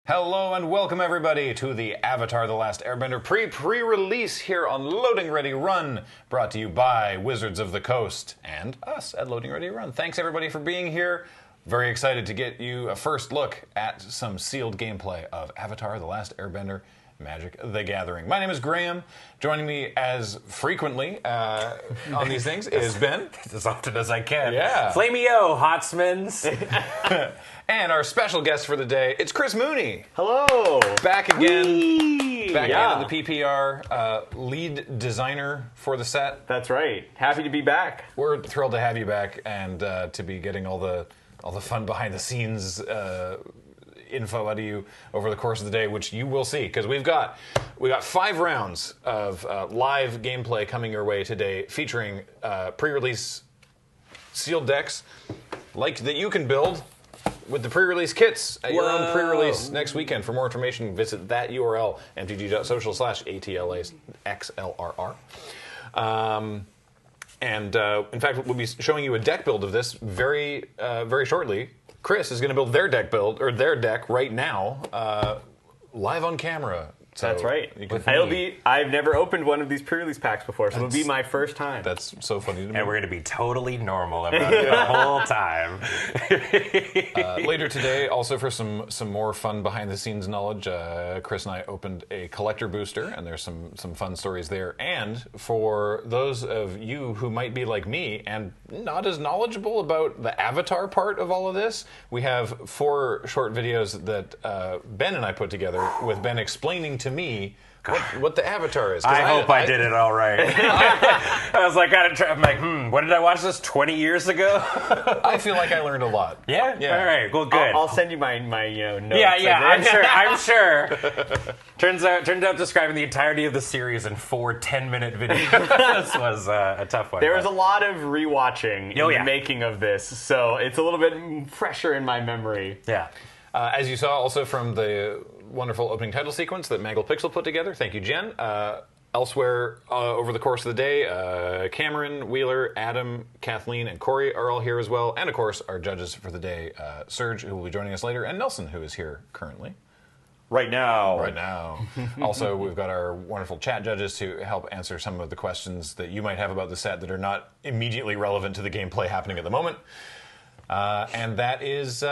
Hello and welcome everybody to the Avatar: The Last Airbender pre-release here on Loading Ready Run, brought to you by Wizards of the Coast and us at Loading Ready Run. Thanks everybody for being here. Very excited to get you a first look at some sealed gameplay of Avatar: The Last Airbender Magic: The Gathering. My name is Graham. Joining me as frequently on these things is Ben. As often as I can. Yeah. Flamio, Hotsmans. And our special guest for the day, it's Chris Mooney. Hello. Back again. Whee! Back again at the PPR, lead designer for the set. That's right. Happy to be back. We're thrilled to have you back and to be getting all the fun behind the scenes info out of you over the course of the day, which you will see, because we got 5 rounds of live gameplay coming your way today, featuring pre-release sealed decks like that you can build with the pre-release kits at your own pre-release next weekend. For more information, visit that URL, mtg.social/ATLAXLRR. In fact, we'll be showing you a deck build of this very shortly. Chris is going to build their deck right now, live on camera. So that's right. I've never opened one of these pre-release packs before, so it'll be my first time. That's so funny to me. And we're going to be totally normal about it the whole time. Later today, also for some more fun behind-the-scenes knowledge, Chris and I opened a collector booster, and there's some fun stories there. And for those of you who might be like me and not as knowledgeable about the Avatar part of all of this, we have 4 short videos that Ben and I put together, with Ben explaining to me what the Avatar is. I hope I did it all right. I was like, I'm like, when did I watch this? 20 years ago? I feel like I learned a lot. Yeah? All right. Well, good. I'll send you my notes. Yeah. I'm sure. Turns out describing the entirety of the series in 4 10-minute videos. This was a tough one. There was a lot of rewatching in the making of this, so it's a little bit fresher in my memory. Yeah. As you saw also from the wonderful opening title sequence that Mangle Pixel put together. Thank you, Jen. Elsewhere over the course of the day, Cameron, Wheeler, Adam, Kathleen, and Cori are all here as well. And of course, our judges for the day, Serge, who will be joining us later, and Nelson, who is here currently. Right now. Also, we've got our wonderful chat judges to help answer some of the questions that you might have about the set that are not immediately relevant to the gameplay happening at the moment. And that is...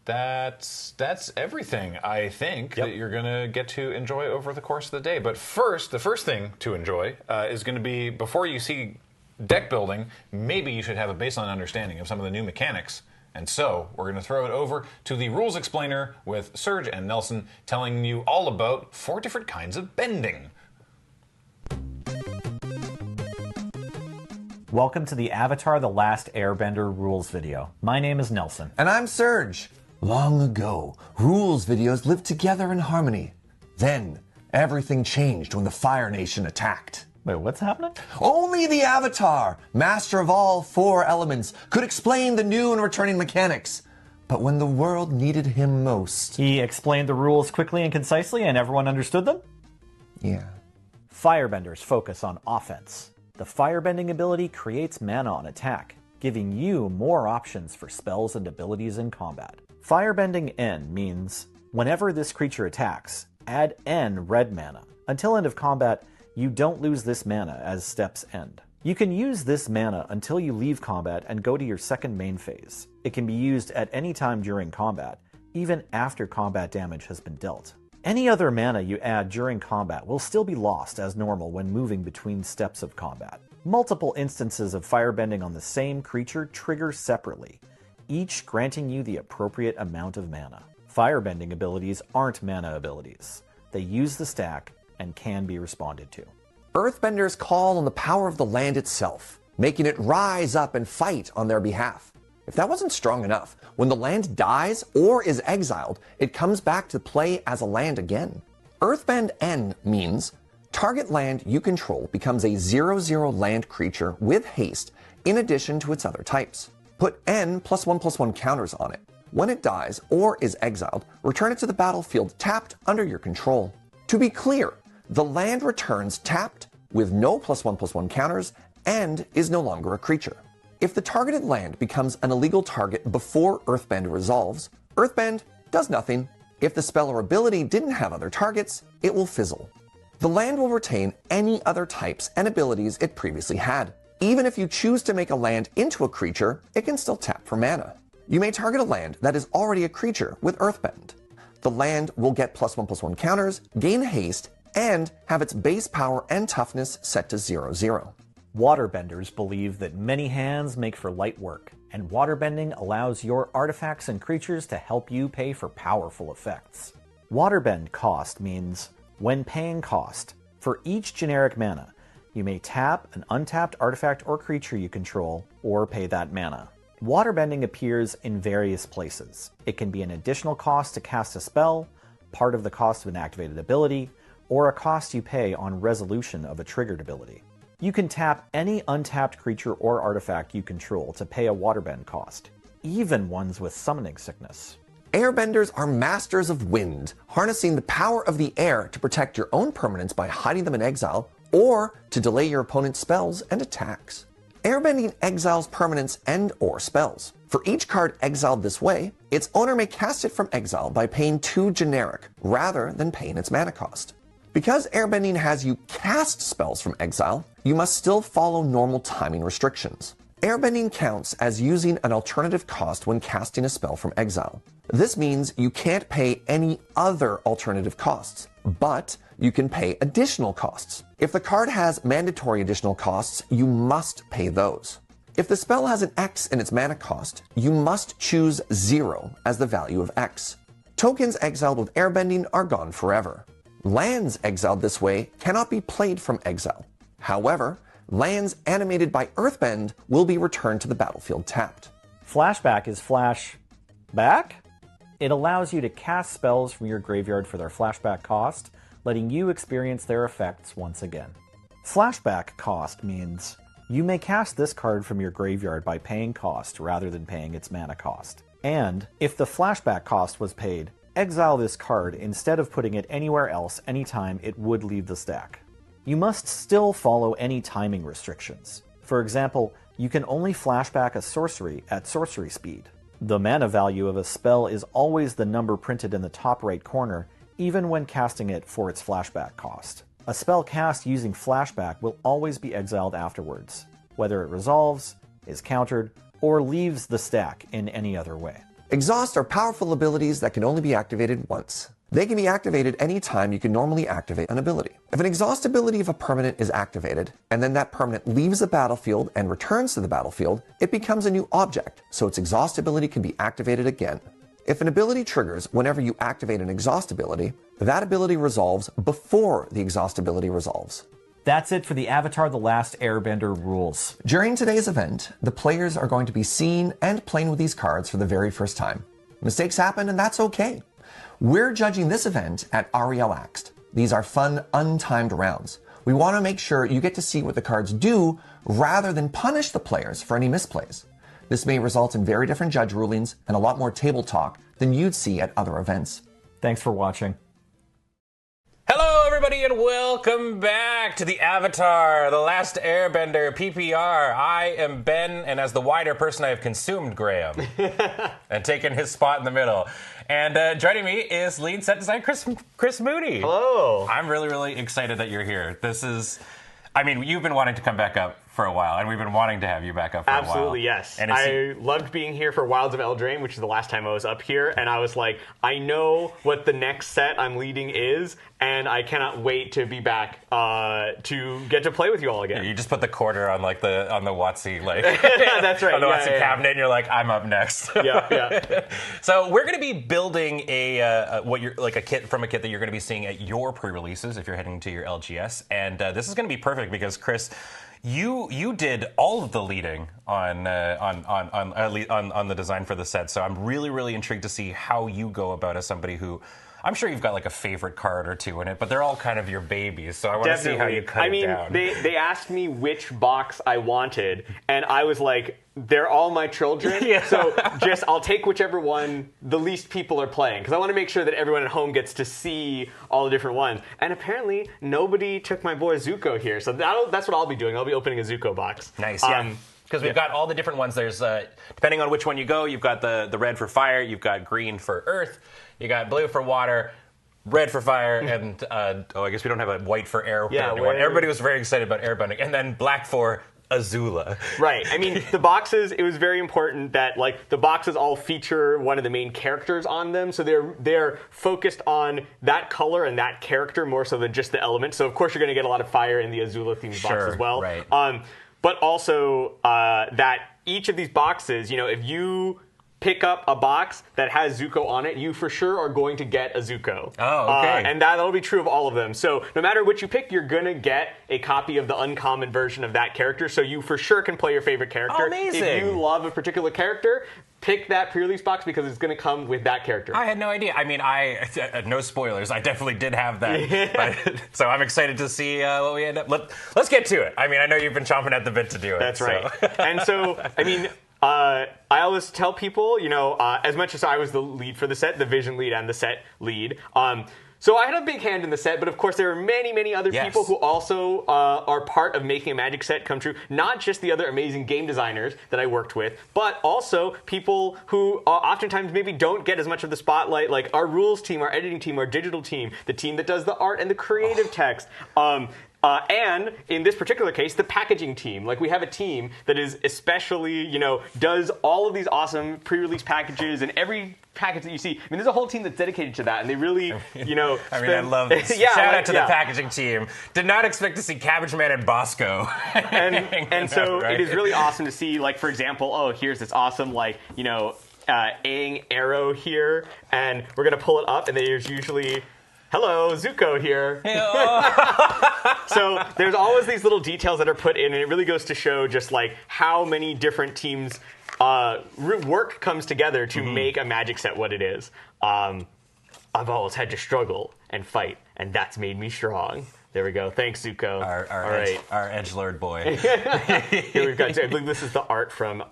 That's everything, I think, that you're going to get to enjoy over the course of the day. But first, the first thing to enjoy is going to be, before you see deck building, maybe you should have a baseline understanding of some of the new mechanics. And so, we're going to throw it over to the Rules Explainer with Serge and Nelson, telling you all about 4 different kinds of bending. Welcome to the Avatar: The Last Airbender rules video. My name is Nelson. And I'm Serge. Long ago, rules videos lived together in harmony. Then, everything changed when the Fire Nation attacked. Wait, what's happening? Only the Avatar, master of all 4 elements, could explain the new and returning mechanics. But when the world needed him most... He explained the rules quickly and concisely, and everyone understood them? Yeah. Firebenders focus on offense. The firebending ability creates mana on attack, giving you more options for spells and abilities in combat. Firebending N means, whenever this creature attacks, add N red mana. Until end of combat, you don't lose this mana as steps end. You can use this mana until you leave combat and go to your second main phase. It can be used at any time during combat, even after combat damage has been dealt. Any other mana you add during combat will still be lost as normal when moving between steps of combat. Multiple instances of firebending on the same creature trigger separately, each granting you the appropriate amount of mana. Firebending abilities aren't mana abilities. They use the stack and can be responded to. Earthbenders call on the power of the land itself, making it rise up and fight on their behalf. If that wasn't strong enough, when the land dies or is exiled, it comes back to play as a land again. Earthbend N means target land you control becomes a 0/0 land creature with haste in addition to its other types. Put N +1/+1 counters on it. When it dies or is exiled, return it to the battlefield tapped under your control. To be clear, the land returns tapped with no +1/+1 counters and is no longer a creature. If the targeted land becomes an illegal target before Earthbend resolves, Earthbend does nothing If the spell or ability didn't have other targets, it will fizzle. The land will retain any other types and abilities it previously had. Even if you choose to make a land into a creature, it can still tap for mana. You may target a land that is already a creature with Earthbend. The land will get +1/+1 counters, gain haste, and have its base power and toughness set to 0/0. Waterbenders believe that many hands make for light work, and waterbending allows your artifacts and creatures to help you pay for powerful effects. Waterbend cost means when paying cost, for each generic mana, you may tap an untapped artifact or creature you control, or pay that mana. Waterbending appears in various places. It can be an additional cost to cast a spell, part of the cost of an activated ability, or a cost you pay on resolution of a triggered ability. You can tap any untapped creature or artifact you control to pay a waterbend cost, even ones with summoning sickness. Airbenders are masters of wind, harnessing the power of the air to protect your own permanents by hiding them in exile, or to delay your opponent's spells and attacks. Airbending exiles permanents and/or spells. For each card exiled this way, its owner may cast it from exile by paying 2 generic, rather than paying its mana cost. Because airbending has you cast spells from exile, you must still follow normal timing restrictions. Airbending counts as using an alternative cost when casting a spell from exile. This means you can't pay any other alternative costs, but you can pay additional costs. If the card has mandatory additional costs, you must pay those. If the spell has an X in its mana cost, you must choose 0 as the value of X. Tokens exiled with airbending are gone forever. Lands exiled this way cannot be played from exile. However, lands animated by Earthbend will be returned to the battlefield tapped. Flashback is flashback? It allows you to cast spells from your graveyard for their flashback cost, letting you experience their effects once again. Flashback cost means you may cast this card from your graveyard by paying cost rather than paying its mana cost. And if the flashback cost was paid, exile this card instead of putting it anywhere else anytime it would leave the stack. You must still follow any timing restrictions. For example, you can only flashback a sorcery at sorcery speed. The mana value of a spell is always the number printed in the top right corner, even when casting it for its flashback cost. A spell cast using flashback will always be exiled afterwards, whether it resolves, is countered, or leaves the stack in any other way. Exhaust are powerful abilities that can only be activated once. They can be activated any time you can normally activate an ability. If an exhaust ability of a permanent is activated, and then that permanent leaves the battlefield and returns to the battlefield, it becomes a new object, so its exhaust ability can be activated again. If an ability triggers whenever you activate an exhaust ability, that ability resolves before the exhaust ability resolves. That's it for the Avatar: The Last Airbender rules. During today's event, the players are going to be seeing and playing with these cards for the very first time. Mistakes happen, and that's okay. We're judging this event at REL Axed. These are fun, untimed rounds. We want to make sure you get to see what the cards do rather than punish the players for any misplays. This may result in very different judge rulings and a lot more table talk than you'd see at other events. Thanks for watching. Hello, everybody, and welcome back to the Avatar: The Last Airbender PPR. I am Ben, and as the wider person, I have consumed Graham and taken his spot in the middle. And joining me is lead set designer Chris Mooney. Hello. I'm really, really excited that you're here. This is, I mean, you've been wanting to come back up for a while, and we've been wanting to have you back up for a while. Absolutely, yes. And I loved being here for Wilds of Eldraine, which is the last time I was up here, and I was like, I know what the next set I'm leading is, and I cannot wait to be back to get to play with you all again. You just put the quarter on like on the WotC That's right. on the WotC cabinet, and you're like, I'm up next. Yeah. So we're going to be building a kit that you're going to be seeing at your pre-releases if you're heading to your LGS, and this is going to be perfect because Chris, you did all of the leading on the design for the set. So I'm really, really intrigued to see how you go about as somebody who, I'm sure you've got like a favorite card or two in it, but they're all kind of your babies. So I want to see how you cut it down. They asked me which box I wanted, and I was like, they're all my children, so I'll take whichever one the least people are playing, because I want to make sure that everyone at home gets to see all the different ones. And apparently, nobody took my boy Zuko here, so that's what I'll be doing. I'll be opening a Zuko box. Nice, yeah. Because we've got all the different ones. There's, depending on which one you go, you've got the red for fire, you've got green for earth, you got blue for water, red for fire, and, I guess we don't have a white for air. Yeah, everybody was very excited about airbending. And then black for Azula. Right. I mean, the boxes, it was very important that, like, the boxes all feature one of the main characters on them, so they're focused on that color and that character more so than just the element. So, of course, you're going to get a lot of fire in the Azula-themed box as well. Right. But also that each of these boxes, if you pick up a box that has Zuko on it, you for sure are going to get a Zuko. Oh, okay. And that'll be true of all of them. So no matter which you pick, you're going to get a copy of the uncommon version of that character, so you for sure can play your favorite character. Oh, amazing. If you love a particular character, pick that pre-release box because it's going to come with that character. I had no idea. I mean, no spoilers. I definitely did have that. But, so I'm excited to see what we end up. Let's get to it. I mean, I know you've been chomping at the bit to do it. That's right. And so, I mean, I always tell people, as much as I was the lead for the set, the vision lead and the set lead, so I had a big hand in the set, but of course there are many, many other people who also are part of making a Magic set come true. Not just the other amazing game designers that I worked with, but also people who oftentimes maybe don't get as much of the spotlight, like our rules team, our editing team, our digital team, the team that does the art and the creative text. And in this particular case, the packaging team. Like, we have a team that is especially, does all of these awesome pre-release packages, and every package that you see. I mean, there's a whole team that's dedicated to that, and they really, I love this. Shout out to the packaging team. Did not expect to see Cabbage Man and Bosco. and so it is really awesome to see, like, for example, here's this awesome, Aang arrow here, and we're going to pull it up, and there's usually... Hello, Zuko here. So there's always these little details that are put in, and it really goes to show just like how many different teams' work comes together to make a Magic set what it is. I've always had to struggle and fight, and that's made me strong. There we go. Thanks, Zuko. Our edgelord boy. Here we've got. I believe this is the art from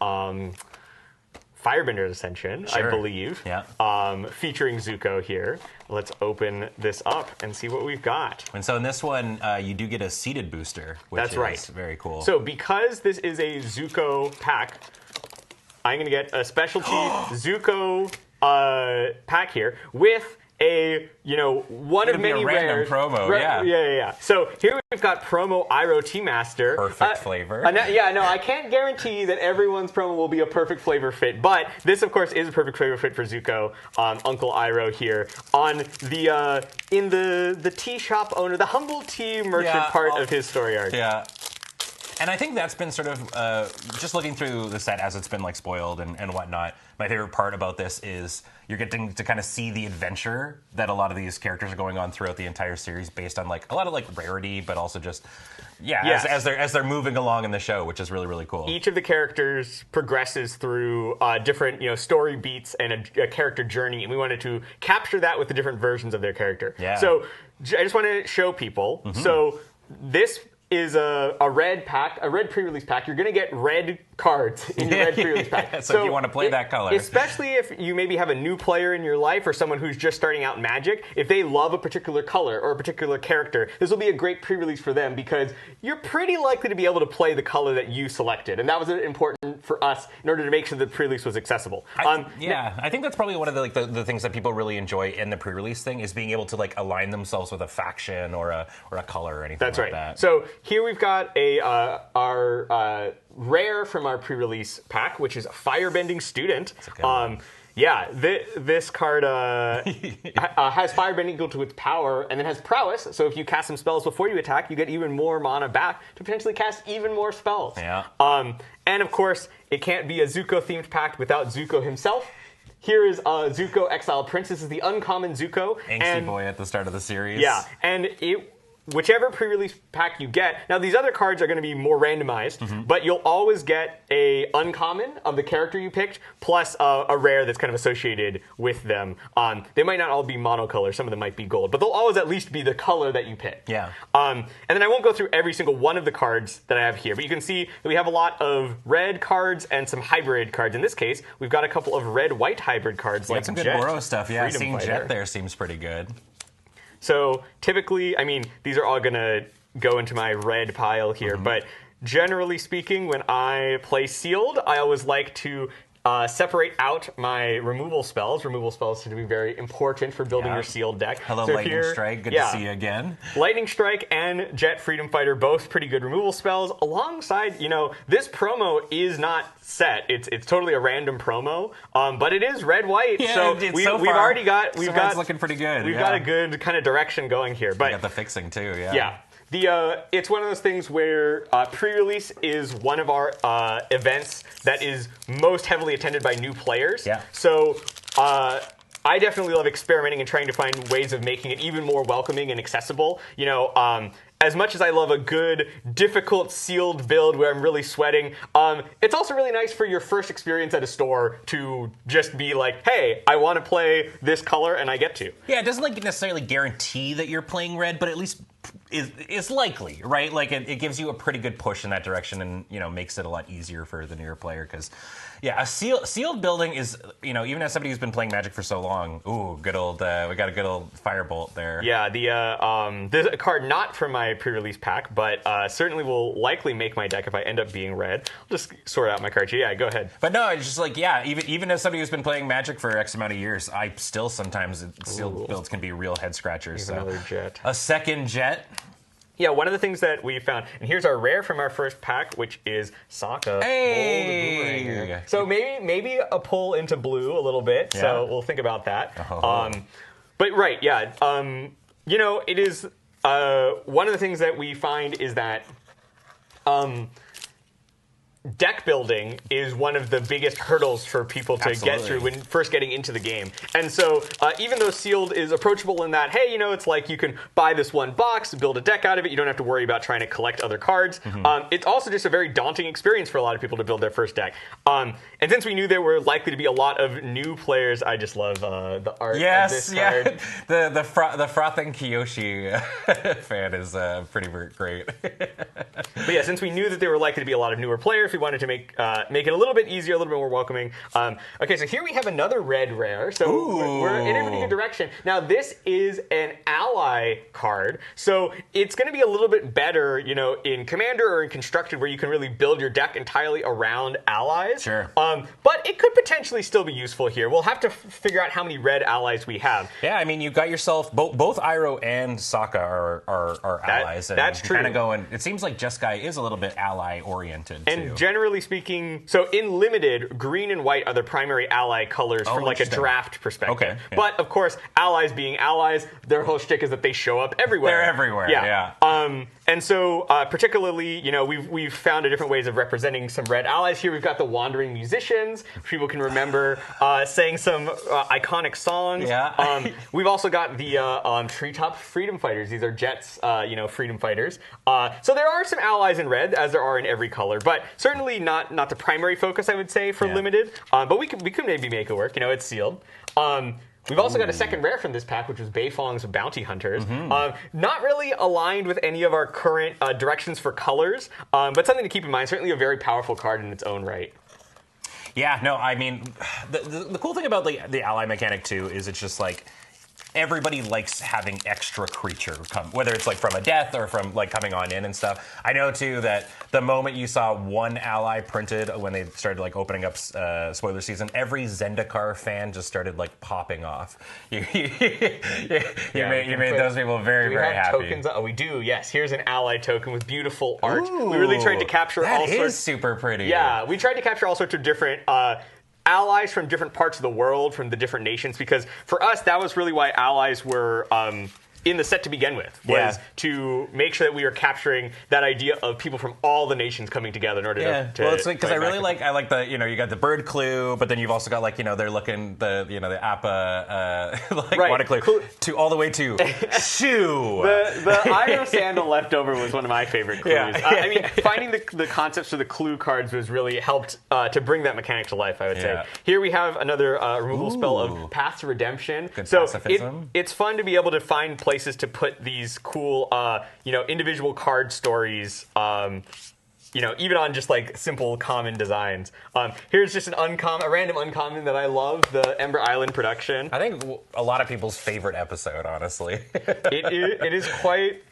Firebender's Ascension, I believe. Yeah. Featuring Zuko here. Let's open this up and see what we've got. And so in this one, you do get a seated booster, which is very cool. So because this is a Zuko pack, I'm going to get a specialty Zuko pack here with a, one of many rares. Promo, yeah. So here we've got promo Iroh Tea Master. Perfect flavor. I can't guarantee that everyone's promo will be a perfect flavor fit, but this, of course, is a perfect flavor fit for Zuko. Uncle Iroh here on the in the tea shop owner, the humble tea merchant part of his story arc. Yeah. And I think that's been sort of, just looking through the set as it's been spoiled and whatnot, my favorite part about this is you're getting to kind of see the adventure that a lot of these characters are going on throughout the entire series based on a lot of rarity, but also just, as they're moving along in the show, which is really, really cool. Each of the characters progresses through different, story beats and a character journey, and we wanted to capture that with the different versions of their character. Yeah. So I just want to show people. So this is a red pack, a red pre-release pack. You're going to get red cards in your red pre-release pack. So if you want to play that color. Especially if you maybe have a new player in your life or someone who's just starting out in Magic, if they love a particular color or a particular character, this will be a great pre-release for them because you're pretty likely to be able to play the color that you selected. And that was important for us in order to make sure the pre-release was accessible. I think that's probably one of the things that people really enjoy in the pre-release thing is being able to align themselves with a faction or a color or anything that's like right. that. So here we've got our rare from our pre-release pack, which is a Firebending Student. This card has Firebending equal to its power, and then has prowess. So if you cast some spells before you attack, you get even more mana back to potentially cast even more spells. Yeah. And of course, it can't be a Zuko-themed pack without Zuko himself. Here is Zuko Exiled Prince. This is the uncommon Zuko. Angsty boy at the start of the series. Yeah, and whichever pre-release pack you get, now these other cards are going to be more randomized, but you'll always get a uncommon of the character you picked, plus a rare that's kind of associated with them. They might not all be monocolor, some of them might be gold, but they'll always at least be the color that you pick. Yeah. And then I won't go through every single one of the cards that I have here, but you can see that we have a lot of red cards and some hybrid cards. In this case, we've got a couple of red-white hybrid cards like some good Jet, Boro stuff. Yeah, Freedom seeing Fighter. Jet there seems pretty good. So typically, these are all going to go into my red pile here, but Generally speaking, when I play sealed, I always like to separate out my removal spells. Removal spells tend to be very important for building your sealed deck. Hello, so Lightning Strike. Good to see you again. Lightning Strike and Jet Freedom Fighter, both pretty good removal spells. Alongside, this promo is not set. It's totally a random promo, but it is red-white. Yeah, so we've already got it's looking pretty good. We've got a good kind of direction going here. But we got the fixing too. Yeah. It's one of those things where pre-release is one of our events that is most heavily attended by new players. Yeah. So I definitely love experimenting and trying to find ways of making it even more welcoming and accessible. As much as I love a good, difficult sealed build where I'm really sweating, it's also really nice for your first experience at a store to just be like, hey, I want to play this color, and I get to. Yeah, it doesn't necessarily guarantee that you're playing red, but at least is likely, right? Like it gives you a pretty good push in that direction, and makes it a lot easier for the newer player because. Yeah, a sealed building is, even as somebody who's been playing Magic for so long, good old, we got a good old firebolt there. Yeah, there's a card not from my pre-release pack, but certainly will likely make my deck if I end up being red. I'll just sort out my cards. Yeah, go ahead. But no, it's just like, even as somebody who's been playing Magic for X amount of years, I still sometimes, sealed builds can be real head scratchers. Another jet. A second jet. Yeah, one of the things that we found, and here's our rare from our first pack, which is Sokka. Hey! So maybe a pull into blue a little bit. Yeah. So we'll think about that. Oh. But right, yeah. It is one of the things that we find is that deck building is one of the biggest hurdles for people to get through when first getting into the game. And so even though sealed is approachable in that, hey, it's like you can buy this one box, build a deck out of it. You don't have to worry about trying to collect other cards. Mm-hmm. It's also just a very daunting experience for a lot of people to build their first deck. And since we knew there were likely to be a lot of new players, I just love the art of this card. The frothing Kiyoshi fan is pretty great. But yeah, since we knew that there were likely to be a lot of newer players, we wanted to make it a little bit easier, a little bit more welcoming. Okay, so here we have another red rare. So we're in a pretty good direction. Now this is an ally card, so it's going to be a little bit better, in Commander or in Constructed, where you can really build your deck entirely around allies. Sure. But it could potentially still be useful here. We'll have to figure out how many red allies we have. Yeah, I mean, you got yourself both Iroh and Sokka are allies. That's true. Kind of going. It seems like Jeskai is a little bit ally oriented too. Generally speaking, so in Limited, green and white are the primary ally colors from like a draft perspective. Okay. Yeah. But of course, allies being allies, their whole shtick is that they show up everywhere. They're everywhere. Yeah. And so particularly, we've found different ways of representing some red allies. Here we've got the Wandering Musicians. People can remember saying some iconic songs. Yeah. We've also got the Treetop Freedom Fighters. These are Jets, freedom fighters. So there are some allies in red, as there are in every color, but certainly not the primary focus, I would say, for Limited. But we could maybe make it work. It's sealed. We've also got a second rare from this pack, which was Beifong's Bounty Hunters. Mm-hmm. Not really aligned with any of our current directions for colors, but something to keep in mind. Certainly a very powerful card in its own right. Yeah, no, I mean, the cool thing about the ally mechanic, too, is it's just like, everybody likes having extra creature come, whether it's like from a death or from like coming on in and stuff. I know too that the moment you saw one ally printed when they started like opening up spoiler season, every Zendikar fan just started like popping off. You made those people very, very happy. Tokens? Oh, we do. Yes. Here's an ally token with beautiful art. Ooh, we really tried to capture all sorts. That is super pretty. Yeah, we tried to capture all sorts of different allies from different parts of the world, from the different nations, because for us, that was really why allies were in the set to begin with, was to make sure that we were capturing that idea of people from all the nations coming together in order to well, it's like, because I like the, you got the bird clue, but then you've also got like, they're looking the Appa water clue to all the way to shoe. The Iroh sandal leftover was one of my favorite clues. I mean, finding the concepts for the clue cards was really helped to bring that mechanic to life, I would say. Here we have another removal spell of Path to Redemption. Good pacifism. It's fun to be able to find places to put these cool, individual card stories, even on just like simple common designs. Here's just a random uncommon that I love, the Ember Island production. I think a lot of people's favorite episode, honestly. It is quite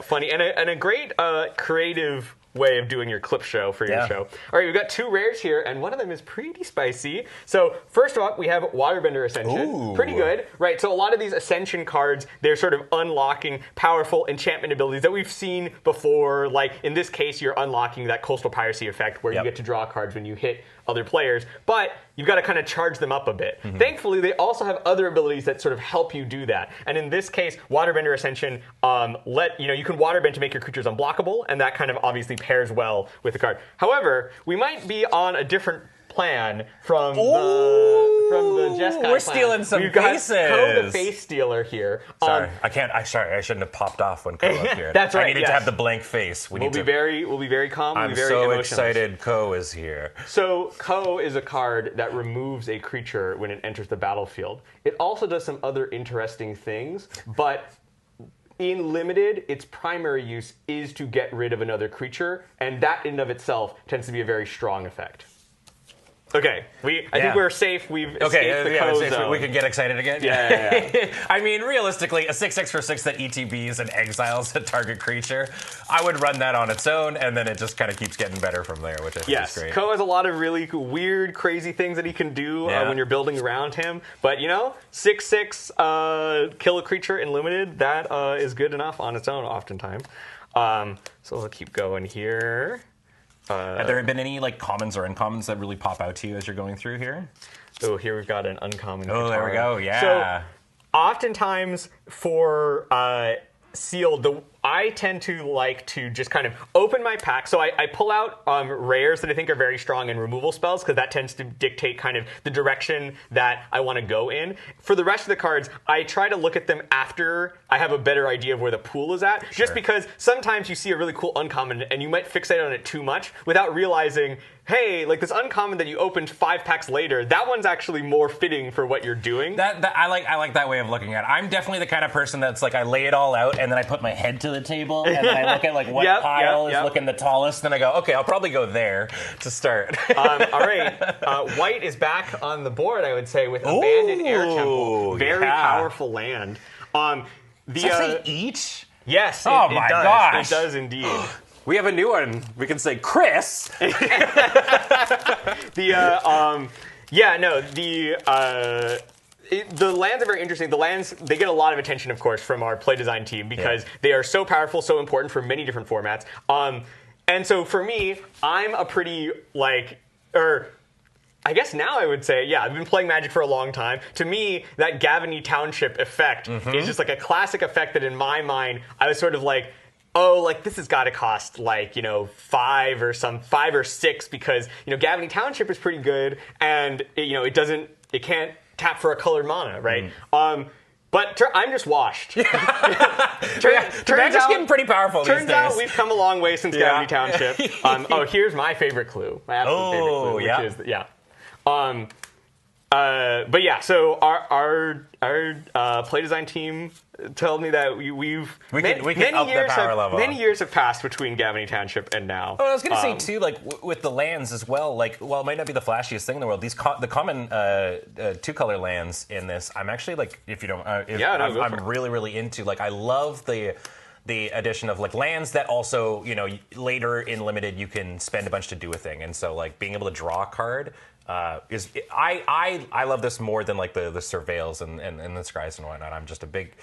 funny and a great creative way of doing your clip show for your show. All right, we've got 2 rares here, and one of them is pretty spicy. So first off, we have Waterbender Ascension. Ooh. Pretty good, right? So a lot of these Ascension cards, they're sort of unlocking powerful enchantment abilities that we've seen before. Like in this case, you're unlocking that Coastal Piracy effect where you get to draw cards when you hit other players, but you've got to kind of charge them up a bit. Thankfully, they also have other abilities that sort of help you do that. And in this case, Waterbender Ascension, you can waterbend to make your creatures unblockable, and that kind of obviously pairs well with the card. However, we might be on a different plan from the Jeskai We're stealing some We've got faces. Ko the Face Stealer here. Sorry, I shouldn't have popped off when Ko appeared. That's right, I needed to have the blank face. We'll be very calm. I'm we'll be very so emotionless. excited Ko is here. So Ko is a card that removes a creature when it enters the battlefield. It also does some other interesting things, but in Limited, its primary use is to get rid of another creature, and that in and of itself tends to be a very strong effect. Okay, I think we're safe. We've escaped the Ko zone. We can get excited again. Yeah. I mean, realistically, a 6/6 for 6 that ETBs and exiles a target creature, I would run that on its own, and then it just kind of keeps getting better from there, which I think is great. Ko has a lot of really weird, crazy things that he can do when you're building around him. But 6/6 kill a creature in Limited, that is good enough on its own, oftentimes. So we'll keep going here. Have there been any commons or uncommons that really pop out to you as you're going through here? Oh, here we've got an uncommon. Oh, there we go. Yeah. So, oftentimes for sealed, I tend to like to just kind of open my pack. So I pull out rares that I think are very strong and removal spells, because that tends to dictate kind of the direction that I want to go in. For the rest of the cards, I try to look at them after I have a better idea of where the pool is at. Just because sometimes you see a really cool uncommon and you might fixate on it too much without realizing, hey, this uncommon that you opened 5 packs later, that one's actually more fitting for what you're doing. I like that way of looking at it. I'm definitely the kind of person that's I lay it all out and then I put my head to the table and then I look at what pile is looking the tallest. Then I go, okay, I'll probably go there to start. All right, white is back on the board, I would say, with Abandoned Air Temple. Very powerful land. Does that say each? Yes. Oh it my does. gosh. It does indeed. We have a new one. We can say Chris. The lands are very interesting. The lands, they get a lot of attention, of course, from our play design team because they are so powerful, so important for many different formats. And so for me, I'm a pretty I guess now I would say, I've been playing Magic for a long time. To me, that Gavany Township effect is just a classic effect that in my mind, I was sort of this has got to cost 5 or 6 because Gavany Township is pretty good and it can't tap for a colored mana, right? But I'm just washed. Turns Magic's getting pretty powerful these days. Turns out we've come a long way since Gavany Township. Here's my favorite clue. My absolute favorite clue, which is so our play design team told me that we can up the power level. Many years have passed between Gavany Township and now. Oh, I was going to say too, with the lands as well. While it might not be the flashiest thing in the world, the common 2-color lands in this, I'm actually if you don't, I'm really really into. I love the addition of lands that also later in Limited you can spend a bunch to do a thing, and so being able to draw a card. I love this more than the surveils and the scries and whatnot. I'm just a big,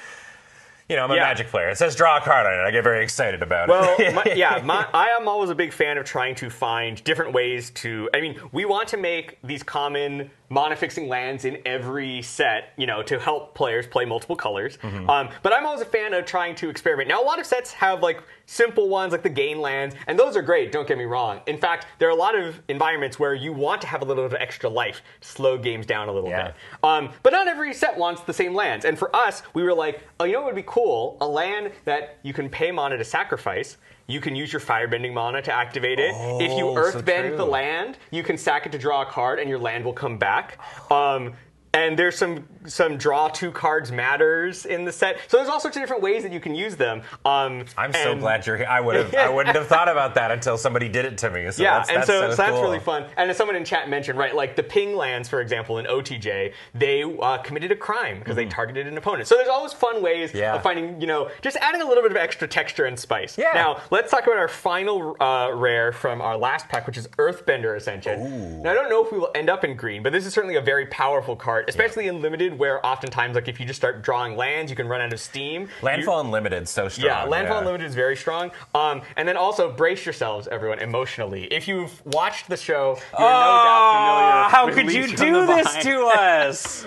I'm a Magic player. It says draw a card on it. I get very excited about it. I am always a big fan of trying to find different ways to. I mean, we want to make these common mana-fixing lands in every set, to help players play multiple colors. But I'm always a fan of trying to experiment. Now, a lot of sets have simple ones like the gain lands, and those are great, don't get me wrong. In fact, there are a lot of environments where you want to have a little bit of extra life to slow games down a little bit. But not every set wants the same lands. And for us, we were what would be cool? A land that you can pay mana to sacrifice. You can use your firebending mana to activate it. If you earthbend the land, you can sack it to draw a card, and your land will come back. And and there's some draw 2 cards matters in the set. So there's all sorts of different ways that you can use them. I'm so glad you're here. I wouldn't have thought about that until somebody did it to me. So yeah, that's so that's cool. really fun. And as someone in chat mentioned, right, like the ping lands, for example, in OTJ, they committed a crime because they targeted an opponent. So there's always fun ways of finding, just adding a little bit of extra texture and spice. Yeah. Now, let's talk about our final rare from our last pack, which is Earthbender Ascension. Ooh. Now, I don't know if we will end up in green, but this is certainly a very powerful card, especially in Limited, where oftentimes, like, if you just start drawing lands, you can run out of steam. Landfall Unlimited, so strong. Yeah, Landfall Unlimited is very strong. And then also, brace yourselves, everyone, emotionally. If you've watched the show, you're no doubt familiar how with could you Leech from do the this Vine. to us?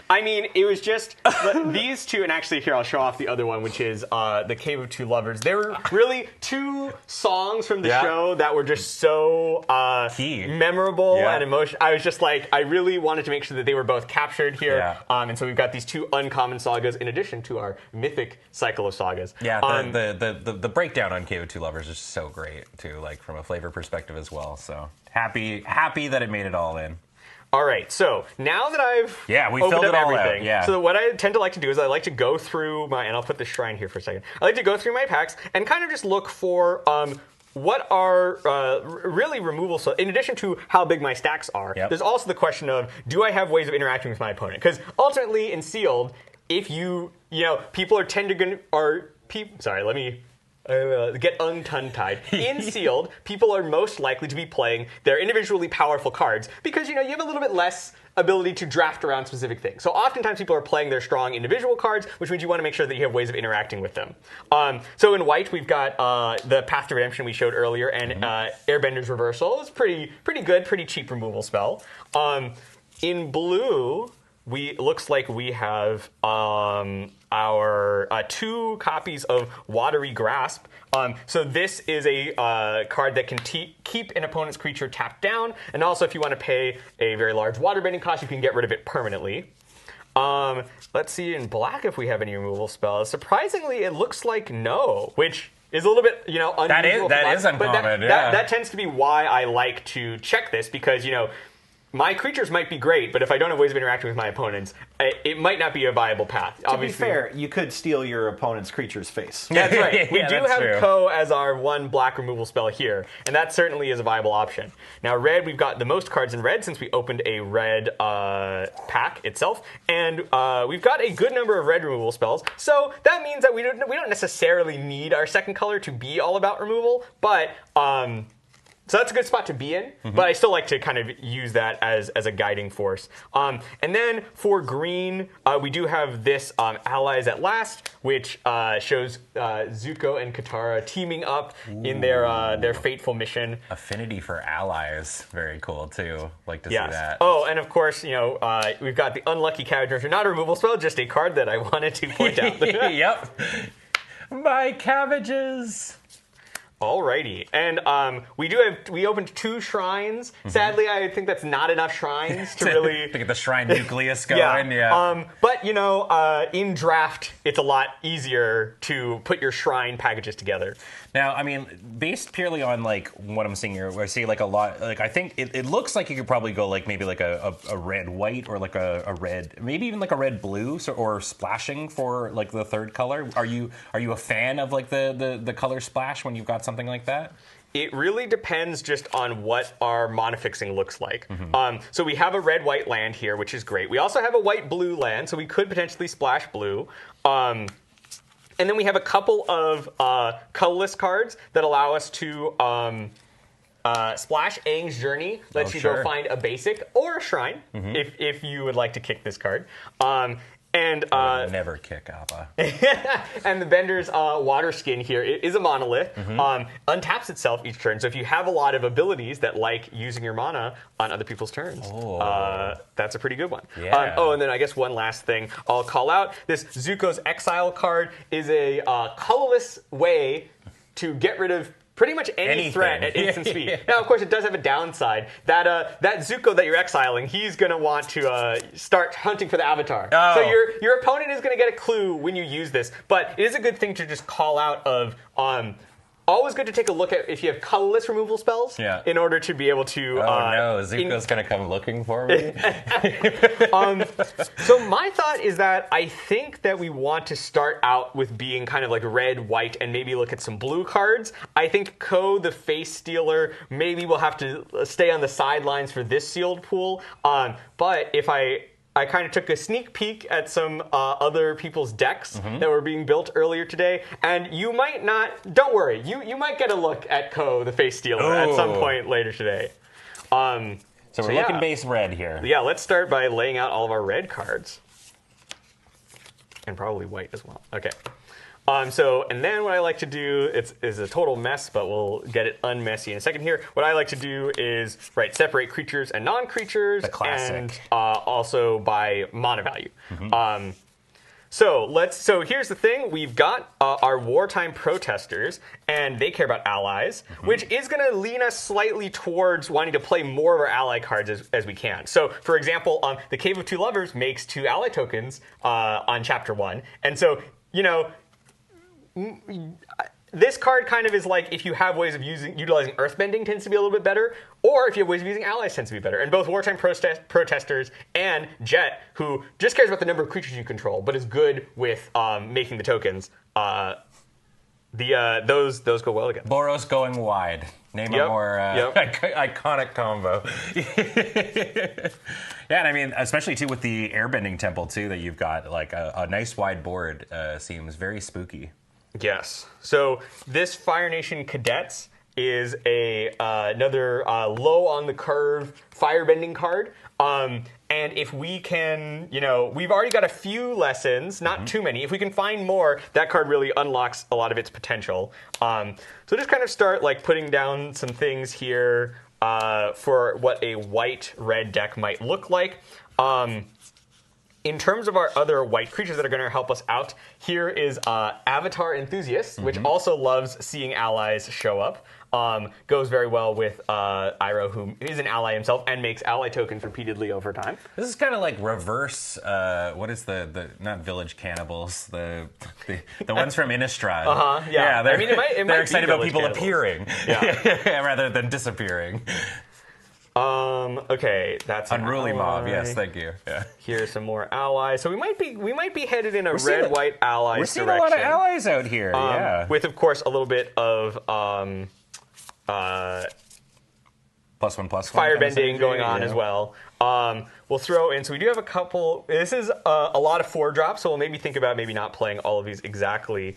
I mean, it was just these two, and actually here I'll show off the other one, which is the Cave of Two Lovers. There were really 2 songs from the show that were just so memorable and emotional. I was just like, I really wanted to make sure that they were both captured here. Yeah. And so we've got these 2 uncommon sagas in addition to our mythic cycle of sagas. Yeah, the breakdown on Cave of Two Lovers is so great too, like from a flavor perspective as well. So happy that it made it all in. All right, so now that I've we opened filled up it all everything, out. Yeah. so what I tend to like to do is I like to go through my, and I'll put the shrine here for a second. I like to go through my packs and kind of just look for what are really removal. So in addition to how big my stacks are, there's also the question of, do I have ways of interacting with my opponent? Because ultimately in Sealed, if people are sorry, let me get untongue-tied. In Sealed, people are most likely to be playing their individually powerful cards because, you have a little bit less ability to draft around specific things. So oftentimes people are playing their strong individual cards, which means you want to make sure that you have ways of interacting with them. So in white, we've got the Path to Redemption we showed earlier, and Airbender's Reversal. It's pretty good, pretty cheap removal spell. In blue, looks like we have our 2 copies of Watery Grasp. So this is a card that can keep an opponent's creature tapped down, and also if you want to pay a very large waterbending cost, you can get rid of it permanently. Let's see in black if we have any removal spells. Surprisingly, it looks like no, which is a little bit, unusual. That is uncommon, but that tends to be why I like to check this, because, my creatures might be great, but if I don't have ways of interacting with my opponents, it might not be a viable path. To be fair, you could steal your opponent's creature's face. That's right. We do have true. Ko as our 1 black removal spell here, and that certainly is a viable option. Now, red, we've got the most cards in red since we opened a red pack itself, and we've got a good number of red removal spells. So that means that we don't necessarily need our second color to be all about removal, but so that's a good spot to be in, but I still like to kind of use that as a guiding force. And then for green, we do have this Allies at Last, which shows Zuko and Katara teaming up in their fateful mission. Affinity for allies, very cool too. Like to see that. Oh, and of course, we've got the Unlucky Cabbage, not a removal spell, just a card that I wanted to point out. Yep. My cabbages. Alrighty, and we opened 2 shrines. Sadly, I think that's not enough shrines to really to get the shrine nucleus going. Yeah. But in draft, it's a lot easier to put your shrine packages together. Now, I mean, based purely on like what I'm seeing here, where I see like a lot, like I think it looks like you could probably go like maybe like a red white or like a red, maybe even like a red blue, or splashing for like the third color. Are you a fan of like the color splash when you've got something like that? It really depends just on what our monofixing looks like. So we have a red-white land here, which is great. We also have a white-blue land, so we could potentially splash blue. And then we have a couple of colorless cards that allow us to splash Aang's Journey. Lets you go find a basic or a shrine if you would like to kick this card. And never kick Appa. and the Bender's water skin here is a monolith. Untaps itself each turn. So if you have a lot of abilities that like using your mana on other people's turns, that's a pretty good one. Yeah. And then I guess one last thing I'll call out. This Zuko's Exile card is a colorless way to get rid of pretty much any threat at instant speed. Now, of course, it does have a downside. That Zuko that you're exiling, he's going to want to start hunting for the Avatar. Oh. So your opponent is going to get a clue when you use this. But it is a good thing to just call out of always good to take a look at if you have colorless removal spells in order to be able to... Oh no, Zuko's going to come looking for me? So my thought is that I think that we want to start out with being kind of like red, white, and maybe look at some blue cards. I think Ko, the face stealer, maybe will have to stay on the sidelines for this sealed pool. But if I kind of took a sneak peek at some other people's decks that were being built earlier today, and you might not, don't worry, you might get a look at Ko, the face stealer, at some point later today. So we're looking base red here. Yeah, let's start by laying out all of our red cards. And probably white as well. Okay. And then what I like to do, is a total mess, but we'll get it unmessy in a second here. What I like to do is, separate creatures and non-creatures. The classic. And also by mana value. So here's the thing. We've got our wartime protesters, and they care about allies, which is going to lean us slightly towards wanting to play more of our ally cards as we can. So, for example, the Cave of Two Lovers makes 2 ally tokens on Chapter 1. And so, this card kind of is like if you have ways of utilizing earthbending tends to be a little bit better, or if you have ways of using allies tends to be better. And both wartime protesters and Jet, who just cares about the number of creatures you control, but is good with making the tokens, those go well together. Boros going wide. Name a more iconic combo. Yeah, and I mean, especially too with the airbending temple too that you've got, like a nice wide board seems very spooky. Yes. So this Fire Nation Cadets is another low on the curve firebending card. And if we can, we've already got a few lessons, not too many. If we can find more, that card really unlocks a lot of its potential. So just kind of start putting down some things here for what a white-red deck might look like. In terms of our other white creatures that are going to help us out, here is Avatar Enthusiast, which also loves seeing allies show up. Goes very well with Iroh, who is an ally himself and makes ally tokens repeatedly over time. This is kind of like reverse. What is the not village cannibals? The ones from Innistrad. Yeah. They're excited about people appearing, rather than disappearing. Okay, that's Unruly Mob. Yes, thank you. Yeah. Here's some more allies. So we might be headed in a red-white allies We're seeing direction. a lot of allies out here. With of course a little bit of +1/+1 firebending going on as well. We'll throw in. So we do have a couple. This is a lot of 4-drops, so we'll maybe think about maybe not playing all of these exactly.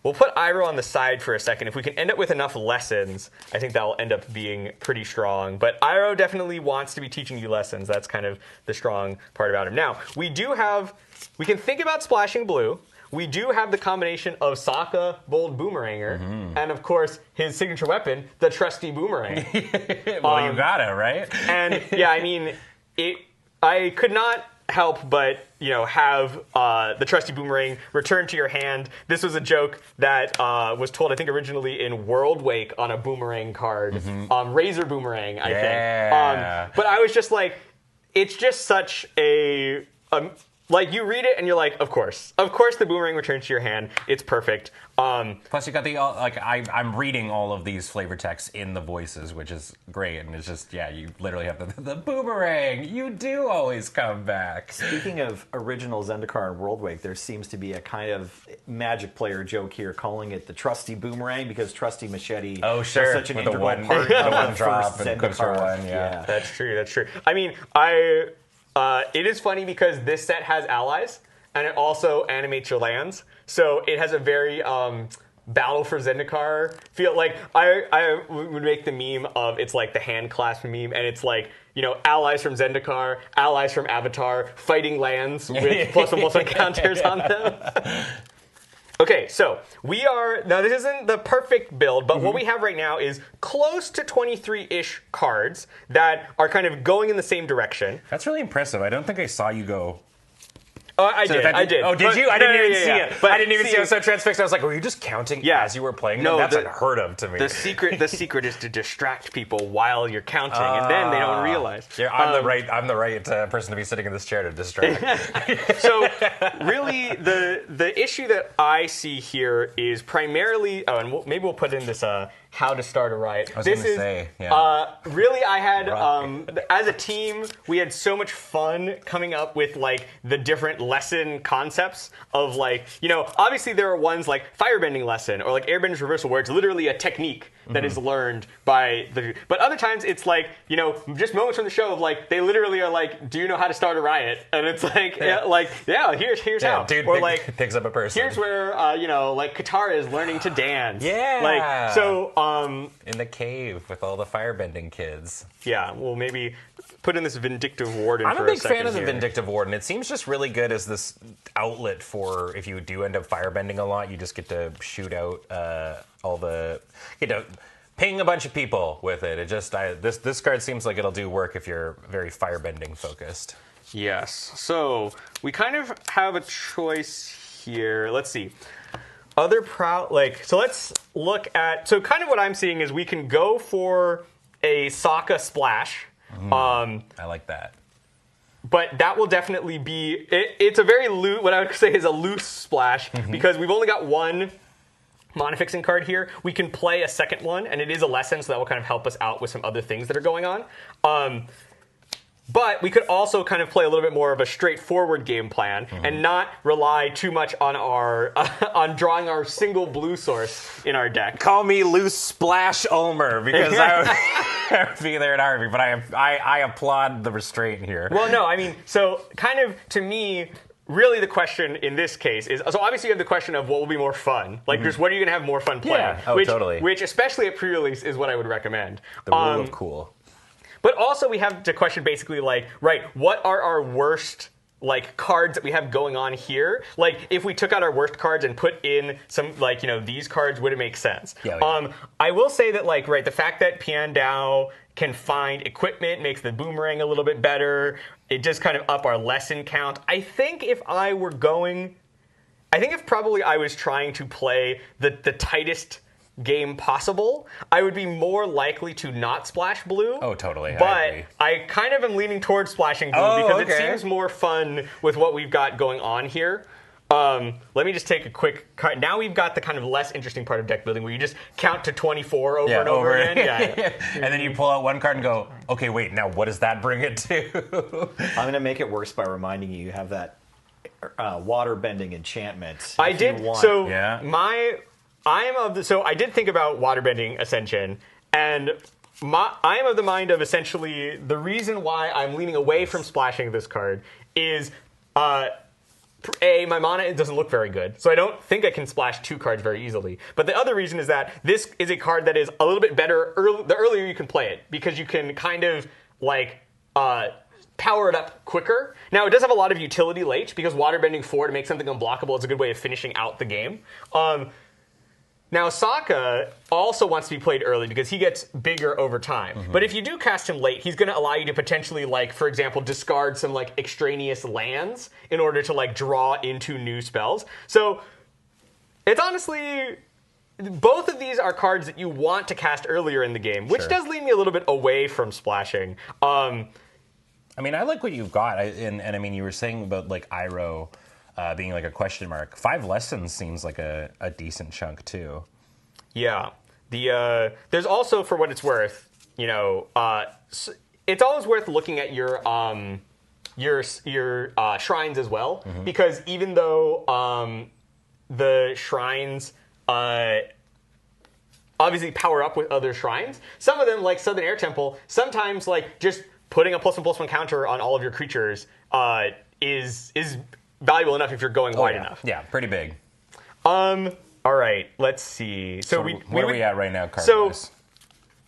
We'll put Iroh on the side for a second. If we can end up with enough lessons, I think that will end up being pretty strong. But Iroh definitely wants to be teaching you lessons. That's kind of the strong part about him. Now, we can think about splashing blue. We do have the combination of Sokka, Bold Boomeranger, and of course, his signature weapon, the trusty Boomerang. Well, you got it, right? And yeah, I mean, I could not help but have the trusty Boomerang return to your hand. This was a joke that was told, I think, originally in World Wake on a Boomerang card, Razor Boomerang, I think. But I was just like, it's just such a you read it and you're like, of course the Boomerang returns to your hand. It's perfect. Plus you got the I'm reading all of these flavor texts in the voices, which is great, and it's just you literally have the Boomerang. You do always come back. Speaking of original Zendikar and World Wake, there seems to be a kind of Magic player joke here, calling it the trusty Boomerang because Trusty Machete was such an integral part of the one drop first and Zendikar. one. Yeah, that's true. I mean, it is funny because this set has allies, and it also animates your lands. So it has a very Battle for Zendikar feel. Like I would make the meme of it's like the hand clasp meme, and it's like allies from Zendikar, allies from Avatar fighting lands with +1/+1 counters on them. Okay, so now this isn't the perfect build, but what we have right now is close to 23-ish cards that are kind of going in the same direction. That's really impressive. I don't think I saw you go I did. Oh, did you? I didn't even see it. But I didn't even see. I was so transfixed. I was like, were you just counting as you were playing? No, that's unheard of to me. The secret is to distract people while you're counting, and then they don't realize. Yeah, I'm the right person to be sitting in this chair to distract. So, really, the issue that I see here is primarily. Oh, and maybe we'll put in this. How to start a riot. I was going to say, yeah. Really, I had, as a team, we had so much fun coming up with, like, the different lesson concepts of, like, obviously there are ones like Firebending lesson or, like, Airbender's Reversal, where it's literally a technique that is learned by the... But other times it's, like, just moments from the show of, like, they literally are like, do you know how to start a riot? And it's like, here's how. Dude or, like, picks up a person. Here's where, like, Katara is learning to dance. Yeah. Like, so... in the cave with all the firebending kids. Yeah, well, maybe put in this Vindictive Warden I'm for a big second fan of the here. Vindictive Warden. It seems just really good as this outlet for if you do end up firebending a lot, you just get to shoot out ping a bunch of people with it. It just this card seems like it'll do work if you're very firebending focused. Yes. So we kind of have a choice here. Let's see. So let's look at, so kind of what I'm seeing is we can go for a Sokka splash. I like that. But that will definitely be, it's a very loose, what I would say is a loose splash, because we've only got one mana fixing card here. We can play a second one, and it is a lesson, so that will kind of help us out with some other things that are going on. But we could also kind of play a little bit more of a straightforward game plan and not rely too much on our on drawing our single blue source in our deck. Call me Loose Splash Ulmer because I would be there in Harvey, but I applaud the restraint here. Well, no, I mean, so kind of to me, really the question in this case is, so obviously you have the question of what will be more fun. Like, just what are you going to have more fun playing? Yeah, oh, totally. Which, especially at pre-release, is what I would recommend. The rule of cool. But also we have to question basically like, right, what are our worst like cards that we have going on here? Like if we took out our worst cards and put in some like, these cards, would it make sense? Yeah, I will say that like, right, the fact that Piandao can find equipment makes the boomerang a little bit better. It just kind of up our lesson count. I think if probably I was trying to play the tightest game possible, I would be more likely to not splash blue. Oh, totally. But I kind of am leaning towards splashing blue because it seems more fun with what we've got going on here. Let me just take a quick cut. Now we've got the kind of less interesting part of deck building where you just count to 24 over and over again. Yeah. And then you pull out one card and go, okay, wait, now what does that bring it to? I'm going to make it worse by reminding you have that water bending enchantment. I did. So I did think about waterbending Ascension, and I am of the mind of essentially the reason why I'm leaning away from splashing this card is my mana doesn't look very good, so I don't think I can splash two cards very easily. But the other reason is that this is a card that is a little bit better the earlier you can play it, because you can kind of like power it up quicker. Now it does have a lot of utility late, because waterbending 4 to make something unblockable is a good way of finishing out the game. Now, Sokka also wants to be played early because he gets bigger over time. But if you do cast him late, he's going to allow you to potentially, like, for example, discard some, like, extraneous lands in order to, like, draw into new spells. So, it's honestly... Both of these are cards that you want to cast earlier in the game, which does lead me a little bit away from splashing. I mean, I like what you've got. And I mean, you were saying about, like, Iroh... being like a question mark. 5 lessons seems like a decent chunk too. Yeah. There's also, for what it's worth, it's always worth looking at your shrines as well, because even though the shrines obviously power up with other shrines, some of them, like Southern Air Temple, sometimes like just putting a +1/+1 counter on all of your creatures is valuable enough if you're going wide enough. Yeah, pretty big. All right, let's see. So where are we at right now, card-wise?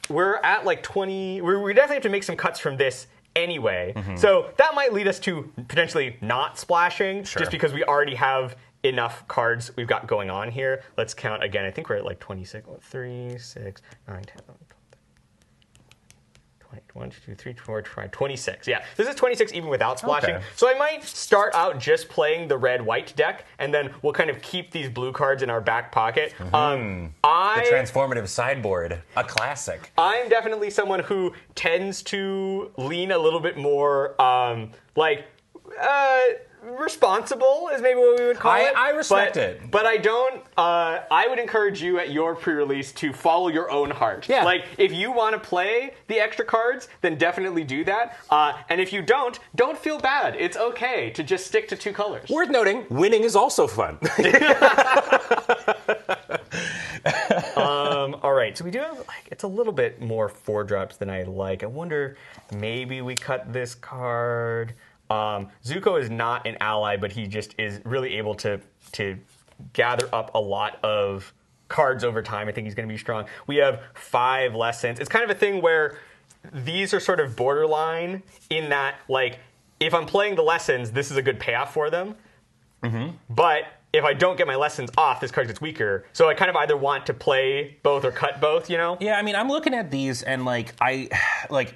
We're at like 20. We definitely have to make some cuts from this anyway. So that might lead us to potentially not splashing, just because we already have enough cards we've got going on here. Let's count again. I think we're at like 26. 3, 6, 9, 10, 11, 12, 20. 1, 2, 3, 4, 5, 26. Yeah, this is 26 even without splashing. Okay. So I might start out just playing the red-white deck, and then we'll kind of keep these blue cards in our back pocket. The transformative sideboard, a classic. I'm definitely someone who tends to lean a little bit more responsible is maybe what we would call it. I respect it. But I don't, I would encourage you at your pre-release to follow your own heart. Yeah. Like, if you want to play the extra cards, then definitely do that. And if you don't feel bad. It's okay to just stick to 2 colors. Worth noting, winning is also fun. All right, so we do have, it's a little bit more 4-drops than I like. I wonder, maybe we cut this card. Zuko is not an ally, but he just is really able to gather up a lot of cards over time. I think he's going to be strong. We have 5 lessons. It's kind of a thing where these are sort of borderline in that, like, if I'm playing the lessons, this is a good payoff for them. But if I don't get my lessons off, this card gets weaker. So I kind of either want to play both or cut both, you know? Yeah, I mean, I'm looking at these and I like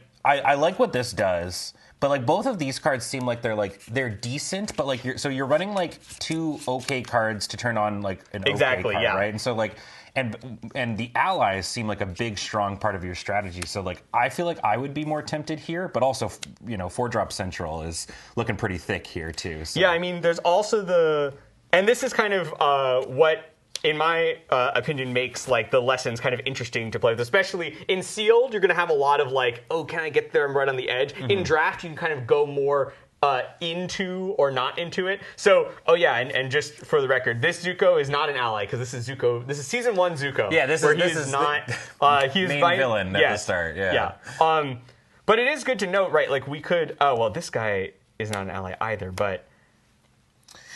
what this does. But like both of these cards seem like they're decent, but like you're running like 2 okay cards to turn on like an exactly, okay card, yeah. right? And so like and the allies seem like a big strong part of your strategy. So like I feel like I would be more tempted here, but also 4-drop central is looking pretty thick here too. So. Yeah, I mean there's also and this is kind of what in my opinion, makes like the lessons kind of interesting to play with. Especially in sealed, you're going to have a lot of like, oh, can I get there? I'm right on the edge. In draft, you can kind of go more into or not into it. So, oh yeah, and just for the record, this Zuko is not an ally because this is Zuko. This is season 1 Zuko. Yeah, this is not he's main villain at the start. Yeah. But it is good to note, right? Like we could. Oh well, this guy is not an ally either. But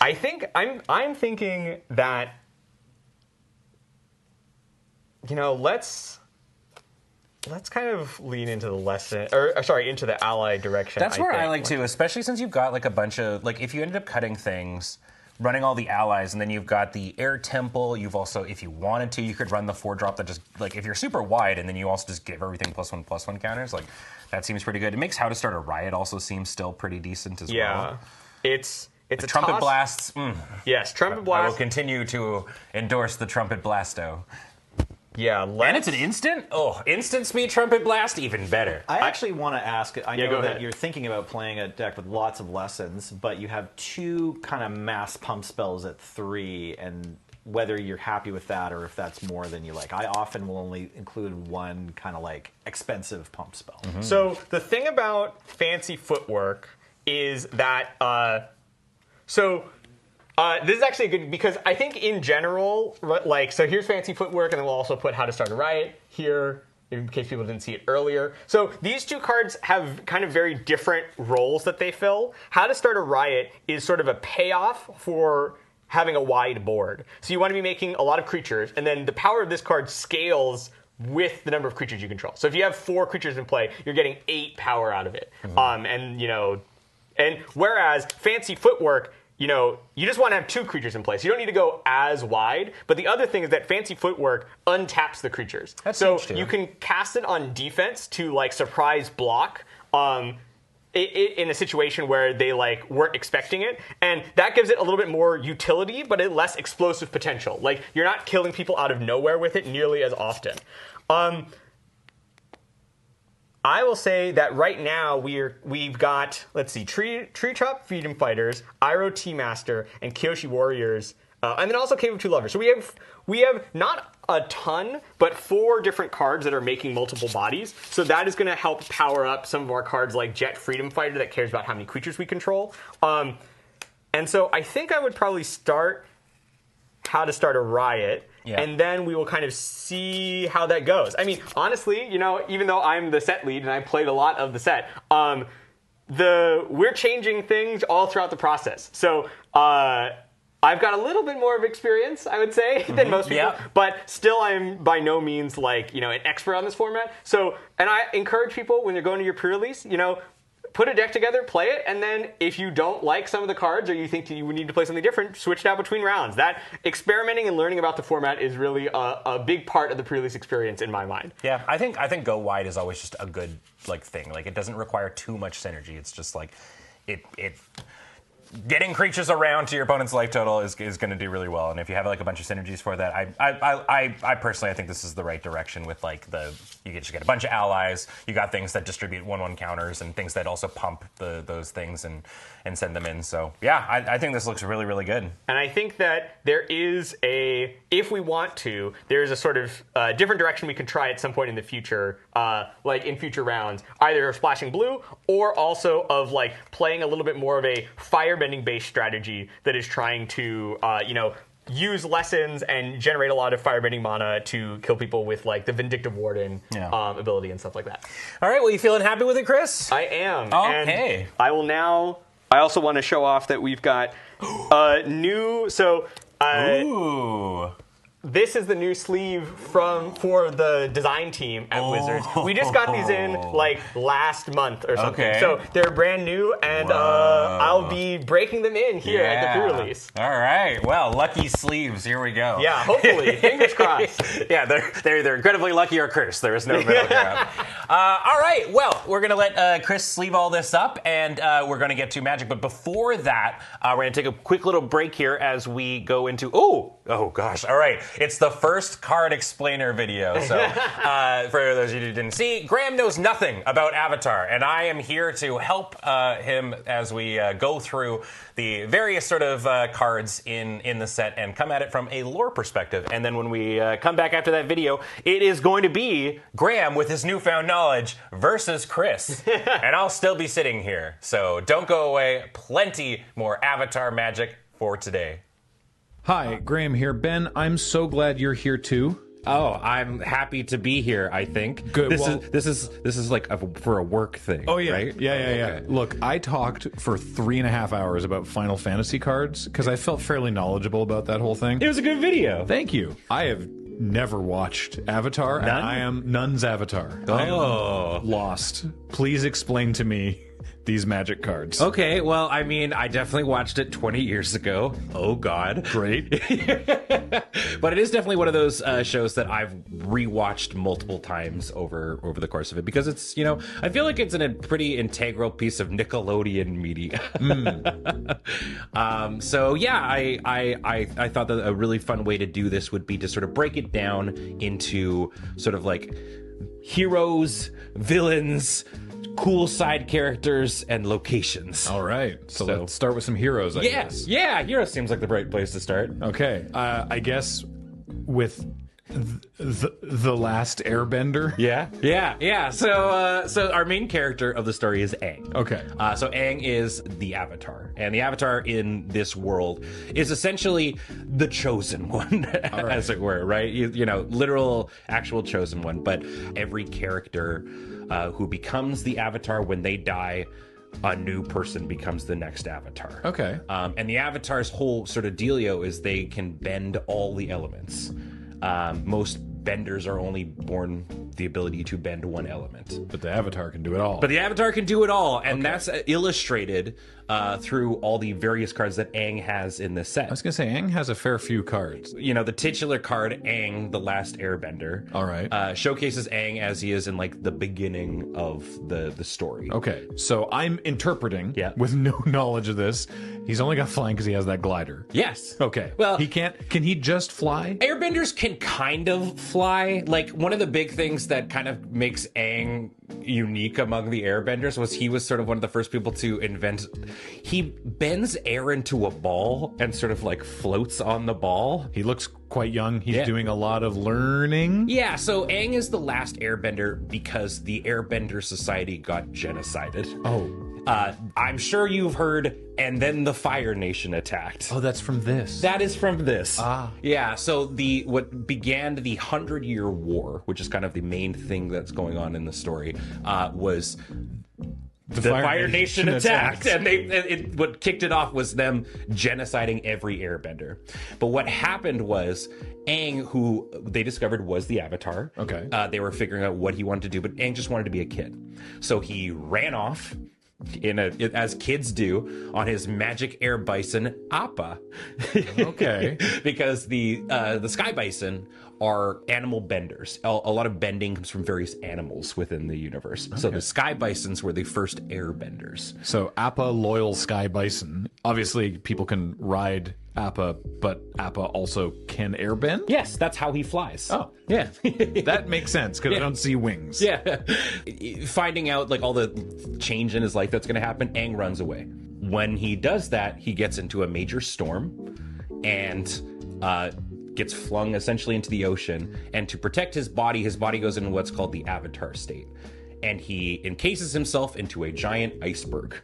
I think I'm thinking that. Let's kind of lean into the lesson, into the ally direction. That's where I like to, especially since you've got like a bunch of, like if you ended up cutting things, running all the allies, and then you've got the air temple, you've also, if you wanted to, you could run the 4-drop that just, like if you're super wide, and then you also just give everything +1/+1 counters, like that seems pretty good. It makes How to Start a Riot also seem still pretty decent as well. Yeah, it's a trumpet blasts. Yes, trumpet blast. I will continue to endorse the trumpet blasto. Yeah, and it's an instant? Oh, instant speed trumpet blast, even better. I actually want to ask, I know that ahead. you're thinking about playing a deck with lots of lessons, but you have 2 kind of mass pump spells at 3, and whether you're happy with that or if that's more than you like. I often will only include 1 kind of like expensive pump spell. So the thing about fancy footwork is that, this is actually good because I think in general, so here's fancy footwork, and then we'll also put How to Start a Riot here in case people didn't see it earlier. So these 2 cards have kind of very different roles that they fill. How to Start a Riot is sort of a payoff for having a wide board. So you want to be making a lot of creatures, and then the power of this card scales with the number of creatures you control. So if you have 4 creatures in play, you're getting 8 power out of it. And whereas fancy footwork, you just want to have 2 creatures in place. You don't need to go as wide. But the other thing is that fancy footwork untaps the creatures. That's so huge, too. you can cast it on defense to like surprise block in a situation where they like weren't expecting it, and that gives it a little bit more utility, but less explosive potential. Like you're not killing people out of nowhere with it nearly as often. I will say that right now we've got, let's see, Tree Chop Freedom Fighters, Iroh Tea Master, and Kyoshi Warriors, and then also Cave of Two Lovers. So we have not a ton, but 4 different cards that are making multiple bodies. So that is going to help power up some of our cards like Jet Freedom Fighter that cares about how many creatures we control. And so I think I would probably start How to Start a Riot. Yeah. And then we will kind of see how that goes. I mean, honestly, even though I'm the set lead and I played a lot of the set, we're changing things all throughout the process. So I've got a little bit more of experience, I would say, than most people. Yeah. But still, I'm by no means like an expert on this format. So, and I encourage people when you're going to your pre-release, put a deck together, play it, and then if you don't like some of the cards or you think you need to play something different, switch it out between rounds. That experimenting and learning about the format is really a big part of the pre-release experience in my mind. Yeah, I think go wide is always just a good thing. Like, it doesn't require too much synergy. It's just like it getting creatures around to your opponent's life total is going to do really well. And if you have like a bunch of synergies for that, I personally, I think this is the right direction with like you just get a bunch of allies. You got things that distribute 1/1 counters and things that also pump those things and send them in. So yeah, I think this looks really, really good. And I think that there is if we want to, there's a sort of different direction we could try at some point in the future, like in future rounds, either of splashing blue or also of like playing a little bit more of a firebending based strategy that is trying to, use lessons and generate a lot of firebending mana to kill people with like the Vindictive Warden ability and stuff like that. All right, well, you feeling happy with it, Chris? I am. Okay. And I also want to show off that we've got new. So. Ooh. This is the new sleeve for the design team at Wizards. We just got these in like last month or something. Okay. So they're brand new, and I'll be breaking them in here at the pre-release. All right. Well, lucky sleeves. Here we go. Yeah, hopefully. Fingers crossed. Yeah, they're incredibly lucky or cursed. There is no middle ground. All right. Well, we're gonna let Chris sleeve all this up, and we're gonna get to Magic. But before that, we're gonna take a quick little break here as we go into. Oh gosh. All right. It's the first card explainer video. So for those of you who didn't see, Graham knows nothing about Avatar, and I am here to help him as we go through the various sort of cards in the set and come at it from a lore perspective. And then when we come back after that video, it is going to be Graham with his newfound knowledge versus Chris. And I'll still be sitting here. So don't go away. Plenty more Avatar magic for today. Hi, Graham here. Ben, I'm so glad you're here too. Oh, I'm happy to be here, I think. Good. This is like for a work thing. Oh yeah, right? Yeah. Okay. Look, I talked for 3.5 hours about Final Fantasy cards because I felt fairly knowledgeable about that whole thing. It was a good video. Thank you. I have never watched Avatar, and I am None's Avatar. Oh. I am lost. Please explain to me these Magic cards. Okay, well, I mean, I definitely watched it 20 years ago. Oh, God. Great. But it is definitely one of those shows that I've rewatched multiple times over the course of it because it's, I feel like it's a pretty integral piece of Nickelodeon media. So, yeah, I thought that a really fun way to do this would be to sort of break it down into sort of like heroes, villains, cool side characters, and locations. All right. So let's start with some heroes, I guess. Yeah, heroes seems like the right place to start. Okay. I guess with the last Airbender. Yeah. So our main character of the story is Aang. Okay. So Aang is the Avatar, and the Avatar in this world is essentially the chosen one, as it were, right? Literal, actual chosen one. But every character who becomes the Avatar when they die, a new person becomes the next Avatar. Okay. And the Avatar's whole sort of dealio is they can bend all the elements. Most benders are only born the ability to bend one element. But the Avatar can do it all. But the Avatar can do it all, and that's illustrated through all the various cards that Aang has in this set. I was going to say, Aang has a fair few cards. The titular card, Aang, the Last Airbender, all right, showcases Aang as he is in like the beginning of the story. Okay, so I'm interpreting, with no knowledge of this, he's only got flying because he has that glider. Yes. Okay. Well, can he just fly? Airbenders can kind of fly. Like, one of the big things that kind of makes Aang unique among the Airbenders was he was sort of one of the first people to invent. He bends air into a ball and sort of like floats on the ball. He looks quite young. He's doing a lot of learning. Yeah, so Aang is the last Airbender because the Airbender Society got genocided. Oh. I'm sure you've heard, and then the Fire Nation attacked. Oh, that's from this. That is from this. Ah. Yeah, so what began the 100-Year War, which is kind of the main thing that's going on in the story, was the Fire Nation attacked. And what kicked it off was them genociding every Airbender. But what happened was Aang, who they discovered was the Avatar. Okay. They were figuring out what he wanted to do, but Aang just wanted to be a kid. So he ran off as kids do, on his magic air bison Appa. Okay. Because the sky bison are animal benders. A lot of bending comes from various animals within the universe. So the sky bisons were the first air benders. So Appa, loyal sky bison. Obviously, people can ride Appa, but Appa also can airbend? Yes, that's how he flies. Oh. Yeah. That makes sense, because I don't see wings. Yeah. Finding out like all the change in his life that's going to happen, Aang runs away. When he does that, he gets into a major storm and gets flung essentially into the ocean. And to protect his body goes into what's called the Avatar state. And he encases himself into a giant iceberg,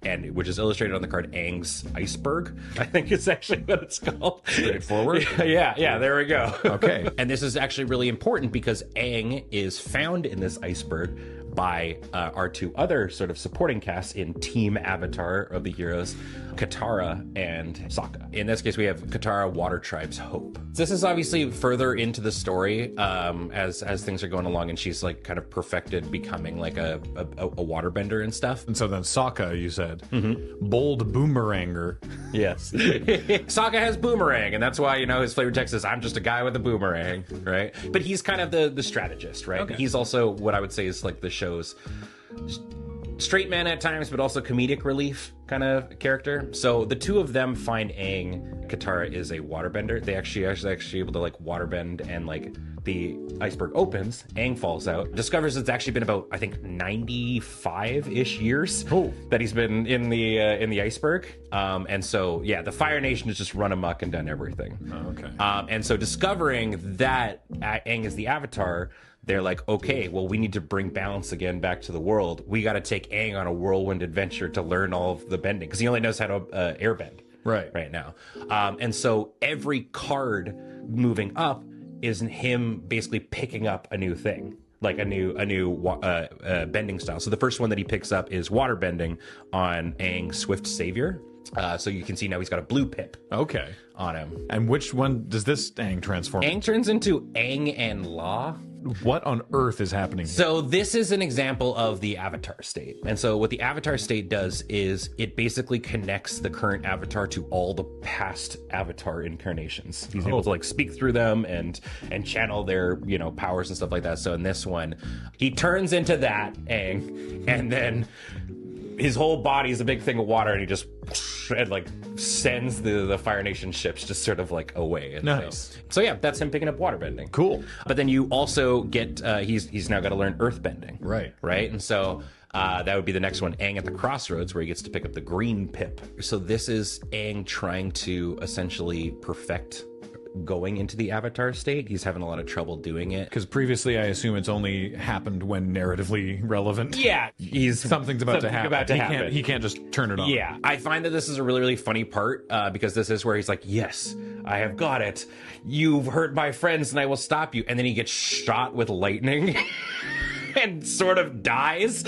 and which is illustrated on the card Aang's iceberg. I think it's actually what it's called. Straightforward. Yeah. There we go. Okay. And this is actually really important because Aang is found in this iceberg by our two other sort of supporting casts in Team Avatar of the heroes, Katara and Sokka. In this case, we have Katara, Water Tribe's Hope. This is obviously further into the story as things are going along, and she's like kind of perfected becoming like a waterbender and stuff. And so then Sokka, you said, bold boomeranger. Yes. Sokka has boomerang, and that's why, his flavor text is, I'm just a guy with a boomerang, right? But he's kind of the strategist, right? Okay. He's also what I would say is like the show's straight man at times, but also comedic relief kind of character. So the two of them find Aang. Katara is a waterbender. They actually able to like waterbend, and like the iceberg opens, Aang falls out, discovers it's actually been about, I think, 95-ish years that he's been in the iceberg. And so, yeah, the Fire Nation has just run amok and done everything. Oh, okay. And so discovering that Aang is the Avatar, they're like, okay, well, we need to bring balance again back to the world. We got to take Aang on a whirlwind adventure to learn all of the bending, because he only knows how to airbend right now. And so every card moving up is him basically picking up a new thing, like a new bending style. So the first one that he picks up is water bending on Aang, Swift Savior. So you can see now he's got a blue pip on him. And which one does this Aang transform? Aang turns into Aang and La. What on earth is happening here? So this is an example of the Avatar state. And so what the Avatar state does is it basically connects the current Avatar to all the past Avatar incarnations. He's able to like speak through them and channel their, powers and stuff like that. So in this one, he turns into that Aang, and then his whole body is a big thing of water, and he just sends the Fire Nation ships just sort of like away. And nice. So yeah, that's him picking up waterbending. Cool. But then you also get he's now got to learn earthbending. Right. And so that would be the next one, Aang at the Crossroads, where he gets to pick up the green pip. So this is Aang trying to essentially perfect going into the Avatar state. He's having a lot of trouble doing it. Because previously, I assume it's only happened when narratively relevant. Yeah. Something's about to happen. He can't just turn it on. Yeah. I find that this is a really, really funny part because this is where he's like, yes, I have got it. You've hurt my friends and I will stop you. And then he gets shot with lightning and sort of dies.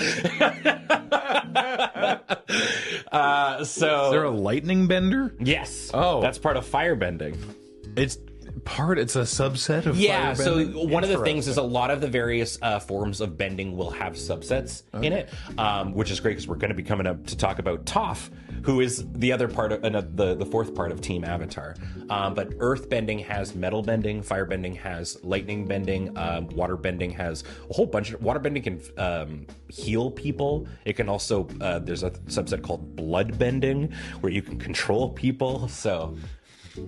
So Is there a lightning bender? Yes. Oh. That's part of firebending. It's a subset of yeah, so firebending? one of the things is a lot of the various forms of bending will have subsets in it, which is great because we're going to be coming up to talk about Toph, who is the other part of the fourth part of Team Avatar. But earth bending has metal bending, fire bending has lightning bending, water bending has a whole bunch of water bending can heal people. It can also there's a subset called blood bending where you can control people. So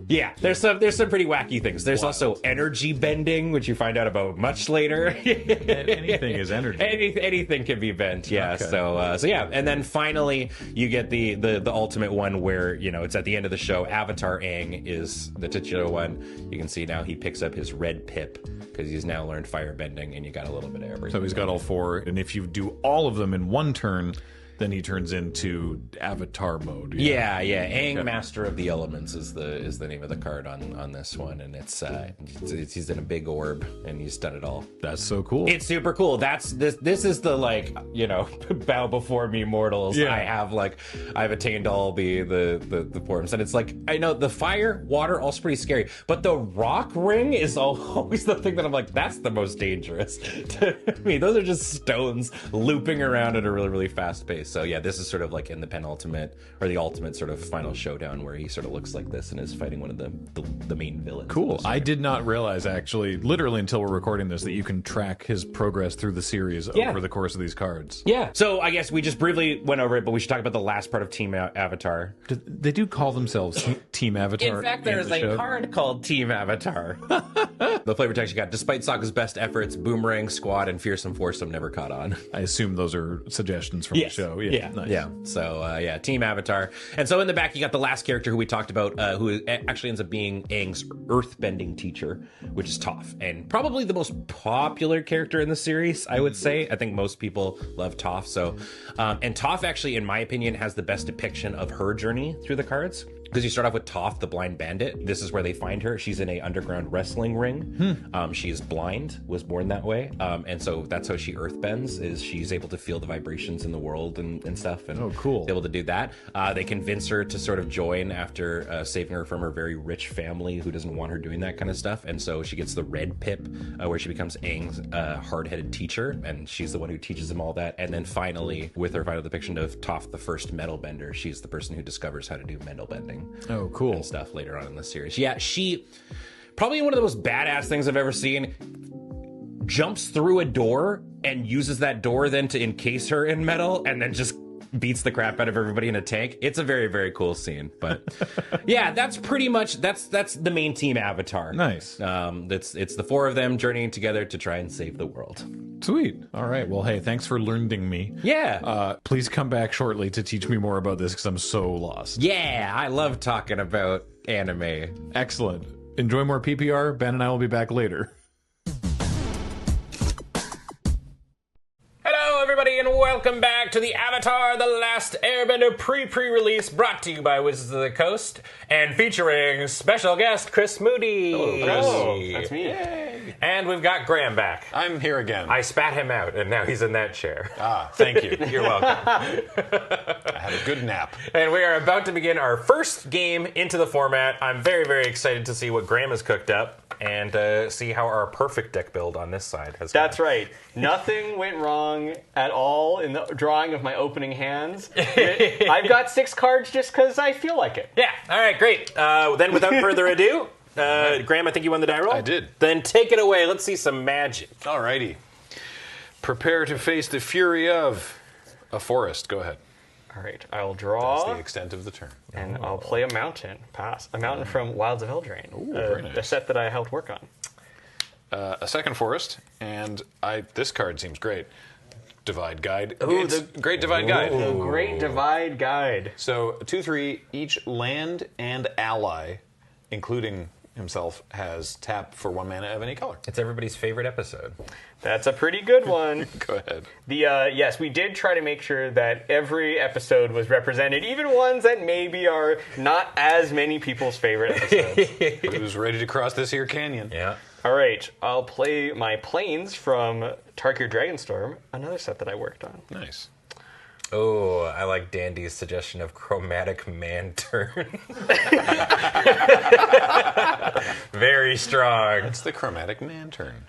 yeah, there's some pretty wacky things. There's also energy bending, which you find out about much later. Anything is energy. Anything can be bent. Yeah. Okay. So yeah, and then finally you get the ultimate one where it's at the end of the show. Avatar Aang is the titular one. You can see now he picks up his red pip because he's now learned fire bending, and you got a little bit of everything. So he's got all four, and if you do all of them in one turn, then he turns into Avatar mode. Yeah. Aang, Master of the Elements is the name of the card on this one, and it's he's in a big orb, and he's done it all. That's so cool. It's super cool. This is the bow before me, mortals. Yeah. I've attained all the forms, and it's like I know the fire, water, all's pretty scary, but the rock ring is always the thing that I'm like, that's the most dangerous to me. Those are just stones looping around at a really, really fast pace. So yeah, this is sort of like in the penultimate or the ultimate sort of final showdown where he sort of looks like this and is fighting one of the main villains. Cool. I did not realize, actually, literally until we're recording this, that you can track his progress through the series over the course of these cards. Yeah. So I guess we just briefly went over it, but we should talk about the last part of Team Avatar. They do call themselves Team Avatar. In fact, there's a card called Team Avatar. The flavor text you got: despite Sokka's best efforts, Boomerang, Squad, and Fearsome Foursome never caught on. I assume those are suggestions from the show. Yeah. Nice. Yeah. So Team Avatar. And so in the back, you got the last character who we talked about, who actually ends up being Aang's earthbending teacher, which is Toph, and probably the most popular character in the series, I would say. I think most people love Toph. So, and Toph actually, in my opinion, has the best depiction of her journey through the cards. Because you start off with Toph, the blind bandit. This is where they find her. She's in a underground wrestling ring. She is blind, was born that way. And so that's how she earthbends, is she's able to feel the vibrations in the world and stuff. And cool. able to do that. They convince her to sort of join after saving her from her very rich family who doesn't want her doing that kind of stuff. And so she gets the red pip, where she becomes Aang's hard-headed teacher. And she's the one who teaches him all that. And then finally, with her final depiction of Toph, the first metal bender, she's the person who discovers how to do metal bending. Oh, cool. And stuff later on in the series. Yeah, she probably one of the most badass things I've ever seen. Jumps through a door and uses that door then to encase her in metal and then just beats the crap out of everybody in a tank. It's a very, very cool scene. But yeah, that's pretty much that's the main Team Avatar. Nice. It's the four of them journeying together to try and save the world. Sweet. All right. Well, hey, thanks for learning me. Yeah. Please come back shortly to teach me more about this because I'm so lost. Yeah, I love talking about anime. Excellent. Enjoy more PPR. Ben and I will be back later. Hello, everybody, and welcome back to the Avatar: The Last Airbender pre-release, brought to you by Wizards of the Coast, and featuring special guest Chris Mooney. Hello, Chris. Oh, that's me. Yay. And we've got Graham back. I'm here again. I spat him out, and now he's in that chair. Thank you. You're welcome. I had a good nap. And we are about to begin our first game into the format. I'm very, very excited to see what Graham has cooked up and see how our perfect deck build on this side has gone. That's right. Nothing went wrong at all in the drawing of my opening hands. I've got 6 cards just because I feel like it. Yeah. All right, great. Then without further ado, Graham, I think you won the die roll? I did. Then take it away. Let's see some magic. Alrighty. Prepare to face the fury of a forest. Go ahead. All right, I'll draw. That's the extent of the turn. And I'll play a mountain. Pass. A mountain from Wilds of Eldraine. Ooh, very nice. The set that I helped work on. A second forest, and this card seems great. Divide Guide. Ooh, It's Great Divide Guide. The Great Divide Guide. So 2/3, each land and ally, including himself, has tap for 1 mana of any color. It's everybody's favorite episode. That's a pretty good one. Go ahead. Yes, we did try to make sure that every episode was represented, even ones that maybe are not as many people's favorite episodes. Who's ready to cross this here canyon? Yeah. All right, I'll play my Plains from Tarkir Dragonstorm, another set that I worked on. Nice. Oh, I like Dandy's suggestion of Chromatic Man turn. Very strong. It's the Chromatic Man turn.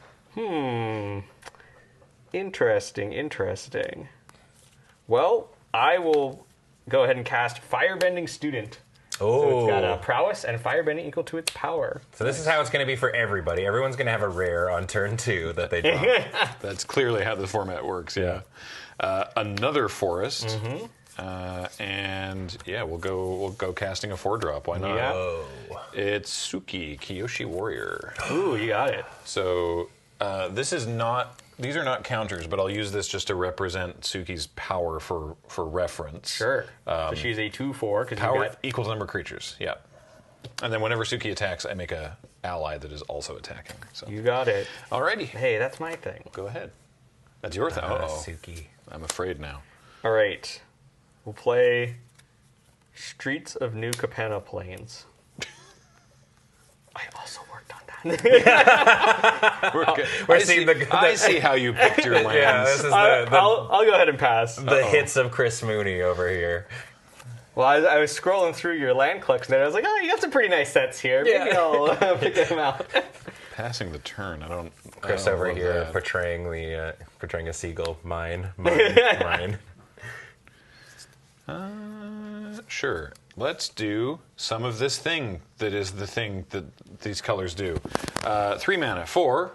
Interesting. Well, I will go ahead and cast Firebending Student. Oh. So it's got a prowess and firebending equal to its power. So this is how it's going to be for everybody. Everyone's going to have a rare on turn 2 that they draw. That's clearly how the format works, yeah. Another forest. And yeah, we'll go casting a 4-drop. Why not? Yeah. It's Suki, Kiyoshi Warrior. Ooh, you got it. So these are not counters, but I'll use this just to represent Suki's power for reference. Sure. So she's a 2/4 because Power equals number of creatures. Yeah. And then whenever Suki attacks, I make a ally that is also attacking. So you got it. alrighty. Hey, that's my thing. Go ahead. That's your thing. Suki. I'm afraid now. All right. We'll play Streets of New Capenna Plains. I also worked on that. I see how you picked your lands. Yeah, this is I'll go ahead and pass. the hits of Chris Mooney over here. Well, I was scrolling through your land collection and I was like, oh, you got some pretty nice sets here. Maybe I'll pick them out. Passing the turn. Chris I don't over love here that. portraying a seagull. Mine. Sure. Let's do some of this thing that is the thing that these colors do. 3 mana for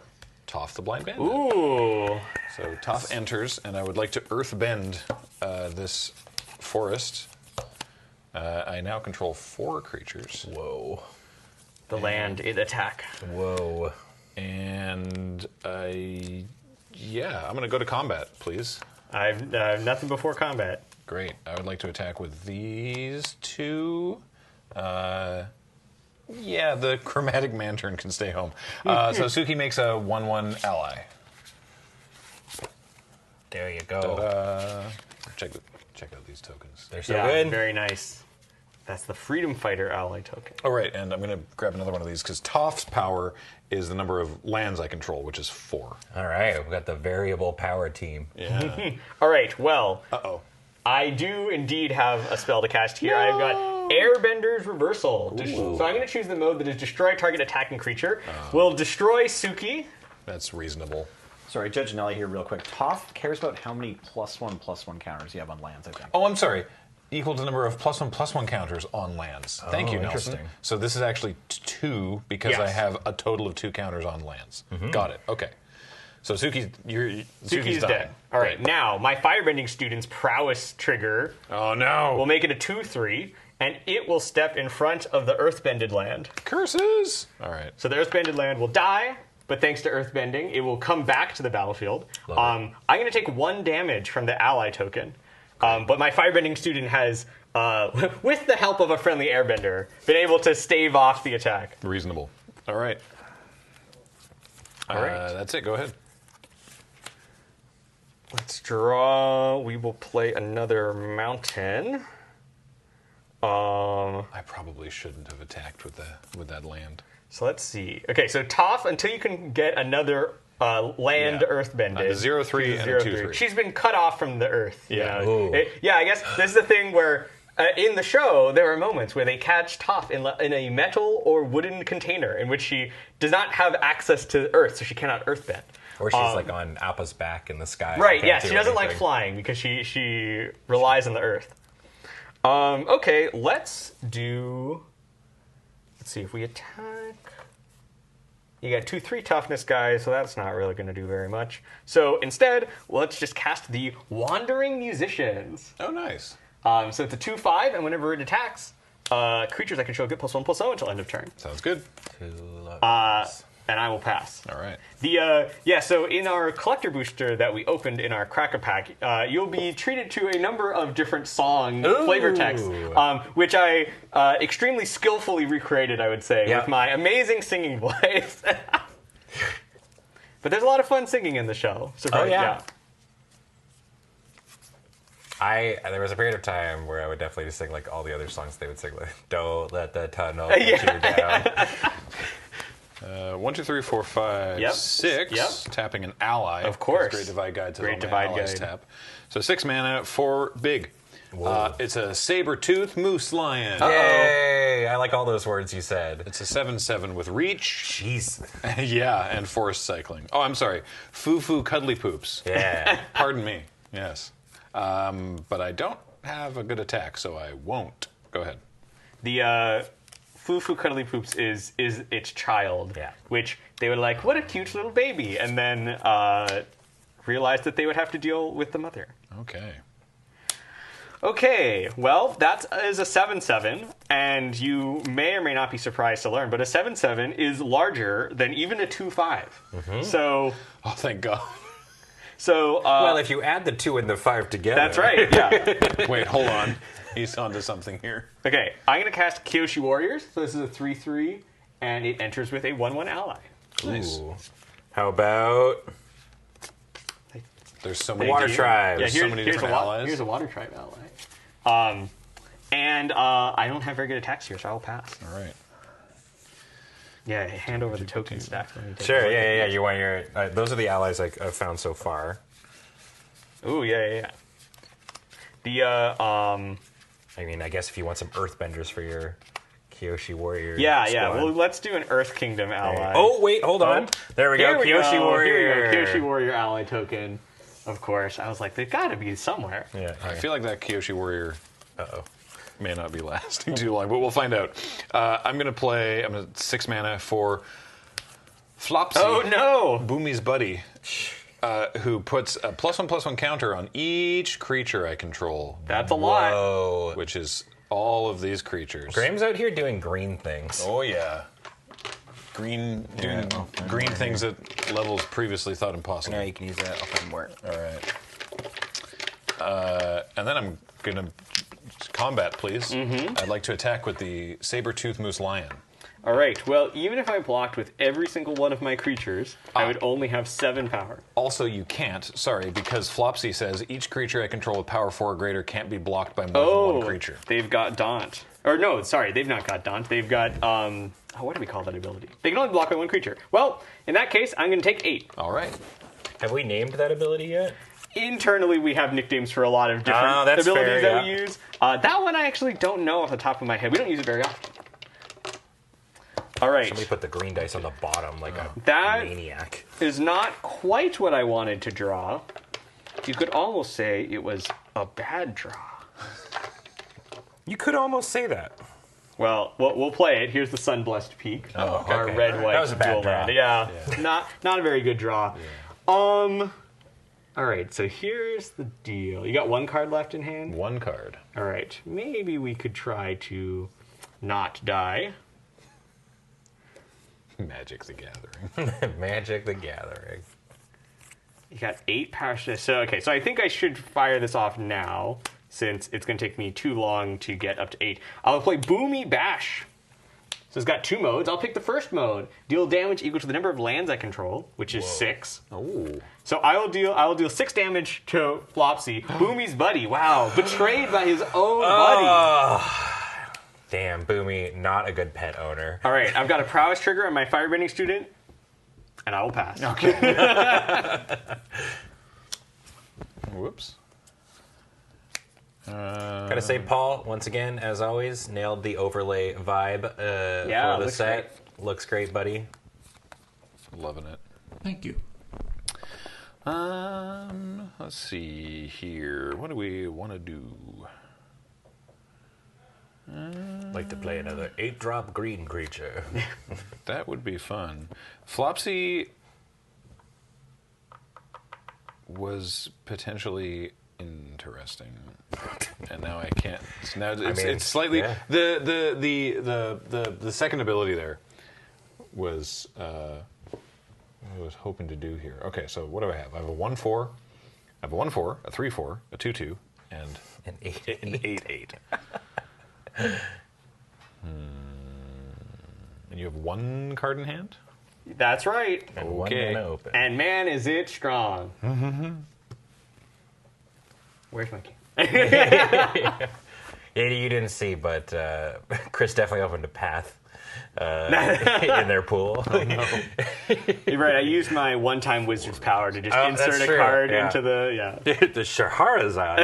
Toph the Blind Bandit. Ooh. So Toph enters, and I would like to earthbend this forest. I now control 4 creatures. Whoa. The land, it attack. Whoa. And I'm going to go to combat, please. I've nothing before combat. Great. I would like to attack with these 2. The Chromatic Mantern can stay home. So Suki makes a 1/1 ally. There you go. Ta-da. Check out these tokens. They're so Yeah, good. very nice. That's the Freedom Fighter ally token. Oh, right, and I'm going to grab another one of these because Toph's power is the number of lands I control, which is 4. All right, we've got the variable power team. Yeah. All right, well, Uh-oh. I do indeed have a spell to cast here. I've got Airbender's Reversal. So I'm going to choose the mode that is Destroy Target Attacking Creature. Will destroy Suki. That's reasonable. Sorry, Judge Nelly here real quick. Toph cares about how many +1/+1 counters you have on lands, I think. Oh, I'm sorry. Equal to the number of +1/+1 counters on lands. Thank you, Nelson. interesting. So this is actually 2 because I Yes. have a total of 2 counters on lands. Got it. Okay. So Suki's Suki's dying. dead. All right, now my Firebending student's Prowess trigger Oh no! will make it a 2/3, and it will step in front of the Earthbended land. Curses! All right. So the Earthbended land will die, but thanks to Earthbending, it will come back to the battlefield. I'm going to take 1 damage from the ally token, but my Firebending student has, with the help of a friendly Airbender, been able to stave off the attack. Reasonable. All right. All right. That's it. Go ahead. Let's draw. We will play another mountain. I probably shouldn't have attacked with that land. So let's see. Okay, so Toph, until you can get another land Yeah. Earthbended. A 0/3 she's and a 2/3. She's been cut off from the Earth. you Yeah. know? Ooh. I guess this is the thing where in the show there are moments where they catch Toph in a metal or wooden container in which she does not have access to Earth, so she cannot Earthbend. Or she's like on Appa's back in the sky. Right, Can't yeah, do she doesn't like anything. flying because she relies on the Earth. Okay, let's see if we attack. You got 2/3 toughness guys, so that's not really going to do very much. So instead, let's just cast the Wandering Musicians. Oh, nice. So it's a 2/5, and whenever it attacks, creatures I control get +1/+0 until end of turn. Sounds good. And I will pass. All right. So in our collector booster that we opened in our Cracker Pack, you'll be treated to a number of different song flavor texts, which I extremely skillfully recreated, I would say, Yeah. with my amazing singing voice. But there's a lot of fun singing in the show. So yeah. There was a period of time where I would definitely just sing like all the other songs they would sing, like "Don't Let the Tunnel Get You Down." 1, 2, 3, 4, 5, Yep. 6. Yep. Tapping an ally. Of course. Great Divide Guide to Great all my Divide allies Guide. tap. So 6 mana for big. It's a saber-tooth moose lion. Yay! I like all those words you said. It's a 7/7 with reach. Jeez. Yeah, and forest cycling. Oh, I'm sorry. Foo-foo cuddly poops. Yeah. Pardon me. Yes. But I don't have a good attack, so I won't. Go ahead. The Foo-Foo Cuddly Poops is its child, Yeah. which they were like, what a cute little baby, and then realized that they would have to deal with the mother. Okay. Okay, well, that is a 7/7, and you may or may not be surprised to learn, but a 7/7 is larger than even a 2/5. So, Oh, thank God. Well, if you add the 2 and the 5 together. that's right, yeah. Wait, hold on. He's onto something here. Okay, I'm going to cast Kyoshi Warriors, so this is a 3/3, and it enters with a 1/1 ally. Nice. Ooh. How about There's so many Water Tribes? Yeah, There's so many different allies. Here's a Water Tribe ally. And I don't have very good attacks here, so I'll pass. All right. Yeah, hand over the token stack. Let me take a Sure, look. yeah. You want your. Those are the allies I've found so far. Ooh, yeah. I mean, I guess if you want some Earthbenders for your Kyoshi Warrior. Yeah. squad. Well, let's do an Earth Kingdom ally. Oh, wait, hold on. There we go. Here Kyoshi Warrior. Here we go. Kyoshi Warrior ally token. Of course. I was like, they've got to be somewhere. Yeah. I feel like that Kyoshi Warrior Uh-oh. May not be lasting too long, but we'll find out. I'm going to 6 mana for Flopsy. Oh, no! Boomy's buddy, who puts a +1/+1 counter on each creature I control. That's a lot. Whoa. Which is all of these creatures. Graham's out here doing green things. Oh, yeah. Doing green things at levels previously thought impossible. Yeah, you can use that. I'll find more. All right. And then I'm going to combat, please. I'd like to attack with the saber-tooth moose lion. All right. Well, even if I blocked with every single one of my creatures, I would only have 7 power. Also, you can't, sorry, because Flopsy says each creature I control with power 4 or greater can't be blocked by more than one creature. They've got Daunt. Or no, sorry, they've not got Daunt. They've got, what do we call that ability? They can only block by 1 creature. Well, in that case, I'm going to take 8. All right. Have we named that ability yet? Internally, we have nicknames for a lot of different abilities that we use. That one I actually don't know off the top of my head. We don't use it very often. All right. Somebody put the green dice on the bottom like a maniac. Is not quite what I wanted to draw. You could almost say it was a bad draw. You could almost say that. Well, we'll play it. Here's the Sunblessed Peak. Oh, okay. Our red-white That was a bad dual draw. land. Yeah. Not a very good draw. Yeah. All right, so here's the deal. You got 1 card left in hand? 1 card. All right, maybe we could try to not die. Magic the Gathering. Magic the Gathering. You got 8 power. So I think I should fire this off now, since it's going to take me too long to get up to 8. I'll play Boomy Bash. So it's got 2 modes. I'll pick the first mode. Deal damage equal to the number of lands I control, which is 6. Oh. So I will deal 6 damage to Flopsy. Boomy's buddy. Wow, betrayed by his own buddy. Damn, Boomy, not a good pet owner. All right, I've got a prowess trigger on my firebending student, and I will pass. Okay. Whoops. Gotta say, Paul, once again, as always, nailed the overlay vibe for the looks set. Looks great, buddy. Loving it. Thank you. Let's see here. What do we want to do? Like to play another 8-drop green creature. That would be fun. Flopsy was potentially interesting, and now I can't. So now it's slightly the second ability there was I was hoping to do here. Okay, so what do I have? I have a 1/4, I have a 1/4, a 3/4, a 2/2, and An 8. an 8/8. And you have 1 card in hand? That's right. And one Okay. mana open. And man, is it strong. Where's my king? Yeah, you didn't see, but Chris definitely opened a path in their pool. Oh, no. You're right. I used my one-time wizard's power to just Oh, insert that's a true, card yeah. into the The Shahrazad.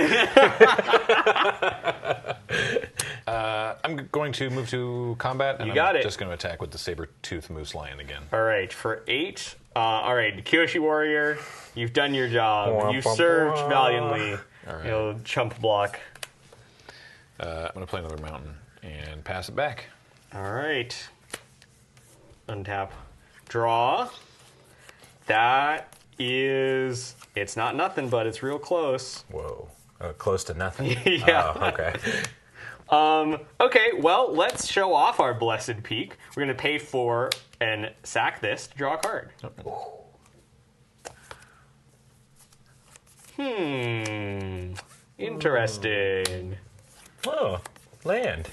I'm going to move to combat, and You got I'm it. just going to attack with the saber-tooth moose lion again. All right, for 8. All right, Kyoshi Warrior, you've done your job. Wah, You've wah, served wah. valiantly. All right. You'll chump block. I'm going to play another mountain and pass it back. All right. Untap. Draw. That is... It's not nothing, but it's real close. Whoa. Close to nothing? Yeah. Oh, okay. Okay, well, let's show off our Blessed Peak. We're going to pay for and sack this to draw a card. Interesting. Oh, land.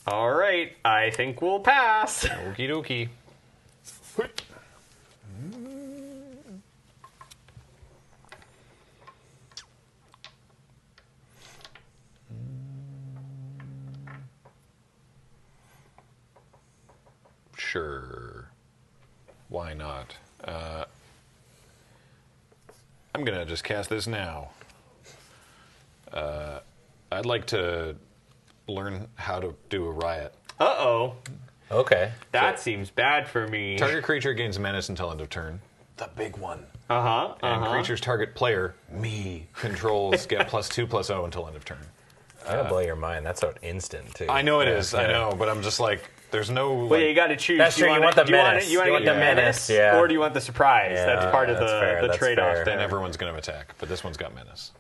All right, I think we'll pass. Okie dokie. Sure. Why not? I'm going to just cast this now. I'd like to learn how to do a riot. Uh-oh. Okay. That seems bad for me. Target creature gains menace until end of turn. The big one. And creatures target player, me, controls, get +2/+0 until end of turn. I'm gonna blow your mind. That's an instant too. I know it is. I know, but I'm just like, there's no. Well, you got to choose. That's true. You want the menace. You want the menace, yeah. or do you want the surprise? Yeah, that's part of that's fair, the that's trade-off. fair. Then everyone's going to attack, but this one's got menace.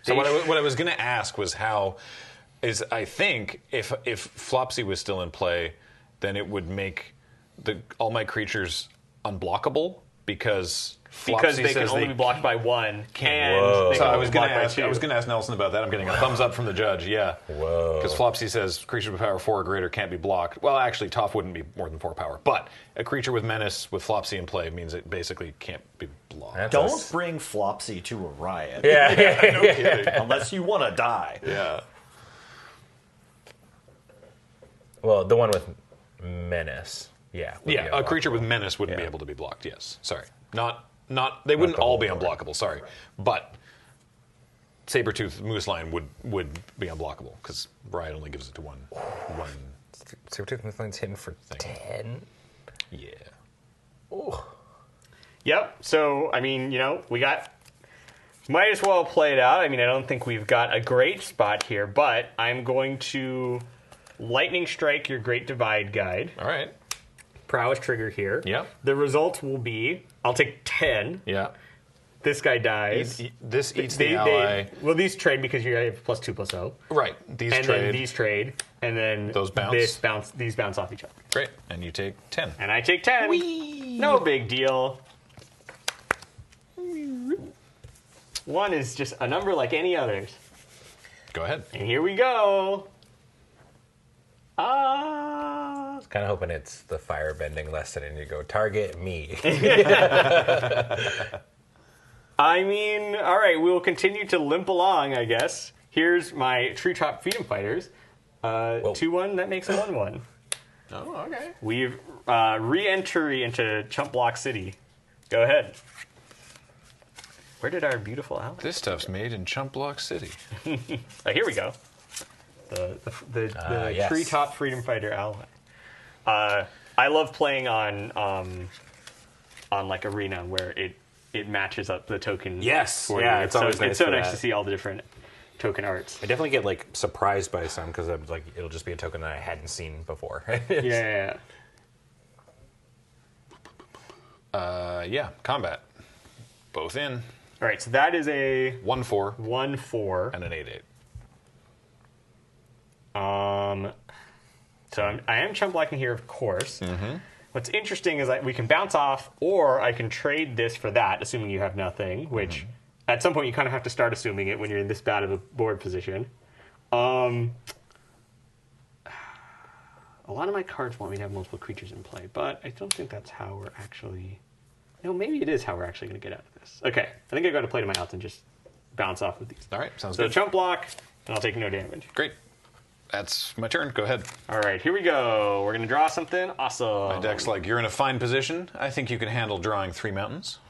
So what I was going to ask was I think if Flopsy was still in play, then it would make all my creatures unblockable because they can only be blocked by one. So I was going to ask Nelson about that. I'm getting a thumbs up from the judge. Yeah. Whoa. Because Flopsy says creatures with power 4 or greater can't be blocked. Well, actually, Toph wouldn't be more than 4 power, but a creature with menace with Flopsy in play means it basically can't be blocked. Don't bring Flopsy to a riot. Yeah. No kidding. Unless you want to die. Yeah. Well, the one with menace. Yeah. Yeah, a creature with menace wouldn't be able to be blocked. Yes. Sorry. They wouldn't all be unblockable. Sorry. But Sabertooth Moose Lion would be unblockable because Riot only gives it to one. Sabertooth Moose Lion's hitting for 10. Yeah. Oh. Yep. So I mean, we might as well play it out. I mean, I don't think we've got a great spot here, but I'm going to lightning strike your Great Divide Guide. All right. Prowess trigger here. Yep. The result will be I'll take 10. Yeah. This guy dies. This eats the ally. Well, these trade because you have +2/+0. Right. These and trade. then these trade, and then Those bounce. These bounce off each other. Great. And you take 10. And I take 10. Whee! No big deal. 1 is just a number like any others. Go ahead. And here we go. I was kind of hoping it's the firebending lesson and you go, target me. I mean, all right, we'll continue to limp along, I guess. Here's my Treetop Freedom Fighters. 2-1, that makes a 1-1. Oh, okay. We've re-entry into Chump Block City. Go ahead. Where did our beautiful ally? This stuff's made in Chump Block City. Oh, here we go. The yes. Treetop Freedom Fighter ally. I love playing on like Arena where it matches up the token. Yes, for yeah, you. it's always nice it's so for nice that. to see all the different token arts. I definitely get like surprised by some because I'm like, it'll just be a token that I hadn't seen before. Yeah. Yeah, combat. Both in. All right, so that is a 1/4 1/4. and an 8/8. So I am chump blocking here, of course. Mm-hmm. What's interesting is that we can bounce off, or I can trade this for that, assuming you have nothing, which at some point you kind of have to start assuming it when you're in this bad of a board position. A lot of my cards want me to have multiple creatures in play, but I don't think that's how we're actually... No, maybe it is how we're actually going to get out of this. Okay, I think I got to play to my outs and just bounce off with these. All right, sounds so good. chump block, and I'll take no damage. Great. That's my turn. Go ahead. All right, here we go. We're going to draw something. Awesome. My deck's like, you're in a fine position. I think you can handle drawing 3 mountains.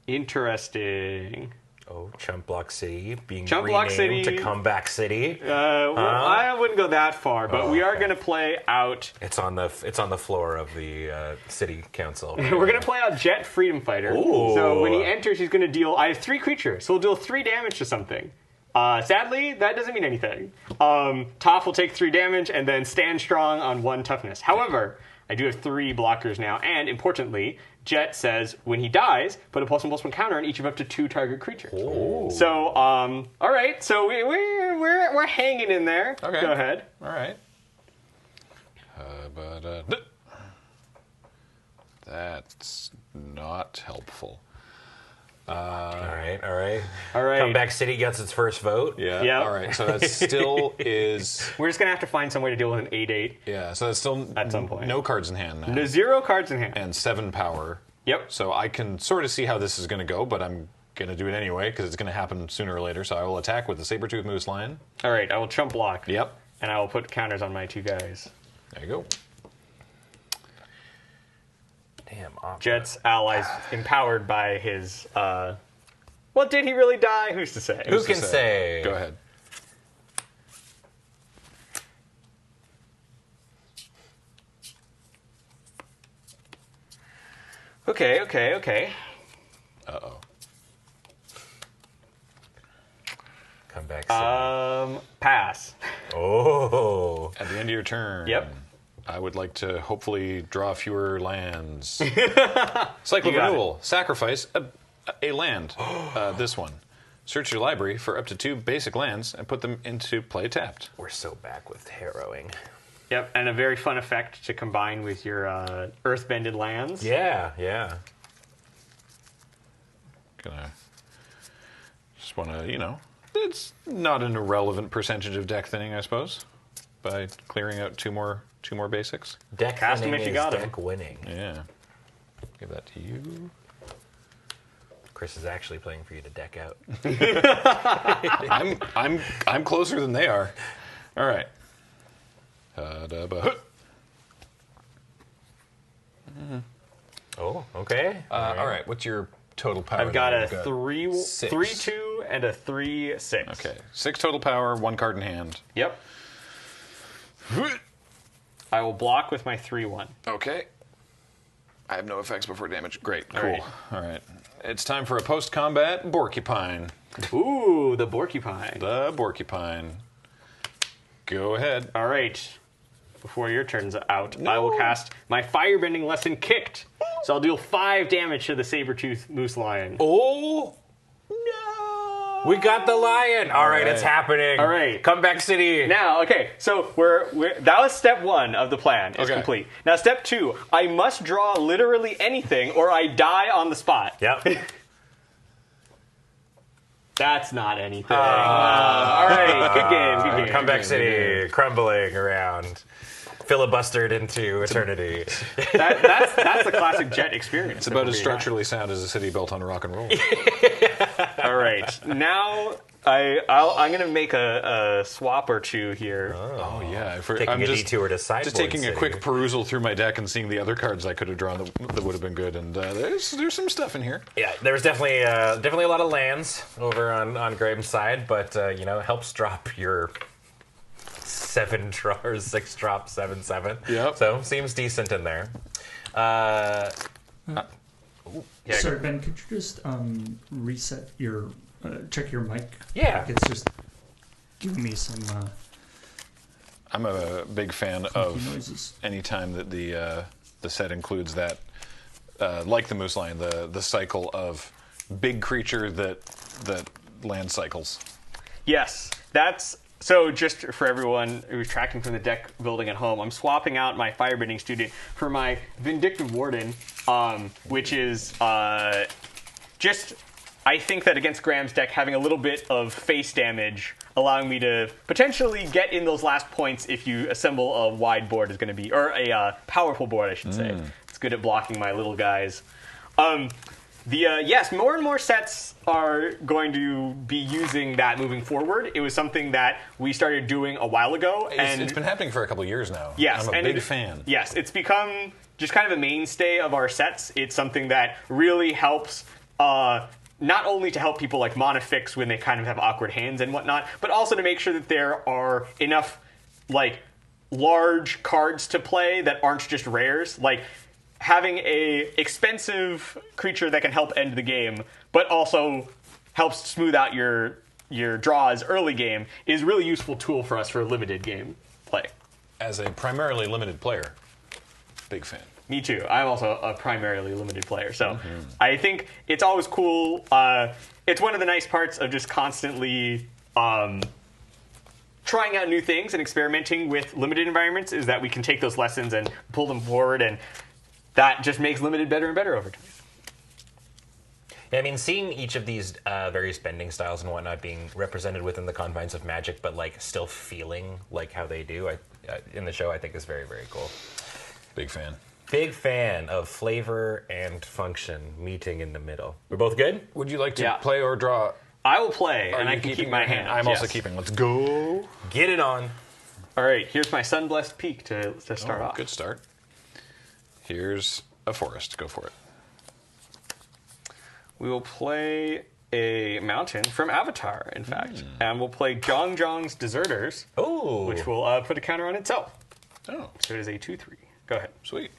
Interesting. Oh, Chump Block City being Chump Block renamed City. to Comeback City. Well, I wouldn't go that far, but we are going to play out... It's on the floor of the city council. We're going to play out Jet Freedom Fighter. Ooh. So when he enters, he's going to deal... I have 3 creatures, so he'll deal 3 damage to something. Sadly, that doesn't mean anything. Toph will take 3 damage and then stand strong on 1 toughness. However, I do have 3 blockers now, and importantly, Jet says when he dies, put a +1/+1 counter on each of up to 2 target creatures. Ooh. So, all right, so we're hanging in there. Okay. Go ahead. All right. That's not helpful. All right. Comeback City gets its first vote. Yeah. Yep. All right. So that still is. We're just going to have to find some way to deal with an 8/8. Yeah. So that's still At some point. no cards in hand now. No, 0 cards in hand. And 7 power. Yep. So I can sort of see how this is going to go, but I'm going to do it anyway because it's going to happen sooner or later. So I will attack with the Sabertooth Moose Lion. All right, I will chump block. Yep. And I will put counters on my 2 guys. There you go. Damn. Jet's allies empowered by his... Well, did he really die? Who's to say? Who can say? Go ahead. Okay. Uh-oh. Come back. City. Pass. Oh. At the end of your turn. Yep. I would like to hopefully draw fewer lands. Cycle You got renewal. Sacrifice a land. This one. Search your library for up to 2 basic lands and put them into play tapped. We're so back with harrowing. Yep, and a very fun effect to combine with your earthbended lands. Yeah. Gonna just want to, it's not an irrelevant percentage of deck thinning, I suppose, by clearing out two more basics. Deck Cast 'em winning if you is got 'em. deck winning. Yeah. Give that to you. Chris is actually playing for you to deck out. I'm closer than they are. All right. Oh, okay. All right. What's your total power? I've got there? a You've got 6. 3/2 and a 3/6. Okay. 6 total power, 1 card in hand. Yep. I will block with my 3/1. Okay. I have no effects before damage. Great. Cool. right. All right. It's time for a post-combat Borcupine. Ooh, the Borcupine. The Borcupine. Go ahead. All right. Before your turn's out, I will cast my Firebending Lesson Kicked. So I'll deal 5 damage to the Saber-Tooth Moose Lion. Oh, no. We got the lion. All right, it's happening. All right. Comeback City. Now, okay, so we're that was step 1 of the plan. It's Okay. complete. Now, step 2, I must draw literally anything or I die on the spot. Yep. That's not anything. All right, good game. Comeback City crumbling around. Filibustered into eternity. That's the classic Jet experience. It's about as structurally sound as a city built on rock and roll. All right, now I'm going to make a swap or two here. Oh yeah, Taking I'm a just, detour to sideboard just taking City. a quick perusal through my deck and seeing the other cards I could have drawn that would have been good, and there's some stuff in here. Yeah, there was definitely a lot of lands over on Graham's side, but helps drop your 7 drawers, 6 drop, 7/7. Yep. So seems decent in there. Sorry, Ben, could you just reset your, check your mic? Yeah. Like, it's just giving me some I'm a big fan funky of noises. any time that the set includes that, like the Moose Lion, the cycle of big creature that land cycles. Yes, that's so. Just for everyone who's tracking from the deck building at home, I'm swapping out my Firebending Student for my Vindictive Warden, which is just. I think that against Graham's deck, having a little bit of face damage, allowing me to potentially get in those last points if you assemble a wide board is going to be, or a powerful board, I should say. It's good at blocking my little guys. Yes, more and more sets are going to be using that moving forward. It was something that we started doing a while ago, and It's been happening for a couple of years now. yes, I'm a and big fan. Yes, it's become just kind of a mainstay of our sets. It's something that really helps. Not only to help people like mana fix when they kind of have awkward hands and whatnot, but also to make sure that there are enough like large cards to play that aren't just rares. Like having a expensive creature that can help end the game, but also helps smooth out your draws early game is a really useful tool for us for limited game play. As a primarily limited player, big fan. Me too. I'm also a primarily limited player, so I think it's always cool. It's one of the nice parts of just constantly trying out new things and experimenting with limited environments is that we can take those lessons and pull them forward, and that just makes limited better and better over time. Yeah, I mean, seeing each of these various bending styles and whatnot being represented within the confines of Magic, but like still feeling like how they do in the show, I think is very, very cool. Big fan. Big fan of flavor and function meeting in the middle. We're both good? Would you like to Yeah. play or draw? I will play, Are and you I can keeping keep my your hand. I'm also Yes. keeping. Let's go. Get it on. All right, here's my Sunblessed Peak to start off. Good start. Here's a forest. Go for it. We will play a mountain from Avatar, in fact, and we'll play Jong Jong's Deserters, Ooh. which will put a counter on itself. Oh, So it is a 2/3. Go ahead. sweet.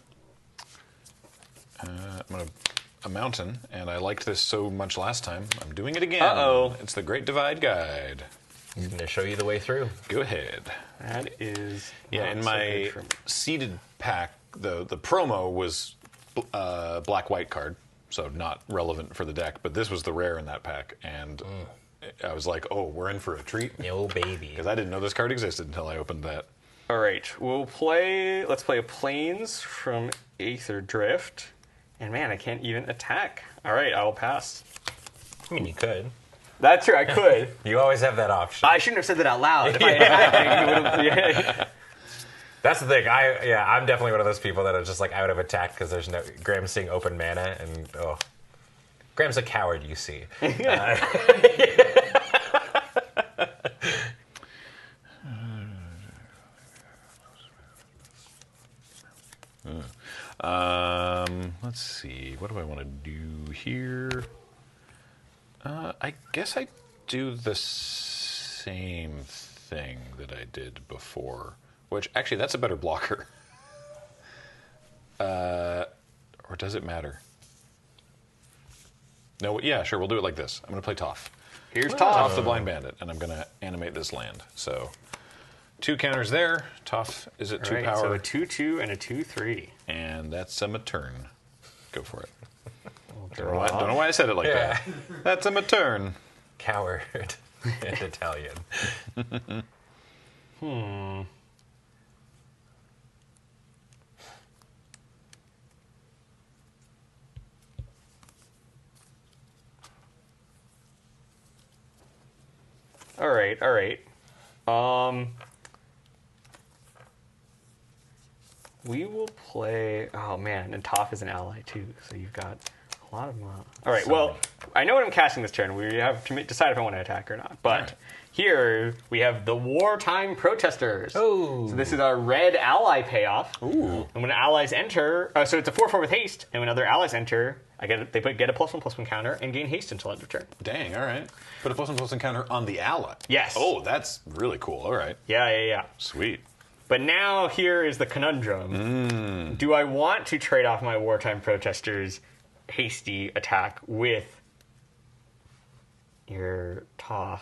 a mountain, and I liked this so much last time. I'm doing it again. Uh-oh. It's the Great Divide Guide. He's going to show you the way through. Go ahead. That is In my seeded pack, the promo was black-white card, so not relevant for the deck, but this was the rare in that pack, and I was like, oh, we're in for a treat. Oh, baby. Because I didn't know this card existed until I opened that. All right, let's play a Plains from Aether Drift. And man, I can't even attack. All right, I will pass. I mean, you could. That's true, I could. You always have that option. I shouldn't have said that out loud. If I attacked, That's the thing. I'm definitely one of those people that are just like, I would have attacked because there's no Graham's seeing open mana, and Graham's a coward, you see. Let's see. What do I want to do here? I guess I do the same thing that I did before. Which, actually, that's a better blocker. Or does it matter? No, yeah, sure, we'll do it like this. I'm going to play Toph. Here's Toph the Blind Bandit, and I'm going to animate this land. So, 2 counters there. Toph is at 2 power. So a 2/2 and a 2/3. And that's a turn. Go for it. Don't know why I said it like that. That's a turn. Coward in Italian. All right. We will play. Oh man, and Toph is an ally too, so you've got a lot of mana. All right. Well, I know what I'm casting this turn. We have to decide if I want to attack or not. But here we have the Wartime Protesters. Oh. So this is our red ally payoff. Ooh. And when allies enter, so it's a 4/4 with haste, and when other allies enter, they get a +1/+1 counter and gain haste until end of turn. Dang, all right. Put a +1/+1 counter on the ally. Yes. Oh, that's really cool. All right. Yeah. Sweet. But now here is the conundrum. Do I want to trade off my Wartime Protesters hasty attack with your Toph?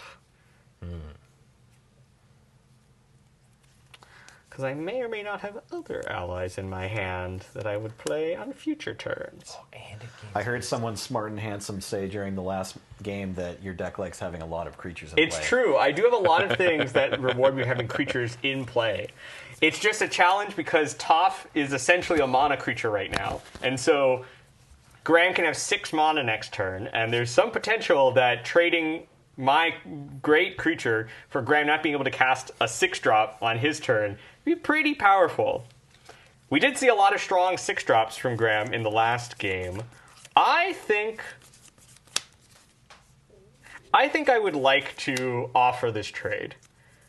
Because I may or may not have other allies in my hand that I would play on future turns. I heard someone smart and handsome say during the last game that your deck likes having a lot of creatures in It's play. true. I do have a lot of things that reward me having creatures in play. It's just a challenge because Toph is essentially a mana creature right now. And so Graham can have 6 mana next turn, and there's some potential that trading my great creature for Graham not being able to cast a 6-drop on his turn would be pretty powerful. We did see a lot of strong 6-drops from Graham in the last game. I think I would like to offer this trade.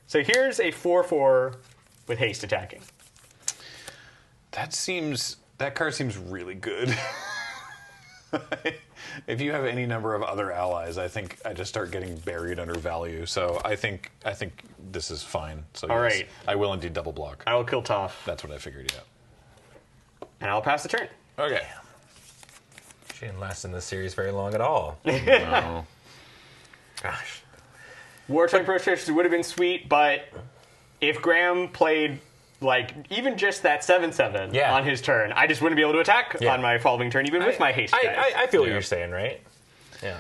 So here's a 4/4 with haste attacking. That card seems really good. If you have any number of other allies, I think I just start getting buried under value. So I think this is fine. So All yes, right. I will indeed double block. I will kill Toph, That's what I figured. Yeah. and I'll pass the turn. Okay. She didn't last in this series very long at all. No. Gosh. Wartime Protesters would have been sweet, but if Graham played like even just that 7/7 on his turn, I just wouldn't be able to attack on my following turn, even with my haste. I feel what you're saying, right? Yeah.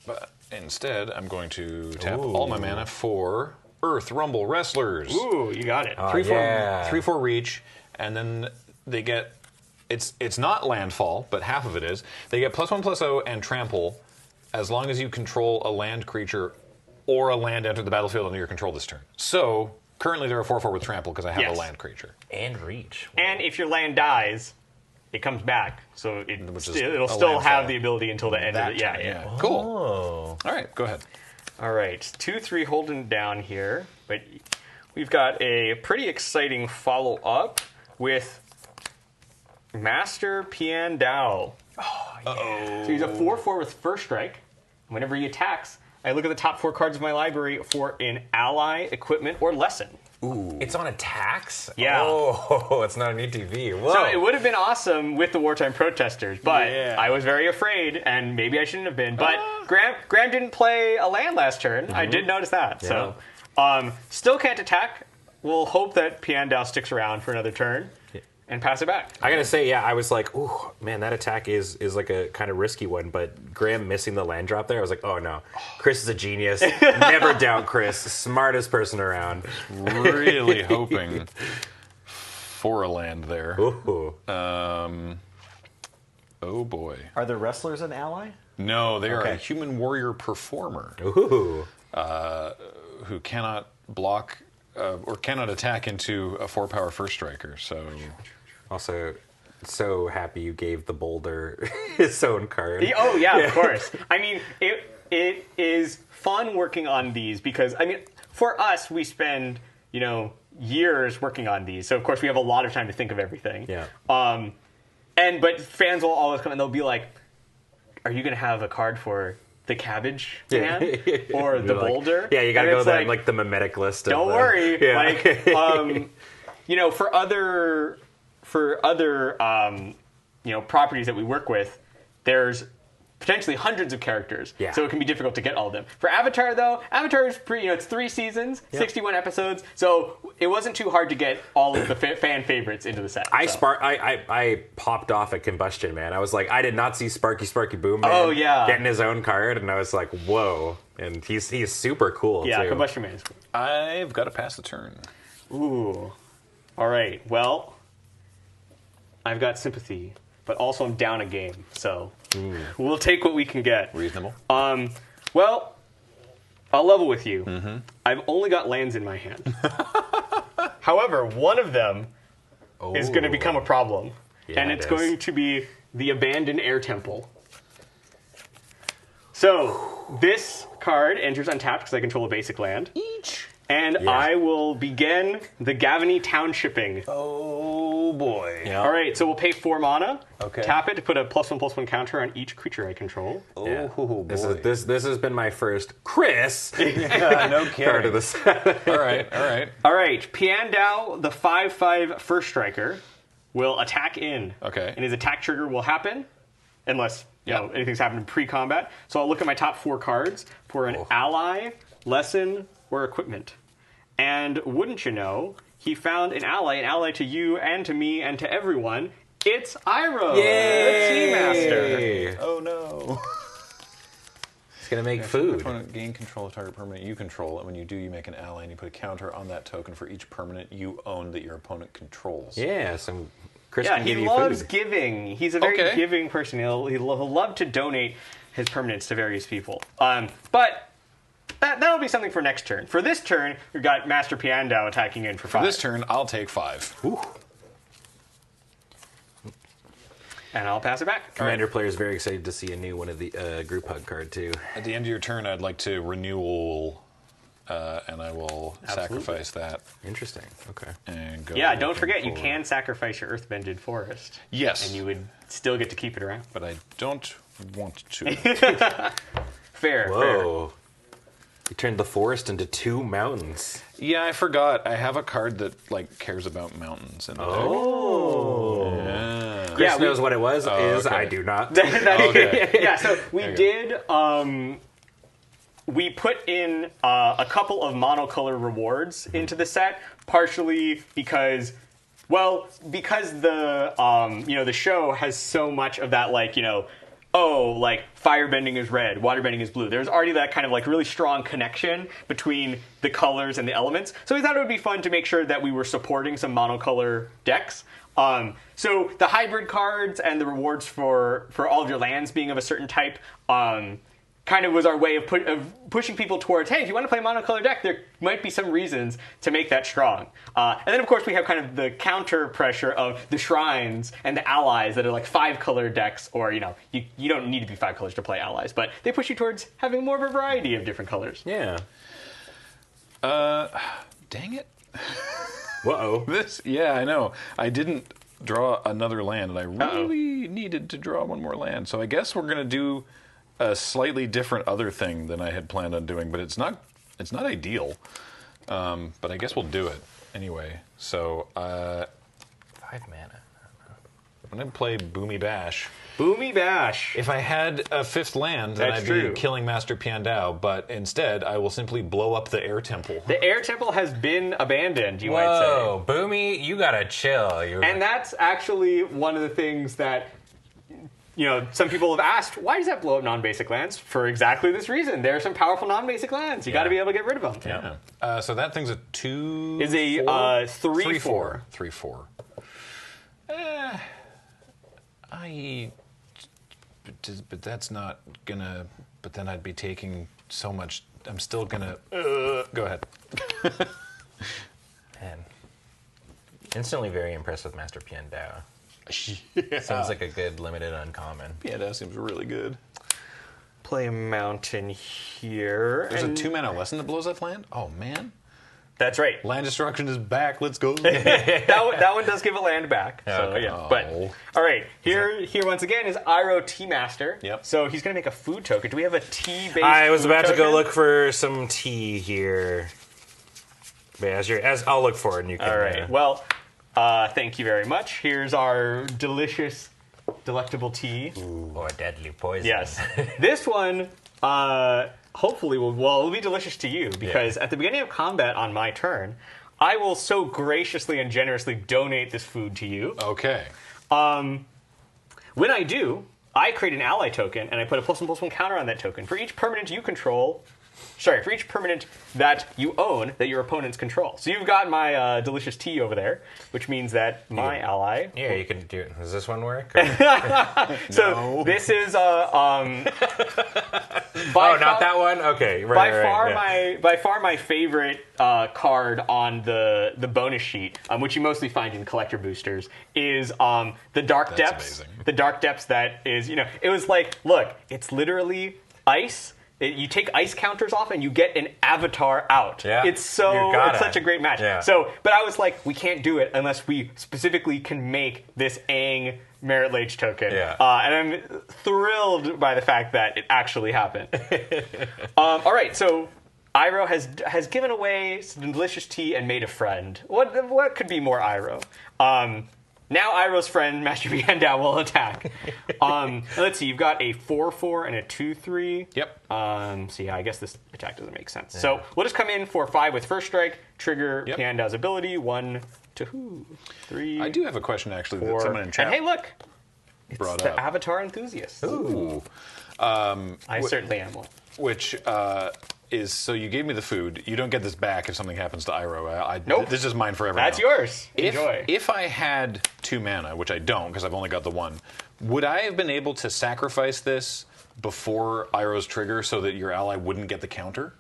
But instead, I'm going to tap all my mana for Earth Rumble Wrestlers. Ooh, you got it. 3/4 reach, and then they get it's not landfall, but half of it is. They get +1/+0 and trample as long as you control a land creature or a land entered the battlefield under your control this turn. So currently they're a 4/4 with trample because I have a land creature. And reach. And if your land dies, it comes back, so it'll still landfall. have the ability until the end of it. Turn, Yeah. Cool. Oh. All right, go ahead. All right, 2/3 holding down here, but we've got a pretty exciting follow-up with Master Pian Dao. Oh, yeah. So he's a 4/4 with first strike. Whenever he attacks, I look at the top 4 cards of my library for an ally, equipment, or lesson. It's on attacks? Yeah. Oh, it's not an ETV. Whoa. So it would have been awesome with the wartime protesters, but I was very afraid, and maybe I shouldn't have been. But Graham didn't play a land last turn. I did notice that. So still can't attack. We'll hope that Piandao sticks around for another turn and pass it back. I gotta say, I was like, ooh, man, that attack is like a kind of risky one, but Graham missing the land drop there, I was like, oh no. Chris is a genius. Never doubt Chris. Smartest person around. Really hoping for a land there. Ooh. Oh boy. Are the wrestlers an ally? No, they are a human warrior performer. Ooh. Who cannot block or cannot attack into a 4-power first striker. So Also, so happy you gave the boulder his own card. Oh, yeah, of course. I mean, it is fun working on these because, I mean, for us, we spend, years working on these. So, of course, we have a lot of time to think of everything. Yeah. But fans will always come and they'll be like, are you going to have a card for the cabbage man or the boulder? Yeah, you got to go there like the mimetic list. Don't worry. Yeah. For other properties that we work with, there's potentially hundreds of characters. Yeah. So it can be difficult to get all of them. For Avatar, though, Avatar is pretty, it's 3 seasons, 61 episodes, so it wasn't too hard to get all of the fan favorites into the set. I popped off at Combustion Man. I was like, I did not see Sparky Boom Man getting his own card, and I was like, whoa. And he's super cool, too. Yeah, Combustion Man is cool. I've got to pass the turn. Ooh. All right, well, I've got sympathy, but also I'm down a game, so we'll take what we can get. Reasonable. Well, I'll level with you. I've only got lands in my hand. However, one of them is going to become a problem, and it's going to be the Abandoned Air Temple. So, this card enters untapped because I control a basic land. And I will begin the Gavany Townshipping. Oh boy. Yeah. All right, so we'll pay 4 mana. Okay. Tap it to put a +1/+1 counter on each creature I control. Oh boy. This has been my first Chris No kidding. card of the set. All right. All right, Piandao, the 5/5 first striker, will attack in. Okay. And his attack trigger will happen unless anything's happened in pre-combat. So I'll look at my top 4 cards for an ally, lesson, or equipment. And wouldn't you know, he found an ally to you and to me and to everyone. It's Iroh, the Tea Master. Oh no. It's going to make Your food. opponent gain control of target permanent you control, and when you do, you make an ally, and you put a counter on that token for each permanent you own that your opponent controls. Yeah, Chris Yeah, can he give you loves food. giving. He's a very giving person. He'll love to donate his permanents to various people. But that'll be something for next turn. For this turn, we've got Master Piandao attacking in for 5. For this turn, I'll take 5. Ooh. And I'll pass it back. Commander player is very excited to see a new one of the group hug card, too. At the end of your turn, I'd like to renewal, and I will sacrifice that. Interesting. Okay. And go. Yeah, don't forget, you forward. can sacrifice your Earthbended Forest. Yes. And you would still get to keep it around. But I don't want to. Fair. Whoa. You turned the forest into 2 mountains. Yeah, I forgot. I have a card that cares about mountains in the deck. Oh. Yeah. Chris knows what it was. okay. I do not. Okay. Yeah, so we did. We put in a couple of monocolor rewards into the set, partially because the the show has so much of that firebending is red, waterbending is blue. There's already that kind of really strong connection between the colors and the elements. So we thought it would be fun to make sure that we were supporting some monocolor decks. So the hybrid cards and the rewards for all of your lands being of a certain type kind of was our way of pushing people towards, hey, if you want to play a monocolor deck, there might be some reasons to make that strong. And then, of course, we have kind of the counter pressure of the shrines and the allies that are 5-color decks, or, you don't need to be 5 colors to play allies, but they push you towards having more of a variety of different colors. Yeah. Dang it. Uh-oh. Yeah, I know. I didn't draw another land, and I really needed to draw one more land. So I guess we're going to do a slightly different other thing than I had planned on doing, but it's not ideal. But I guess we'll do it anyway. So 5 mana. I'm going to play Boomy Bash. Boomy Bash. If I had a 5th land, then That's I'd true. be killing Master Piandao, but instead I will simply blow up the Air Temple. The Air Temple has been abandoned, you might Whoa, say. Boomy, you gotta chill. And that's actually one of the things that, some people have asked, why does that blow up non-basic lands? For exactly this reason. There are some powerful non-basic lands. You got to be able to get rid of them. Yeah. So that thing's a 2. Is a 3/4. 3/4. But that's not gonna. But then I'd be taking so much. I'm still gonna. Go ahead. Man. Instantly very impressed with Master Piandao. Yeah. Sounds like a good limited uncommon. Piandao seems really good. Play a mountain here. There's a 2 mana lesson that blows up land. Oh man. That's right. Land destruction is back. Let's go. that one does give a land back. So, Okay. yeah. But all right, here once again is Iroh Tea Master. Yep. So he's going to make a food token. Do we have a tea-based? I was food about to go token? look for some tea here. But as I'll look for it, and you can. All right. Well, thank you very much. Here's our delicious, delectable tea. Or deadly poison. Yes. This one, hopefully, will be delicious to you because at the beginning of combat on my turn, I will so graciously and generously donate this food to you. Okay. When I do, I create an ally token and I put a +1/+1 counter on that token for each permanent you control. Sorry, for each permanent that you own that your opponents control. So you've got my delicious tea over there, which means that my ally. Yeah, you can do it. Does this one work? So this is Oh, not that one. Okay, right. By far my favorite card on the bonus sheet, which you mostly find in collector boosters, is the Dark That's Depths. amazing. The Dark Depths that is, it was like, look, it's literally ice. You take ice counters off and you get an avatar out. Yeah, It's such a great match. Yeah. So, but I was like, we can't do it unless we specifically can make this Aang Merit Lage token. Yeah. And I'm thrilled by the fact that it actually happened. All right, so Iroh has given away some delicious tea and made a friend. What could be more Iroh? Now Iroh's friend, Master Piandao, will attack. Let's see, you've got a 4/4 and a 2/3. Yep. So yeah, I guess this attack doesn't make sense. Yeah. So we'll just come in for 5 with first strike, trigger Piandao's ability, 1, 2, 3. I do have a question actually 4. that someone in chat And hey, look, brought it's the up. Avatar Enthusiast. Ooh. I certainly am one. Which is, so you gave me the food. You don't get this back if something happens to Iroh. Nope. This is mine forever. That's now. yours. Enjoy. If I had 2 mana, which I don't because I've only got the 1, would I have been able to sacrifice this before Iroh's trigger so that your ally wouldn't get the counter?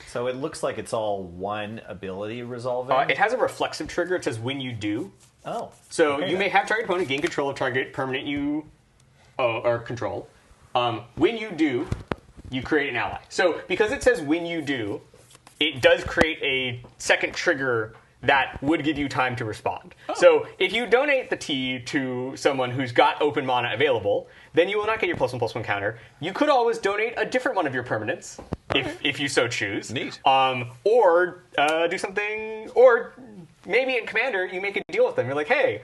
So it looks like it's all one ability resolving. It has a reflexive trigger. It says when you do. Oh. So okay, you may have target opponent gain control of target permanent you or control. When you do, you create an ally. So because it says when you do, it does create a second trigger that would give you time to respond. Oh. So if you donate the tea to someone who's got open mana available, then you will not get your +1/+1 counter. You could always donate a different one of your permanents, if you so choose. Neat. Or do something, or maybe in Commander, you make a deal with them. You're like, hey,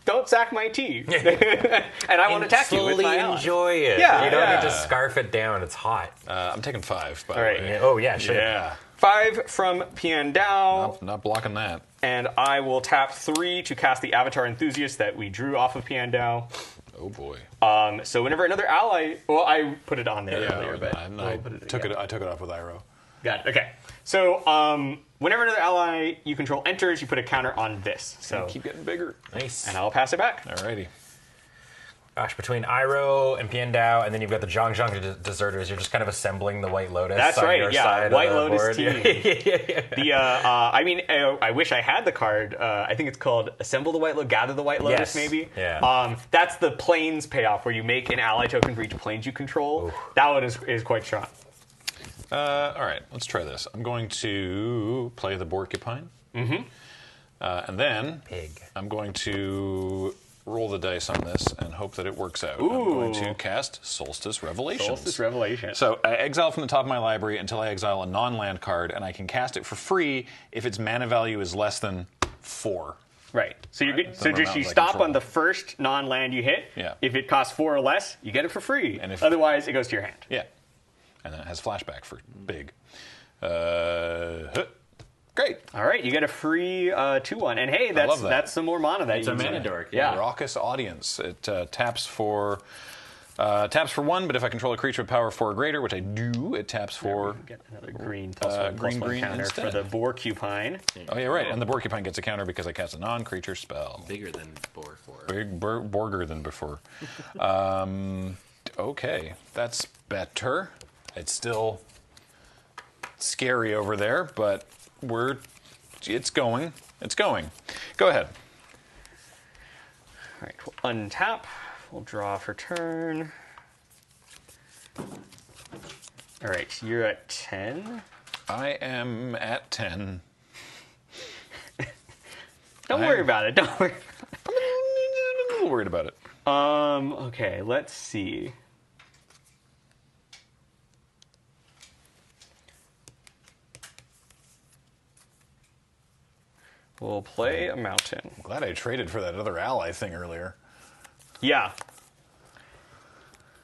don't sack my tea. And I want to attack you with my ally. Enjoy it. Yeah, You don't need to scarf it down. It's hot. I'm taking 5, by All right. the way. Yeah. Oh, yeah, sure. Yeah. 5 from Piandao. Not blocking that. And I will tap 3 to cast the Avatar Enthusiast that we drew off of Piandao. Oh boy. So whenever another ally, well, I put it on there earlier, but I took it off with Iroh. Got it. Okay. So whenever another ally you control enters, you put a counter on this. So Keep getting bigger. Nice. and I'll pass it back. Alrighty. Gosh, between Iroh and Piandao, and then you've got the Zhang Deserters, you're just kind of assembling the White Lotus. That's on right, your yeah, side White of the Lotus board. team. I mean, I wish I had the card. I think it's called Assemble the White Lotus, Gather the White Lotus, Yes. maybe. Yeah. That's the Plains payoff, where you make an ally token for each Plains you control. Oof. That one is quite strong. All right, let's try this. I'm going to play the Borcupine. Mm-hmm. And then Pig. I'm going to roll the dice on this and hope that it works out. I'm going to cast Solstice Revelations. Solstice Revelation. So I exile from the top of my library until I exile a non-land card, and I can cast it for free if its mana value is less than 4. Right. So you get, so Number just you mountains I stop control. on the first non-land you hit. Yeah. If it costs 4 or less, you get it for free. And if- Otherwise, it goes to your hand. Yeah. And then it has flashback for big. Great. All right, you get a free 2/1, and hey, love that. that's some more mana that It's you a can mana use. dork. Yeah. Raucous Audience. It taps for 1, but if I control a creature with power 4 or greater, which I do, it taps for... Get another green +1/+1 green counter for instead. the Borcupine. Oh, yeah, right. And the Borcupine gets a counter because I cast a non-creature spell. Bigger than Bor 4. Big Borger than before. Okay, that's better. It's still scary over there, but it's going. It's going. Go ahead. All right, we'll untap. We'll draw for turn. All right, you're at 10. I am at 10. Don't worry about it. Don't worry. I'm a little worried about it. Okay, let's see. We'll play a mountain. I'm glad I traded for that other ally thing earlier. Yeah.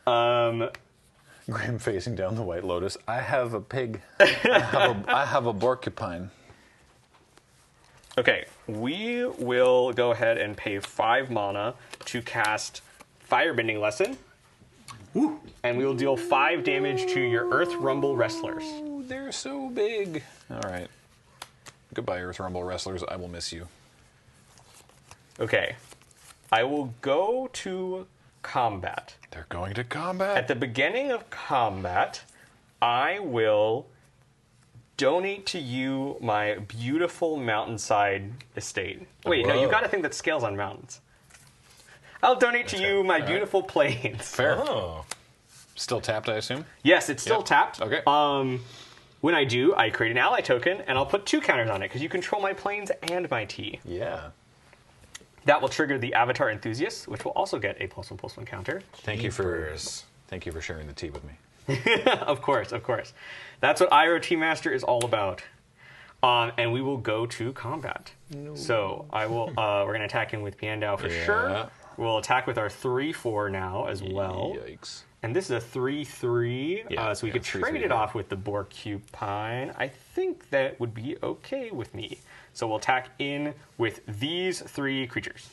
Grim facing down the White Lotus. I have a pig. I have a Borcupine. Okay, we will go ahead and pay 5 mana to cast Firebending Lesson. Woo. And we will deal 5 damage to your Earth Rumble Wrestlers. Ooh, they're so big. All right. Goodbye, Earth Rumble Wrestlers. I will miss you. Okay. I will go to combat. They're going to combat. At the beginning of combat, I will donate to you my beautiful mountainside estate. Wait, no, you've got a thing that scales on mountains. I'll donate to you my beautiful plains. Fair. Oh. Still tapped, I assume? Yes, it's still Yep. tapped. Okay. When I do, I create an ally token, and I'll put 2 counters on it, because you control my plains and my tea. Yeah. That will trigger the Avatar Enthusiast, which will also get a +1/+1 counter. Thank you for sharing the tea with me. Of course, of course. That's what Iroh Tea Master is all about. And we will go to combat. So I will. We're going to attack him with Piandao for sure. We'll attack with our 3/4 now as well. Yikes. And this is a 3/3, Yeah, so we yeah, could 3/3, trade it yeah. off with the Borcupine. I think that would be okay with me. So we'll attack in with these 3 creatures.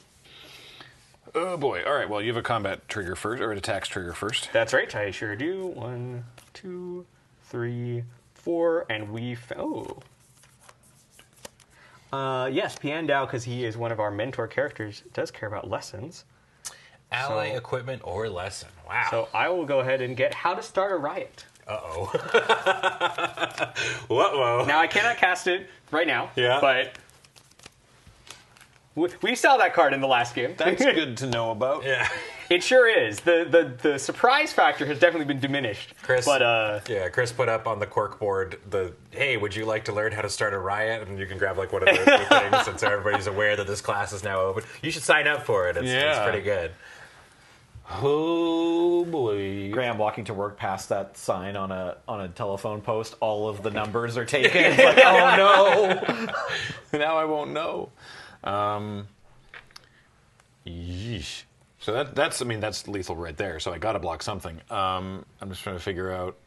Oh boy. All right. Well, you have a combat trigger first, or an attacks trigger first. That's right, I sure do. 1, 2, 3, 4, and we... yes, Piandao, because he is one of our mentor characters, does care about lessons. Ally, equipment, or lesson. Wow. So I will go ahead and get How to Start a Riot. Uh-oh. Uh-oh. Now, I cannot cast it right now, Yeah. but we saw that card in the last game. That's good to know about. Yeah. It sure is. The surprise factor has definitely been diminished. Chris, But, yeah, Chris put up on the cork board hey, would you like to learn how to start a riot? And you can grab like one of those new things, and so everybody's aware that this class is now open. You should sign up for it. It's pretty good. Oh boy. Graham walking to work past that sign on a telephone post. All of the numbers are taken. It's like, oh no! Now I won't know. Yeesh. So that's lethal right there. So I got to block something. I'm just trying to figure out.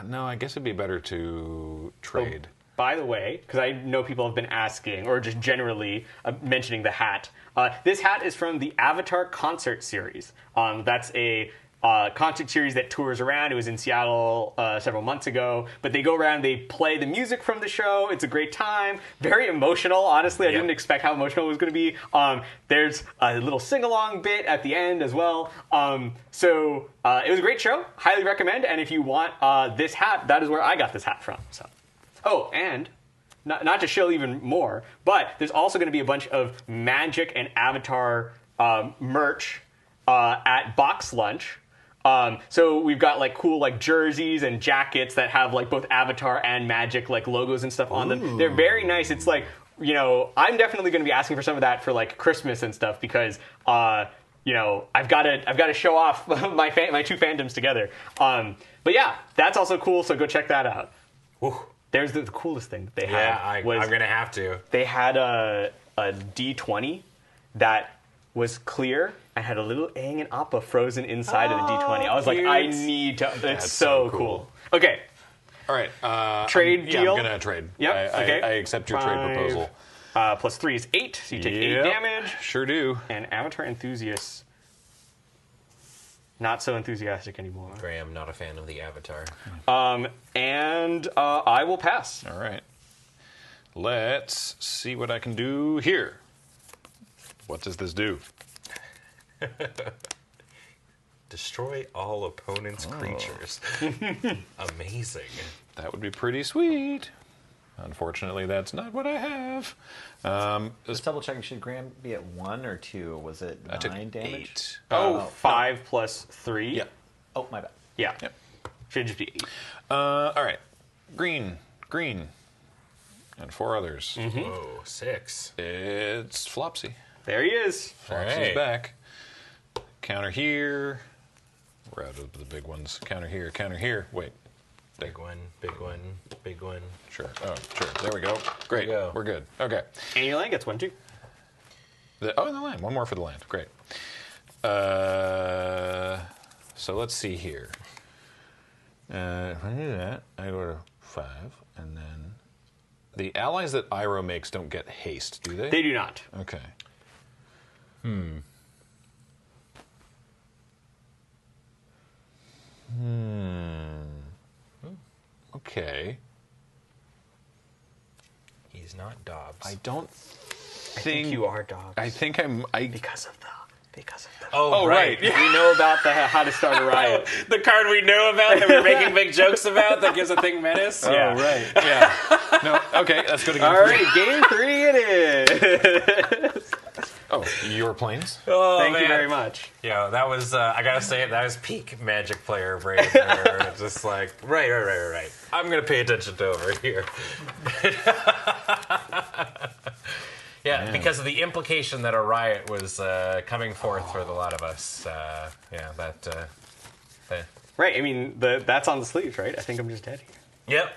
No, I guess it'd be better to trade. by the way, because I know people have been asking, or just generally mentioning the hat. This hat is from the Avatar concert series. That's a concert series that tours around. It was in Seattle several months ago. But they go around, they play the music from the show. It's a great time. Very emotional, honestly. I didn't expect how emotional it was going to be. There's a little sing-along bit at the end as well. So it was a great show. Highly recommend. And if you want this hat, that is where I got this hat from. So. Oh, and not to show even more, but there's also going to be a bunch of Magic and Avatar merch at Box Lunch. So we've got like cool like jerseys and jackets that have like both Avatar and Magic like logos and stuff on them. They're very nice. It's like, you know, I'm definitely going to be asking for some of that for like Christmas and stuff because I've got to show off my two fandoms together. But yeah, that's also cool. So go check that out. Whew. There's the coolest thing that they had. Yeah, I'm gonna have to. They had a D20 that was clear and had a little Aang and Appa frozen inside of the D20. I was like, I need to. It's so cool. Okay. All right. Trade deal. Yeah, I'm gonna trade. Yep. Okay. I accept your trade proposal. Plus 3 is 8, so you take 8 damage. Sure do. And Avatar Enthusiast, not so enthusiastic anymore. Graham, not a fan of the Avatar. And I will pass. All right. Let's see what I can do here. What does this do? Destroy all opponents' creatures. Amazing. That would be pretty sweet. Unfortunately, that's not what I have. Just double checking, should Graham be at 1 or 2? Was it 9 damage? 8. 5 plus 3. Yeah. Oh, my bad. Yeah. Yep. Should just be 8. All right. Green. And 4 others. Whoa, 6. It's Flopsy. There he is. Flopsy's Right. back. Counter here. We're out of the big ones. Counter here. Wait. Big one. Sure. Oh, sure. There we go. Great. There you go. We're good. Okay. And your land gets 1 too. The land. One more for the land. Great. So let's see here. If I do that, I go to 5, and then the allies that Iroh makes don't get haste, do they? They do not. Okay. Okay. He's not Dobbs. I don't I think you are dogs. I think I'm. Because of the. Oh, right. We know about how to start a riot. The card we know about that we're making big jokes about that gives a thing menace. Oh, right. Yeah. No. Okay. Let's go to game All 3. right, game 3 it is. Oh, your planes. Oh, Thank you man. very much. Yeah, that was, I gotta say it, that was peak Magic player brain there. Just like, right. I'm gonna pay attention to over here. Yeah, Man. because of the implication that a riot was coming forth for a lot of us. That. Right, I mean, that's on the sleeves, right? I think I'm just dead here. Yep.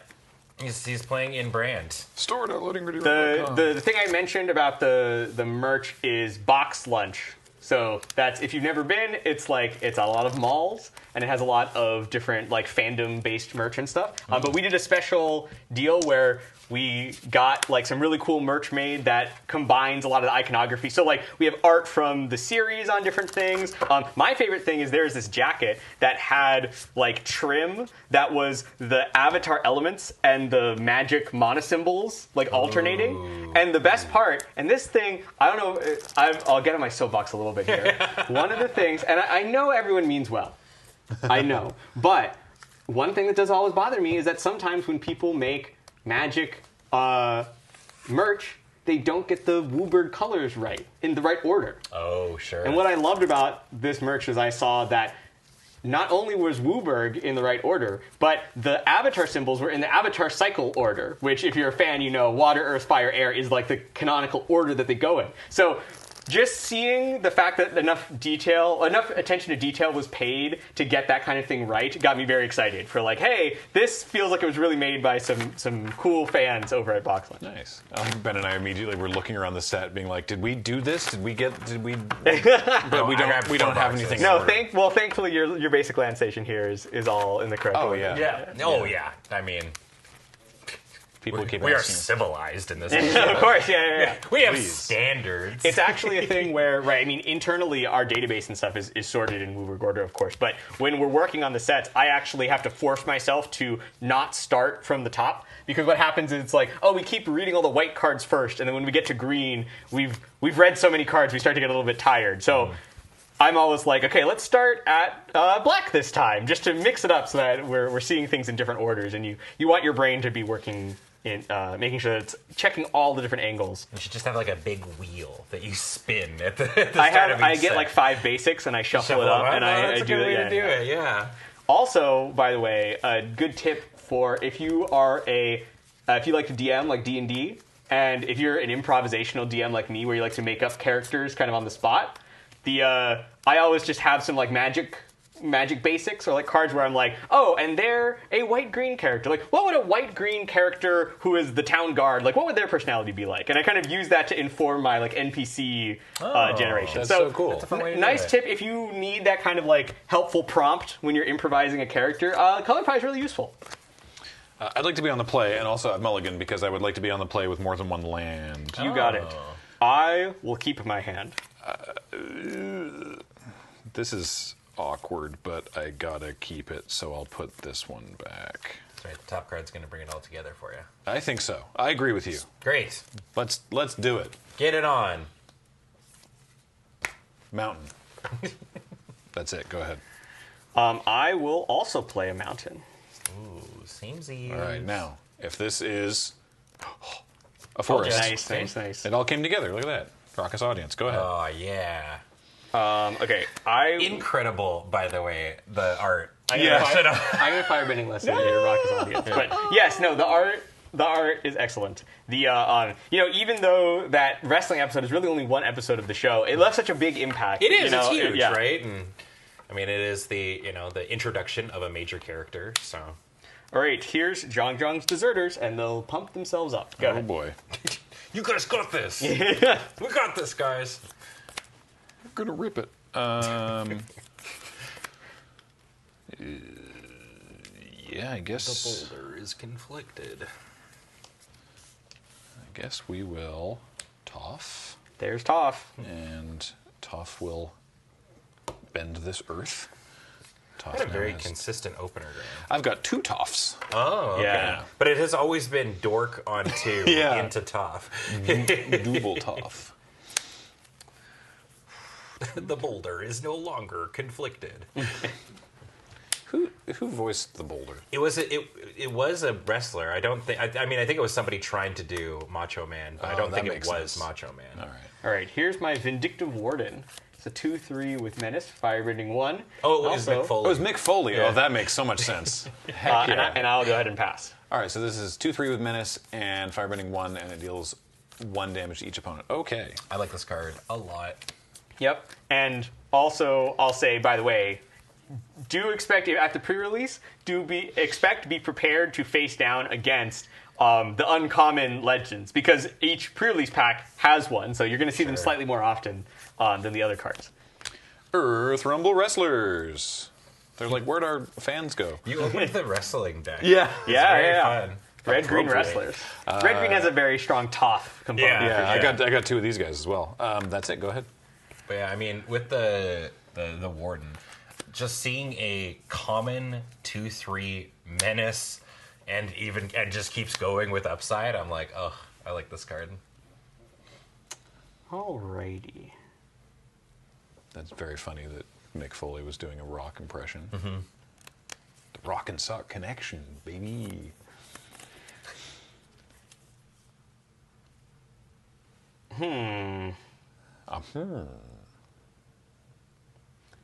He's playing in brand. Store downloading The thing I mentioned about the merch is box lunch. So that's, if you've never been, it's a lot of malls, and it has a lot of different like fandom based merch and stuff. But we did a special deal where we got like some really cool merch made that combines a lot of the iconography. So like we have art from the series on different things. My favorite thing is there's this jacket that had like trim that was the Avatar elements and the magic monosymbols like alternating. Ooh. And the best part, and this thing, I don't know, I'll get on my soapbox a little bit here. One of the things, and I know everyone means well. I know. But one thing that does always bother me is that sometimes when people make magic merch, they don't get the Wooburg colors right, in the right order. Oh, sure. And what I loved about this merch is I saw that not only was Wooburg in the right order, but the Avatar symbols were in the Avatar cycle order, which if you're a fan, you know water, earth, fire, air is like the canonical order that they go in. So just seeing the fact that enough attention to detail was paid to get that kind of thing right got me very excited for like, hey, this feels like it was really made by some cool fans over at Boxland. Nice. Ben and I immediately were looking around the set, being like, "Did we do this? But we don't have anything." No, in order. thankfully your basic land station here is all in the correct order. Yeah. Oh, yeah. I mean, People keep we are asking us. civilized in this. Of course, yeah. We have standards. It's actually a thing where, right, I mean, internally, our database and stuff is sorted in Wooburg order, of course, but when we're working on the sets, I actually have to force myself to not start from the top, because what happens is it's like, oh, we keep reading all the white cards first, and then when we get to green, we've read so many cards, we start to get a little bit tired. So I'm always like, okay, let's start at black this time, just to mix it up so that we're seeing things in different orders, and you want your brain to be working in making sure that it's checking all the different angles. You should just have like a big wheel that you spin at the start of each I get set. like 5 basics and I shuffle it up and I do it. To do it. Yeah. Also, by the way, a good tip for if you are if you like to DM like D&D, and if you're an improvisational DM like me where you like to make up characters kind of on the spot, I always just have some like magic basics or like cards where I'm like, oh, and they're a white-green character. Like, what would a white-green character who is the town guard, like, what would their personality be like? And I kind of use that to inform my like NPC generation. That's so cool. That's a fun way to do nice it. tip if you need that kind of like helpful prompt when you're improvising a character. Color pie is really useful. I'd like to be on the play, and also I've mulligan because I would like to be on the play with more than one land. You got it. I will keep my hand. This is awkward, but I gotta keep it, so I'll put this one back. That's right. The top card's going to bring it all together for you. I think so. I agree with you. Great. Let's do it. Get it on. Mountain. That's it. Go ahead. I will also play a mountain. Ooh, seems easy. All right. Now, if this is a forest, Nice. it all came together. Look at that. Raucous audience. Go ahead. Oh, yeah. Okay, Incredible, by the way, the art. I'm going to firebending lesson in your Raucous audience. But yes, no, the art is excellent. Even though that wrestling episode is really only one episode of the show, it left such a big impact. It is. It's huge, yeah. right? And I mean, it is the introduction of a major character. So, all right, here's Zhang Zhang's deserters, and they'll pump themselves up. Go Oh ahead. boy. you guys got this. We got this, guys. Gonna rip it. Yeah, I guess. The boulder is conflicted. I guess we will Toph, There's Toph. and Toph will bend this earth. Toph Got a now very has- consistent opener, Graham. I've got 2 Tophs. Oh, okay. Yeah. But it has always been dork on 2 Yeah. into Toph. Double Toph. The boulder is no longer conflicted. Who voiced the boulder? It was a wrestler. I don't think. I mean, I think it was somebody trying to do Macho Man, but I don't that think it makes was sense. Macho Man. All right. All right, here's my Vindictive Warden. It's a 2/3 with Menace, firebending 1. Oh, it was Also- Mick Foley. Oh, it was Mick Foley. Yeah. Oh, that makes so much sense. Heck yeah. and I'll go ahead and pass. All right, so this is 2/3 with Menace and firebending 1, and it deals 1 damage to each opponent. Okay. I like this card a lot. Yep. And also, I'll say, by the way, do expect at the pre-release, be prepared to face down against the uncommon legends, because each pre-release pack has one, so you're going to see them slightly more often than the other cards. Earth Rumble Wrestlers. They're like, where'd our fans go? You opened the wrestling deck. Yeah. Very fun. Red-green Appropriate. wrestlers. Red-green has a very strong Toph component. Yeah. I got 2 of these guys as well. That's it. Go ahead. But yeah, I mean, with the Warden, just seeing a common 2/3 Menace and just keeps going with upside, I'm like, oh, I like this card. Alrighty. That's very funny that Mick Foley was doing a rock impression. Mm-hmm. The rock and sock connection, baby.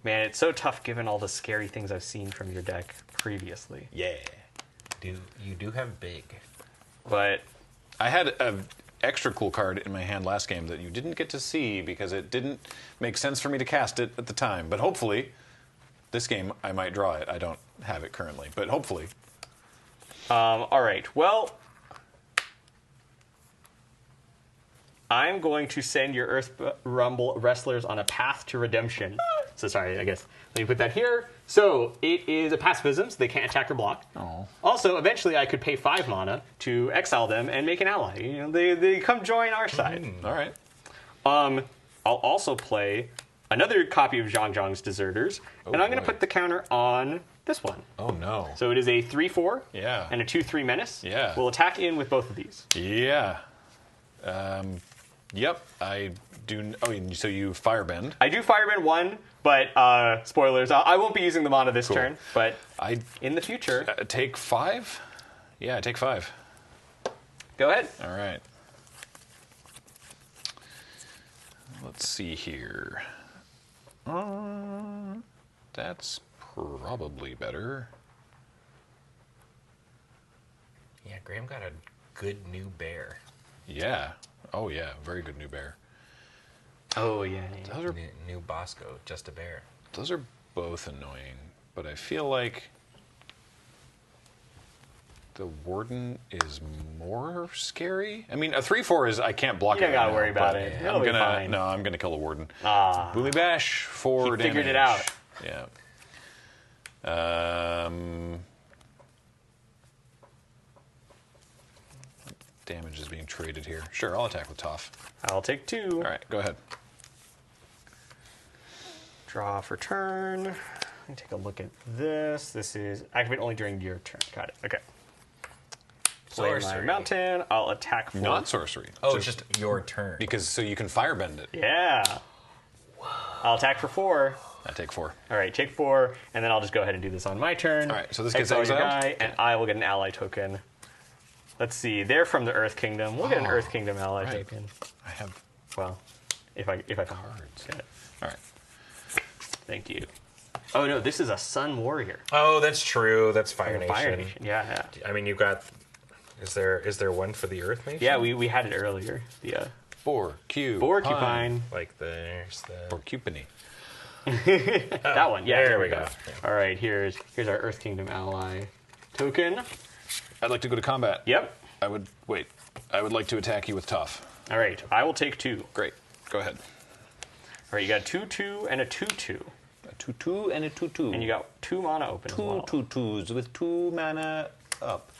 Man, it's so tough given all the scary things I've seen from your deck previously. Yeah. You do have big. But I had an extra cool card in my hand last game that you didn't get to see because it didn't make sense for me to cast it at the time. But hopefully, this game I might draw it. I don't have it currently, but hopefully. all right. Well, I'm going to send your Earth Rumble wrestlers on a path to redemption. So sorry, I guess. Let me put that here. So it is a pacifism, so they can't attack or block. Oh. Also, eventually I could pay 5 mana to exile them and make an ally. You know, they come join our side. All right. I'll also play another copy of Zhang Zhang's Deserters, and I'm going to boy. put the counter on this one. Oh no. So it is a 3/4 Yeah. and a 2/3 Menace. Yeah. We'll attack in with both of these. Yeah. Yep. I do. Oh, so you firebend. I do Firebend 1, but spoilers, I won't be using the mana this turn, but I in the future, take 5. Yeah, I take 5. go ahead. All right. Let's see here. That's probably better. Yeah, Graham got a good new bear. Yeah. Oh, yeah. Very good new bear. Oh, yeah. Those are New Bosco, just a bear. those are both annoying, but I feel like the Warden is more scary. I mean, a 3/4 is I can't block You it. don't gotta right worry now, about but it. I'm It'll be gonna fine. no, I'm gonna kill the Warden. Ah. Boomy Bash, 4 He damage. figured it out. Yeah. Damage is being traded here. Sure, I'll attack with Toph. I'll take 2. All right, go ahead. Draw for turn. Let me take a look at this. This is activate only during your turn. Got it. Okay. Play my Sorcery. mountain. I'll attack for... Not sorcery. Oh, it's just your turn. because so you can firebend it. Yeah. I'll attack for 4. I take 4. All right, take 4, and then I'll just go ahead and do this on my turn. All right, so this gets Exile your exiled? guy, and I will get an ally token. Let's see. They're from the Earth Kingdom. We'll get an Earth Kingdom ally right. token. I have Well, if I find cards. Get it. All right. Thank you. Oh no, this is a Sun Warrior. Oh, that's true. That's Fire Nation. Fire Nation. Yeah. I mean, you got. Is there one for the Earth Nation? Yeah, we had it earlier. The Porcupine. Like there's the. Porcupine. That one. Yeah. There we go. All right. Here's our Earth Kingdom ally token. I'd like to go to combat. Yep. I would like to attack you with Toph. All right. I will take 2. Great. Go ahead. All right. You got a 2/2 and a 2/2. A 2/2 and a 2/2. And you got 2 mana open as well. 2/2s with 2 mana up.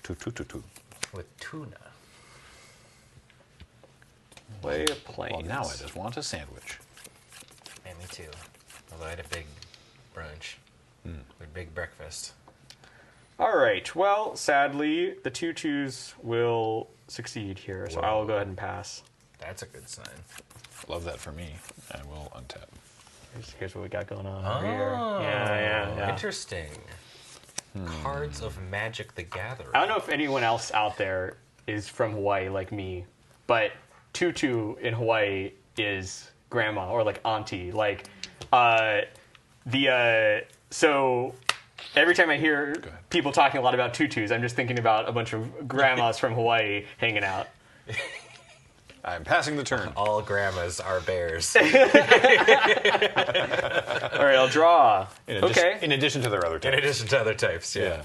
2/2/2/2. With tuna. Play a Plains. Well, now I just want a sandwich. Yeah, me too. Although I had a big brunch. A big breakfast. All right. Well, sadly, the 2/2s will succeed here, so I will go ahead and pass. That's a good sign. Love that for me. I will untap. Here's what we got going on over here. Yeah. Interesting. Cards of Magic the Gathering. I don't know if anyone else out there is from Hawaii like me, but 2/2 in Hawaii is grandma or like auntie. Like, so every time I hear people talking a lot about 2/2s, I'm just thinking about a bunch of grandmas from Hawaii hanging out. I'm passing the turn. All grandmas are bears. All right, I'll draw. Okay. In addition to their other In types. addition to other types, yeah.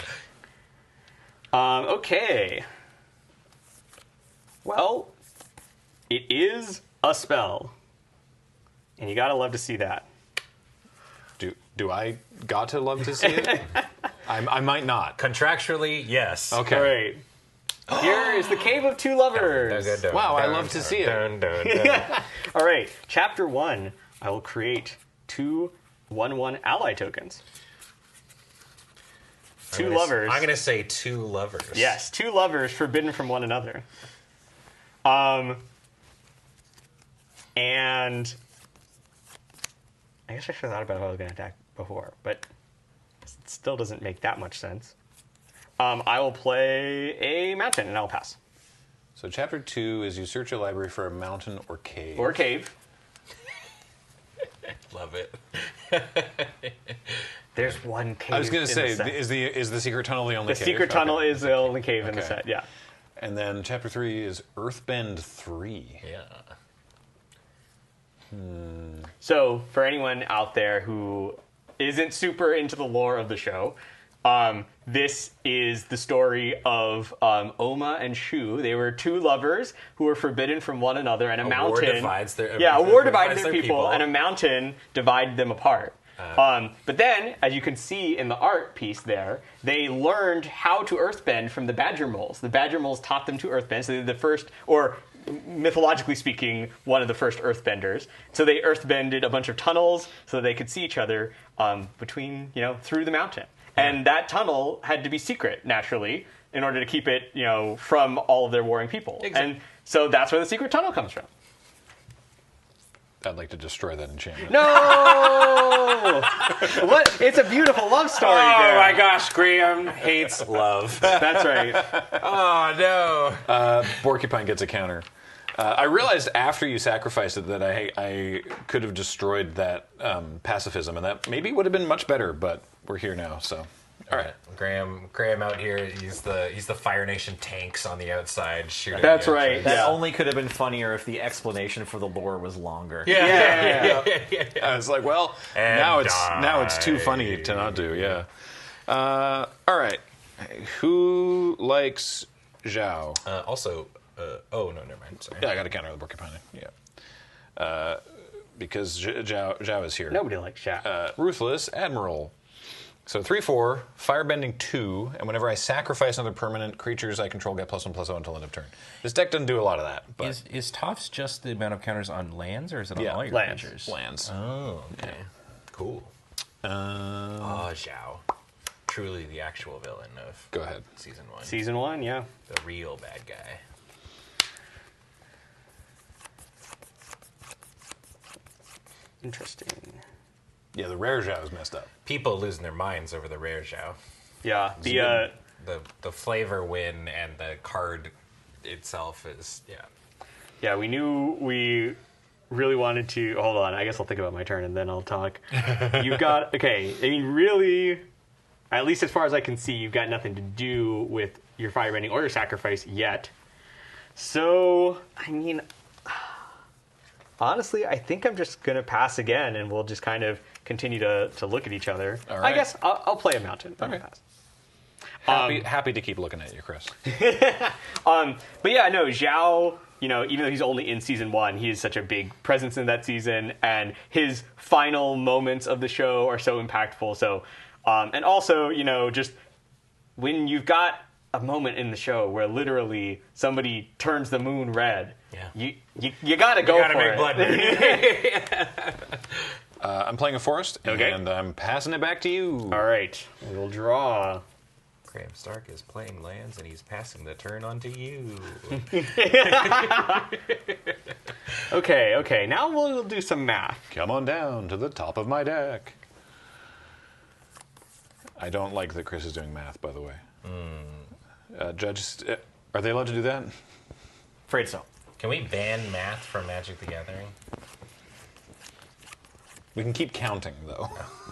Okay. Well, it is a spell. And you gotta love to see that. Do I got to love to see it? I might not. Contractually, yes. Okay. All right. Here is the Cave of Two Lovers. Wow, I love to see it. All right, Chapter 1. I will create 2 1/1 ally tokens. Two lovers. I'm going to say 2 lovers. Yes, 2 lovers forbidden from one another. And I guess I should have thought about how I was going to attack before, but it still doesn't make that much sense. I will play a mountain, and I'll pass. So chapter 2 is you search your library for a mountain or cave. Or a cave. Love it. There's one cave. I was going to say, in the set. is the secret tunnel the only The cave? secret tunnel Okay. is the only cave in the Okay. set, yeah. And then chapter 3 is Earthbend 3. Yeah. So, for anyone out there who isn't super into the lore of the show, this is the story of Oma and Shu. They were 2 lovers who were forbidden from one another, and a mountain divides their a war divided divides their their people, people. and a mountain divided them apart. But then, as you can see in the art piece there, they learned how to earthbend from the badger moles. The badger moles taught them to earthbend, so they're the first, or mythologically speaking, one of the first earthbenders. So they earthbended a bunch of tunnels so they could see each other between, through the mountain. And that tunnel had to be secret, naturally, in order to keep it, from all of their warring people. Exactly. And so that's where the secret tunnel comes from. I'd like to destroy that enchantment. No! What? It's a beautiful love story. Oh there. my gosh, Graham hates love. That's right. Oh no. Porcupine gets a counter. I realized after you sacrificed it that I could have destroyed that pacifism, and that maybe would have been much better, but we're here now, so All right. Graham out here. He's the Fire Nation tanks on the outside shooting. That's right. That only could have been funnier if the explanation for the lore was longer. Yeah. I was like, well, And now it's too funny to not do. Yeah. All right. Who likes Zhao? Oh no, never mind. Sorry. Yeah, I got to counter the porcupine. Yeah. Because Zhao is here. Nobody likes Zhao. Ruthless Admiral. So 3/4, firebending 2, and whenever I sacrifice another permanent, creatures I control get +1/+0 until end of turn. This deck doesn't do a lot of that. But Is Topps just the amount of counters on lands, or is it on Yeah, all your lands. creatures? lands. Oh, okay. Cool. Zhao. Truly the actual villain of Go ahead. Season 1. Season 1, yeah. The real bad guy. Interesting. Yeah, the rare Zhao is messed up. People losing their minds over the rare Zhao. Yeah, The flavor win and the card itself is yeah, we knew we really wanted to. Hold on, I guess I'll think about my turn and then I'll talk. You've got okay. I mean, really, at least as far as I can see, you've got nothing to do with your firebending or your sacrifice yet. So, I mean, honestly, I think I'm just gonna pass again, and we'll just kind of continue to look at each other. All right. I guess I'll play a mountain. Okay. Pass. Happy to keep looking at you, Chris. But yeah, no, Zhao, even though he's only in season 1, he is such a big presence in that season, and his final moments of the show are so impactful. So, and also, just when you've got a moment in the show where literally somebody turns the moon red, you gotta go for make it. blood burn. I'm playing a forest, Okay. and I'm passing it back to you. All right, we'll draw. Graham Stark is playing lands and he's passing the turn on to you. Okay, now we'll do some math. Come on down to the top of my deck. I don't like that Chris is doing math, by the way. Judges, are they allowed to do that? Afraid so. Can we ban math from Magic the Gathering? We can keep counting, though.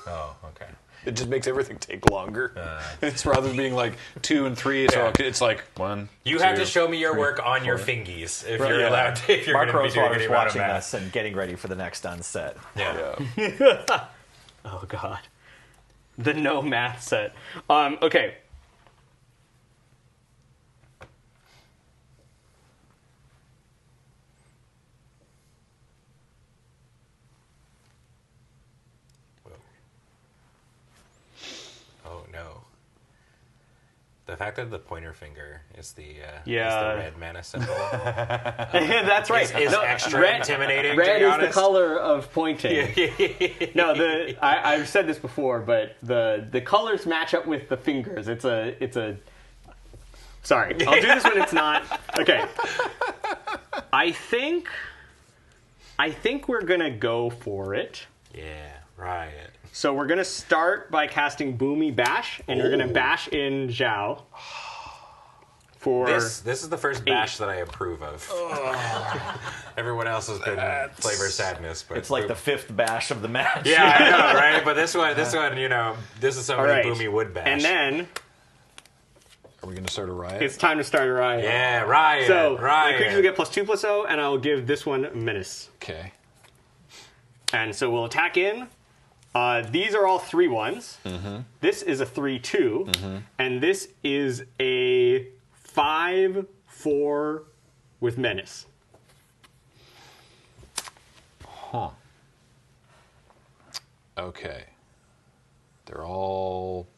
Oh, okay. It just makes everything take longer. It's rather than being like 2 and 3, so it's like 1. You 2, have to show me your 3, work on your 4. fingies if you're allowed to. If you're Mark going to be doing Rosewater's any amount of watching math. us and getting ready for the next unset. Yeah. Oh God, the no math set. Okay. Oh no. The fact that the pointer finger is the Yeah. red mana symbol That's right. is No, extra red- intimidating. Red to be is honest. the color of pointing. No, I've said this before, but the colors match up with the fingers. It's a. Sorry, I'll do this when it's not. Okay. I think we're gonna go for it. Yeah, riot. So we're gonna start by casting Boomy Bash, and we're gonna bash in Zhao. For This is the first bash that I approve of. Everyone else has been flavor sadness, but It's like the 5th bash of the match. yeah, I know, right? But this one, this is somebody All right. Boomy would bash. and then Are we going to start a riot? it's time to start a riot. yeah, riot. So riot. the creatures will get +2/+0, and I will give this one Menace. Okay. And so we'll attack in. These are all 3/1s. This is a 3/2, and this is a 5/4 with Menace. Huh. Okay. They're all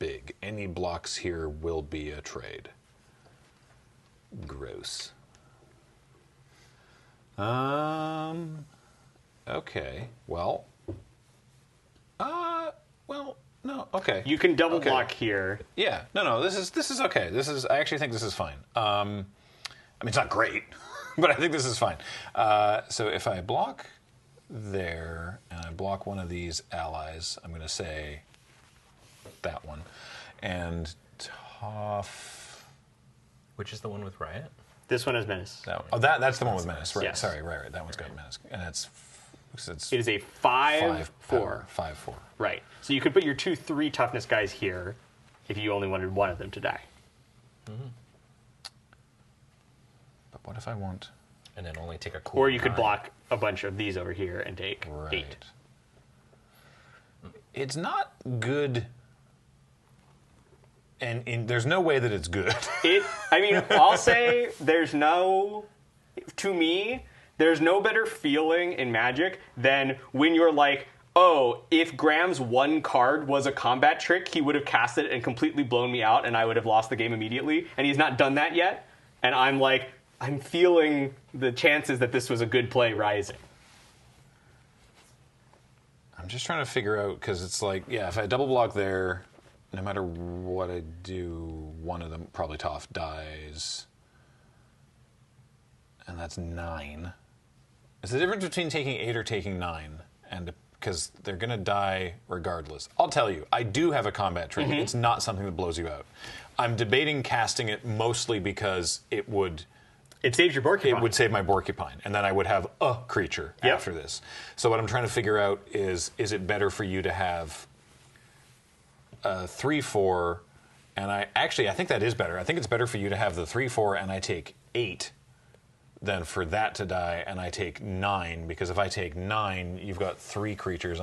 big. Any blocks here will be a trade. Gross. Okay. Well, no. Okay. You can double Okay. block here. Yeah. No. This is okay. I actually think this is fine. I mean, it's not great, but I think this is fine. So if I block there and I block one of these allies, I'm going to say that one, and tough. Which is the one with riot? This one has Menace. That one. Oh, that's the one with menace. Right. Yes. Sorry. Right. That one's got menace, and that's It is a 5/4. 5/4. Right. So you could put your 2/3 toughness guys here if you only wanted one of them to die. But what if I want? And then only take a cool. Or you could 9. block a bunch of these over here and take 8. It's not good. And there's no way that it's good. I'll say to me, there's no better feeling in Magic than when you're like, oh, if Graham's one card was a combat trick, he would have cast it and completely blown me out and I would have lost the game immediately. And he's not done that yet. And I'm like, I'm feeling the chances that this was a good play rising. I'm just trying to figure out, because it's like, yeah, if I double block there, no matter what I do, one of them, probably Toph, dies. And that's 9. Is the difference between taking 8 or taking 9? And because they're going to die regardless. I'll tell you, I do have a combat trick. It's not something that blows you out. I'm debating casting it mostly because it saves your Porcupine. It would save my Porcupine, and then I would have a creature after this. So what I'm trying to figure out is it better for you to have a 3/4, and I think that is better. I think it's better for you to have the 3/4 and I take 8 than for that to die and I take 9, because if I take 9, you've got 3 creatures.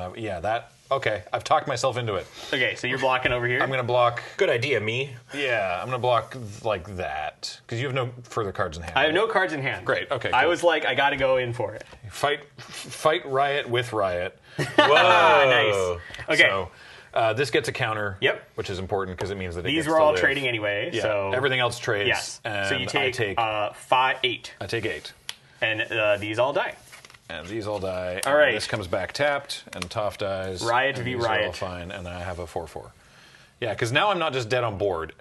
Okay, I've talked myself into it. Okay, so you're blocking over here? I'm going to block. Good idea, me. Yeah, I'm going to block like that, because you have no further cards in hand. I have no cards in hand. Great, okay, I cool. was like, I got to go in for it. Fight Riot with Riot. Whoa, nice. Okay. So this gets a counter. Yep. Which is important because it means that these were all trading anyway. Yeah. So everything else trades. Yes. And so you take, I take 8. I take 8. And these all die. And these all die. All right. This comes back tapped, and Toph dies. Riot and v these are Riot. all fine, and I have a 4/4. Yeah, because now I'm not just dead on board.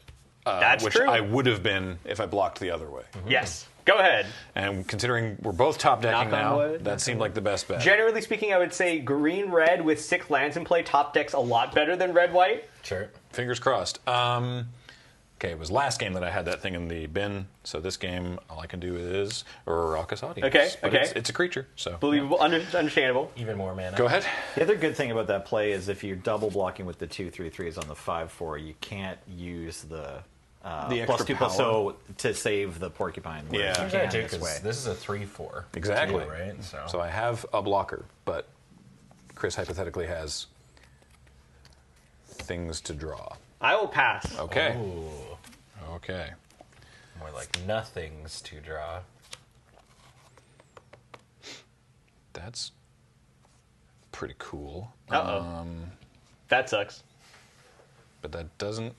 That's which true. I would have been if I blocked the other way. Yes. Go ahead. And considering we're both top decking Knock on now, wood. that seemed like the best bet. Generally speaking, I would say green-red with 6 lands in play top decks a lot better than red-white. Sure. Fingers crossed. Okay, it was last game that I had that thing in the bin, so this game, all I can do is Raucous Audience. Okay, But okay. It's a creature, so. Believable, understandable. Even more mana. Go ahead. The other good thing about that play is if you're double blocking with the 2/3/3s on the 5/4, you can't use the The plus extra 2 power. so to save the Porcupine. whereas Yeah. you Yeah, can too, this 'cause way. this is a 3/4. Exactly. Too, right? So I have a blocker, but Chris hypothetically has things to draw. I will pass. Okay. Ooh, Okay. more like nothings to draw. That's pretty cool. Uh-oh. That sucks. But that doesn't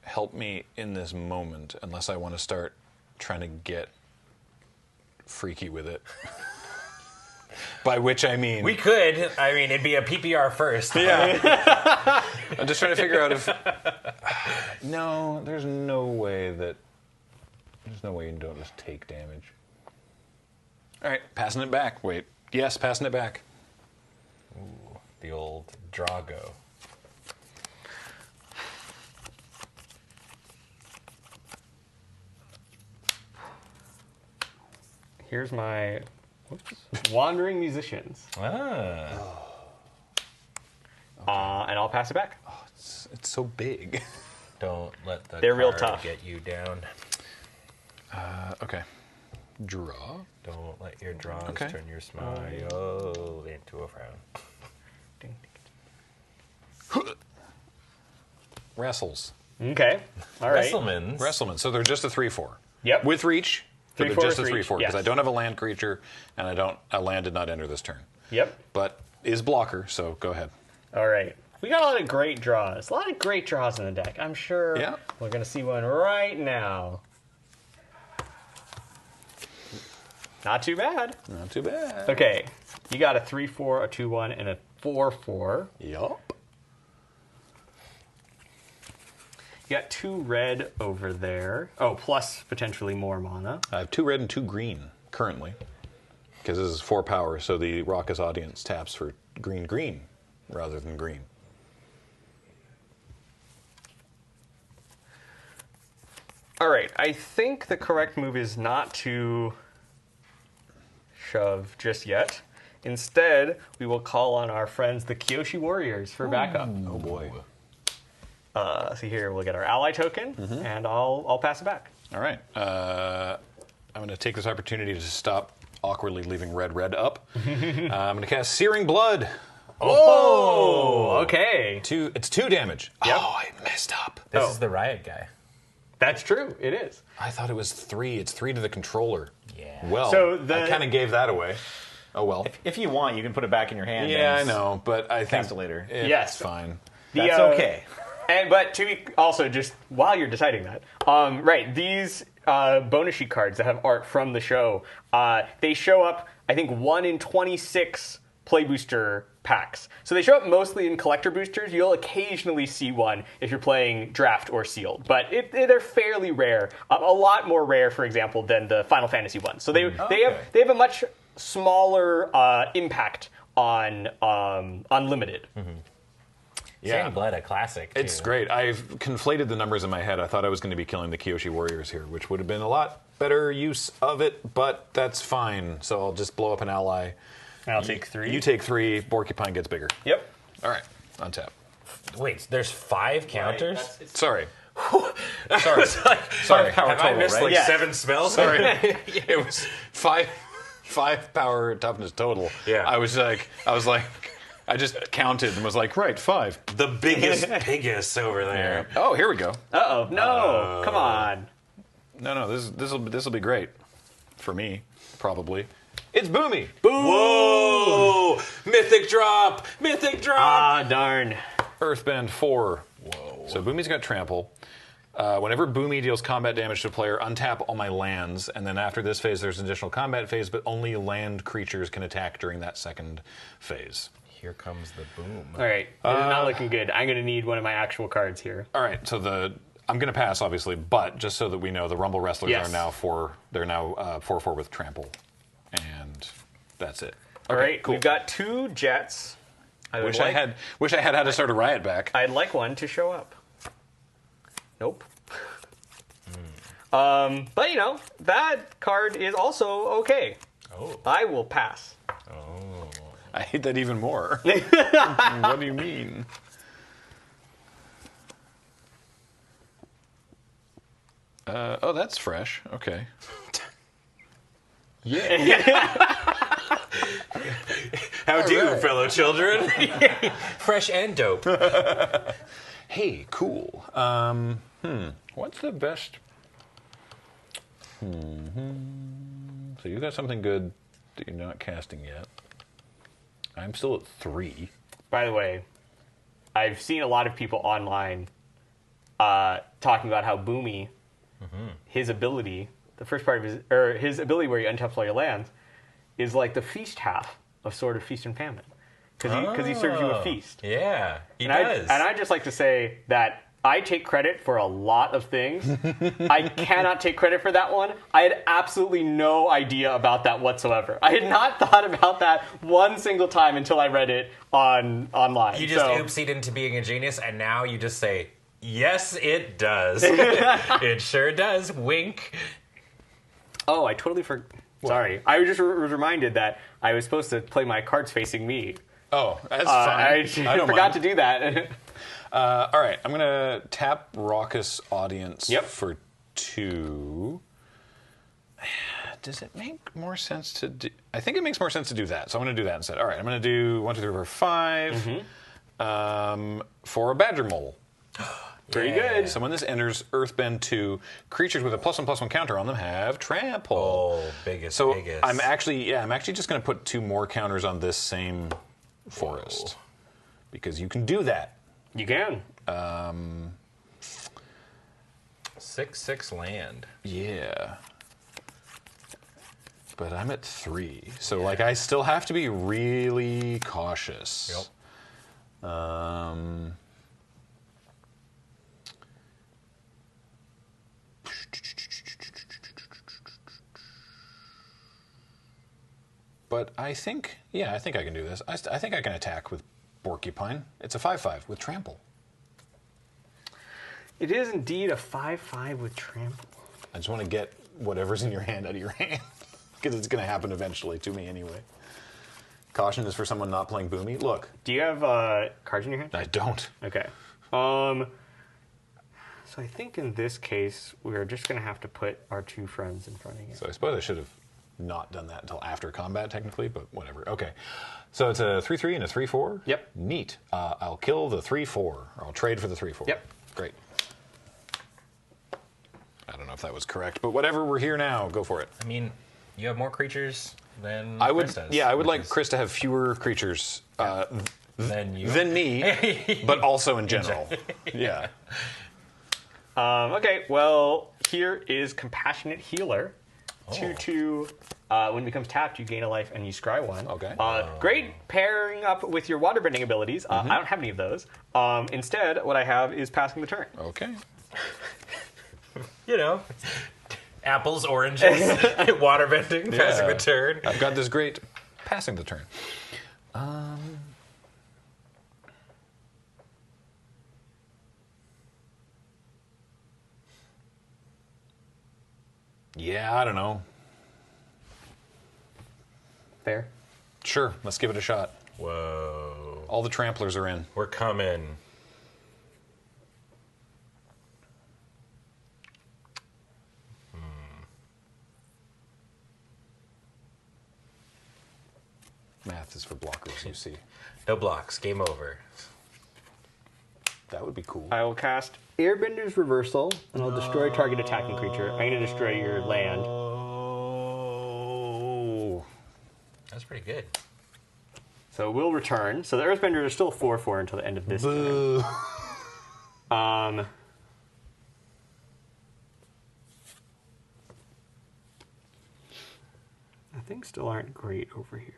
help me in this moment unless I want to start trying to get freaky with it. By which I mean... We could. I mean, it'd be a PPR first. Yeah. I'm just trying to figure out if... No, there's no way that... There's no way you don't just take damage. All right, passing it back. Wait. Yes, passing it back. Ooh, the old Drago. Here's my Wandering Musicians. Ah. And I'll pass it back. It's so big. Don't let the They're real card tough. get you down. Okay. Draw. Don't let your draws Okay. turn your smile into a frown. Wrestles. Okay. All right. Wrestlemans. Wrestleman. So they're just a 3/4. Yep. With reach. But 3/4 they're just a with reach, 3/4 because yes. I don't have a land creature and a land did not enter this turn. Yep. But is blocker, so go ahead. All right. We got a lot of great draws. A lot of great draws in the deck. I'm sure Yeah. we're going to see one right now. Not too bad. Not too bad. Okay. You got a 3/4, a 2/1, and a 4/4. Yup. You got 2 red over there. Oh, plus potentially more mana. I have 2 red and 2 green currently. Because this is 4 power, so the Raucous Audience taps for green rather than green. All right. I think the correct move is not to shove just yet. Instead, we will call on our friends, the Kyoshi Warriors, for backup. Oh boy. So here, we'll get our ally token, and I'll pass it back. All right. I'm going to take this opportunity to stop awkwardly leaving red up. I'm going to cast Searing Blood. Oh, okay. It's 2 damage. Yep. Oh, I messed up. This is the riot guy. That's true. It is. I thought it was 3. It's 3 to the controller. Yeah. Well, So I kind of gave that away. Oh, well. If you want, you can put it back in your hand. Yeah, I and know, but I think cast it later. It's Yes. fine. That's okay. But to be also, just while you're deciding that, right, these bonus sheet cards that have art from the show, they show up, I think, 1 in 26 play booster packs. So they show up mostly in collector boosters. You'll occasionally see one if you're playing draft or sealed, but they're fairly rare. A lot more rare, for example, than the Final Fantasy ones. So they have a much smaller impact on Limited. Searing Blood, a classic. It's too. great. I've conflated the numbers in my head. I thought I was going to be killing the Kyoshi Warriors here, which would have been a lot better use of it, but that's fine. So I'll just blow up an ally. And I'll take 3. You take 3. Porcupine gets bigger. Yep. All right. Untap. Wait, there's 5 counters? Sorry. Sorry. Sorry. Have I missed right? like Yeah. 7 spells? Sorry. It was 5 power toughness total. Yeah. I was like, I just counted and was like, right, 5. The biggest over there. Oh, here we go. Uh-oh. No. Come on. No, this will be great for me, probably. It's Boomy. Whoa! Mythic drop! Mythic drop! Ah, darn. Earthbend 4. Whoa. So Boomy's got trample. Whenever Boomy deals combat damage to a player, untap all my lands, and then after this phase, there's an additional combat phase, but only land creatures can attack during that second phase. Here comes the boom. All right. This is not looking good. I'm going to need one of my actual cards here. All right, so I'm going to pass, obviously, but just so that we know, the Rumble Wrestlers Yes. are now 4/4 with trample, and that's it. All Okay, right. cool. We've got 2 jets. Wish I had how to start a riot back. I'd like one to show up. Nope. But you know, that card is also okay. Oh. I will pass. I hate that even more. What do you mean? Oh, that's fresh. Okay. How do, fellow children? Fresh and dope. Hey, cool. What's the best? So you got something good that you're not casting yet. I'm still at 3. By the way, I've seen a lot of people online talking about how Boomy, his ability, the first part of his ability where he untaps all your lands, is like the feast half of Sword of Feast and Famine, because he serves you a feast. Yeah, he And does. I just like to say that I take credit for a lot of things. I cannot take credit for that one. I had absolutely no idea about that whatsoever. I had not thought about that one single time until I read it online. You just So- oopsied into being a genius, and now you just say, yes, it does. It sure does. Wink. Oh, I totally forgot. Sorry. I was just was reminded that I was supposed to play my cards facing me. Oh, that's fine. I don't forgot mind. to do that. All right, I'm gonna tap Raucous Audience Yep. for 2. Does it make more sense to do? I think it makes more sense to do that, so I'm gonna do that instead. All right, I'm gonna do 1, 2, 3, 4, 5 for a Badger Mole. Very good. So when this enters Earthbend 2, creatures with a +1/+1 counter on them have trample. Oh, biggest, So biggest. I'm actually just going to put 2 more counters on this same forest because you can do that. You can. 6/6 land. Yeah. But I'm at 3, so like I still have to be really cautious. Yep. But I think I can do this. I think I can attack with Porcupine. It's a 5/5 with trample. It is indeed a 5/5 with trample. I just want to get whatever's in your hand out of your hand because it's going to happen eventually to me anyway. Caution is for someone not playing Boomy. Look. Do you have cards in your hand? I don't. Okay. So I think in this case, we're just going to have to put our 2 friends in front of you. So I suppose I should have not done that until after combat, technically, but whatever. Okay. So it's a 3/3 and a 3/4? Yep. Neat. I'll kill the 3/4. Or I'll trade for the 3/4. Yep. Great. I don't know if that was correct, but whatever, we're here now. Go for it. I mean, you have more creatures than Chris does. Yeah, I would like Chris to have fewer creatures Than you. than me, but also in general. Yeah. Okay, well, here is Compassionate Healer. 2/2. When it becomes tapped, you gain a life and you scry 1. Okay. Great pairing up with your waterbending abilities. I don't have any of those. Instead, what I have is passing the turn. Okay. You know, apples, oranges, waterbending, passing the turn. I've got this great passing the turn. Yeah, I don't know. Fair. Sure, let's give it a shot. Whoa. All the tramplers are in. We're coming. Math is for blockers, you see. No blocks. Game over. That would be cool. I will cast Airbender's Reversal, and I'll destroy target attacking creature. I'm going to destroy your land. Oh. That's pretty good. So we'll return. So the Earthbender is still 4/4 until the end of this turn. I think still aren't great over here.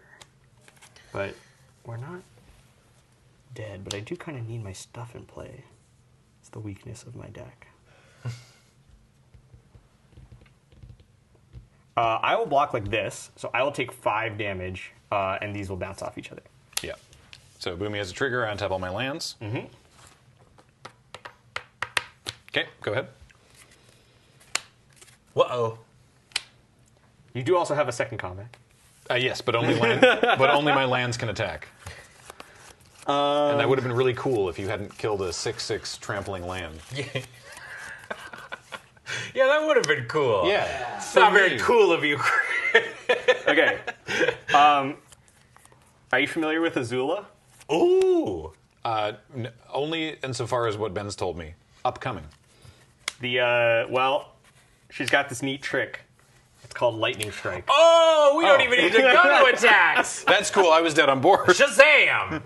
But we're not dead, but I do kind of need my stuff in play. It's the weakness of my deck. I will block like this, so I will take 5 damage, and these will bounce off each other. Yeah. So Boomy has a trigger. I untap all my lands. Mm-hmm. Okay, go ahead. Whoa. You do also have a second combat. Yes, but only but only my lands can attack. And that would have been really cool if you hadn't killed a 6/6 trampling land. Yeah, that would have been cool. Yeah. It's not very cool of you. Okay. Are you familiar with Azula? Ooh. Only insofar as what Ben's told me. Upcoming. Well, she's got this neat trick. It's called Lightning Strike. Oh, we don't even need to go to attacks. That's cool. I was dead on board. Shazam!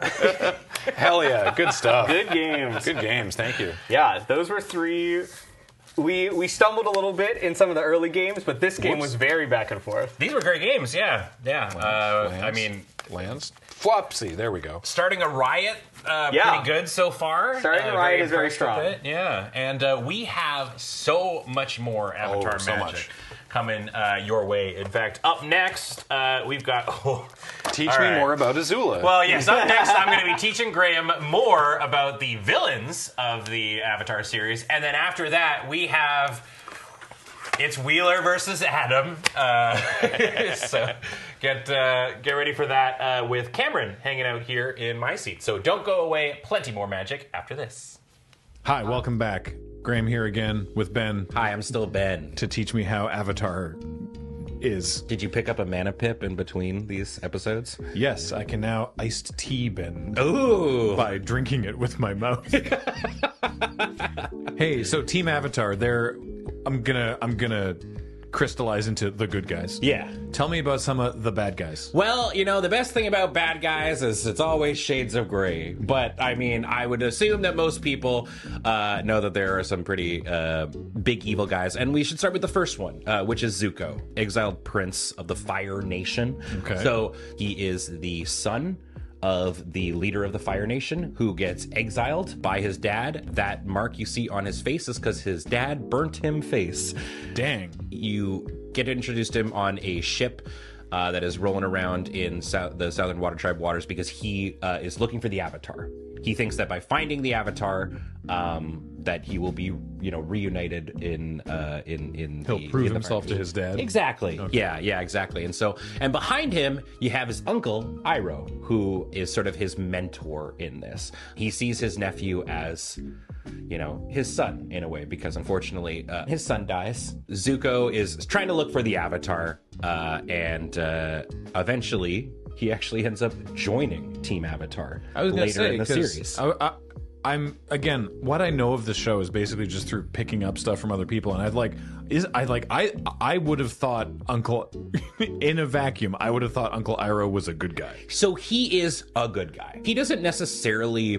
Hell yeah. Good stuff. Good games. Good games. Thank you. Yeah, those were 3. We stumbled a little bit in some of the early games, but this game was very back and forth. These were great games, yeah. Lands. I mean, Lands. Flopsy. There we go. starting a riot, Yeah. pretty good so far. Starting a riot is very impressed with strong. it, yeah, and we have so much more Avatar so magic much. coming your way. In fact, up next, we've got... Teach All me right. more about Azula. Well, yes, up next I'm going to be teaching Graham more about the villains of the Avatar series, and then after that we have... It's Wheeler versus Adam. So get ready for that with Cameron hanging out here in my seat. So don't go away. Plenty more magic after this. Hi, welcome back. Graham here again with Ben Hi, I'm still Ben. to teach me how Avatar is. Did you pick up a mana pip in between these episodes? Yes, I can now iced tea Ben Ooh. by drinking it with my mouth. Hey, so Team Avatar, I'm gonna crystallize into the good guys. Yeah. Tell me about some of the bad guys. Well, you know, the best thing about bad guys is it's always shades of gray. But, I mean, I would assume that most people know that there are some pretty big evil guys. And we should start with the first one, which is Zuko, exiled prince of the Fire Nation. Okay. So he is the son of the leader of the Fire Nation who gets exiled by his dad. That mark you see on his face is because his dad burnt him face. Dang. You get introduced to him on a ship that is rolling around in the Southern Water Tribe waters because he is looking for the Avatar. He thinks that by finding the Avatar, that he will be, reunited in He'll prove himself to his dad. Exactly. Okay. Yeah, exactly. And behind him, you have his uncle, Iroh, who is sort of his mentor in this. He sees his nephew as, his son in a way, because unfortunately, his son dies. Zuko is trying to look for the Avatar, and eventually he actually ends up joining Team Avatar later in the series. I'm again, what I know of the show is basically just through picking up stuff from other people, and I would have thought Uncle in a vacuum, I would have thought Uncle Iroh was a good guy. So he is a good guy. He doesn't necessarily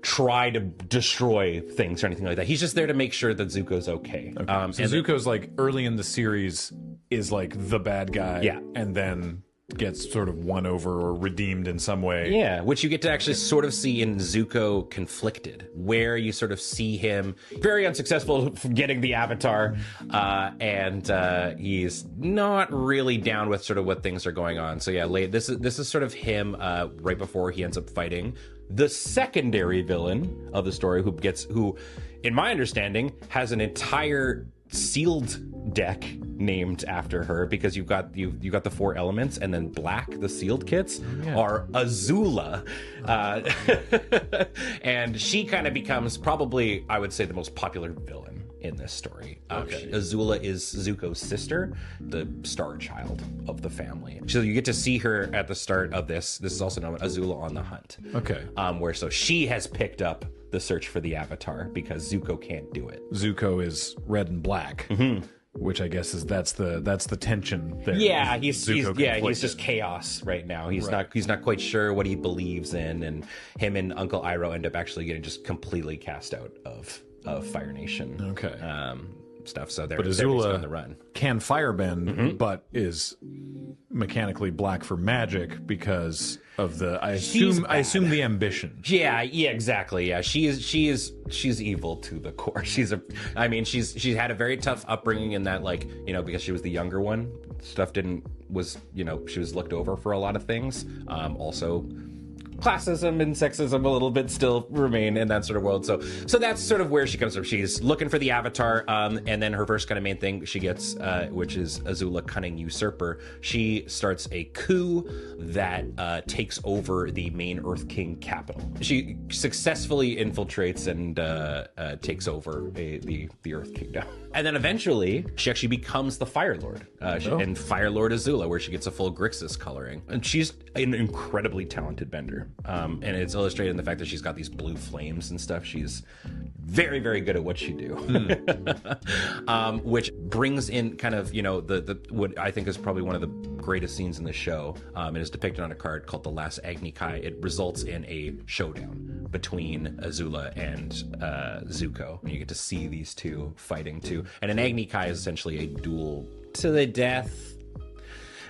try to destroy things or anything like that. He's just there to make sure that Zuko's okay. So Zuko's like early in the series is like the bad guy, yeah, and then gets sort of won over or redeemed in some way. Yeah, which you get to actually sort of see in Zuko Conflicted, where you sort of see him very unsuccessful getting the Avatar, and he's not really down with sort of what things are going on. So yeah, this is sort of him right before he ends up fighting the secondary villain of the story, who, in my understanding, has an entire sealed deck named after her, because you've got the 4 elements, and then black, the sealed kits, are Azula, and she kind of becomes probably, I would say, the most popular villain in this story. Azula is Zuko's sister, the star child of the family. So you get to see her at the start of this. This is also known as Azula on the Hunt. Okay. So she has picked up the search for the Avatar because Zuko can't do it. Zuko is red and black. Mm-hmm. Which I guess is that's the tension there. Yeah, he's just chaos right now. He's not quite sure what he believes in, and him and Uncle Iroh end up actually getting just completely cast out of Fire Nation. Okay. Stuff. So they're Azula on the run. Can firebend, but is mechanically black for magic because of the I assume the ambition. Yeah, exactly. Yeah, she's evil to the core. She's had a very tough upbringing in that, like, because she was the younger one, stuff she was looked over for a lot of things. Also, classism and sexism a little bit still remain in that sort of world. So that's sort of where she comes from. She's looking for the Avatar, and then her first kind of main thing she gets, which is Azula, Cunning Usurper. She starts a coup that takes over the main Earth King capital. She successfully infiltrates and takes over the Earth Kingdom. And then eventually, she actually becomes the Fire Lord, and Fire Lord Azula, where she gets a full Grixis coloring. And she's an incredibly talented bender. And it's illustrated in the fact that she's got these blue flames and stuff. She's very, very good at what she do. Which brings in kind of, the what I think is probably one of the greatest scenes in the show. It is depicted on a card called The Last Agni Kai. It results in a showdown between Azula and Zuko. And you get to see these two fighting too. And an Agni Kai is essentially a duel to the death.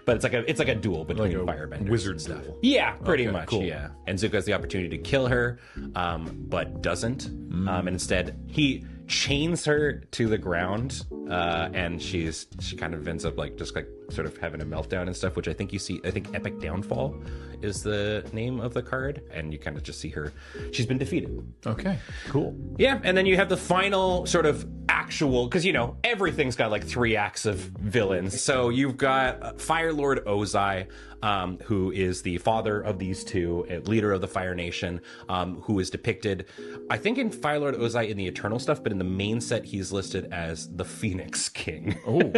But it's like a duel between firebenders. Wizard stuff. Yeah, pretty much. Cool. Yeah. And Zuko has the opportunity to kill her, but doesn't. And instead, he chains her to the ground, and she kind of ends up just sort of having a meltdown and stuff, which I think you see. I think Epic Downfall is the name of the card, and you kind of just see her. She's been defeated. Okay, cool. Yeah, and then you have the final sort of actual, because everything's got like 3 acts of villains. So you've got Fire Lord Ozai, who is the father of these two, leader of the Fire Nation, who is depicted, I think, in Fire Lord Ozai in the Eternal stuff, but in the main set he's listed as the Phoenix King. Oh.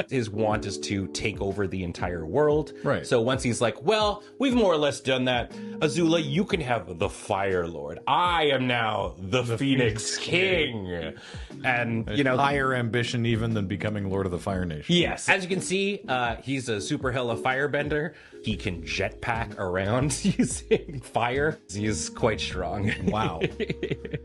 His want is to take over the entire world. Right. So once he's like, well, we've more or less done that. Azula, you can have the Fire Lord. I am now the Phoenix King. And, higher ambition even than becoming Lord of the Fire Nation. Yes. As you can see, he's a super hella firebender. He can jetpack around using fire. He's quite strong. Wow.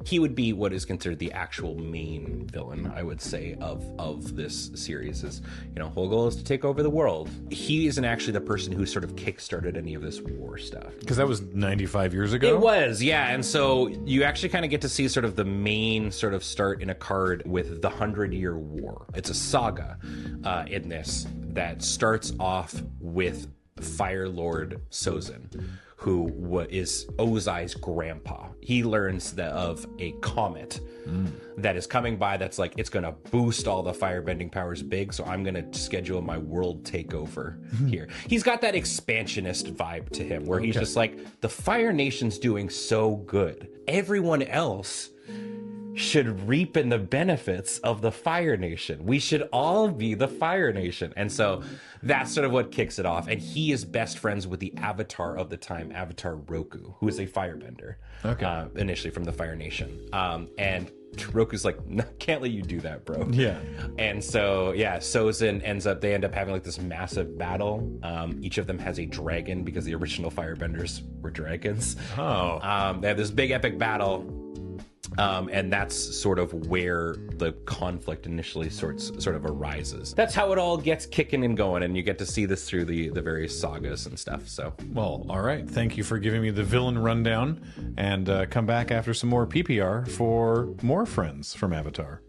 He would be what is considered the actual main villain, I would say, of this series. Is, whole goal is to take over the world. He isn't actually the person who sort of kickstarted any of this war stuff. Because that was 95 years ago? It was, yeah. And so you actually kind of get to see sort of the main sort of start in a card with the 100-Year War. It's a saga in this that starts off with Fire Lord Sozin, who is Ozai's grandpa. He learns of a comet that is coming by that's like, it's going to boost all the firebending powers big, so I'm going to schedule my world takeover here. He's got that expansionist vibe to him, where he's just like, the Fire Nation's doing so good. Everyone else should reap in the benefits of the Fire Nation. We should all be the Fire Nation. And so that's sort of what kicks it off. And he is best friends with the avatar of the time, Avatar Roku, who is a firebender, initially from the Fire Nation. And Roku's like, no, can't let you do that, bro. Yeah. And so, yeah, Sozin they end up having like this massive battle. Each of them has a dragon because the original firebenders were dragons. Oh. They have this big epic battle. And that's sort of where the conflict initially sort of arises. That's how it all gets kicking and going, and you get to see this through the various sagas and stuff. So, Well, all right. Thank you for giving me the villain rundown, and come back after some more PPR for more friends from Avatar.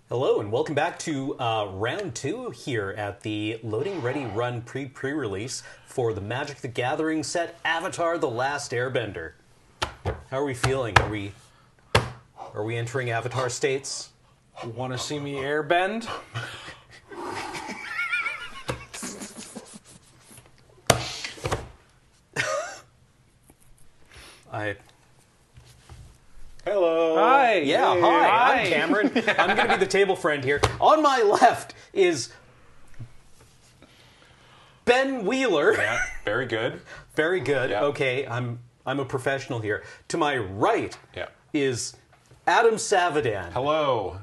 Hello and welcome back to round 2 here at the Loading Ready Run pre-release for the Magic the Gathering set Avatar: The Last Airbender. How are we feeling? Are we entering Avatar states? Want to see me airbend? Hello. Hi. Yeah, hi. I'm Cameron. I'm going to be the table friend here. On my left is Ben Wheeler. Yeah, very good. Very good. Yeah. Okay, I'm a professional here. To my right Yeah. is Adam Savadan. Hello.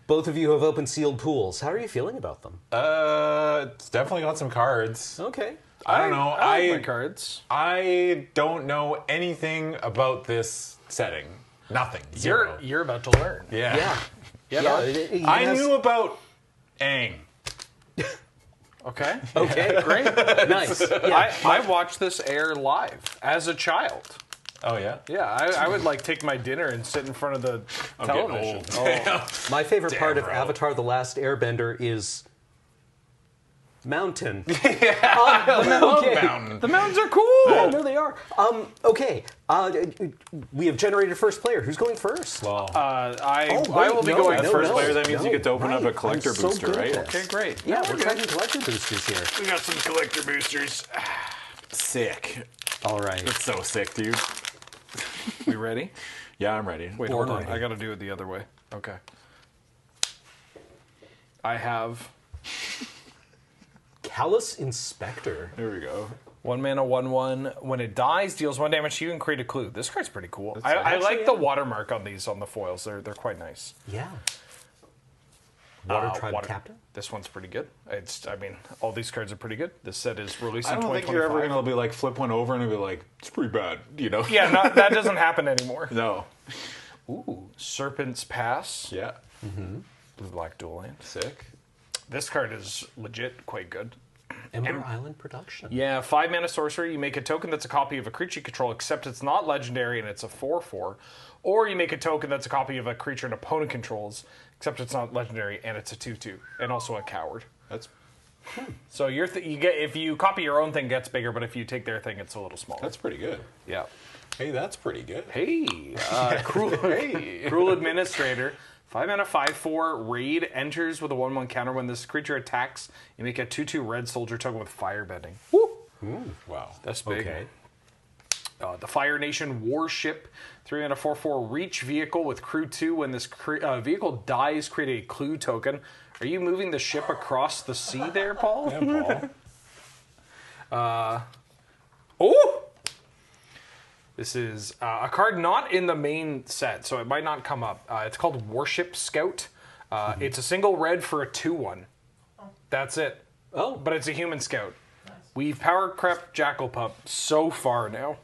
Both of you have open sealed pools. How are you feeling about them? It's definitely got some cards. Okay. I don't know. I like my cards. I don't know anything about this setting. Nothing. Zero. You're about to learn. Yeah. Yeah. I knew about Aang. Okay. Okay, great. Nice. Yeah. I watched this air live as a child. Oh, yeah? Yeah, I would like take my dinner and sit in front of the television. My favorite part of bro. Avatar: The Last Airbender is mountain. Mountain. The mountains are cool. Yeah, no, they are. Okay. We have generated first player. Who's going first? Well, I wait, will be no, going no, first no, player, that means you no, get to open up a right. collector I'm so booster, good at right? this. Okay, great. Yeah, we're talking collector boosters here. we got some collector boosters. Sick. All right. That's so sick, dude. We ready? Yeah, I'm ready. Wait, Born hold on. ready. I got to do it the other way. Okay. I have Callous Inspector. There we go. 1 mana, 1/1. When it dies, deals 1 damage to you and create a clue. This card's pretty cool. I actually, like the yeah. watermark on these on the foils. They're quite nice. Yeah. Water Tribe Captain. This one's pretty good. All these cards are pretty good. This set is released I in don't think 2025. you're ever going to be like, flip one over and be like, it's pretty bad, you know? Yeah, that doesn't happen anymore. No. Ooh, Serpent's Pass. Yeah. Blue Black Dual Land. Sick. This card is legit quite good. Ember Island Production. Yeah, 5 mana sorcery. You make a token that's a copy of a creature you control, except it's not legendary and it's a 4/4. Or you make a token that's a copy of a creature an opponent controls, except it's not legendary and it's a 2/2, and also a coward. That's So you get, if you copy your own thing, it gets bigger, but if you take their thing, it's a little smaller. pretty good. Yeah. Hey, that's pretty good. Hey, Cruel Administrator. 5 mana, 5/4. Raid enters with a 1/1 counter. When this creature attacks, you make a 2/2 red soldier token with firebending. Woo! Wow. That's big. Okay. The Fire Nation Warship. 3 mana, 4/4. Reach vehicle with crew 2. When this vehicle dies, create a clue token. Are you moving the ship across the sea there, Paul? Yeah, Paul. Oh! This is a card not in the main set, so it might not come up. It's called Warship Scout. It's a single red for a 2/1. That's it. Oh. But it's a human scout. We've power crept Jackal Pup so far now.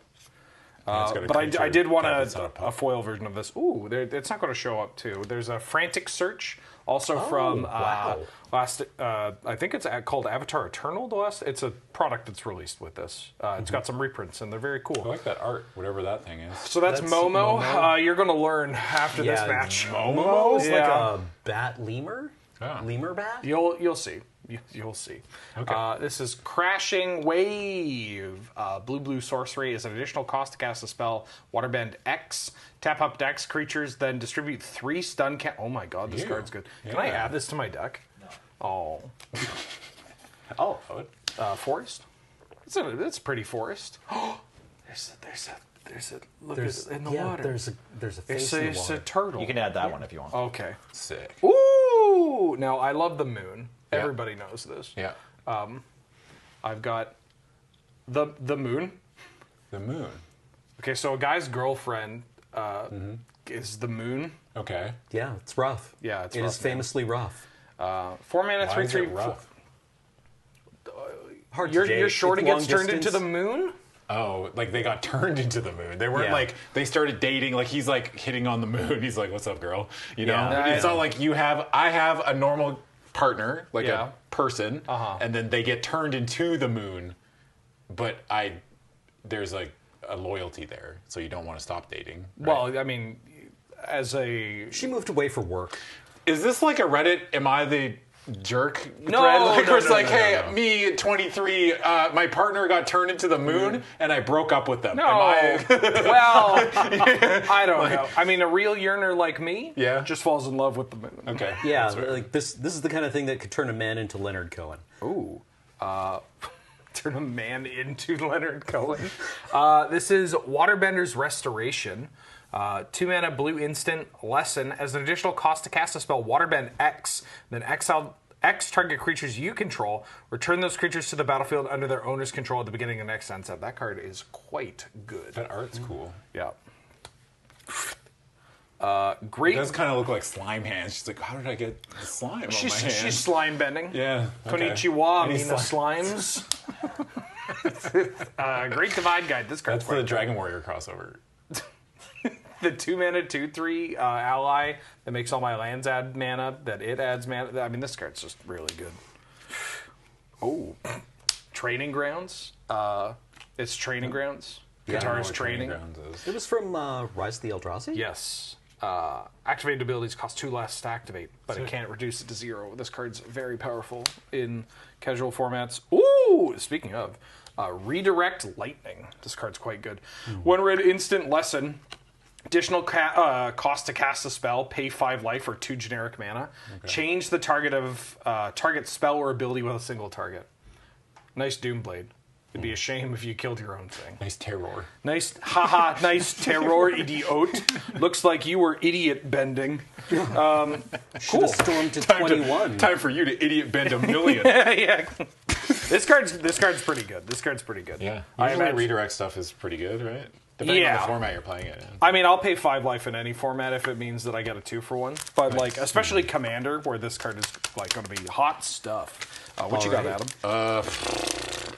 But I did want a foil version of this. Ooh, it's not going to show up too. There's a Frantic Search, also from wow. last. I think it's called Avatar Eternal. It's a product that's released with this. It's got some reprints and they're very cool. I like that art, whatever that thing is. So that's Momo. You're going to learn after this match. Momo is like Yeah. a bat lemur. Oh. Lemur bat. You'll see. You'll see. Okay. This is Crashing Wave. Blue sorcery is an additional cost to cast a spell. Waterbend X. Tap up X creatures, then distribute 3 stun. Oh my god, this card's good. Can I add this to my deck? No. Oh. Oh. Forest. It's pretty forest. There's a look at in the water. There's a face in the It's water. a turtle. You can add that one if you want. Okay. Sick. Ooh! Now I love the moon. Yeah. Everybody knows this. Yeah. I've got the moon. The moon. Okay, so a guy's girlfriend is the moon. Okay. Yeah, it's rough. Yeah, it's It rough, is famously rough. 4 mana, Why 3 is 3. it rough? Hard to Your gauge. shorty It's long gets turned into distance. the moon. Oh, like they got turned into the moon. They weren't Yeah. like they started dating. Like he's like hitting on the moon. He's like, "What's up, girl?" You know. Yeah. It's not like I have a normal partner, like Yeah. a person, and then they get turned into the moon. But there's like a loyalty there, so you don't want to stop dating. Right? Well, I mean, She moved away for work. Is this like a Reddit? Am I the jerk? No, thread? Like, no, where it's no, like, no, hey, no. me, 23, my partner got turned into the moon, and I broke up with them. no. Am I? Well, I don't know. I mean, a real yearner like me, Yeah. just falls in love with the moon. Okay. Yeah, That's fair. like this is the kind of thing that could turn a man into Leonard Cohen. Ooh. Turn a man into Leonard Cohen. This is Waterbender's Restoration. 2 mana blue instant lesson. As an additional cost to cast a spell, Waterbend X, then exile X target creatures you control. Return those creatures to the battlefield under their owner's control at the beginning of next sunset. That card is quite good. That art's cool. Yeah. It Great. does kind of look like slime hands. She's like, how did I get the slime on my hand? She's slime bending. Yeah. okay. Konnichiwa, Any Mina Slimes. Great Divide Guide. This card's That's the quite Dragon Warrior crossover. the 2 mana 2/3 ally that makes all my lands add mana, that it adds mana. I mean, this card's just really good. Oh, Training Grounds. It's Training Grounds. I don't know Guitar's what Training. Grounds is. It was from Rise of the Eldrazi? Yes. Activated abilities cost 2 less to activate, but it can't reduce it to 0. This card's very powerful in casual formats. Ooh, speaking of, Redirect Lightning. This card's quite good. 1 red instant lesson. Additional cost to cast a spell, pay 5 life or 2 generic mana. Okay. Change the target of target spell or ability with a single target. Nice Doomblade. It'd be a shame if you killed your own thing. Nice terror. Nice, haha, nice terror, idiot. Looks like you were idiot bending. Should have stormed to 21. Time for you to idiot bend a million. Yeah. This card's pretty good. This card's pretty good. Yeah. I Usually imagine- redirect stuff is pretty good, right? Depending on the format you're playing it in. I mean, I'll pay 5 life in any format if it means that I get a 2 for 1. But like, especially Commander, where this card is like going to be hot stuff. What you got, Adam?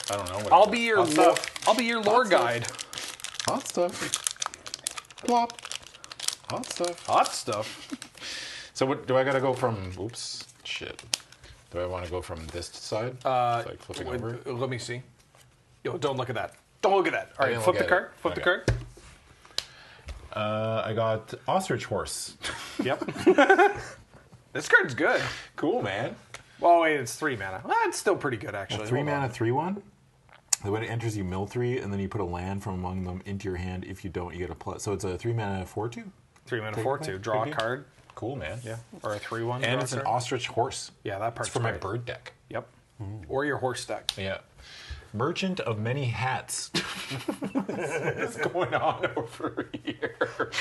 I don't know. I'll be your Hot stuff. I'll be your lore guide. Hot stuff. Plop. Hot stuff. Hot stuff. So what do I gotta go from? Oops, shit. Do I want to go from this side? It's like flipping over. Let me see. Yo, don't look at that. Don't look at that. All right, didn't flip look the at card. it. Flip the Okay. card. I got ostrich horse. Yep. This card's good. Cool, man. Well, wait, it's 3 mana. Well, it's still pretty good, actually. 3 Hold on. mana, 3/1. When it enters, you mill 3, and then you put a land from among them into your hand. If you don't, you get a plus. So it's a 3 mana 4/2. 3 mana 4/2. Draw a card. Cool, man. Yeah. Or a 3/1. And draw it's a an card. ostrich horse. Yeah, that It's part's for my great. bird deck. Yep. Or your horse deck. Yeah. Merchant of many hats. What's going on over here?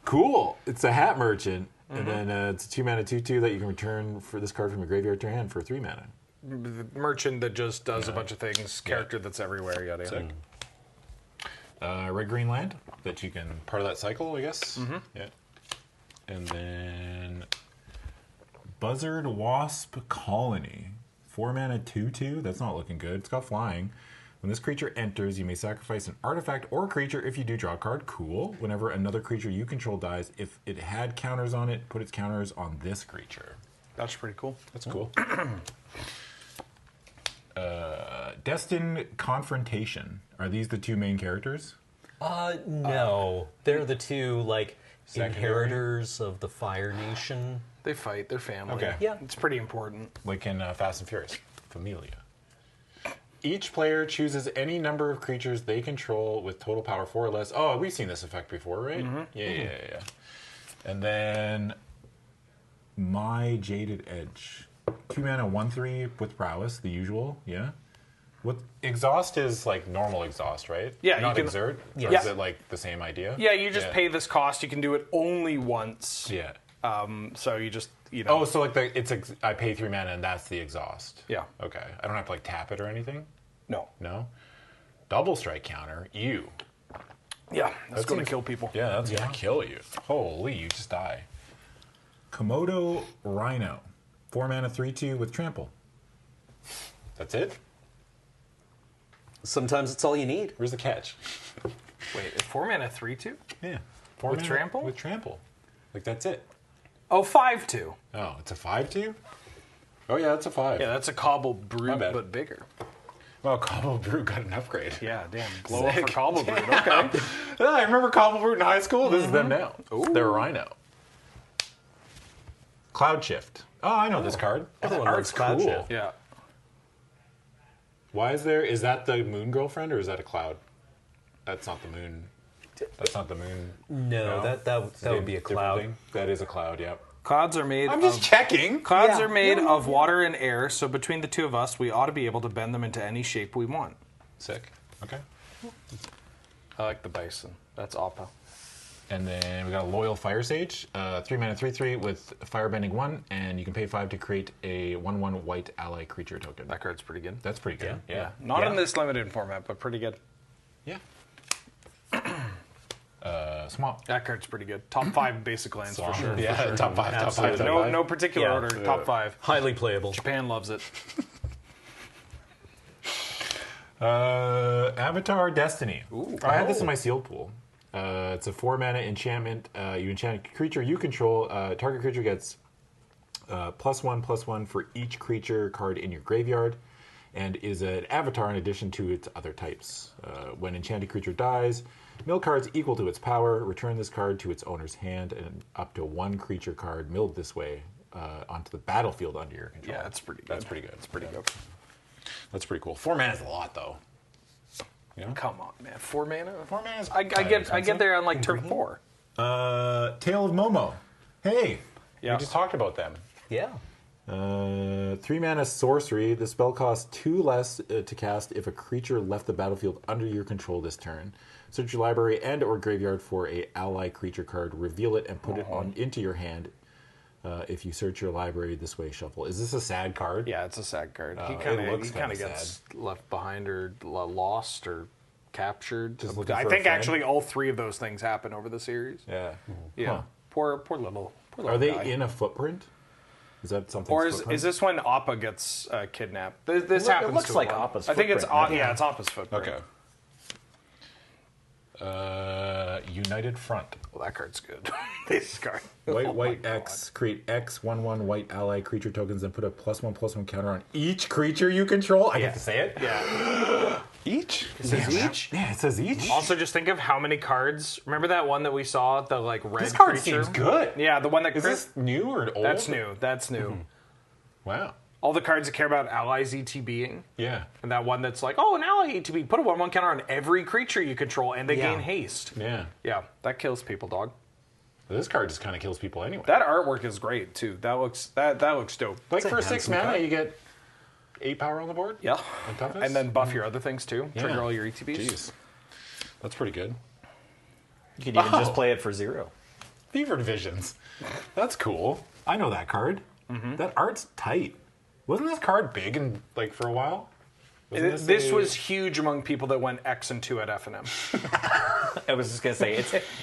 Cool. It's a hat merchant. And then it's a 2 mana 2/2 that you can return for this card from your graveyard to your hand for 3 mana. The merchant that just does a bunch of things. Character that's everywhere. Yada yada. Red green land that you can Part of that cycle, I guess. Yeah. And then Buzzard Wasp Colony. 4 mana 2/2. That's not looking good. It's got flying. When this creature enters, you may sacrifice an artifact or creature if you do draw a card. Cool. Whenever another creature you control dies, if it had counters on it, put its counters on this creature. That's pretty cool. That's cool. Destined Confrontation. Are these the 2 main characters? No. They're the two, like, inheritors of the Fire Nation. They fight. They're family. Okay. Yeah. It's pretty important. Like in Fast and Furious, Familia. Each player chooses any number of creatures they control with total power 4 or less. Oh, we've seen this effect before, right? Yeah. And then My Jaded Edge. 2 mana, 1/3 with prowess, the usual. Yeah. What exhaust is like normal exhaust, right? Yeah, Not you can, exert. Yeah. Or is it like the same idea? Yeah, you just pay this cost. You can do it only once. Yeah. So you just Oh, so like I pay 3 mana and that's the exhaust. Yeah. Okay. I don't have to like tap it or anything. No. No. Double strike counter. You. Yeah, that's going to kill people. Yeah, that's going to kill you. Holy, you just die. Komodo Rhino. 4 mana, 3/2 with trample. That's it? Sometimes it's all you need. Where's the catch? Wait, it's 4 mana 3/2? Yeah. With trample? With trample. Like, that's it. Oh, 5/2. Oh, it's a 5/2? Oh, yeah, it's a 5. Yeah, that's a Cobble Brute, bad. but bigger. Well, Cobble Brute got an upgrade. Yeah, damn. Blow up for Cobble Brute. Okay. Yeah, I remember Cobble Brute in high school. This is them now. They're a Rhino. Cloud Shift. Oh, I know this card. Everyone Art's loves Cloud cool. Shift. Yeah. Why is that the moon girlfriend or is that a cloud? That's not the moon. That's not the moon. No, that would be a cloud. Thing? That is a cloud, yep. Clouds are made I'm just checking. Clouds are made of water and air, so between the two of us, we ought to be able to bend them into any shape we want. Sick. Okay. I like the bison. That's Appa. And then we got a Loyal Fire Sage. 3 mana, 3/3 with Firebending 1, and you can pay 5 to create a 1/1 white ally creature token. That card's pretty good. That's pretty good. Yeah. Not in this limited format, but pretty good. Yeah. Swamp. That card's pretty good. Top 5 basic lands for sure. Yeah, for sure. top 5, top 5, top No, 5. no particular order. Top 5. Highly playable. Japan loves it. Avatar Destiny. I had this in my sealed pool. It's a 4 mana enchantment. You enchant a creature you control. Target creature gets +1/+1 for each creature card in your graveyard, and is an avatar in addition to its other types. When enchanted creature dies, mill cards equal to its power. Return this card to its owner's hand, and up to 1 creature card milled this way onto the battlefield under your control. Yeah, that's pretty good. That's pretty good. It's pretty good. That's pretty cool. 4 mana is a lot, though. You know? Come on, man. 4 mana? 4 mana is I get there on like turn 4. Tale of Momo. Hey, Yeah. we just talked about them. Yeah. 3 mana sorcery. The spell costs 2 less to cast if a creature left the battlefield under your control this turn. Search your library and or graveyard for a ally creature card. Reveal it and put it into your hand. If you search your library this way, shuffle. Is this a sad card? Yeah, it's a sad card. He it kind looks of kinda gets left behind or lost or captured. Just looking I for a think friend? actually all 3 of those things happen over the series. Yeah. Yeah. Huh. Poor little Are they guy. in a footprint? Is that something? Or is this when Appa gets kidnapped? This happens. It looks to like a lot. Appa's I think it's footprint, yeah, it's Appa's footprint. Okay. United Front. Well, that card's good. This card. White X. Create X 1/1 white ally creature tokens and put a +1/+1 counter on each creature you control. I get to say it. Yeah. Each. It says each. Yeah, it says each. Also, just think of how many cards. Remember that one that we saw, the like red This card creature? seems good. Yeah, the one that Is this new or old? That's new. That's new. Wow. All the cards that care about allies ETBing. Yeah. And that one that's like, oh, an ally ETB, put a 1/1 counter on every creature you control, and they gain haste. Yeah. Yeah, that kills people, dog. This card just kind of kills people anyway. That artwork is great too. That looks dope. Like for 6 mana, you get 8 power on the board. Yeah. And toughness. And then buff your other things too. Yeah. Trigger all your ETBs. Jeez. That's pretty good. You could even just play it for 0. Fever Visions. That's cool. I know that card. That art's tight. Wasn't this card big and like for a while? Wasn't This a- was huge among people that went X and 2 at FNM. I was just gonna say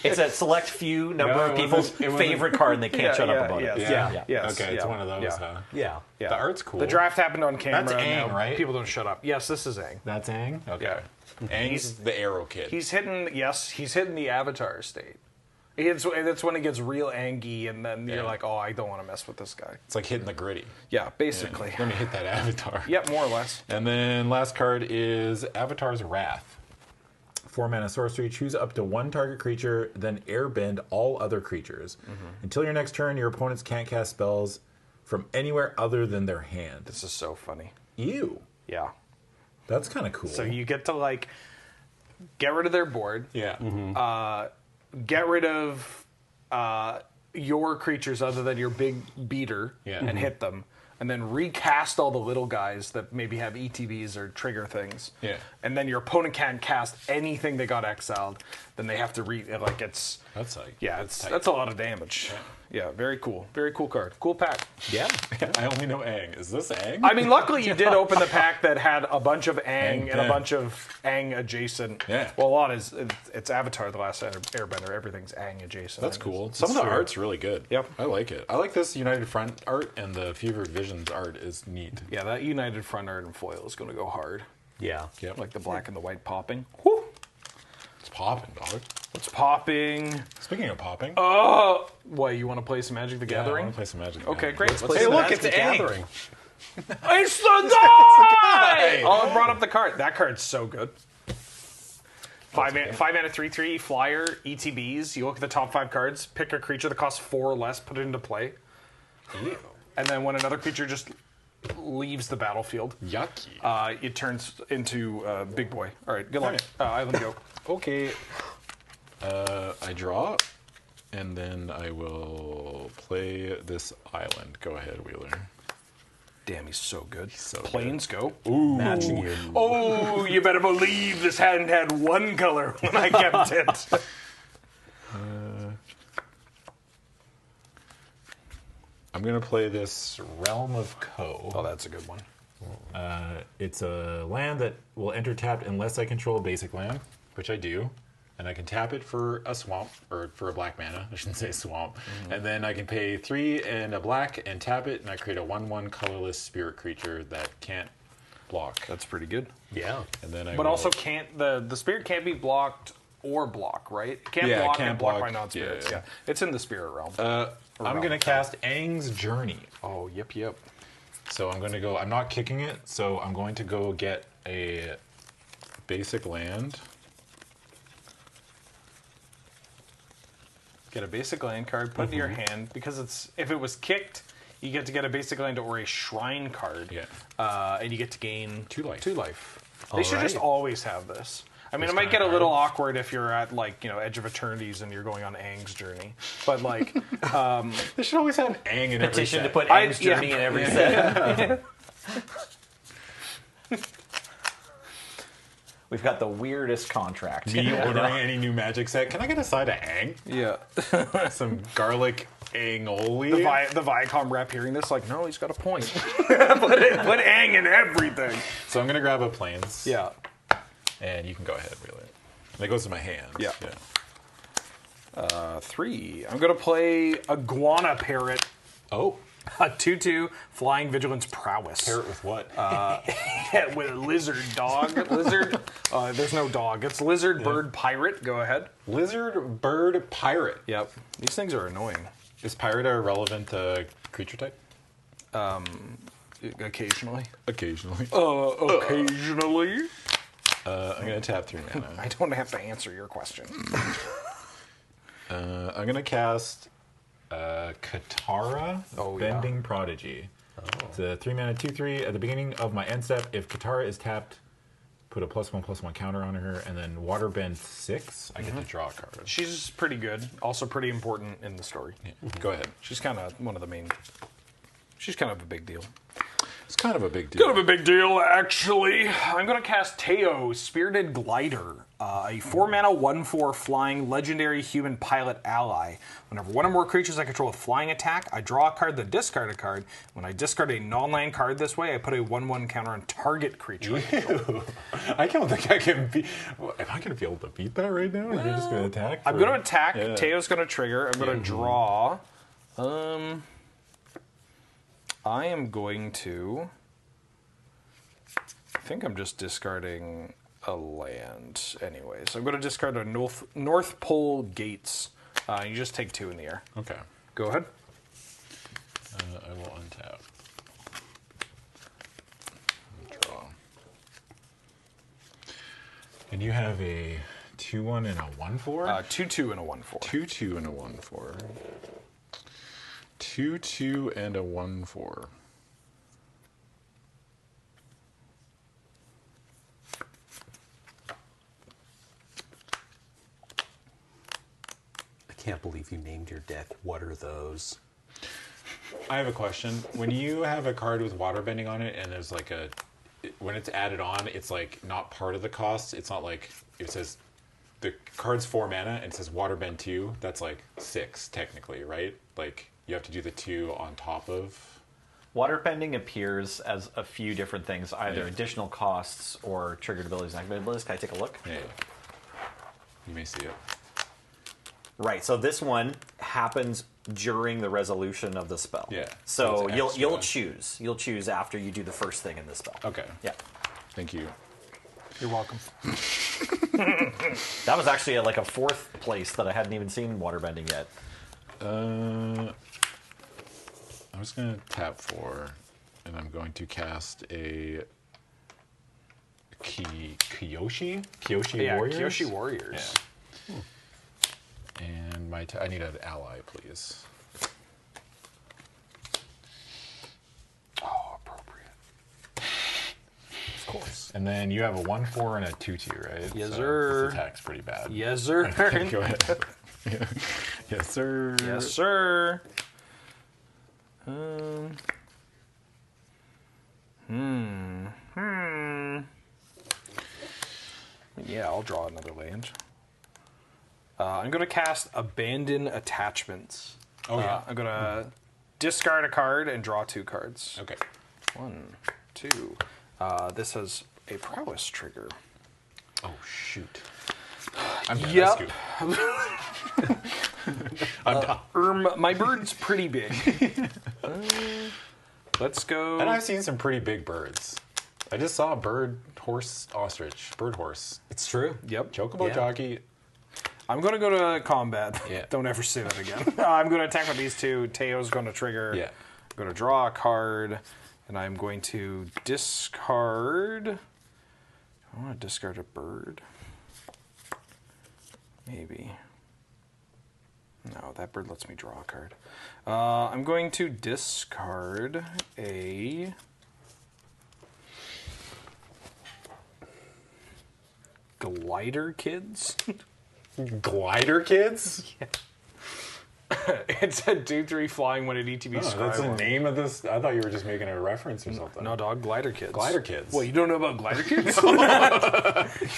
it's a select few number No, of it people's wasn't- favorite card, and they can't shut up about it. Yes, Okay, it's yeah, one of those, yeah. huh? Yeah. Yeah. The art's cool. The draft happened on camera. That's Aang, now right? People don't shut up. Yes, this is Aang. That's Aang? Okay. Yeah. Aang's the arrow kid. He's hitting the Avatar state. That's when it gets real Angy, and then you're like, oh, I don't want to mess with this guy. It's like hitting the gritty. Yeah, basically. Let me hit that Avatar. Yep, more or less. And then last card is Avatar's Wrath. 4-mana sorcery. Choose up to one target creature, then airbend all other creatures. Until your next turn, your opponents can't cast spells from anywhere other than their hand. This is so funny. Ew. Yeah. That's kind of cool. So you get to like get rid of their board. Yeah. Get rid of your creatures other than your big beater and hit them. And then recast all the little guys that maybe have ETBs or trigger things. Yeah. And then your opponent can't cast anything they got exiled. Then they have to like it's. That's like that's a lot of damage. Yeah, very cool. Very cool card. Cool pack. Yeah. I only know Aang. Is this Aang? I mean, luckily you did open the pack that had a bunch of Aang and a bunch of Aang adjacent. Yeah. Well, a lot is it's Avatar: The Last Airbender. Everything's Aang adjacent. That's cool. Some of the art's really good. Yep. I like it. I like this United Front art, and the Fevered Visions art is neat. Yeah, that United Front art and foil is going to go hard. Yeah. Yep. Like the black and the white popping. Whew. It's popping, dog. It's popping. Speaking of popping. Oh! What, you want to play some Magic the Yeah, I Gathering? want to play some Magic the Okay, Gathering. great. Let's Hey, play look, some it's Magic the Aang. Gathering. It's the guy! Oh, I brought up the card. That card's so good. 5 mana 3/3 flyer ETBs. You look at the top 5 cards, pick a creature that costs 4 or less, put it into play. Ew. And then when another creature just leaves the battlefield, Yucky. it turns into Big Boy. All right, good luck. Island go. Okay. I draw, and then I will play this island. Go ahead, Wheeler. Damn, he's so good. So Planes go. Ooh. Matching you. Oh, you better believe this hand had one color when I kept it. I'm going to play this Realm of Ko. Oh, that's a good one. It's a land that will enter tapped unless I control a basic land, which I do. And I can tap it for a swamp, or for a black mana, I shouldn't say swamp. And then I can pay 3 and a black and tap it, and I create a 1/1 colorless spirit creature that can't block. That's pretty good. Yeah. And then But also can't the spirit can't be blocked or block, right? It can't Yeah, it block can't and block block. by non-spirits. Yeah, Yeah, yeah. It's in the spirit realm. I'm going to cast Aang's Journey. Oh, yep. So I'm going to go, I'm not kicking it, so I'm going to go get a basic land. Get a basic land card, put it in your hand, because it's if it was kicked, you get to get a basic land or a shrine card. Yeah. And you get to gain 2 life. 2 life. They should just always have this. I mean, This it might kind get a of little cards. awkward if you're at Edge of Eternities and you're going on Aang's Journey. But like, They should always have Aang in every Petition to set. put Aang's Journey in every set. We've got the weirdest contract. Me ordering any new Magic set. Can I get a side of Aang? yeah. Some garlic Aangoli? The Viacom rep hearing this, like, no, he's got a point. put Aang in everything. So I'm going to grab a Plains. Yeah. And you can go ahead, really. That goes to my hand. Yeah. 3. I'm going to play Iguana Parrot. Oh. A 2/2 Flying Vigilance Prowess. Parrot with what? With a lizard dog. Lizard. There's no dog. It's Lizard Bird Pirate. Go ahead. Lizard Bird Pirate. Yep. These things are annoying. Is pirate a relevant creature type? Occasionally. Occasionally. Occasionally. I'm going to tap 3 mana. I don't have to answer your question. I'm going to cast Katara, Bending Prodigy. It's a 3 mana 2/3. At the beginning of my end step, if Katara is tapped, put a +1/+1 counter on her, and then Waterbend 6, I get to draw a card. She's pretty good. Also pretty important in the story. Yeah. Go ahead. She's kind of one of the main... She's kind of a big deal. It's kind of a big deal. Kind of a big deal, actually. I'm going to cast Teo, Spirited Glider, a 4-mana 1/4 flying legendary human pilot ally. Whenever one or more creatures I control with flying attack, I draw a card, then discard a card. When I discard a non-land card this way, I put a 1/1 counter on target creature. Ew. I don't think I can be... Am I going to be able to beat that right now? Or are you just going to attack? I'm going to attack. Yeah. Teo's going to trigger. I'm going to draw. I am going to... I think I'm just discarding a land anyway. So I'm going to discard a North Pole Gates. You just take 2 in the air. Okay. Go ahead. I will untap. Draw. And you have a 2/1 and a 1/4. 2/2 and a 1/4. 2/2 and a 1/4. 2/2 and a 1/4. I can't believe you named your deck. What are those? I have a question. When you have a card with water bending on it, and there's like when it's added on, it's like not part of the cost. It's not like it says the card's 4 mana and it says water bend 2. That's like 6 technically, right? Like you have to do the 2 on top of. Waterbending appears as a few different things, either additional costs or triggered abilities and activated abilities. Can I take a look? Yeah. You may see it. Right. So this one happens during the resolution of the spell. Yeah. So it's you'll extra. choose. You'll choose after you do the first thing in the spell. Okay. Yeah. Thank you. You're welcome. That was actually like a 4th place that I hadn't even seen waterbending yet. I'm just going to tap 4, and I'm going to cast a Kyoshi Warriors? Kyoshi Warriors. Yeah. And I need an ally, please. Oh, appropriate. Of course. And then you have a 1/4 and a 2/2, right? Yes, so sir. This attack's pretty bad. Yes, sir. Go ahead. Yes, sir. Yes, sir. Yeah, I'll draw another land. I'm going to cast Abandon Attachments. Oh, yeah. I'm going to discard a card and draw 2 cards. Okay. 1, 2. This has a prowess trigger. Oh, shoot. I'm done. Yep. I'm done. My bird's pretty big. Let's go. And I've seen some pretty big birds. I just saw a bird, horse, ostrich, bird horse. It's true. Yep. Chocobo jockey. I'm going to go to combat. Yeah. Don't ever say that again. I'm going to attack with these 2. Teo's going to trigger. Yeah. I'm going to draw a card, and I'm going to discard. I want to discard a bird. Maybe. No, that bird lets me draw a card. I'm going to discard a... Glider Kids? Glider Kids? Yeah. It's a 2/3 flying when at ETB Oh, that's the name of this? I thought you were just making a reference or something. No, dog, Glider Kids. Glider Kids. Well, you don't know about Glider Kids?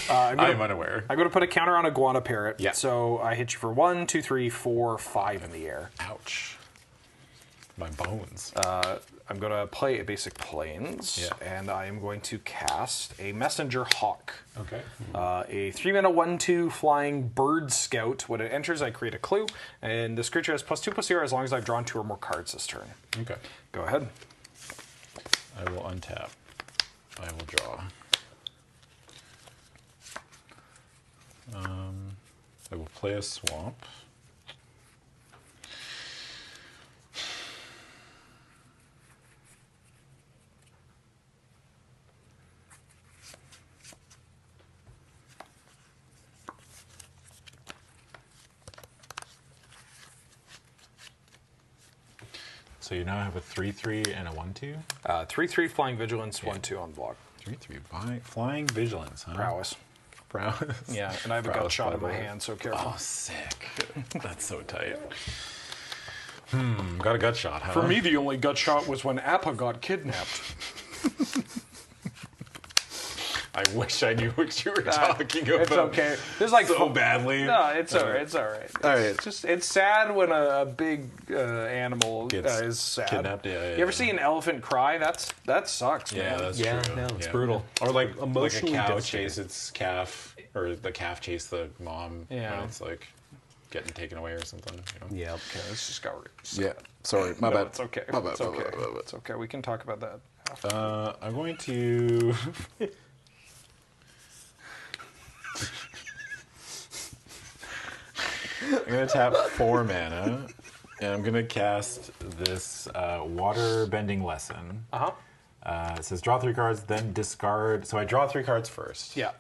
I'm unaware. I'm going to put a counter on Iguana Parrot. Yeah. So I hit you for 1, 2, 3, 4, 5 in the air. Ouch. My bones. I'm going to play a basic Plains, and I am going to cast a Messenger Hawk. Okay. A 3-mana 1/2 flying bird scout. When it enters, I create a clue, and this creature has +2/+0 as long as I've drawn 2 or more cards this turn. Okay. Go ahead. I will untap. I will draw. I will play a swamp. So you now have a 3/3 and a 1/2? 3/3 Flying Vigilance, 1/2 on block. 3/3 flying vigilance, huh? Prowess. Prowess. Yeah, and I have a gut Prowess, shot by in the my way. hand, so careful. Oh, sick. That's so tight. Got a gut shot, huh? For me, the only gut shot was when Appa got kidnapped. I wish I knew what you were talking about. It's okay. There's like so badly. No, it's all right. It's all right. All right. It's just it's sad when a big animal Gets is sad. kidnapped, yeah, You ever see an elephant cry? That sucks, Yeah, man. that's Yeah, true. no, it's brutal. Or like Emotionally a cow devastating. chase its calf, or the calf chase the mom Yeah. when it's like getting taken away or something. You know? Yeah. Okay, this just got Yeah. Sorry, my No, bad. it's okay. My bad, It's my okay. bad, my bad. It's okay. We can talk about that. I'm going to. I'm going to tap 4 mana, and I'm going to cast this Water Bending Lesson. It says draw 3 cards, then discard. So I draw 3 cards first. Yeah.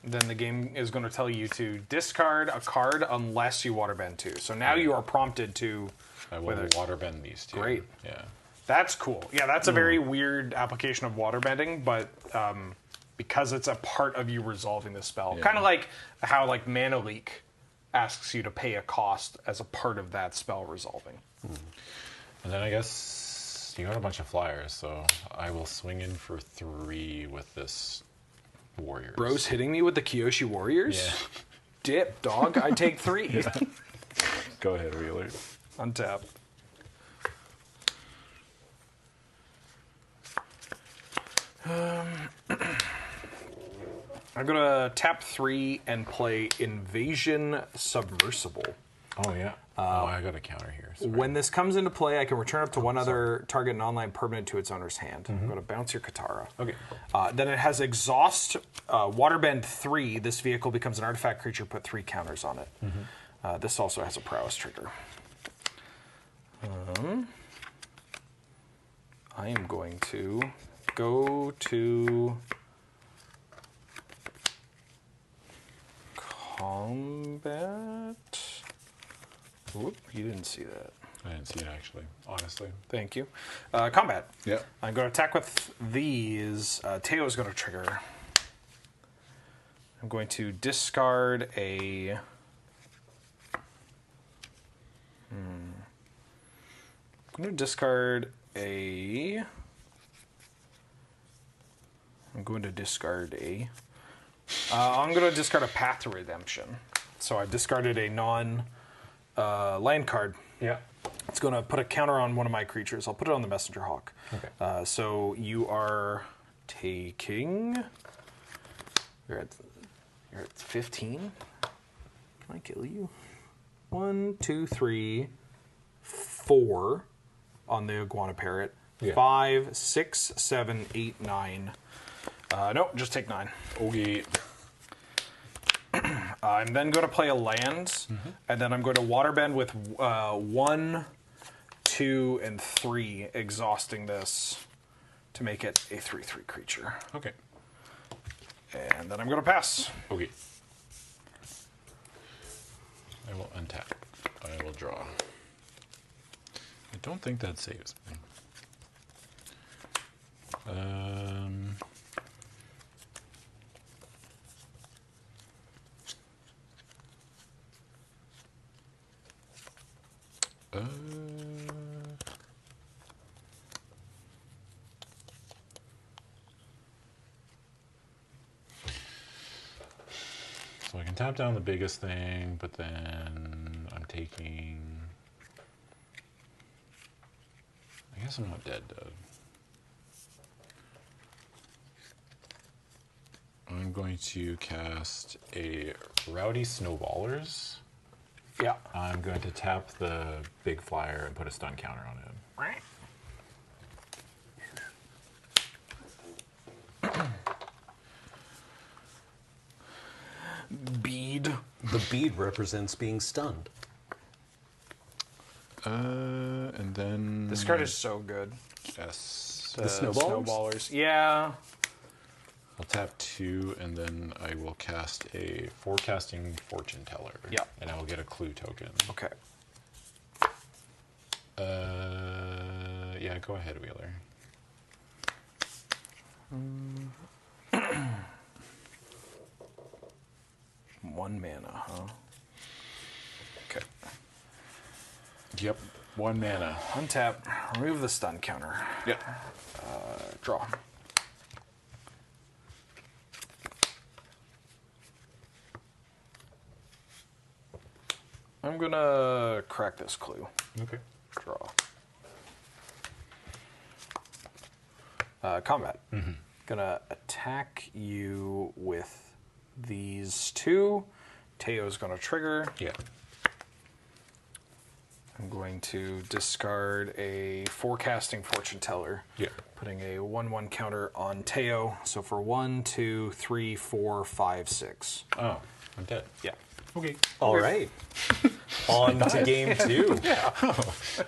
then the game is going to tell you to discard a card unless you waterbend 2. So now you are prompted to... I will waterbend these 2. Great. Yeah. That's cool. Yeah, that's a very weird application of waterbending, but because it's a part of you resolving the spell. Kind of like how like Mana Leak asks you to pay a cost as a part of that spell resolving. And then I guess you got a bunch of flyers, so I will swing in for 3 with this Warriors. Bro's hitting me with the Kyoshi Warriors? Yeah. Dip, dog. I take 3. Go ahead, Wheeler. Untap. I'm gonna tap 3 and play Invasion Submersible. Oh yeah. I got a counter here. Sorry. When this comes into play, I can return up to one other target non-land permanent to its owner's hand. I'm going to bounce your Katara. Okay. Then it has Exhaust, Waterbend 3. This vehicle becomes an artifact creature, put 3 counters on it. This also has a prowess trigger. I am going to go to combat. Whoop, you didn't see that. I didn't see it actually, honestly. Thank you. Combat. Yeah. I'm going to attack with these. Teo is going to trigger. I'm going to discard a... I'm going to discard a... I'm going to discard a Path to Redemption. So I've discarded a land card. Yeah. It's going to put a counter on one of my creatures. I'll put it on the Messenger Hawk. Okay. So you are taking... You're at 15. Can I kill you? 1, 2, 3, 4 on the Iguana Parrot. Yeah. 5, 6, 7, 8, 9. Nope, just take 9. Okay. I'm then going to play a land, and then I'm going to waterbend with 1, 2, and 3, exhausting this to make it a 3/3 creature. Okay. And then I'm going to pass. Okay. I will untap. I will draw. I don't think that saves me. So I can tap down the biggest thing, but then I'm taking... I guess I'm not dead. I'm going to cast a Rowdy Snowballers. Yeah. I'm going to tap the big flyer and put a stun counter on it. Bead. The bead represents being stunned. And then... This card is so good. Yes. The snowballers? Snowballers. Yeah. I'll tap 2, and then I will cast a Forecasting Fortune Teller. Yeah. And I will get a clue token. Okay. Yeah, go ahead, Wheeler. One mana, huh? Okay. Yep. 1 mana. Untap. Remove the stun counter. Yep. Draw. I'm gonna crack this clue. Okay. Draw. Combat. Gonna attack you with these 2. Teo's gonna trigger. Yeah. I'm going to discard a Forecasting Fortune Teller. Yeah. Putting a 1/1 counter on Teo. So for 1, 2, 3, 4, 5, 6. Oh, I'm dead. Yeah. Okay. All right. On to game 2. Yeah. I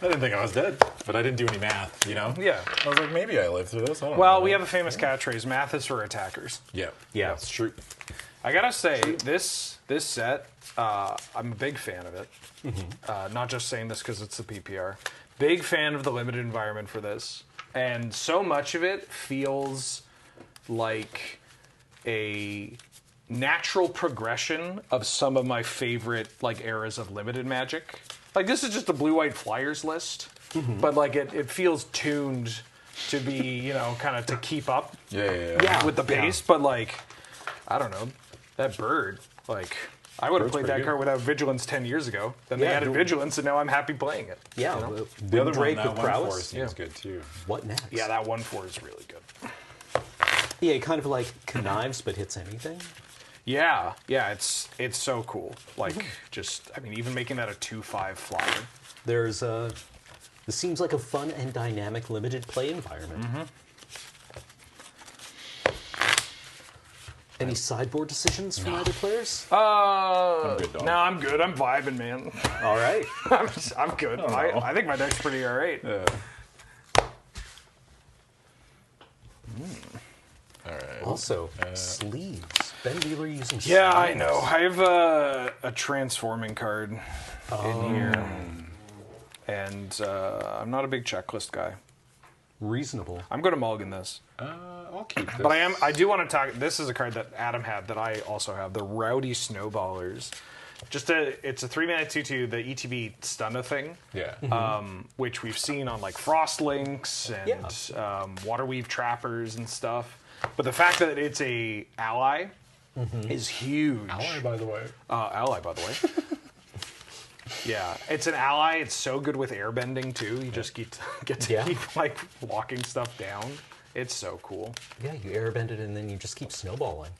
didn't think I was dead, but I didn't do any math, you know? Yeah. I was like, maybe I lived through this. I don't know. Well, we have a famous catchphrase: math is for attackers. Yeah. Yeah. That's true. I gotta say, this set, I'm a big fan of it. Not just saying this because it's the PPR. Big fan of the limited environment for this. And so much of it feels like a natural progression of some of my favorite like eras of limited Magic. Like this is just a blue-white flyers list, but like it feels tuned to be, you know, kind of to keep up with the pace. But like, I don't know, that bird, like I would have played that card without Vigilance 10 years ago. Then they added Vigilance, and now I'm happy playing it. Yeah, you know? The other Drake one, with that prowess 1/4 seems good too. What next? Yeah, that 1/4 is really good. Yeah, it kind of like connives but hits anything. Yeah, it's so cool. Like, just, I mean, even making that a 2/5 flyer. There's this seems like a fun and dynamic limited play environment. Any sideboard decisions from either players? I'm good. I'm vibing, man. All right. I'm good. I think my deck's pretty all right. All right. Also, sleeves. Ben Wheeler using sleeves. Yeah, I know. I have a transforming card in here. And I'm not a big checklist guy. Reasonable. I'm going to mulligan this. I'll keep this. But I do want to talk. This is a card that Adam had that I also have. The Rowdy Snowballers. It's a 3-mana 2/2. The ETB Stunna thing. Yeah. Which we've seen on like Frostlinks and Waterweave Trappers and stuff. But the fact that it's a ally is huge. Ally, by the way. Ally, by the way. Yeah, it's an ally. It's so good with airbending too. You just get to keep like walking stuff down. It's so cool. Yeah, you airbend it and then you just keep snowballing.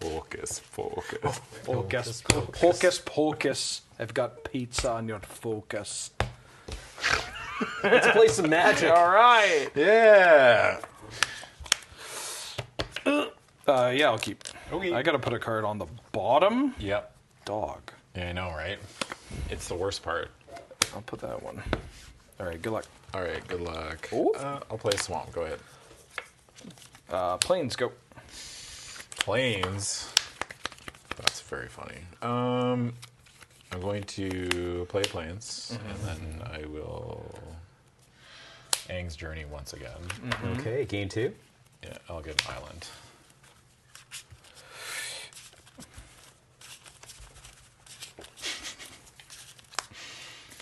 Focus. Focus. I've got pizza on your focus. Let's play some Magic. All right. Yeah. Yeah, I'll keep. Okay. I gotta put a card on the bottom. Yep. Dog. Yeah, I know, right? It's the worst part. I'll put that one. All right, good luck. All right, good luck. Ooh. I'll play Swamp. Go ahead. Planes, go. Planes. That's very funny. I'm going to play Planes, and then I will Aang's Journey once again. Okay, game 2. Yeah, I'll get an island.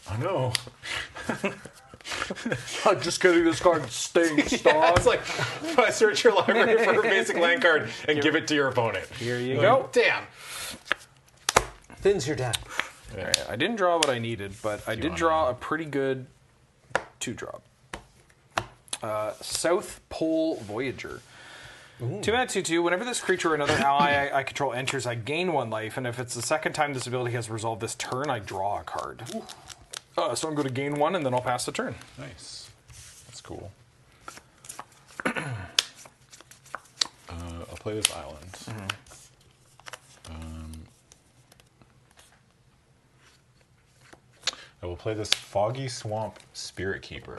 I know. Just kidding, this card stinks, dog. Yeah, it's like I search your library for a basic land card and give it to your opponent. Here you go. Damn. Thin's your deck. All right, I didn't draw what I needed, but I did draw a pretty good 2-drop. South Pole Voyager. 2-mana 2/2. Whenever this creature or another ally I control enters, I gain 1 life, and if it's the second time this ability has resolved this turn, I draw a card. So I'm going to gain 1, and then I'll pass the turn. Nice. That's cool. I'll play this island. I will play this Foggy Swamp Spirit Keeper.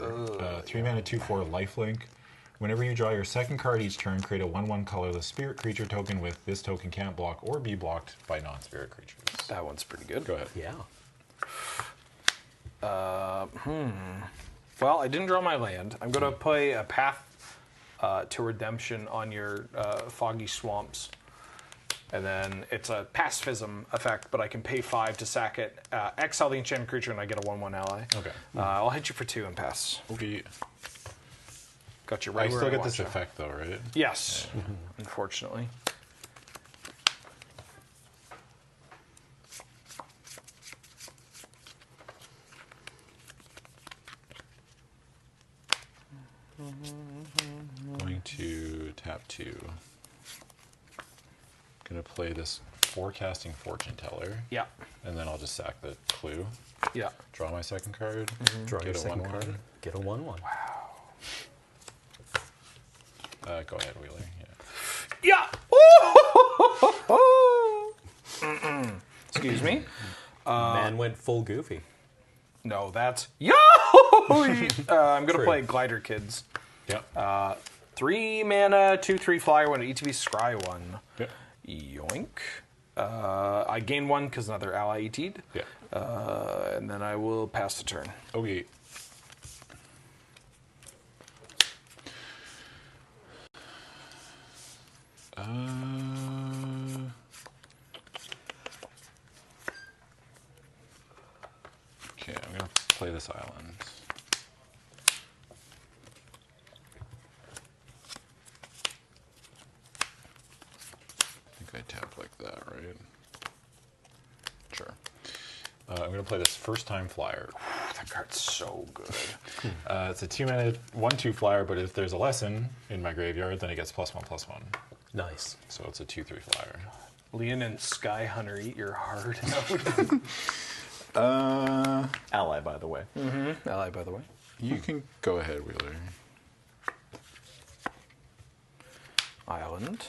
3-mana 2/4 lifelink. Whenever you draw your second card each turn, create a 1/1 colorless spirit creature token with this token can't block or be blocked by non-spirit creatures. That one's pretty good. Go ahead. Yeah. Well, I didn't draw my land. I'm going to play a Path to Redemption on your Foggy Swamps. And then it's a pacifism effect, but I can pay 5 to sack it, exile the enchanted creature, and I get a 1/1 ally. Okay. I'll hit you for 2 and pass. Okay. Got you right I where still I get want this you. effect though, right? Yes, unfortunately. Going to tap 2. Gonna play this Forecasting Fortune Teller. Yeah. And then I'll just sack the clue. Yeah. Draw my second card. Draw Get your a second 1/1. card. Get a 1/1. Go ahead, Wheeler. Yeah. Excuse me. Man went full goofy. No, that's yo. I'm gonna play Glider Kids. Yep. 3 mana, 2/3 flyer, 1 ETB, scry 1. Yep. Yoink. I gain 1 because another ally ET'd. Yeah. And then I will pass the turn. Okay. Okay, I'm gonna play this island. I think I tap like that, right? Sure. I'm going to play this first time flyer. That card's so good. It's a 2 mana 1/2 flyer, but if there's a lesson in my graveyard, then it gets +1/+1. Nice. So it's a 2/3 flyer. Leon and Sky Hunter eat your heart. Ally, by the way. Ally, by the way. You can go ahead, Wheeler. Island.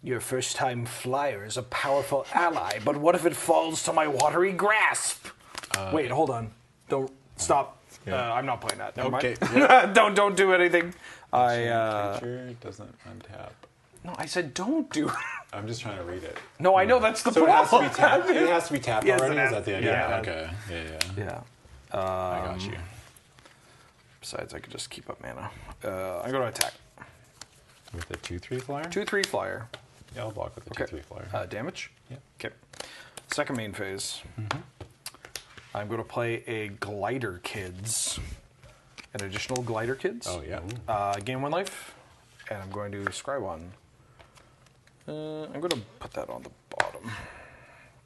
Your first time flyer is a powerful ally, but what if it falls to my watery grasp? Wait, hold on. Don't stop. I'm not playing that. Never mind. Yeah. Don't do anything. Creature doesn't untap. No, I said don't do. I'm just trying to read it. No, I know that's the So it has to problem. be tapped. It has to be tapped Yes, already. it Is has- that the idea? yeah. Okay. Yeah. Yeah. I got you. Besides, I could just keep up mana. I'm going to attack. With a 2/3 flyer. 2/3 flyer. Yeah, I'll block with a 2/3 flyer. Damage? Yeah. Okay. Second main phase. I'm going to play a Glider Kids. An additional Glider Kids. Oh yeah. Gain 1 life. And I'm going to scry 1. I'm going to put that on the bottom.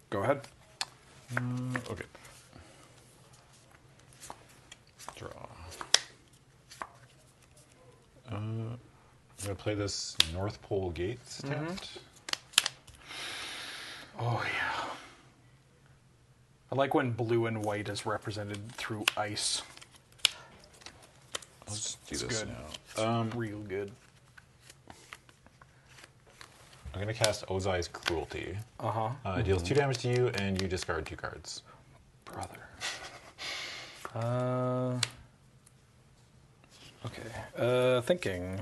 Go ahead. Okay. Draw. I'm gonna play this North Pole Gates tapped. Oh, yeah. I like when blue and white is represented through ice. Let's do It's this good. now. It's real good. I'm gonna cast Ozai's Cruelty. Uh-huh. It deals 2 damage to you, and you discard 2 cards. Brother. Okay. Thinking.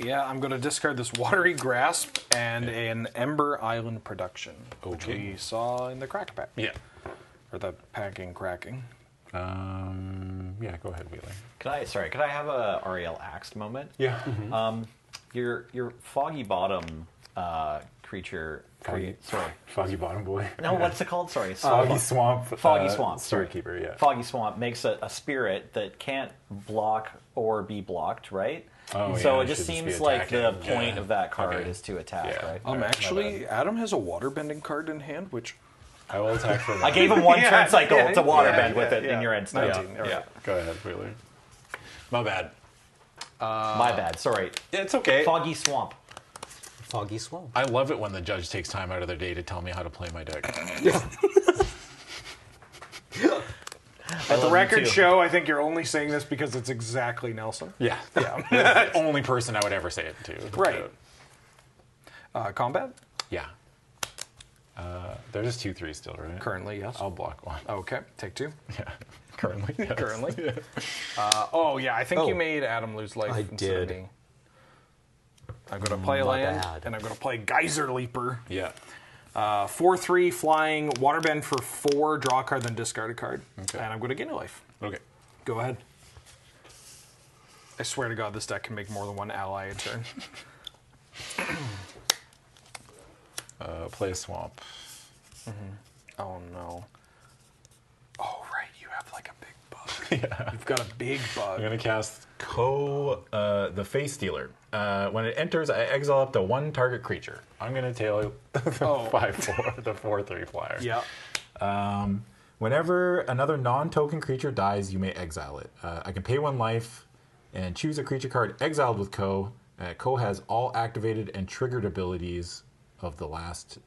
Yeah, I'm going to discard this Watery Grasp and an Ember Island Production, which Okay. we saw in the crack pack. Yeah. Or the packing cracking. Yeah, go ahead, Wheeler. Could I have a Ariel Axed moment? Yeah. Your Foggy Bottom creature. Foggy Bottom Boy. No, what's it called? Sorry. Foggy Swamp. Foggy Swamp. Spirit Keeper, yeah. Foggy Swamp makes a spirit that can't block or be blocked, right? Oh, so yeah, it just should just seems be like the attacking. point Yeah. of that card Okay. is to attack, Yeah. right? Alright, my Actually, Adam has a Waterbending card in hand, which... I will attack for that. I gave him one turn cycle to waterbend with it yeah. in your end step. 19, Yeah. Go ahead, Wheeler. My bad. My bad. Sorry. It's okay. Foggy Swamp. Foggy Swamp. I love it when the judge takes time out of their day to tell me how to play my deck. Let the record show, I think you're only saying this because it's exactly Nelson. Yeah. The only person I would ever say it to. Right. Combat? Yeah. They're just 2/3 still, right? Currently, yes. I'll block 1. Okay, take 2. Yeah. Currently. Yes. Currently. I think you made Adam lose life I instead of did. me. I'm going to play a My land, bad. and I'm going to play Geyser Leaper. Yeah. 4/3 flying, waterbend for 4, draw a card, then discard a card. Okay. And I'm going to gain a life. Okay. Go ahead. I swear to God, this deck can make more than one ally a turn. Play a swamp. Oh, no. Oh, right, you have like a big bug. Yeah. You've got a big bug. I'm gonna cast the Face Stealer. When it enters, I exile up to 1 target creature. I'm gonna tail the 5/4, the 4/3 flyer. Yeah. Whenever another non-token creature dies, you may exile it. I can pay 1 life and choose a creature card exiled with Ko. Ko has all activated and triggered abilities of the last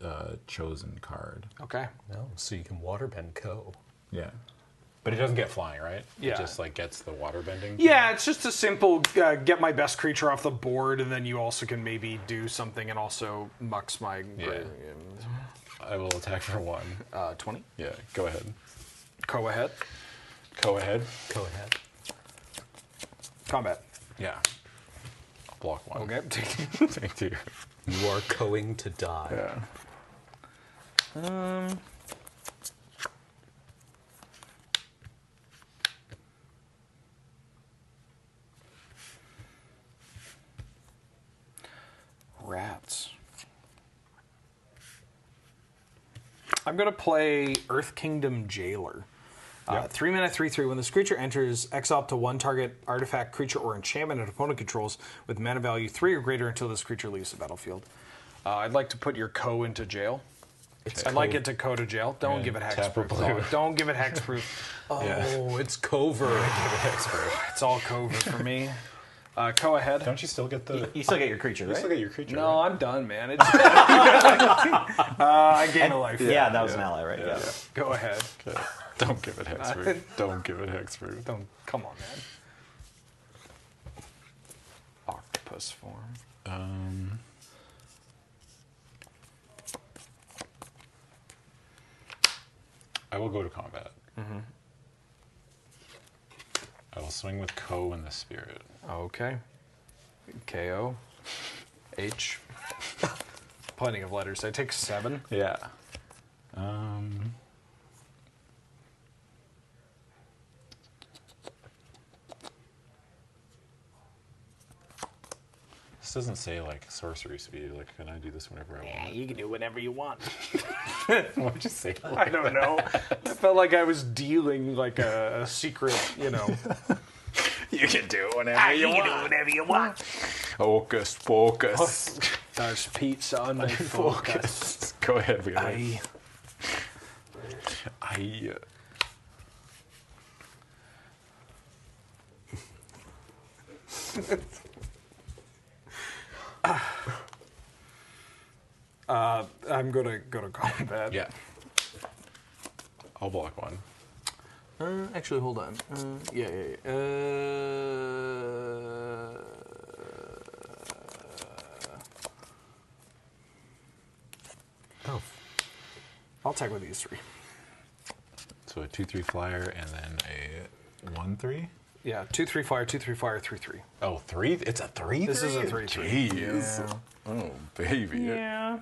chosen card. Okay. No, so you can waterbend Co. Yeah. But it doesn't get flying, right? Yeah. It just like gets the water bending. Yeah, it's just a simple get my best creature off the board, and then you also can maybe do something and also mucks my. Yeah. I will attack for 1. 20. Yeah, go ahead. Go ahead. Go ahead. Go ahead. Combat. Yeah. I'll block 1. Okay. Take 2. You are going to die. Yeah. Rats. I'm going to play Earth Kingdom Jailer. 3 mana, 3/3. When this creature enters, exile up to 1 target artifact, creature, or enchantment an opponent controls with mana value 3 or greater until this creature leaves the battlefield. I'd like to put your Co into jail. I'd like it to Co to jail. Don't give it hexproof. Don't give it hexproof. It's covert. Give it hexproof. It's all covert for me. Co ahead. Don't you still get the? You still get your creature, right? You still get your creature. No, right? I'm done, man. It's I gain a life. Yeah, that was an ally, right? Yeah. Go ahead. Okay. Don't give it hexproof. Don't give it hexproof. Don't. Come on, man. Octopus form. I will go to combat. I will swing with Co in the spirit. Okay. KO. H. Plenty of letters. I take 7. Yeah. This doesn't say like sorcery speed. Like, can I do this whenever I want? You can do whatever you want. Why'd you say that? I don't know. I felt like I was dealing like a secret, you know. You can do it whenever you want. You can do whatever you want. Hocus pocus. There's pizza on my focus. Go ahead, we I I'm gonna go to combat. Yeah. I'll block 1. Actually, hold on. Yeah. I'll attack with these 3. So a 2/3 flyer and then a 1/3. Yeah, 2/3 flyer, 2/3 flyer, 3/3. Oh, 3? It's a 3. This is a 3/3. Jeez. Yeah. Oh, baby. Yeah.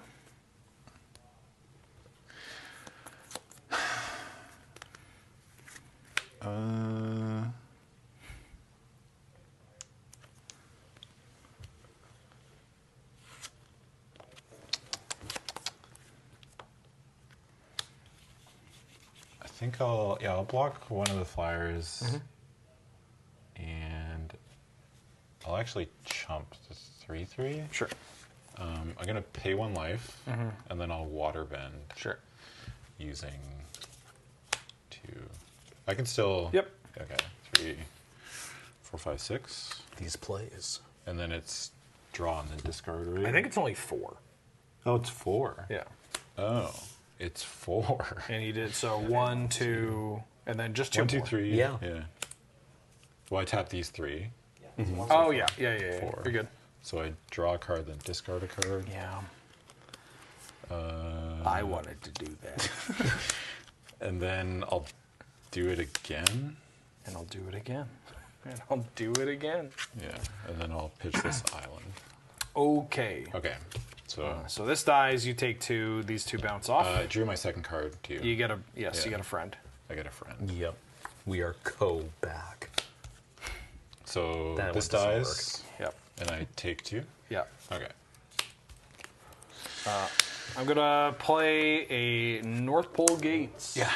I think I'll block 1 of the flyers, and I'll actually chump to 3/3. Sure. I'm gonna pay 1 life, and then I'll water bend. Sure. Using 2. I can still. Yep. Okay. 3, 4, 5, 6. These plays. And then it's draw and then discard, right? I think it's only 4. Oh, it's 4. Yeah. Oh, it's 4. And he did so 1, 2, and then just 2 1, 2, more. 3. Yeah. Yeah. Well, I tap these 3. Oh yeah. 4. You're good. So I draw a card, then discard a card. Yeah. I wanted to do that. And then I'll do it again. And I'll do it again. And I'll do it again. Yeah. And then I'll pitch this island. Okay. Okay. So So this dies, you take 2, these 2 bounce off. I drew my second card to you. You get a you Yeah. get a friend. I get a friend. Yep. We are back. So That this one doesn't dies, Yep. and I take 2. Yep. Okay. I'm gonna play a North Pole Gates. Yeah.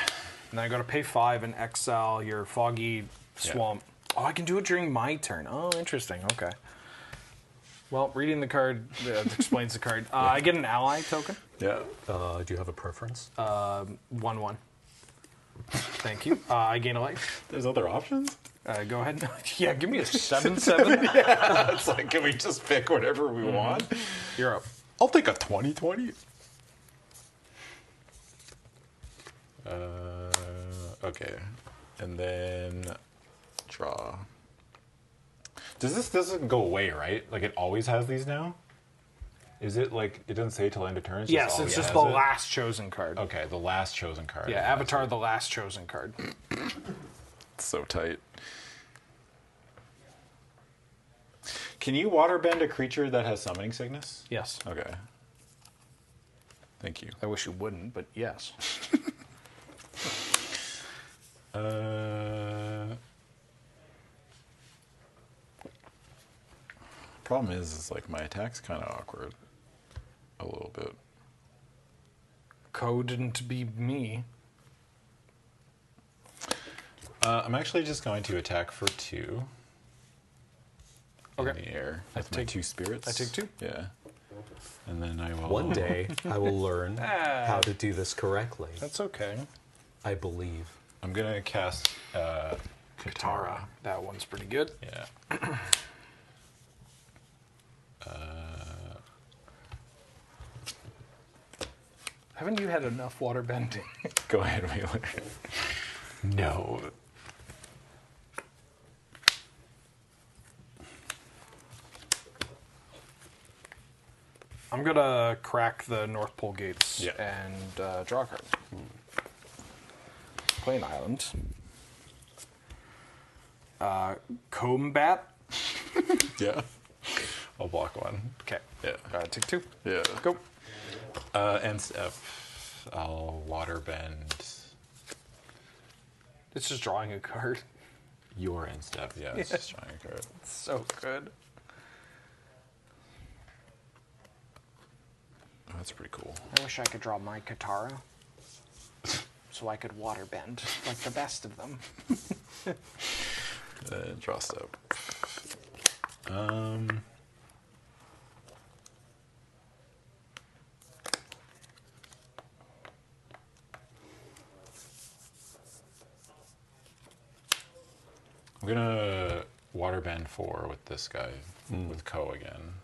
And then I'm gonna pay 5 and exile your Foggy Swamp. Oh, I can do it during my turn. Oh, interesting. Okay. Well, reading the card explains the card. I get an ally token. Yeah. Do you have a preference? 1/1. Thank you. I gain a life. There's other options? Go ahead. Yeah, give me a 7/7. Yeah. It's like, can we just pick whatever we want? You're up. I'll take a 20/20. Okay. And then draw. This doesn't go away, right? Like it always has these now? Is it like, it doesn't say till end of turn? Yes, it's just the last chosen card. Okay, the last chosen card. Yeah, Avatar, the last chosen card. So tight. Can you waterbend a creature that has summoning sickness? Yes. Okay. Thank you. I wish you wouldn't, but yes. Problem is like my attack's kind of awkward. A little bit. Couldn't be me. I'm actually just going to attack for 2. Okay. In the air with my 2 spirits. I take 2? Yeah. And then I will... One day, I will learn how to do this correctly. That's okay. I believe. I'm going to cast Katara. That one's pretty good. Yeah. Haven't you had enough water bending? Go ahead, Wheeler. No. I'm gonna crack the North Pole gates and draw a card. Play an island. Combat. Yeah. I'll block 1. Okay. Yeah. Take 2. Yeah. Go. End step. I'll waterbend. It's just drawing a card. Your end step. Yeah, it's just drawing a card. It's so good. Oh, that's pretty cool. I wish I could draw my Katara. So I could waterbend like the best of them. Draw step. I'm gonna waterbend 4 with this guy, with Ko again.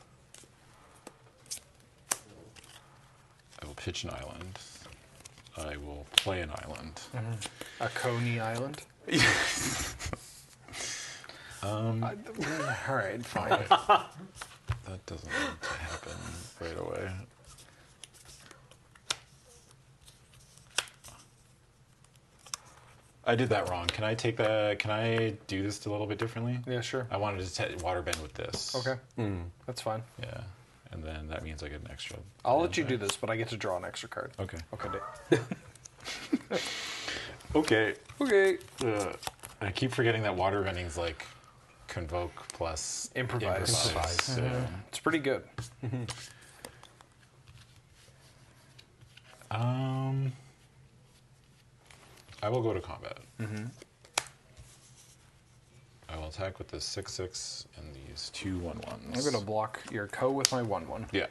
I will pitch an island. I will play an island. A Coney Island? Alright, fine. That doesn't need to happen right away. I did that wrong. Can I take that? Can I do this a little bit differently? Yeah, sure. I wanted to waterbend with this. Okay. That's fine. Yeah. And then that means I get an extra. I'll let you do this, but I get to draw an extra card. Okay. Okay. Okay. Okay. I keep forgetting that waterbending's like convoke plus Improvise. Yeah. It's pretty good. I will go to combat. I will attack with this 6/6 and these 2 1/1s. I'm going to block your Ko with my 1/1. Yeah.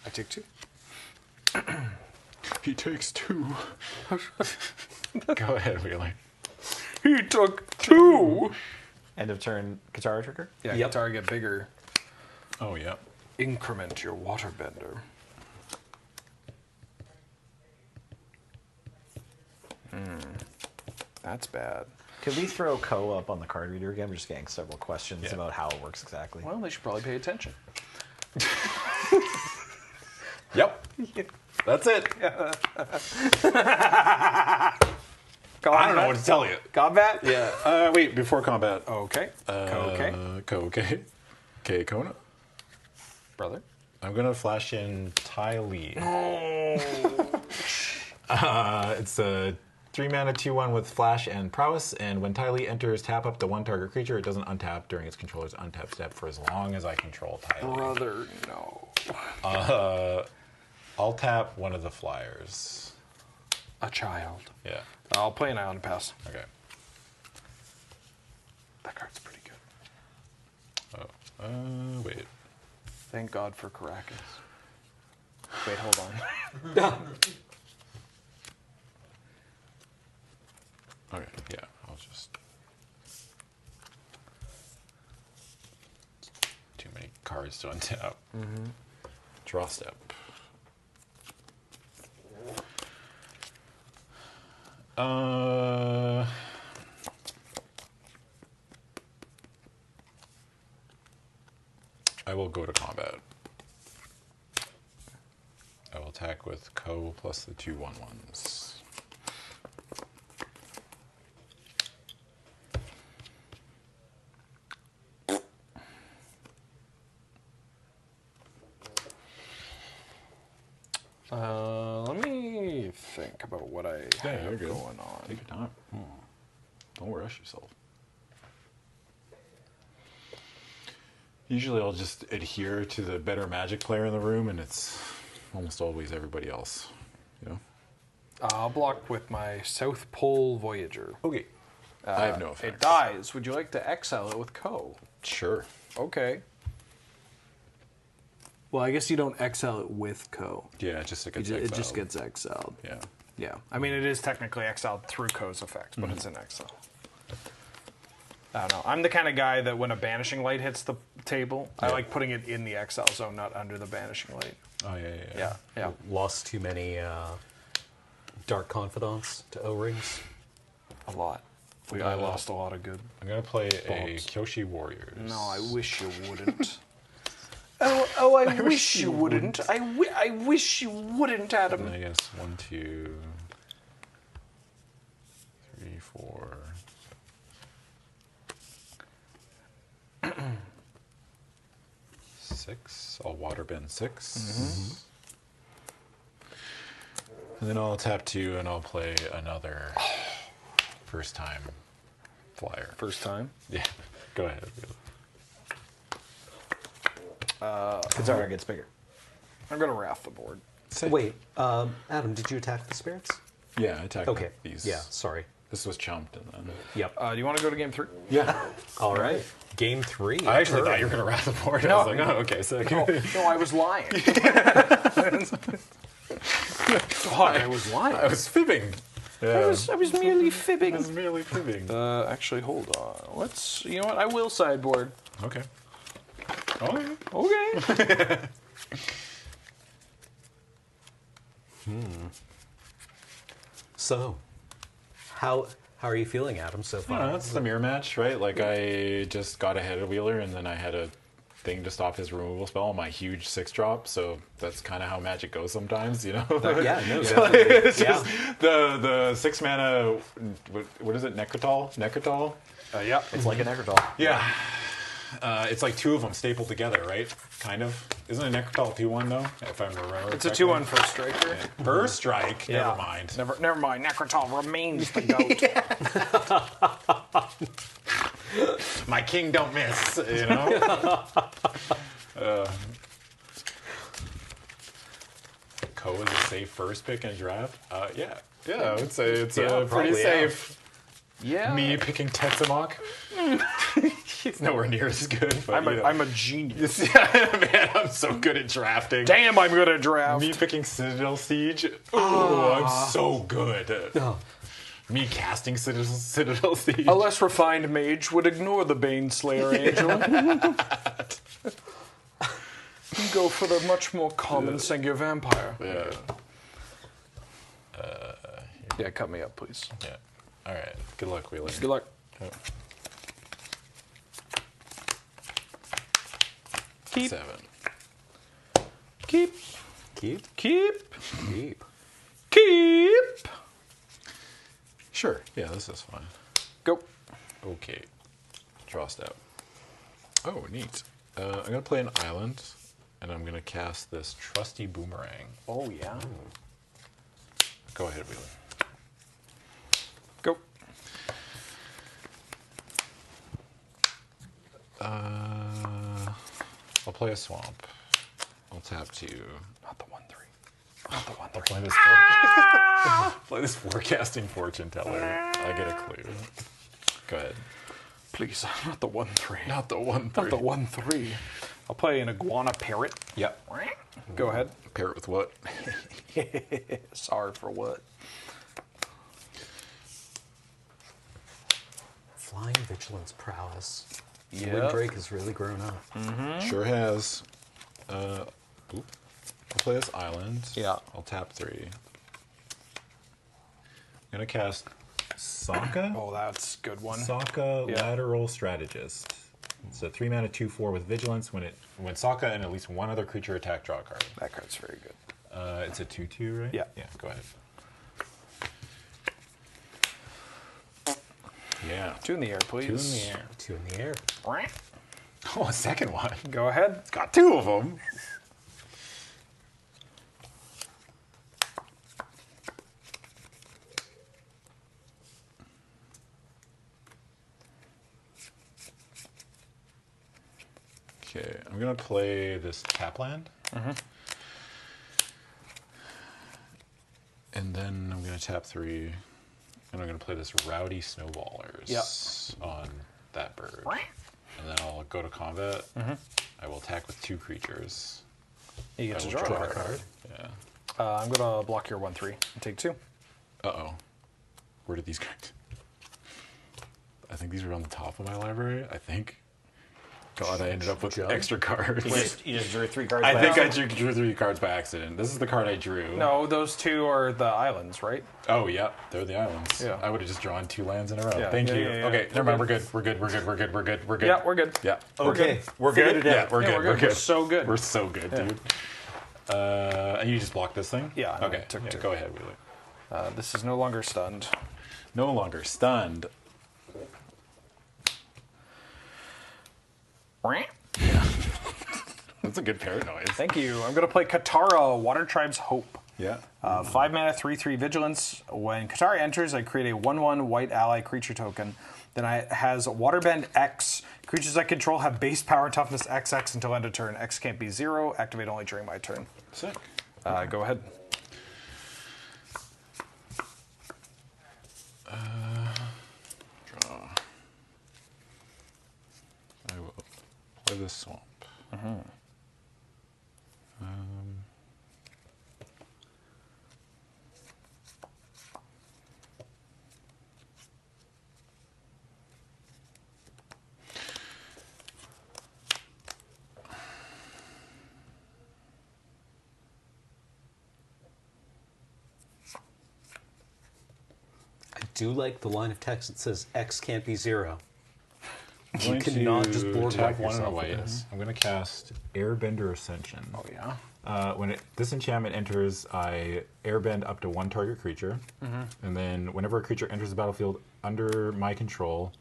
I take 2. He takes 2. Go ahead, Wheeler. He took 2! End of turn Katara trigger? Yeah, Katara get bigger. Oh, yeah. Increment your waterbender. That's bad. Could we throw Ko up on the card reader again? We're just getting several questions about how it works exactly. Well, they should probably pay attention. Yep. That's it. I don't know what to tell you. Combat? Yeah. Wait, before combat. Okay. Okay. Okay. Okay, Kona. Brother. I'm going to flash in Ty Lee. It's a 3-mana 2/1 with flash and prowess, and when Ty Lee enters, tap up the 1 target creature. It doesn't untap during its controller's untap step for as long as I control Ty Lee. Brother, no. I'll tap one of the flyers. A child. Yeah. I'll play an island pass. Okay. That card's pretty good. Oh, wait. Thank God for Caracas. Wait, hold on. Okay, yeah, I'll just... Too many cards to untap. Draw step. I will go to combat. I will attack with Co plus the 2 1/1s. Let me think about what I have going on. Take your time. Don't rush yourself. Usually I'll just adhere to the better Magic player in the room, and it's almost always everybody else. You know? I'll block with my South Pole Voyager. Okay. I have no effects. It dies. Would you like to exile it with Co? Sure. Okay. Well, I guess you don't exile it with Co. Yeah, it just gets It exiled. just gets exiled. Yeah. Yeah. I mean, it is technically exiled through Co's effects, but it's in exile. I don't know. I'm the kind of guy that when a Banishing Light hits the table, I like putting it in the exile zone, not under the Banishing Light. Oh, Yeah. Lost too many Dark Confidants to O-Rings. A lot. I lost a lot of good. I'm going to play a Bombs. Kyoshi Warriors. No, I wish you wouldn't. Oh, I wish you wouldn't. I wish you wouldn't, Adam. And I guess 1, 2, 3, 4. Six. I'll waterbend 6. And then I'll tap 2 and I'll play another first time flyer. First time? Yeah. Go ahead. Kazara gets bigger. I'm going to Wrath the board. Wait, Adam, did you attack the spirits? Yeah, I attacked Okay. these. Yeah, sorry. This was chumped and then. Yep. Do you want to go to game 3? Yeah. All right. Game 3. I actually thought you were going to wrap the board. I was like, oh, okay. So No, I was lying. I was lying. I was fibbing. Yeah. I was merely fibbing. I was merely fibbing. Actually, hold on. Let's. You know what? I will sideboard. Okay. Okay. Okay. So, how are you feeling, Adam, so far? That's the mirror match, right? Like I just got ahead of Wheeler, and then I had a thing to stop his removal spell on my huge 6-drop. So that's kind of how Magic goes sometimes, you know. Yeah, no, definitely. It's just the 6 mana. What is it? Necrotol. Yeah. It's like a Necrotol. Yeah. It's like 2 of them stapled together, right? Kind of. Isn't a Necrotol 2/1 though? If I remember. It's a 2/1 first striker. Yeah. First strike. Yeah. Never mind. Never mind. Necrotol remains the goat. My king don't miss. You know. Co is a safe first pick in draft. Yeah. I would say it's pretty probably, safe. Yeah. Me picking Tetsamok. It's nowhere near as good. But, I'm a genius. Man, I'm so good at drafting. Damn, I'm good at draft. Me picking Citadel Siege. Oh, I'm so good. Me casting Citadel Siege. A less refined mage would ignore the Baneslayer Angel. You go for the much more common Singular Vampire. Yeah. Yeah, cut me up, please. Yeah. All right. Good luck, Wheeler. Good luck. Oh. Keep. 7. Keep. Keep? Keep. Keep. Keep. Sure. Yeah, this is fine. Go. Okay. Draw step. Oh, neat. I'm going to play an island, and I'm going to cast this Trusty Boomerang. Oh, yeah. Go ahead, Wheeler. Go. I'll play a swamp. I'll tap 2. Not the 1/3. Not the 1/3. I'll play this, play this Forecasting Fortune Teller. I get a clue. Go ahead. Please, not the 1/3. Not the 1/3. Not the 1/3. I'll play an Iguana Parrot. Yep. Go ahead. Pair it with what? Sorry for what? Flying Vigilance Prowess. Yeah. Windrake has really grown up. Sure has. I'll play this island. Yeah. I'll tap 3. I'm gonna cast Sokka. Oh, that's a good one. Sokka Lateral Strategist. It's a 3 mana 2/4 with Vigilance. When Sokka and at least one other creature attack, draw a card. That card's very good. It's a 2/2, right? Yeah. Yeah. Go ahead. Yeah. 2 in the air, please. 2 in the air. 2 in the air. Oh, a second one. Go ahead. It's got 2 of them. Okay, I'm gonna play this tap land. And then I'm gonna tap 3, and I'm gonna play this Rowdy Snowballers on that bird. And then I'll go to combat. I will attack with 2 creatures. You get I to will draw a a card. Yeah. I'm going to block your 1/3 and take 2. Uh-oh. Where did these cards? I think these were on the top of my library, I think. God, I ended up with extra cards. You just drew 3 cards. I by think accident? I drew 3 cards by accident. This is the card I drew. No, those 2 are the islands, right? Oh, yeah, they're the islands. Yeah. I would have just drawn 2 lands in a row. Yeah. Thank Yeah, you. yeah, yeah. Okay, never mind. We're good. We're good. We're good. We're good. We're good. We're good. Yeah, we're good. Yeah. Okay. We're good. Yeah, we're good. we're good. We're so good. We're so good, dude. And you just block this thing? Yeah. I Okay. took 2. Go ahead, Wheeler. This is no longer stunned. No longer stunned. That's a good parrot noise. Thank you. I'm going to play Katara, Water Tribe's Hope. Yeah. 5 mana, 3/3 Vigilance. When Katara enters, I create a 1/1 white ally creature token. Then it has Waterbend X. Creatures I control have base power toughness XX until end of turn. X can't be 0. Activate only during my turn. Sick. Go ahead. Draw. I will play this swamp. I do like the line of text that says X can't be 0. I'm You going cannot to just board tap wipe 1 yourself. away. I'm going to cast Airbender Ascension. Oh, yeah. When this enchantment enters, I airbend up to 1 target creature. And then whenever a creature enters the battlefield under my control,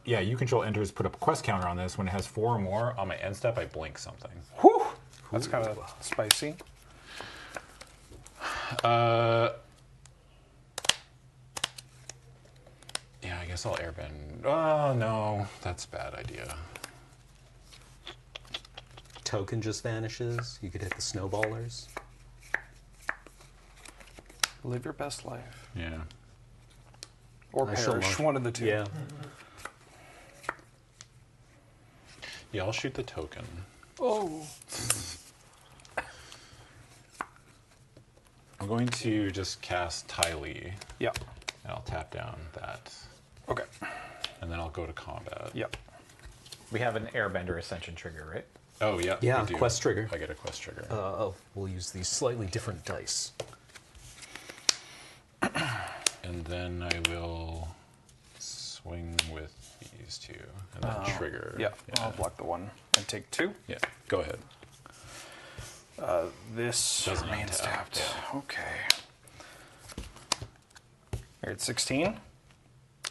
you control enters, put a quest counter on this. When it has 4 or more, on my end step, I blink something. Whew! That's kind of spicy. Yeah, I guess I'll airbend. Oh, no. That's a bad idea. Token just vanishes. You could hit the snowballers. Live your best life. Yeah. Or I shall perish. not. One of the 2. Yeah. Yeah, I'll shoot the token. Oh. I'm going to just cast Ty Lee. Yeah. And I'll tap down that. Okay. And then I'll go to combat. Yep. We have an Airbender Ascension trigger, right? Oh, yeah. Yeah, we do. quest trigger. I get a quest trigger. We'll use these slightly different dice. And then I will swing with these 2. And then trigger. Yeah. I'll block the 1 and take 2. Yeah, go ahead. This Doesn't remains untap, tapped. Okay. You're at 16.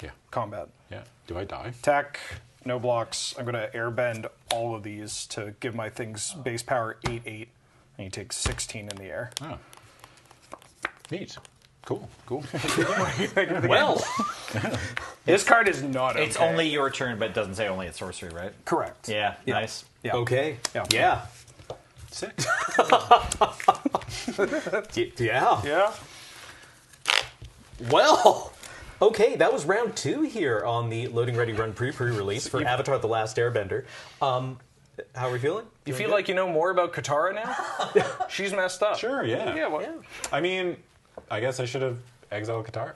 Yeah. Combat. Yeah. Do I die? Attack. No blocks. I'm going to airbend all of these to give my things base power 8/8. And you take 16 in the air. Oh. Neat. Cool. Well, this card is not okay. It's only your turn, but it doesn't say only at sorcery, right? Correct. Yeah, nice. Yeah. Okay. Yeah. Yeah. Sick. Yeah. Yeah. Well, okay, that was round 2 here on the Loading Ready Run pre-release for Avatar: The Last Airbender. How are we feeling? You feel like you know more about Katara now? She's messed up. Sure, yeah. Yeah, well, I mean, I guess I should have exiled Qatar.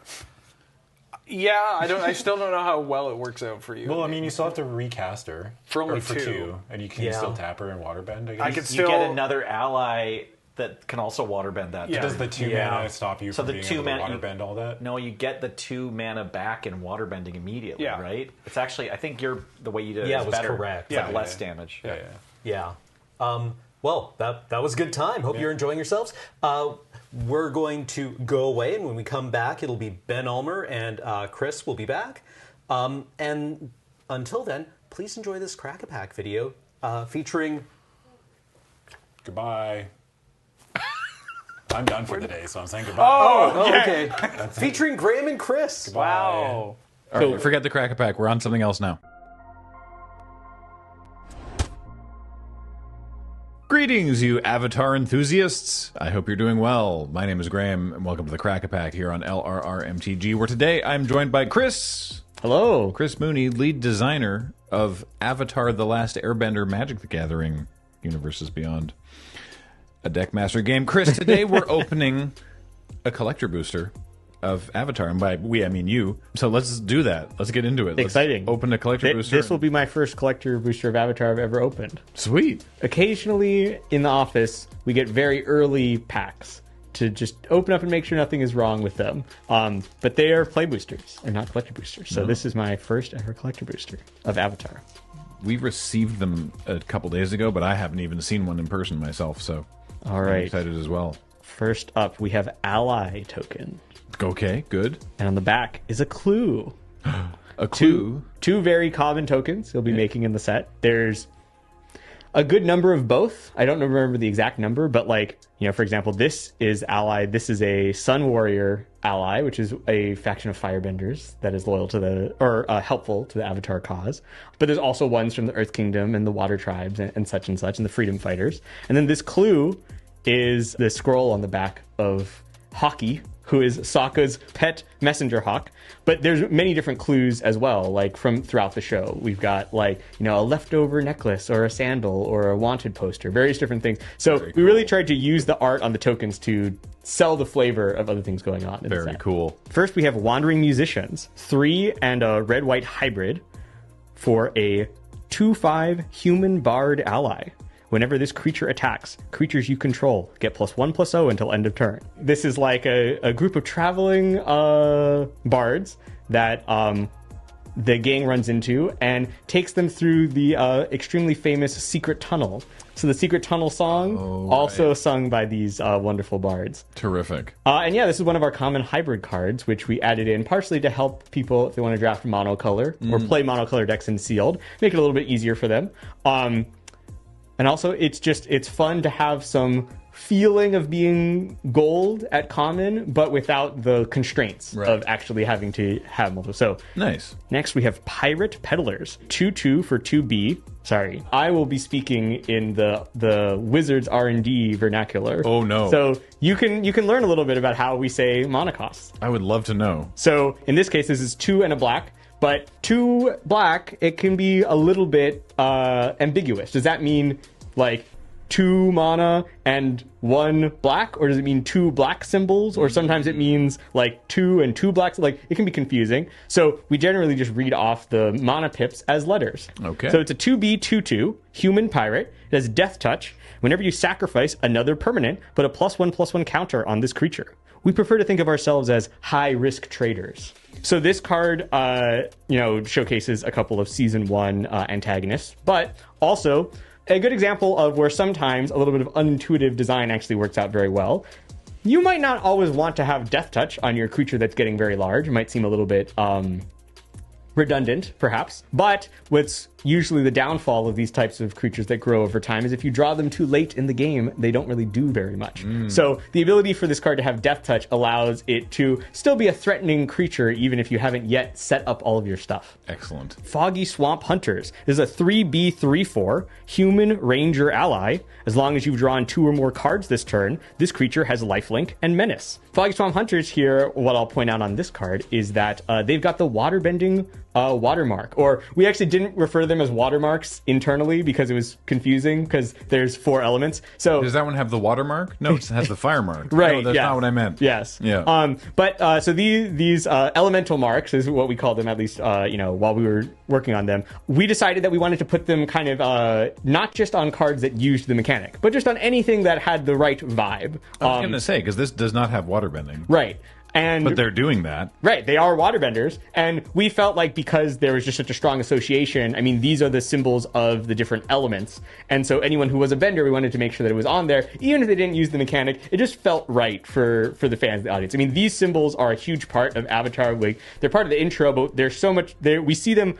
yeah, I still don't know how well it works out for you. Well, I mean, you still have to recast her. For only or for 2. 2. And you can Yeah. still tap her and waterbend, I guess. I could You still get another ally that can also waterbend that. Yeah. Does the 2 Yeah. mana stop you So from the being 2 able to mana waterbend all that? No, you get the 2 mana back in waterbending immediately, Yeah. right? It's actually, I think the way you did it Yeah, is it was better. correct. It's like Yeah, less yeah. damage. Yeah. Well, that was a good time. Hope you're enjoying yourselves. We're going to go away, and when we come back, it'll be Ben Ulmer and Chris will be back. And until then, please enjoy this Crack-A-Pack video featuring... Goodbye. I'm done for the day, so I'm saying goodbye. Oh, okay. Featuring Graham and Chris. Wow. All right, forget the Crack-A-Pack. We're on something else now. Greetings, you Avatar enthusiasts. I hope you're doing well. My name is Graham, and welcome to the Crack-A-Pack here on LRRMTG, where today I'm joined by Chris. Hello. Chris Mooney, lead designer of Avatar The Last Airbender Magic the Gathering Universes Beyond. A Deckmaster game. Chris, today we're opening a collector booster of Avatar, and by we I mean you. So let's do that. Let's get into it. Exciting. Let's open a collector booster. This will be my first collector booster of Avatar I've ever opened. Sweet. Occasionally in the office, we get very early packs to just open up and make sure nothing is wrong with them. But they are play boosters and not collector boosters. So this is my first ever collector booster of Avatar. We received them a couple days ago, but I haven't even seen one in person myself, so All right. I'm excited as well. First up, we have Ally token. Okay, good. And on the back is a clue. A clue? Two very common tokens you'll be making in the set. There's a good number of both. I don't remember the exact number, but for example, this is Ally. This is a Sun Warrior ally, which is a faction of firebenders that is loyal to helpful to the Avatar cause. But there's also ones from the Earth Kingdom and the Water Tribes and such, and the Freedom Fighters. And then this clue is the scroll on the back of Hawkeye, who is Sokka's pet messenger hawk. But there's many different clues as well, from throughout the show. We've got a leftover necklace or a sandal or a wanted poster, various different things. So we really tried to use the art on the tokens to sell the flavor of other things going on in the set. Very cool. First, we have Wandering Musicians, 3 and a red-white hybrid for a 2/5 human bard ally. Whenever this creature attacks, creatures you control get +1/+0 until end of turn. This is like a group of traveling bards that the gang runs into and takes them through the extremely famous Secret Tunnel. So the Secret Tunnel song, also sung by these wonderful bards. Terrific. And this is one of our common hybrid cards, which we added in partially to help people if they want to draft monocolor or play monocolor decks in sealed, make it a little bit easier for them. And also, it's fun to have some feeling of being gold at common, but without the constraints of actually having to have multiple. So nice. Next, we have Pirate Peddlers, 2/2 for 2B. Sorry, I will be speaking in the Wizards R&D vernacular. Oh no! So you can learn a little bit about how we say mana costs. I would love to know. So in this case, this is 2 and a black. But 2 black, it can be a little bit ambiguous. Does that mean 2 mana and 1 black, or does it mean 2 black symbols, or sometimes it means 2 and 2 blacks? It can be confusing. So we generally just read off the mana pips as letters. Okay. So it's a 2B 2/2 human pirate. It has Death Touch. Whenever you sacrifice another permanent, put a +1/+1 counter on this creature. We prefer to think of ourselves as high-risk traders. So this card, showcases a couple of Season 1 antagonists, but also a good example of where sometimes a little bit of unintuitive design actually works out very well. You might not always want to have Death Touch on your creature that's getting very large. It might seem a little bit redundant, perhaps. But what's usually the downfall of these types of creatures that grow over time is if you draw them too late in the game, they don't really do very much. So the ability for this card to have Death Touch allows it to still be a threatening creature even if you haven't yet set up all of your stuff. Excellent. Foggy Swamp Hunters. This is a 3B 3/4 human ranger ally. As long as you've drawn 2 or more cards this turn, this creature has lifelink and menace. Foggy Swamp Hunters here, what I'll point out on this card is that they've got the waterbending watermark. Or we actually didn't refer to them as watermarks internally because it was confusing because there's 4 elements. So does that one have the watermark? No, it has the fire mark. Right. No, that's not what I meant. Yes. Yeah. But so these elemental marks is what we called them, at least while we were working on them. We decided that we wanted to put them kind of not just on cards that used the mechanic, but just on anything that had the right vibe. I was going to say, because this does not have waterbending. Right. But they're doing that. Right, they are waterbenders, and we felt like because there was just such a strong association, I mean, these are the symbols of the different elements, and so anyone who was a bender, we wanted to make sure that it was on there, even if they didn't use the mechanic, it just felt right for the fans, the audience. I mean, these symbols are a huge part of Avatar, like, they're part of the intro, but there's so much, we see them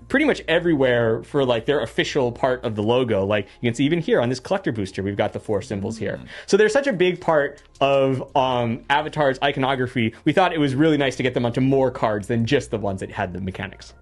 pretty much everywhere for like their official part of the logo. Like you can see even here on this collector booster, we've got the 4 symbols here. So they're such a big part of Avatar's iconography. We thought it was really nice to get them onto more cards than just the ones that had the mechanics.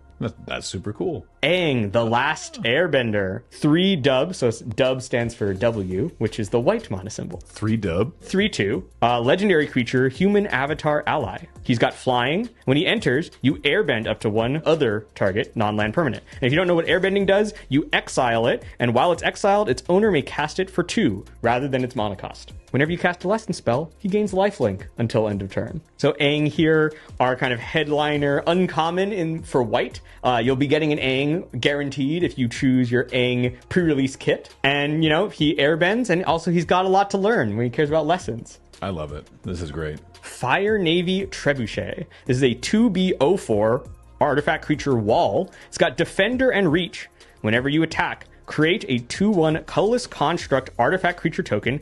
That's super cool. Aang, the Last Airbender. 3 dub, so dub stands for W, which is the white mana symbol. 3 dub. 3/2. Legendary creature, human avatar ally. He's got flying. When he enters, you airbend up to 1 other target, non-land permanent. And if you don't know what airbending does, you exile it, and while it's exiled, its owner may cast it for 2, rather than its mana cost. Whenever you cast a lesson spell, he gains lifelink until end of turn. So Aang here, our kind of headliner, uncommon for white. You'll be getting an Aang guaranteed if you choose your Aang pre-release kit. And, he airbends, and also he's got a lot to learn when he cares about lessons. I love it. This is great. Fire Navy Trebuchet. This is a 2/04 artifact creature wall. It's got Defender and Reach. Whenever you attack, create a 2/1 colorless construct artifact creature token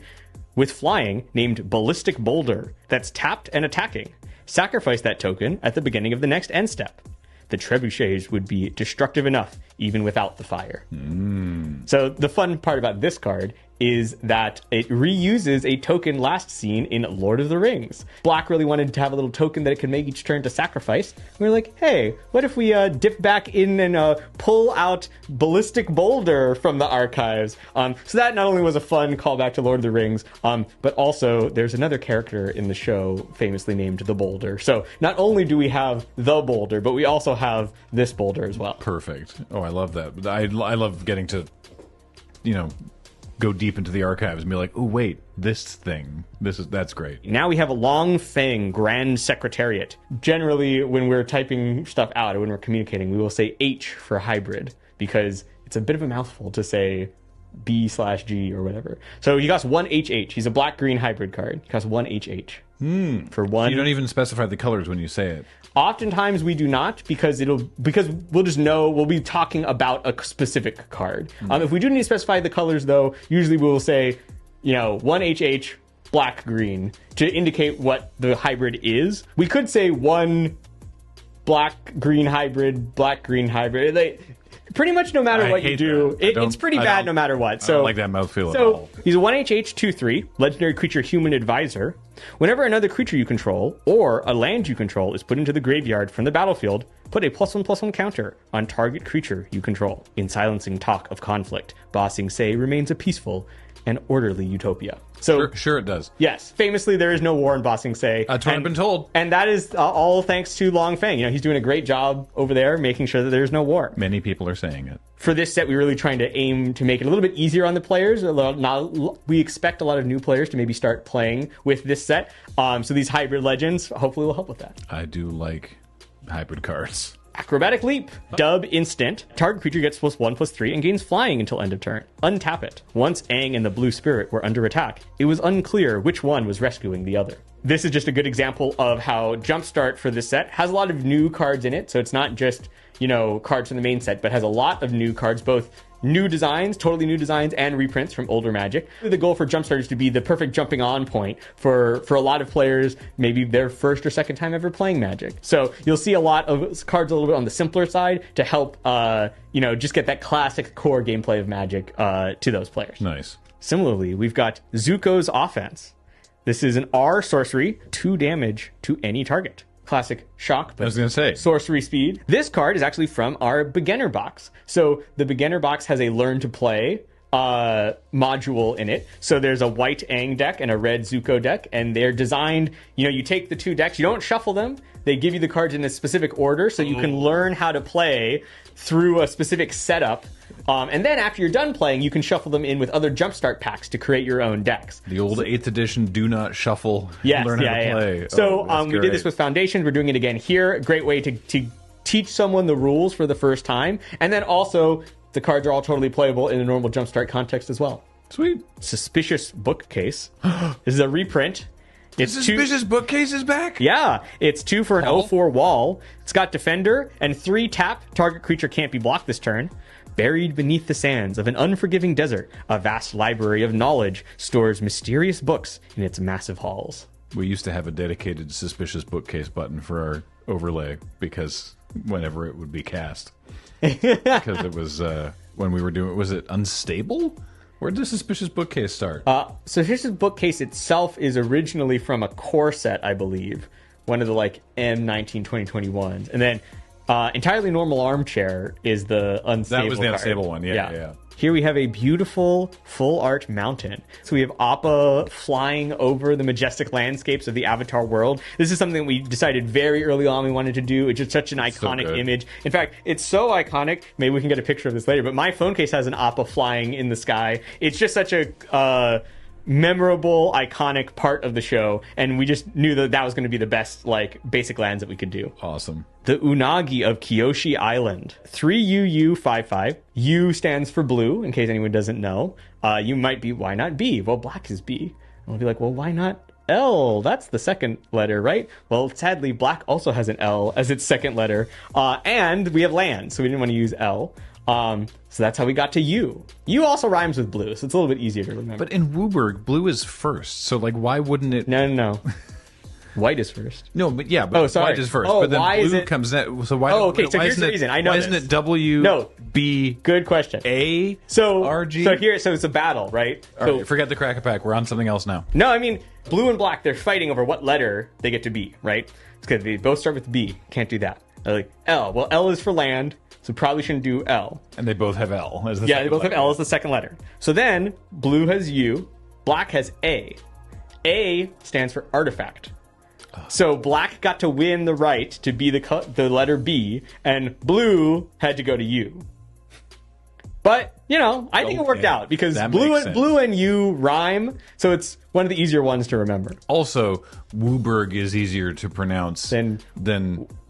with flying named Ballistic Boulder that's tapped and attacking. Sacrifice that token at the beginning of the next end step. The trebuchets would be destructive enough even without the fire. So the fun part about this card is that it reuses a token last seen in Lord of the Rings. Black really wanted to have a little token that it could make each turn to sacrifice. We were like, hey, what if we dip back in and pull out Ballistic Boulder from the archives? So that not only was a fun callback to Lord of the Rings, but also there's another character in the show famously named the Boulder. So not only do we have the Boulder, but we also have this Boulder as well. Perfect. Oh, I love that. I love getting to, go deep into the archives and be like, oh wait, this thing, that's great. Now we have a Long Fang Grand Secretariat. Generally, when we're typing stuff out or when we're communicating, we will say H for hybrid because it's a bit of a mouthful to say B/G or whatever. So he costs 1 HH. He's a black-green hybrid card. He costs 1 HH. For 1. You don't even specify the colors when you say it. Oftentimes we do not because we'll just know we'll be talking about a specific card. If we do need to specify the colors though, usually we will say, 1 HH black green to indicate what the hybrid is. We could say 1 black green hybrid, black green hybrid. Pretty much no matter what you do, it's pretty bad no matter what. So, I don't like that mouthfeel at all. He's a 1 HH 2/3, legendary creature human advisor. Whenever another creature you control, or a land you control, is put into the graveyard from the battlefield, put a +1/+1 counter on target creature you control. In silencing talk of conflict, Ba Sing Se remains a peaceful and orderly utopia. So sure it does. Yes, famously there is no war in Ba Sing Se. That's what I've been told. And that is all thanks to Long Fang. He's doing a great job over there making sure that there's no war. Many people are saying it. For this set, we're really trying to aim to make it a little bit easier on the players. We expect a lot of new players to maybe start playing with this set. So these hybrid legends hopefully will help with that. I do like hybrid cards. Acrobatic Leap. Dub instant. Target creature gets +1/+3 and gains flying until end of turn. Untap it. Once Aang and the Blue Spirit were under attack, it was unclear which one was rescuing the other. This is just a good example of how Jumpstart for this set has a lot of new cards in it. So it's not just, cards from the main set, but has a lot of new cards, both new designs, totally new designs, and reprints from older Magic. The goal for Jumpstart is to be the perfect jumping on point for a lot of players, maybe their first or second time ever playing Magic. So you'll see a lot of cards a little bit on the simpler side to help, just get that classic core gameplay of Magic to those players. Nice. Similarly, we've got Zuko's Offense. This is an R sorcery, 2 damage to any target. Classic shock, but I was going to say sorcery speed. This card is actually from our beginner box. So the beginner box has a learn to play module in it. So there's a white Aang deck and a red Zuko deck, and they're designed, you take the 2 decks, you don't shuffle them. they give you the cards in a specific order so you can learn how to play through a specific setup. And then after you're done playing, you can shuffle them in with other Jumpstart packs to create your own decks. The old 8th edition do not shuffle, learn how to play. So we did this with Foundations. We're doing it again here. A great way to teach someone the rules for the first time. And then also, the cards are all totally playable in a normal Jumpstart context as well. Sweet. Suspicious Bookcase. This is a reprint. It's Suspicious Bookcase is back? Yeah. It's 2 for an 04 wall. It's got Defender and 3 tap. Target creature can't be blocked this turn. Buried beneath the sands of an unforgiving desert, a vast library of knowledge stores mysterious books in its massive halls. We used to have a dedicated Suspicious Bookcase button for our overlay because whenever it would be cast. Because it was, when we were doing, was it Unstable? Where did the Suspicious Bookcase start? Suspicious Bookcase itself is originally from a core set, I believe. One of the, M19 2021s. And then Entirely Normal Armchair is the Unstable That was the card. Unstable one, yeah. Here we have a beautiful full art mountain. So we have Appa flying over the majestic landscapes of the Avatar world. This is something we decided very early on we wanted to do. It's just such an iconic image. In fact, it's so iconic, maybe we can get a picture of this later, but my phone case has an Appa flying in the sky. It's just such a memorable, iconic part of the show, and we just knew that was going to be the best basic lands that we could do. Awesome. The Unagi of Kyoshi Island. 3 UU55. U stands for blue, in case anyone doesn't know. You might be, why not B? Well, black is B. And we'll be like, well, why not L? That's the second letter, right? Well, sadly, black also has an L as its second letter. And we have land, so we didn't want to use L. So that's how we got to U. U also rhymes with blue, so it's a little bit easier to remember. But in Wooburg, blue is first, so why wouldn't it... No. White is first. No, but white is first. But then why blue is it... comes next. So why? Oh, okay. So here's the reason. I know why this. isn't it W? No. B. Good question. A. So RG. So it's a battle, right? All right, forget the Crack-a-Pack. We're on something else now. No, I mean blue and black. They're fighting over what letter they get to be, right? It's because they both start with B. Can't do that. They're like L. Well, L is for land, so probably shouldn't do L. And they both have L as the second letter. Yeah, they both have L as the second letter. So then blue has U, black has A. A stands for artifact. So black got to win the right to be the letter B, and blue had to go to U. But, I think it worked out because blue and U rhyme, so it's one of the easier ones to remember. Also, Wooburg is easier to pronounce than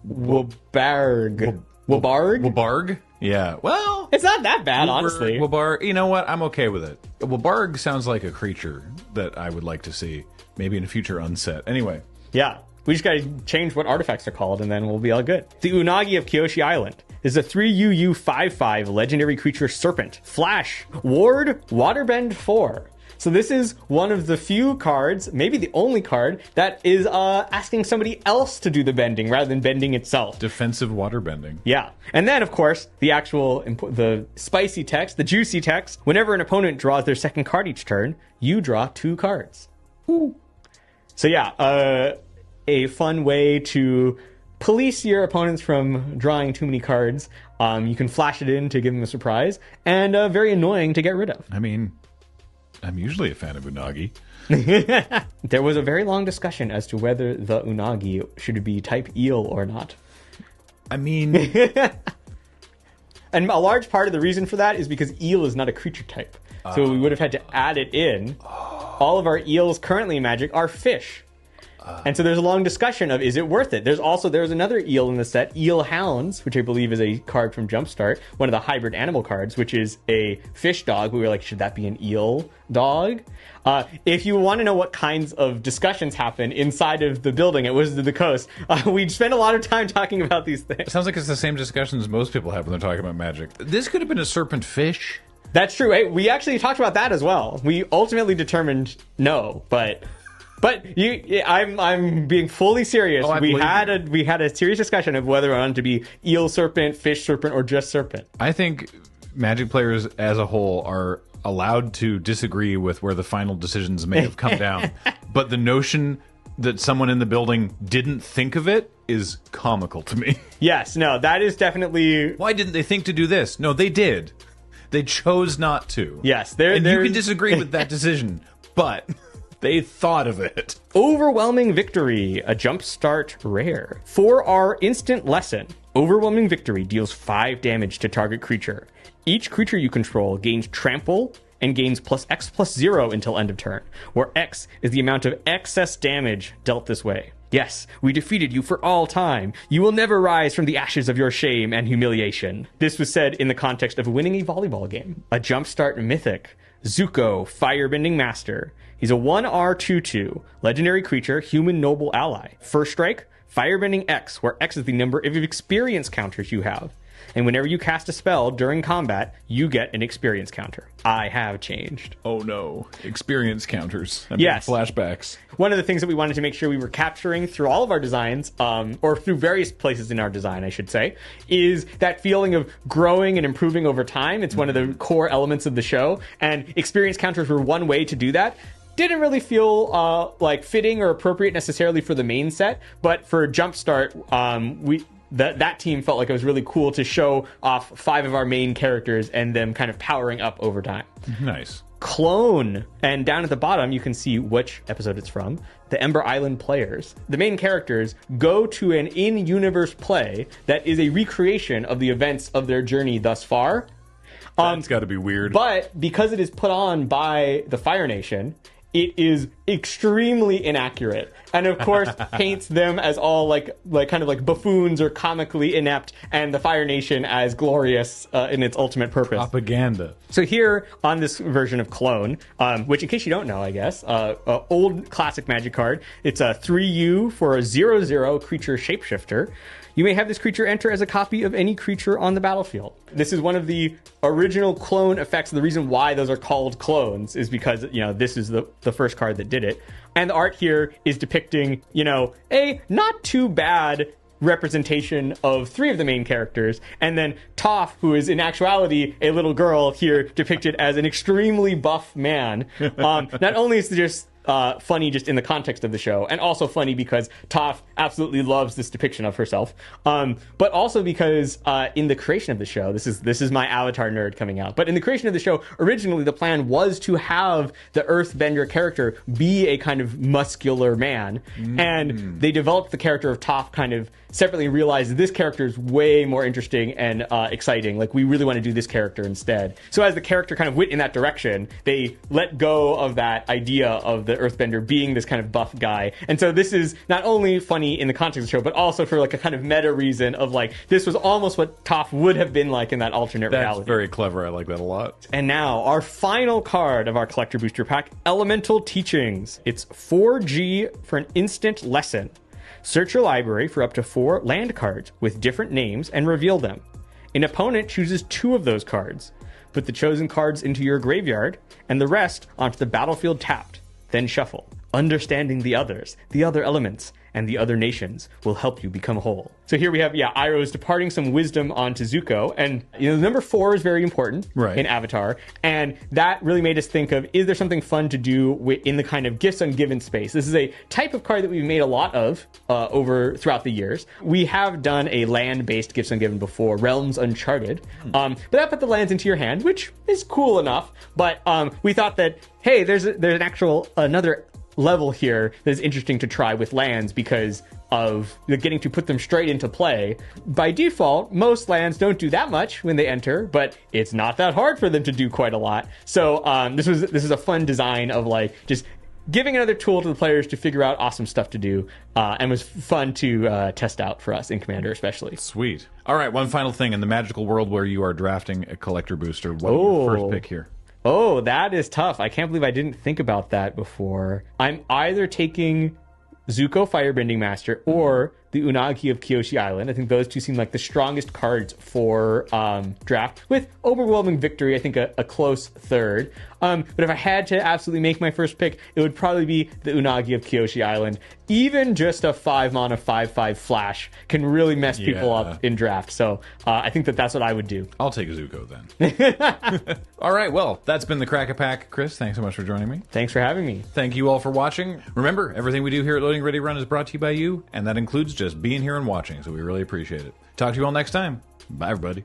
Woobarg. Woobarg? Yeah. Well, it's not that bad, honestly. Woobarg, you know what? I'm okay with it. Woobarg sounds like a creature that I would like to see, maybe in a future unset. Anyway. Yeah. We just gotta change what artifacts are called, and then we'll be all good. The Unagi of Kyoshi Island is a 3 UU55 legendary creature serpent. Flash. Ward. Waterbend 4. So this is one of the few cards, maybe the only card, that is asking somebody else to do the bending rather than bending itself. Defensive waterbending. Yeah. And then, of course, the spicy text, the juicy text. Whenever an opponent draws their second card each turn, you draw 2 cards. Ooh. So yeah, a fun way to police your opponents from drawing too many cards. You can flash it in to give them a surprise, and very annoying to get rid of. I mean, I'm usually a fan of Unagi. There was a very long discussion as to whether the Unagi should be type eel or not. I mean... And a large part of the reason for that is because eel is not a creature type. So we would have had to add it in. All of our eels currently in Magic are fish. And so there's a long discussion of, is it worth it? There's another eel in the set, Eel Hounds, which I believe is a card from Jumpstart, one of the hybrid animal cards, which is a fish dog. We were like, should that be an eel dog? If you want to know what kinds of discussions happen inside of the building at Wizards of the Coast, we spend a lot of time talking about these things. It sounds like it's the same discussions most people have when they're talking about Magic. This could have been a serpent fish. That's true. Right? We actually talked about that as well. We ultimately determined no, but I'm being fully serious. We had a serious discussion of whether it wanted to be eel serpent, fish serpent, or just serpent. I think Magic players as a whole are allowed to disagree with where the final decisions may have come down, but the notion that someone in the building didn't think of it is comical to me. Yes, no, that is definitely... Why didn't they think to do this? No, they did. They chose not to. Yes, and you can disagree with that decision, but They thought of it. Overwhelming Victory, a jumpstart rare. For our instant lesson, Overwhelming Victory deals 5 damage to target creature. Each creature you control gains trample and gains +X+0 until end of turn, where X is the amount of excess damage dealt this way. Yes, we defeated you for all time. You will never rise from the ashes of your shame and humiliation. This was said in the context of winning a volleyball game. A jumpstart mythic, Zuko, Firebending Master. He's a 1R 2/2, legendary creature, human noble ally. First strike, Firebending X, where X is the number of experience counters you have. And whenever you cast a spell during combat, you get an experience counter. I have changed. Oh no. Experience counters. Yes. Flashbacks. One of the things that we wanted to make sure we were capturing through all of our designs, or through various places in our design, I should say, is that feeling of growing and improving over time. It's one of the core elements of the show, and experience counters were one way to do that. Didn't really feel like fitting or appropriate necessarily for the main set, but for Jumpstart, that team felt like it was really cool to show off 5 of our main characters and them kind of powering up over time. Nice. Clone. And down at the bottom, you can see which episode it's from. The Ember Island players. The main characters go to an in-universe play that is a recreation of the events of their journey thus far. That's got to be weird. But because it is put on by the Fire Nation, it is extremely inaccurate, and of course paints them as all like kind of like buffoons or comically inept, and the Fire Nation as glorious in its ultimate purpose. Propaganda. So here on this version of Clone, which in case you don't know, I guess, old classic Magic card, it's a 3U for a 0/0 creature shapeshifter. You may have this creature enter as a copy of any creature on the battlefield. This is one of the original clone effects. The reason why those are called clones is because, this is the first card that did it. And the art here is depicting, a not too bad representation of 3 of the main characters, and then Toph, who is in actuality a little girl, here depicted as an extremely buff man. Not only is it just funny just in the context of the show, and also funny because Toph absolutely loves this depiction of herself, but also because in the creation of the show, this is my Avatar nerd coming out, but in the creation of the show, originally the plan was to have the Earthbender character be a kind of muscular man, and they developed the character of Toph kind of separately, realized this character is way more interesting and exciting. Like, we really want to do this character instead. So as the character kind of went in that direction, they let go of that idea of the Earthbender being this kind of buff guy. And so this is not only funny in the context of the show, but also for like a kind of meta reason of like, this was almost what Toph would have been like in that alternate reality. That's very clever. I like that a lot. And now our final card of our Collector Booster Pack, Elemental Teachings. It's 4G for an instant lesson. Search your library for up to 4 land cards with different names and reveal them. An opponent chooses 2 of those cards. Put the chosen cards into your graveyard and the rest onto the battlefield tapped. Then shuffle. Understanding the others, the other elements, and the other nations will help you become whole. So here we have, Iroh's departing some wisdom onto Zuko, and number 4 is very important in Avatar, and that really made us think of, is there something fun to do in the kind of gifts ungiven space? This is a type of card that we've made a lot of throughout the years. We have done a land-based gifts ungiven before, Realms Uncharted, but that put the lands into your hand, which is cool enough, but we thought that, hey, there's another level here that's interesting to try with lands because of getting to put them straight into play. By default, most lands don't do that much when they enter, but it's not that hard for them to do quite a lot. So this is a fun design of like just giving another tool to the players to figure out awesome stuff to do, and was fun to test out for us in Commander especially. Sweet. All right, one final thing. In the magical world where you are drafting a collector booster, what is your first pick here? Oh, that is tough. I can't believe I didn't think about that before. I'm either taking Zuko Firebending Master or the Unagi of Kyoshi Island. I think those 2 seem like the strongest cards for draft, with Overwhelming Victory, I think, a close third. But if I had to absolutely make my first pick, it would probably be the Unagi of Kyoshi Island. Even just a 5-mana 5/5 flash can really mess people up in draft. So I think that's what I would do. I'll take Zuko then. All right, well, that's been the Crack-A-Pack. Chris, thanks so much for joining me. Thanks for having me. Thank you all for watching. Remember, everything we do here at Loading Ready Run is brought to you by you, and that includes just being here and watching, so we really appreciate it. Talk to you all next time. Bye, everybody.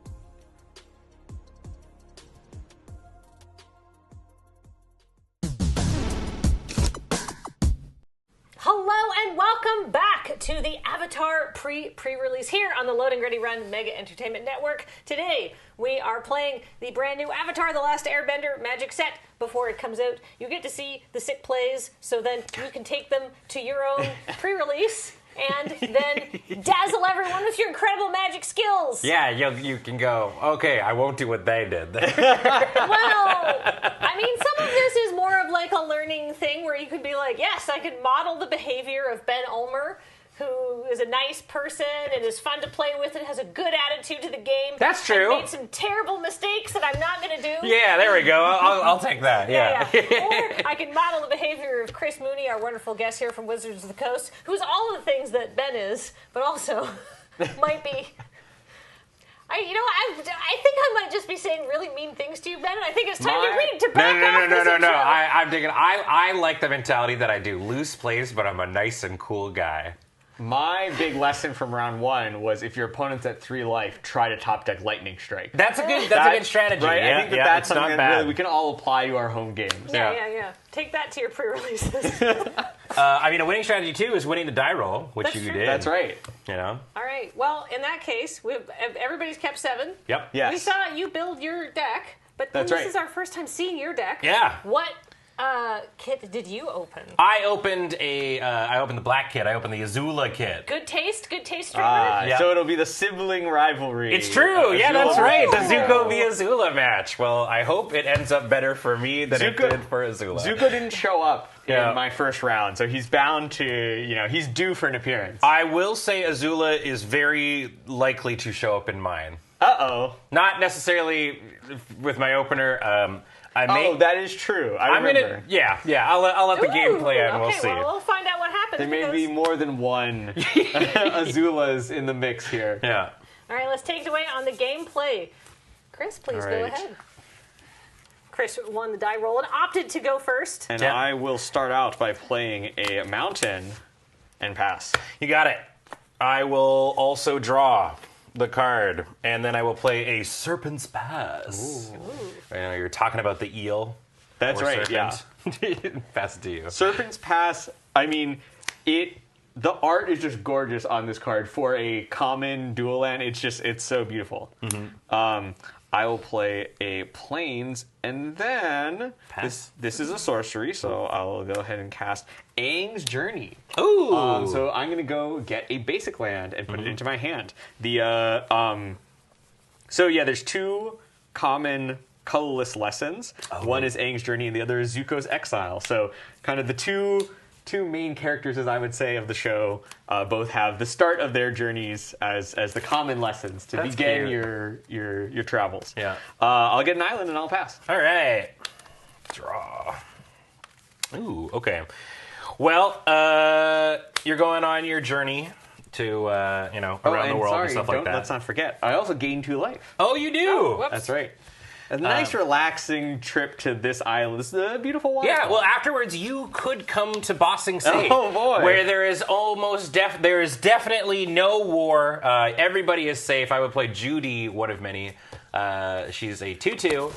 Avatar pre-release here on the Loading Ready Run Mega Entertainment Network. Today, we are playing the brand new Avatar: The Last Airbender Magic Set. Before it comes out, you get to see the sick plays, so then you can take them to your own pre-release and then dazzle everyone with your incredible magic skills. Yeah, you can go, okay, I won't do what they did. Well, I mean, some of this is more of like a learning thing where you could be like, yes, I could model the behavior of Ben Ulmer, who is a nice person and is fun to play with and has a good attitude to the game. That's true. I've made some terrible mistakes that I'm not going to do. Yeah, there we go. I'll take that. Yeah. Or I can model the behavior of Chris Mooney, our wonderful guest here from Wizards of the Coast, who's all of the things that Ben is, but also might be... I think I might just be saying really mean things to you, Ben, and I think it's time to back off this intro. No. I'm thinking, I like the mentality that I do loose plays, but I'm a nice and cool guy. My big lesson from round 1 was if your opponent's at 3 life, try to top deck Lightning Strike. That's a good strategy. Right? Yeah, I think that's something that really we can all apply to our home games. Yeah. Take that to your pre-releases. A winning strategy too is winning the die roll, which you did. That's right. You know. All right. Well, in that case, everybody's kept 7. Yep. Yes. We saw you build your deck, but this is our first time seeing your deck. Yeah. What kit did you open? I opened the black kit. I opened the Azula kit. Good taste, Trevor. Yep. So it'll be the sibling rivalry. It's true. Yeah, that's right. The Zuko v Azula match. Well, I hope it ends up better for me than it did for Azula. Zuko didn't show up in my first round, so he's bound to, he's due for an appearance. I will say Azula is very likely to show up in mine. Uh-oh. Not necessarily with my opener. That is true. I remember. I'll let the game play out and we'll see. Well, we'll find out what happens. There may be more than one Azulas in the mix here. Yeah. All right, let's take it away on the gameplay. Chris, please go ahead. Chris won the die roll and opted to go first. And I will start out by playing a mountain and pass. You got it. I will also draw the card, and then I will play a Serpent's Pass. Ooh. I know you're talking about the eel. That's right, serpent. Yeah. Pass it to you. Serpent's Pass, the art is just gorgeous on this card for a common dual land. It's so beautiful. Mm-hmm. I will play a Plains, and then this is a sorcery, so I'll go ahead and cast Aang's Journey. Ooh! So I'm going to go get a basic land and put it into my hand. There's 2 common colorless lessons. One is Aang's Journey, and the other is Zuko's Exile. So kind of the two main characters, as I would say, of the show, both have the start of their journeys as the common lessons to begin your travels. Yeah. I'll get an island and I'll pass. All right. Draw. Ooh, okay. Well, you're going on your journey to, around the world and stuff like that. Let's not forget, I also gain 2 life. Oh, you do? That's right. A nice, relaxing trip to this island. This is a beautiful water. Yeah, well, afterwards you could come to Bossing Sea. Oh, boy. Where there is there is definitely no war. Everybody is safe. I would play Judy, one of many. She's a 2/2.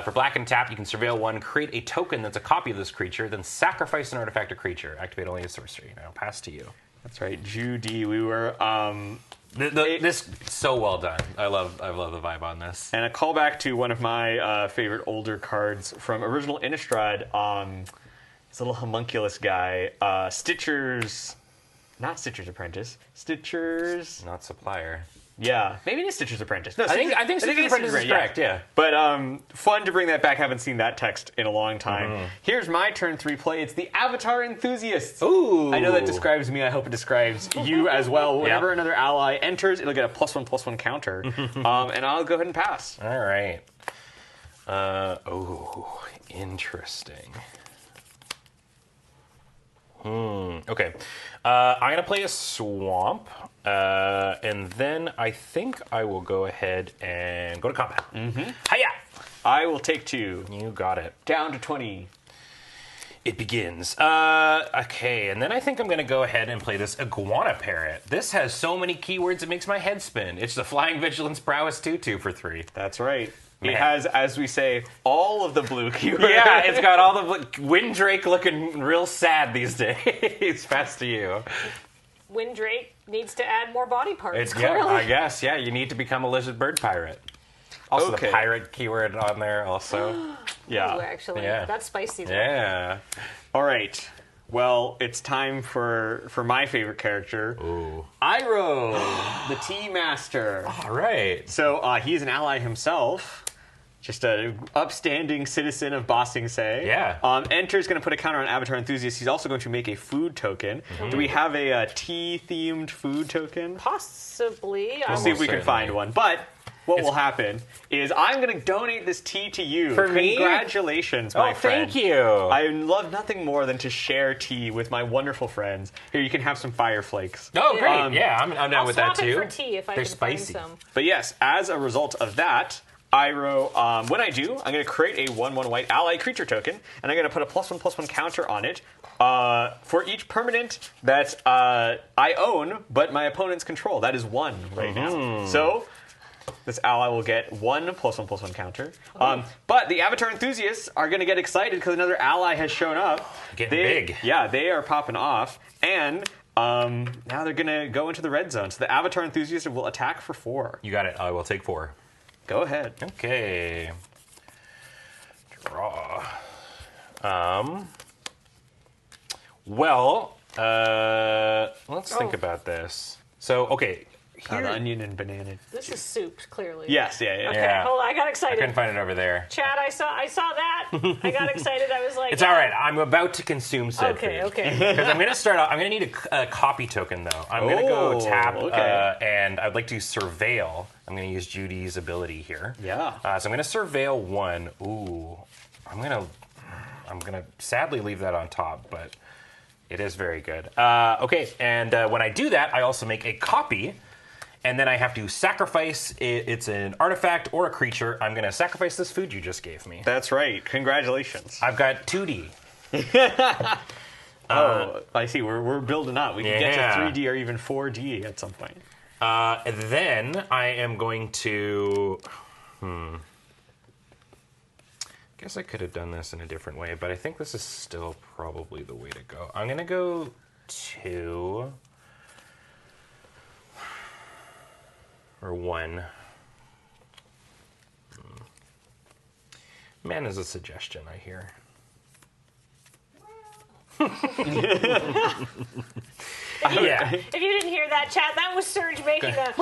For black and tap, you can surveil 1, create a token that's a copy of this creature, then sacrifice an artifact or creature. Activate only a sorcery. Now, pass to you. That's right, Judy. We were... This so well done. I love the vibe on this. And a callback to one of my favorite older cards from original Innistrad. This little homunculus guy, Stitcher's, not Stitcher's Apprentice, Stitcher's, not Supplier. Yeah, maybe it is Stitcher's Apprentice. No, I think Stitcher's Apprentice is correct. Yeah. But fun to bring that back. Haven't seen that text in a long time. Mm-hmm. Here's my turn 3 play. It's the Avatar Enthusiasts. Ooh. I know that describes me. I hope it describes you as well. Whenever another ally enters, it'll get a +1/+1 counter. And I'll go ahead and pass. All right. Interesting. Okay. I'm going to play a swamp, and then I think I will go ahead and go to combat. Mm-hmm. Hiya! I will take 2. You got it. Down to 20. It begins. Okay, and then I think I'm going to go ahead and play this Iguana Parrot. This has so many keywords it makes my head spin. It's the Flying Vigilance Prowess 2/2 for 3. That's right. Man. It has, as we say, all of the blue keywords. Yeah, it's got all the blue. Windrake looking real sad these days. Pass to you. Windrake needs to add more body parts. It's clearly. yeah, I guess. Yeah, you need to become a lizard bird pirate. Also, Okay. the pirate keyword on there. Also, Yeah. Ooh, actually, Yeah. that's spicy. Though. yeah. All right. Well, it's time for my favorite character, Iroh, the Tea Master. All right. So he's an ally himself, just an upstanding citizen of Ba Sing Se. Yeah. Enter's going to put a counter on Avatar Enthusiast. He's also going to make a food token. Do we have a tea-themed food token? Possibly. We'll see if we can find one. But what will happen is I'm going to donate this tea to you. For me? Congratulations, my friend. Thank you. I love nothing more than to share tea with my wonderful friends. Here, you can have some fire flakes. Oh, great. Yeah, I'm down I'll with that swap it too. for tea if I They're can spicy. find some. But yes, as a result of that, Iroh, when I do, I'm going to create a 1/1 white ally creature token, and I'm going to put a +1/+1 counter on it for each permanent that I own, but my opponents control. That is 1 right now. So this ally will get 1 +1/+1 counter. But the Avatar enthusiasts are going to get excited because another ally has shown up. Getting big. Yeah, they are popping off, and now they're going to go into the red zone. So the Avatar enthusiast will attack for 4. You got it. I will take 4. Go ahead. Okay. Draw. Well, let's think about this. So, okay. The onion and banana. This is soup, clearly. Yes, yeah. Okay, Yeah. hold on. I got I excited. couldn't find it over there. Chad, I saw that. I got excited. I was like, It's all right. I'm about to consume said Okay, food. okay. Because I'm going to start off. I'm going to need a copy token, though. I'm going to go tap, okay. and I'd like to surveil. I'm going to use Judy's ability here. Yeah. So I'm going to surveil 1. Ooh. I'm going to sadly leave that on top, but it is very good. Okay, and when I do that, I also make a copy. And then I have to sacrifice, it's an artifact or a creature. I'm going to sacrifice this food you just gave me. That's right. Congratulations. I've got 2D. I see. We're building up. We can get to Yeah. 3D or even 4D at some point. Then I am going to... guess I could have done this in a different way, but I think this is still probably the way to go. I'm going to go 2... or 1. Man is a suggestion, I hear. Yeah. If you didn't hear that, chat, that was Serge making a.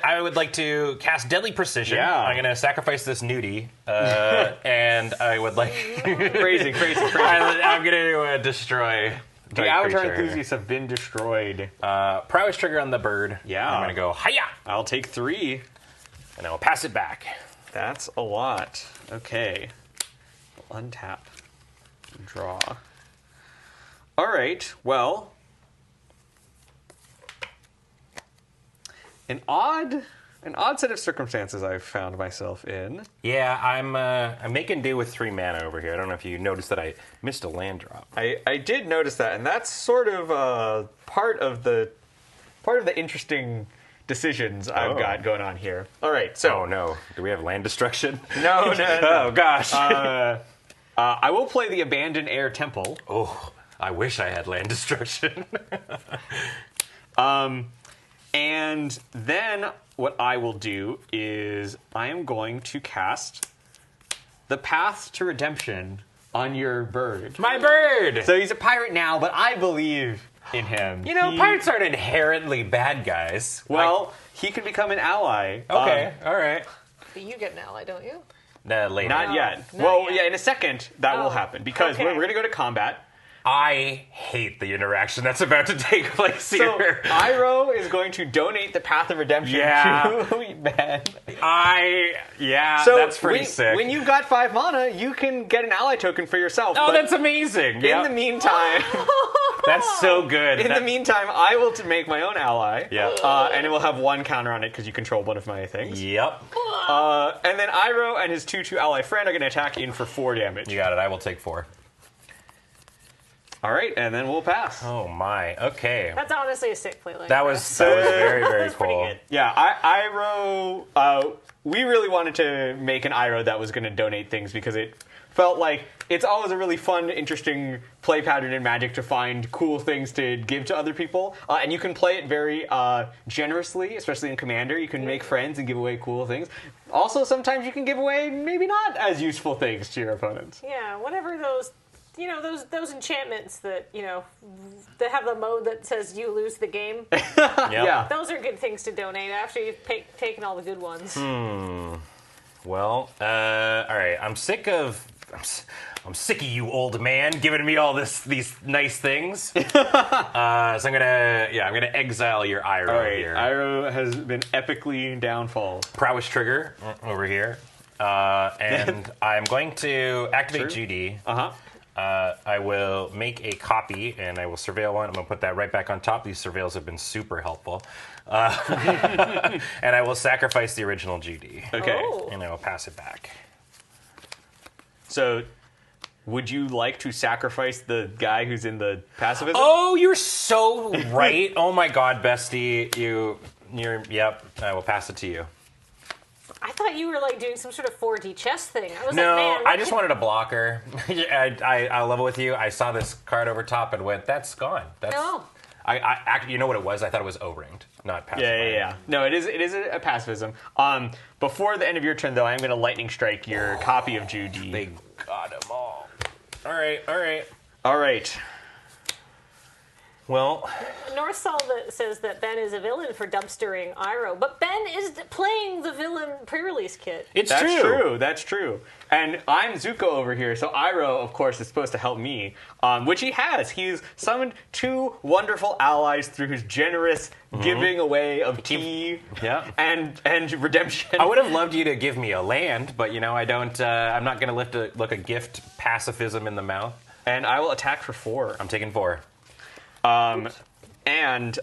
I would like to cast Deadly Precision. Yeah. I'm gonna sacrifice this nudie, and I would like Crazy. I'm gonna destroy. The Avatar enthusiasts have been destroyed. Prowess trigger on the bird. Yeah. I'm gonna go hiya, I'll take 3. and I will pass it back. That's a lot. Okay. Untap. Draw. All right. Well, an odd set of circumstances I've found myself in. Yeah, I'm making do with 3 mana over here. I don't know if you noticed that I missed a land drop. I did notice that, and that's sort of part of the interesting decisions I've got going on here. All right, so Oh no, do we have land destruction? no. Oh gosh. I will play the Abandoned Air Temple. Oh, I wish I had land destruction. And then what I will do is I am going to cast the Path to Redemption on your bird. My bird! So he's a pirate now, but I believe in him. You know, pirates aren't inherently bad guys. Well, he can become an ally. Okay, all right. But you get an ally, don't you? Later. Not yet. Not Well, yet. yeah, in a second that will happen because okay. we're going to go to combat. I hate the interaction that's about to take place So here. Iroh is going to donate the Path of Redemption Yeah. to Ben. So that's pretty sick. When you've got 5 mana, you can get an ally token for yourself. Oh, but that's amazing. in the meantime, That's so good. in the meantime, I will make my own ally. Yeah. And it will have 1 counter on it because you control one of my things. Yep. And then Iroh and his 2/2 ally friend are going to attack in for 4 damage. You got it. I will take 4. All right, and then we'll pass. Oh my. Okay. That's honestly a sick playline. That was very, very That's pretty cool. good. Yeah, Iroh. We really wanted to make an Iroh that was going to donate things because it felt like it's always a really fun, interesting play pattern in Magic to find cool things to give to other people. And you can play it very generously, especially in Commander. You can make friends and give away cool things. Also, sometimes you can give away maybe not as useful things to your opponents. Yeah, whatever those, those enchantments that, that have the mode that says you lose the game. Yeah. Those are good things to donate after you've taken all the good ones. Well, all right. I'm sick of you, old man, giving me all these nice things. So I'm gonna exile your Iroh All right, here. Iroh has been epically downfall. Prowess trigger over here, and I'm going to activate GD. I will make a copy, and I will surveil one. I'm going to put that right back on top. These surveils have been super helpful. And I will sacrifice the original GD. Okay. Oh. And I will pass it back. So, would you like to sacrifice the guy who's in the pacifism? Oh, you're so right. Oh my God, bestie. Yep, I will pass it to you. I thought you were like doing some sort of 4D chess thing. I was No, like, man, I just wanted a blocker. I'll level with you. I saw this card over top and went, that's gone. That's, No. I actually, you know what it was? I thought it was O-ringed, not pacified. Yeah. No, it is a pacifism. Before the end of your turn, though, I am going to lightning strike your copy of Judy. They got them all. All right. Well, North Sol says that Ben is a villain for dumpstering Iroh, but Ben is playing the villain pre-release kit. That's true. That's true. And I'm Zuko over here, so Iroh, of course, is supposed to help me, which he has. He's summoned 2 wonderful allies through his generous giving away of tea and redemption. I would have loved you to give me a land, but I don't. I'm not going to look a gift pacifism in the mouth. And I will attack for 4. I'm taking 4. And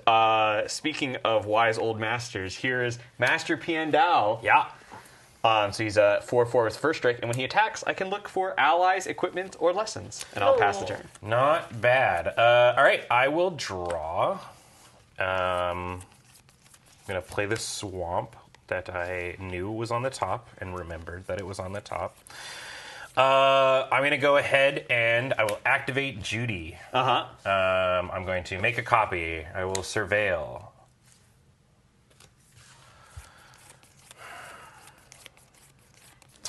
speaking of wise old masters, here is Master Pian Dao. Yeah. So he's a 4/4 with first strike, and when he attacks, I can look for allies, equipment, or lessons, and I'll pass the turn. Not bad. All right, I will draw. I'm gonna play this swamp that I knew was on the top and remembered that it was on the top. I'm going to go ahead and I will activate Judy. I'm going to make a copy. I will surveil.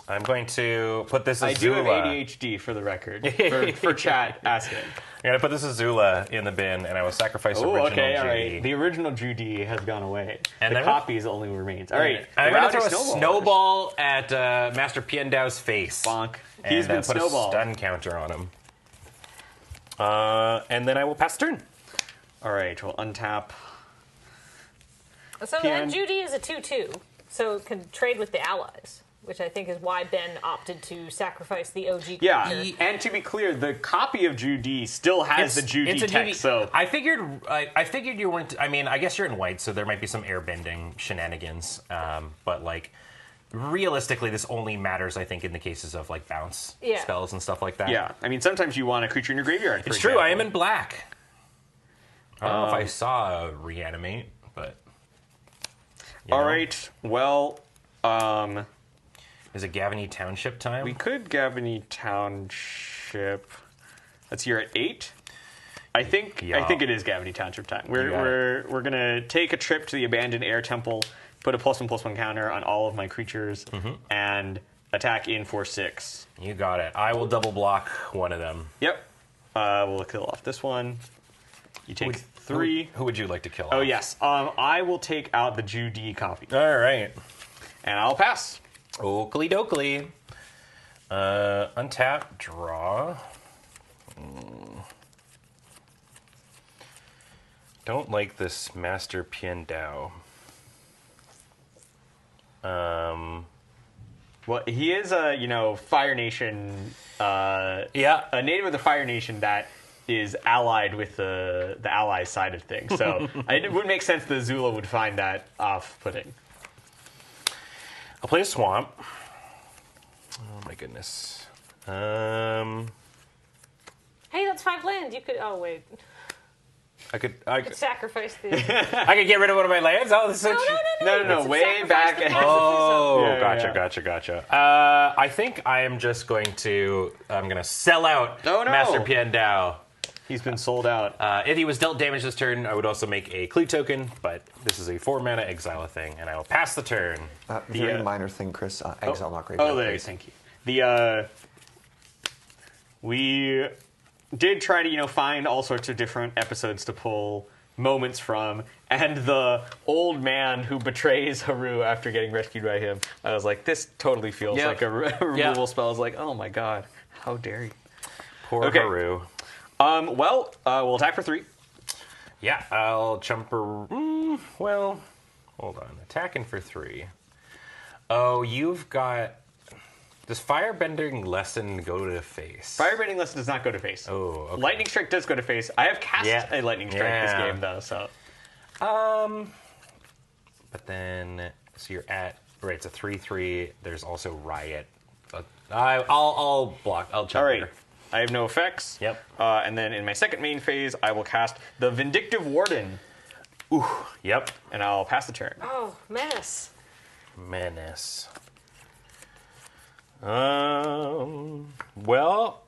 I'm going to put this as I do have Zula. ADHD for the record, for chat asking. I'm going to put this as Zula in the bin, and I will sacrifice original okay, all Judy. right. The original Judy has gone away. And the copies only remains. All right. I'm going to throw a snowball at Master Pian Dao's face. Bonk. And He's been put snowballed. a stun counter on him. And then I will pass turn. All right, we'll untap. So then Judy is a 2/2, so it can trade with the allies, which I think is why Ben opted to sacrifice the OG creature. Yeah, and to be clear, the copy of Judy still has the Judy text. So I figured you weren't. I mean, I guess you're in white, so there might be some airbending shenanigans. But realistically, this only matters, I think, in the cases of bounce spells and stuff like that. Yeah, I mean, sometimes you want a creature in your graveyard. It's true. I am in black. I don't know if I saw a reanimate, but all right. Well, is it Gavany Township time? We could Gavany Township. That's here at 8. I think it is Gavany Township time. We're gonna take a trip to the abandoned air temple, put a +1/+1 counter on all of my creatures, and attack in for 6. You got it. I will double block one of them. Yep. We'll kill off this one. You take 3. Who would you like to kill off? Oh yes. I will take out the Judy copy. All right. And I'll pass. Oakley dokley. Untap, draw. Don't like this Master Pian Dao. Well, he is a Fire Nation. A native of the Fire Nation that is allied with the ally side of things. So it would make sense that Zula would find that off-putting. I'll play a swamp. Oh my goodness. Hey, that's 5 land. You could. Oh wait. I could sacrifice the. I could get rid of one of my lands. Oh, this is No. Way back. Oh, Yeah, gotcha. I think I am just going to. I'm going to sell out Master Piandao. He's been sold out. If he was dealt damage this turn, I would also make a clue token, but this is a 4-mana exile thing, and I will pass the turn. Very minor thing, Chris. Exile, not great. Oh, there. Thank you. We did try to, find all sorts of different episodes to pull moments from, and the old man who betrays Haru after getting rescued by him, I was like, this totally feels like a removal spell. I was like, oh my god, how dare you. Poor Haru. We'll attack for 3. Yeah, I'll jump well, hold on. Attacking for 3. Oh, you've got... Does Firebending Lesson go to face? Firebending Lesson does not go to face. Oh, okay. Lightning Strike does go to face. I have cast a Lightning Strike this game, though, so... But then... So you're at... Right, it's a 3/3. There's also Riot. I'll block. I'll jump. All right. I have no effects. Yep. And then in my second main phase, I will cast the Vindictive Warden. Ooh. Yep. And I'll pass the turn. Oh, menace. Well,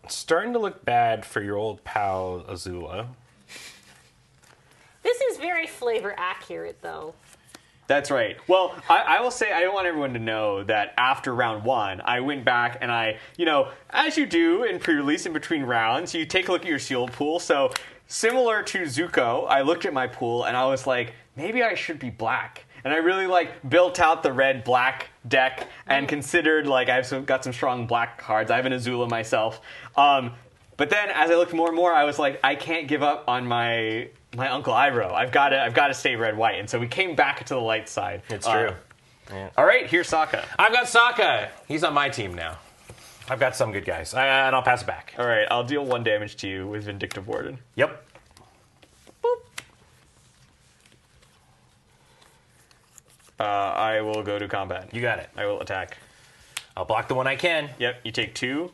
it's starting to look bad for your old pal Azula. This is very flavor accurate, though. That's right. Well, I will say, I want everyone to know that after round 1, I went back and I, as you do in pre-release in between rounds, you take a look at your sealed pool. So similar to Zuko, I looked at my pool and I was like, maybe I should be black. And I really built out the red-black deck and considered I've got some strong black cards. I have an Azula myself. But then as I looked more and more, I was like, I can't give up on my Uncle Iroh. I've got to stay red-white. And so we came back to the light side. It's true. Yeah. All right, here's Sokka. I've got Sokka. He's on my team now. I've got some good guys. And I'll pass it back. All right, I'll deal 1 damage to you with Vindictive Warden. Yep. I will go to combat. You got it. I will attack. I'll block the one I can. Yep, you take 2,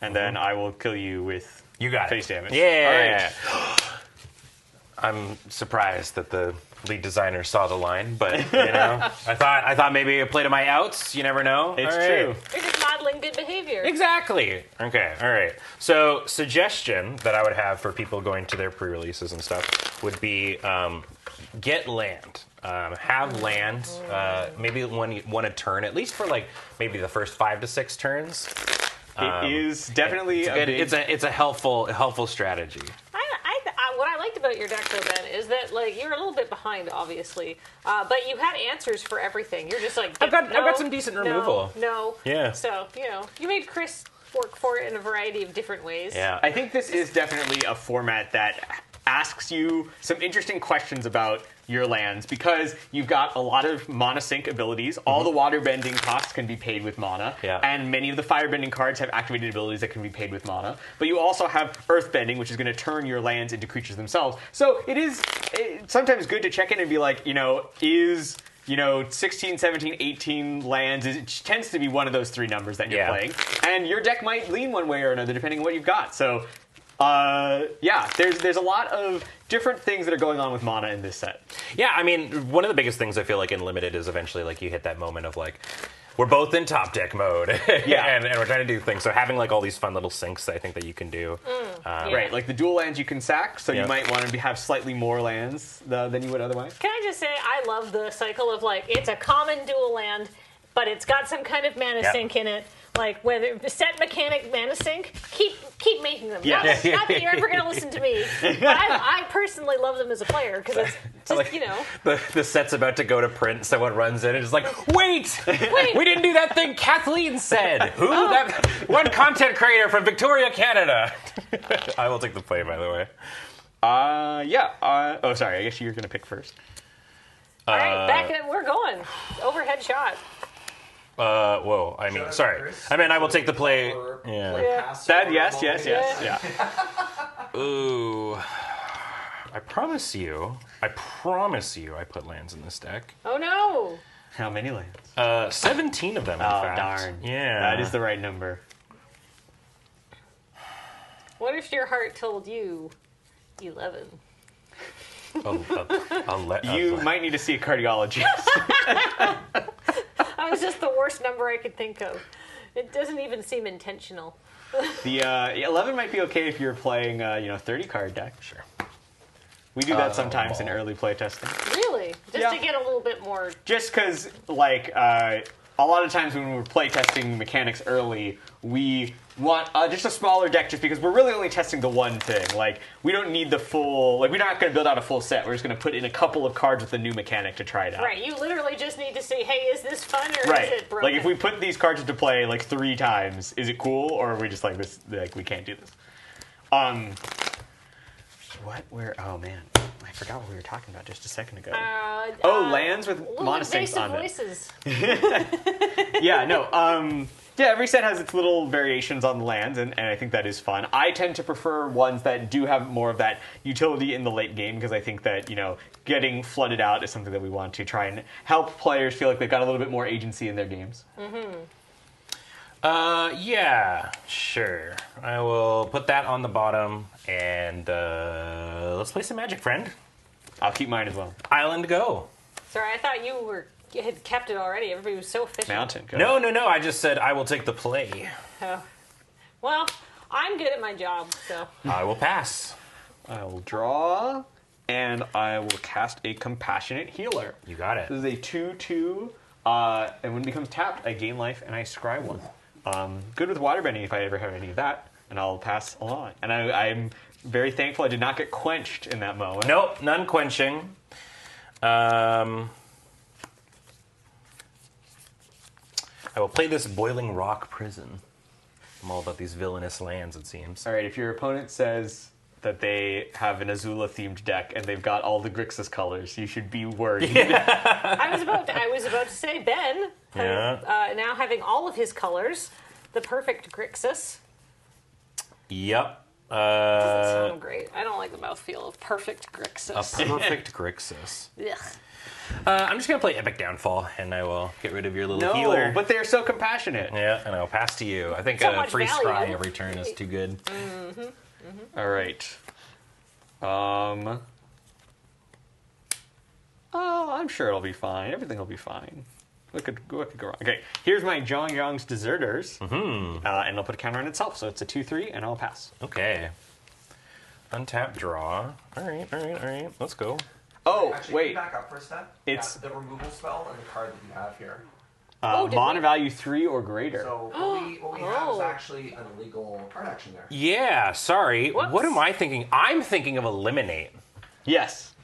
and then I will kill you with face damage. Yeah. All right. I'm surprised that the lead designer saw the line, but I thought maybe I played to my outs. You never know. It's true. You're just modeling good behavior. Exactly. Okay. All right. So, suggestion that I would have for people going to their pre-releases and stuff would be get land. Have land. Maybe one a turn, at least for maybe the first 5 to 6 turns. It is definitely it's a helpful strategy. What I liked about your deck, though, Ben, is that you're a little bit behind, obviously, but you had answers for everything. You're just I've got some decent removal. No. Yeah. So you made Chris work for it in a variety of different ways. Yeah. I think this is definitely a format that asks you some interesting questions about your lands because you've got a lot of mana sink abilities. All the water bending costs can be paid with mana, and many of the fire bending cards have activated abilities that can be paid with mana. But you also have earth bending, which is going to turn your lands into creatures themselves. So it's sometimes good to check in and be like, is 16, 17, 18 lands, it tends to be one of those 3 numbers that you're playing. And your deck might lean one way or another depending on what you've got. So there's a lot of different things that are going on with mana in this set. Yeah, I mean, one of the biggest things I feel like in Limited is eventually you hit that moment of we're both in top deck mode, and we're trying to do things. So having all these fun little syncs, I think that you can do. Right, the dual lands you can sack, so you might want to have slightly more lands than you would otherwise. Can I just say, I love the cycle of it's a common dual land, but it's got some kind of mana sink in it. Whether set mechanic mana sink, keep making them. Yes. Not that you're ever going to listen to me, but I personally love them as a player because it's just the set's about to go to print. Someone runs in and is wait, we didn't do that thing Kathleen said. Who? That one content creator from Victoria, Canada. I will take the play, by the way. Sorry. I guess you're going to pick first. All right, back in. We're going overhead shot. Whoa. I mean, sorry. I mean, I will take the play. Yeah. Yes. Ooh. I promise you, I put lands in this deck. Oh no! How many lands? 17 of them, in fact. Darn. Yeah. That is the right number. What if your heart told you 11? You might need to see a cardiologist. That was just the worst number I could think of. It doesn't even seem intentional. The 11 might be okay if you're playing, 30 card deck. Sure. We do that sometimes in early playtesting. Really? Just to get a little bit more. Just because, a lot of times when we're playtesting mechanics early, we want just a smaller deck just because we're really only testing the one thing. Like, we don't need the full, we're not going to build out a full set. We're just going to put in a couple of cards with a new mechanic to try it out. Right, you literally just need to see, hey, is this fun or is it broken? Like, if we put these cards into play, 3 times, is it cool? Or are we just this, we can't do this? Oh, man. I forgot what we were talking about just a second ago. Lands with monosinks on it. Every set has its little variations on the lands, and I think that is fun. I tend to prefer ones that do have more of that utility in the late game, because I think that, getting flooded out is something that we want to try and help players feel like they've got a little bit more agency in their games. Yeah, sure. I will put that on the bottom, and let's play some Magic, friend. I'll keep mine as well. Island, go. Sorry, I thought you had kept it already. Everybody was so efficient. Mountain, go. No. I just said I will take the play. Oh. Well, I'm good at my job, so. I will pass. I will draw, and I will cast a Compassionate Healer. You got it. This is a 2/2, and when it becomes tapped, I gain life and I scry 1. Good with waterbending if I ever have any of that, and I'll pass along. And I'm very thankful I did not get quenched in that moment. Nope, none quenching. I will play this Boiling Rock Prison. I'm all about these villainous lands, it seems. All right, if your opponent says that they have an Azula-themed deck and they've got all the Grixis colors, you should be worried. Yeah. I was about to say, Ben, now having all of his colors, the perfect Grixis. Yep. Doesn't sound great. I don't like the mouthfeel of perfect Grixis. A perfect Grixis. Ugh. I'm just going to play Epic Downfall, and I will get rid of your little healer. No, but they're so compassionate. Yeah, and I'll pass to you. I think so free value. scry every turn is too good. All right. I'm sure it'll be fine. Everything will be fine. What could go wrong? Okay, here's my Zhang Yang's Deserters, and I'll put a counter on itself, so it's a 2/3, and I'll pass. Okay. Untap, draw. All right. Let's go. Oh, actually, wait. Back up for a step. It's the removal spell and the card that you have here. Mana value 3 or greater. So what we have is actually an illegal card action there. Yeah, sorry. Whoops. What am I thinking? I'm thinking of Eliminate. Yes.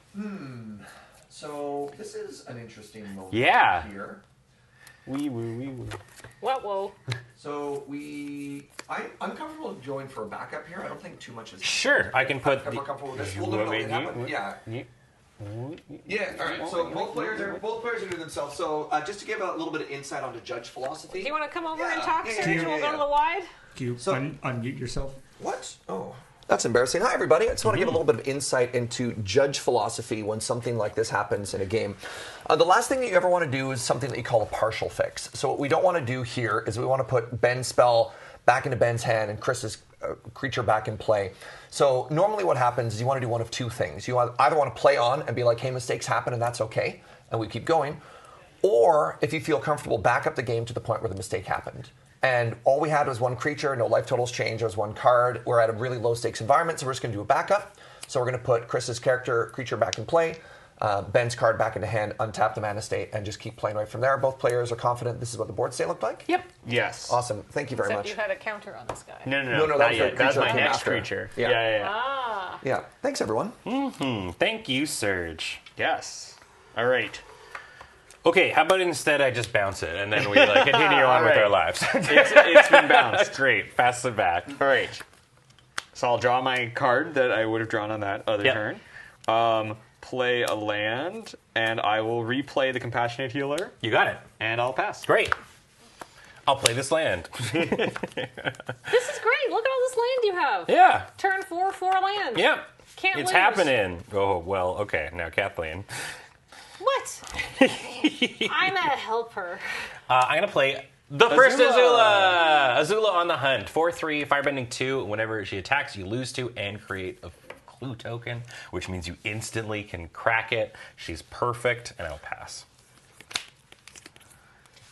So this is an interesting moment here. Wee woo. What? Whoa. So I'm comfortable going for a backup here. I don't think too much is. Sure, I can put. We're comfortable with this. Yeah. All right. So both players are doing themselves. So just to give a little bit of insight onto judge philosophy. Do you want to come over and talk, Serge? We'll go to the wide. Can you unmute yourself? What? Oh. That's embarrassing. Hi, everybody. I just want to give a little bit of insight into judge philosophy when something like this happens in a game. The last thing that you ever want to do is something that you call a partial fix. So what we don't want to do here is we want to put Ben's spell back into Ben's hand and Chris's creature back in play. So normally what happens is you want to do one of two things. You either want to play on and be like, hey, mistakes happen and that's okay, and we keep going. Or if you feel comfortable, back up the game to the point where the mistake happened. And all we had was one creature, no life totals changed, there was one card. We're at a really low stakes environment, so we're just going to do a backup. So we're going to put Chris's creature back in play, Ben's card back into hand, untap the mana state, and just keep playing right from there. Both players are confident this is what the board state looked like? Yep. Yes. Awesome. Thank you very Except much. you had a counter on this guy. No, that's my next creature. Ah. Yeah. Thanks, everyone. Thank you, Serge. Yes. All right. Okay, how about instead I just bounce it and then we continue on with our lives. It's been bounced. Great, pass it back. All right. So I'll draw my card that I would have drawn on that other turn. Play a land, and I will replay the Compassionate Healer. You got it. And I'll pass. Great. I'll play this land. This is great. Look at all this land you have. Yeah. Turn 4 land. Yep. Can't lose. It's happening. Oh, well, okay. Now, Kathleen. What? I'm a helper. I'm going to play the first Azula. Azula on the hunt. 4/3, firebending 2. Whenever she attacks, you lose 2 and create a clue token, which means you instantly can crack it. She's perfect, and I'll pass.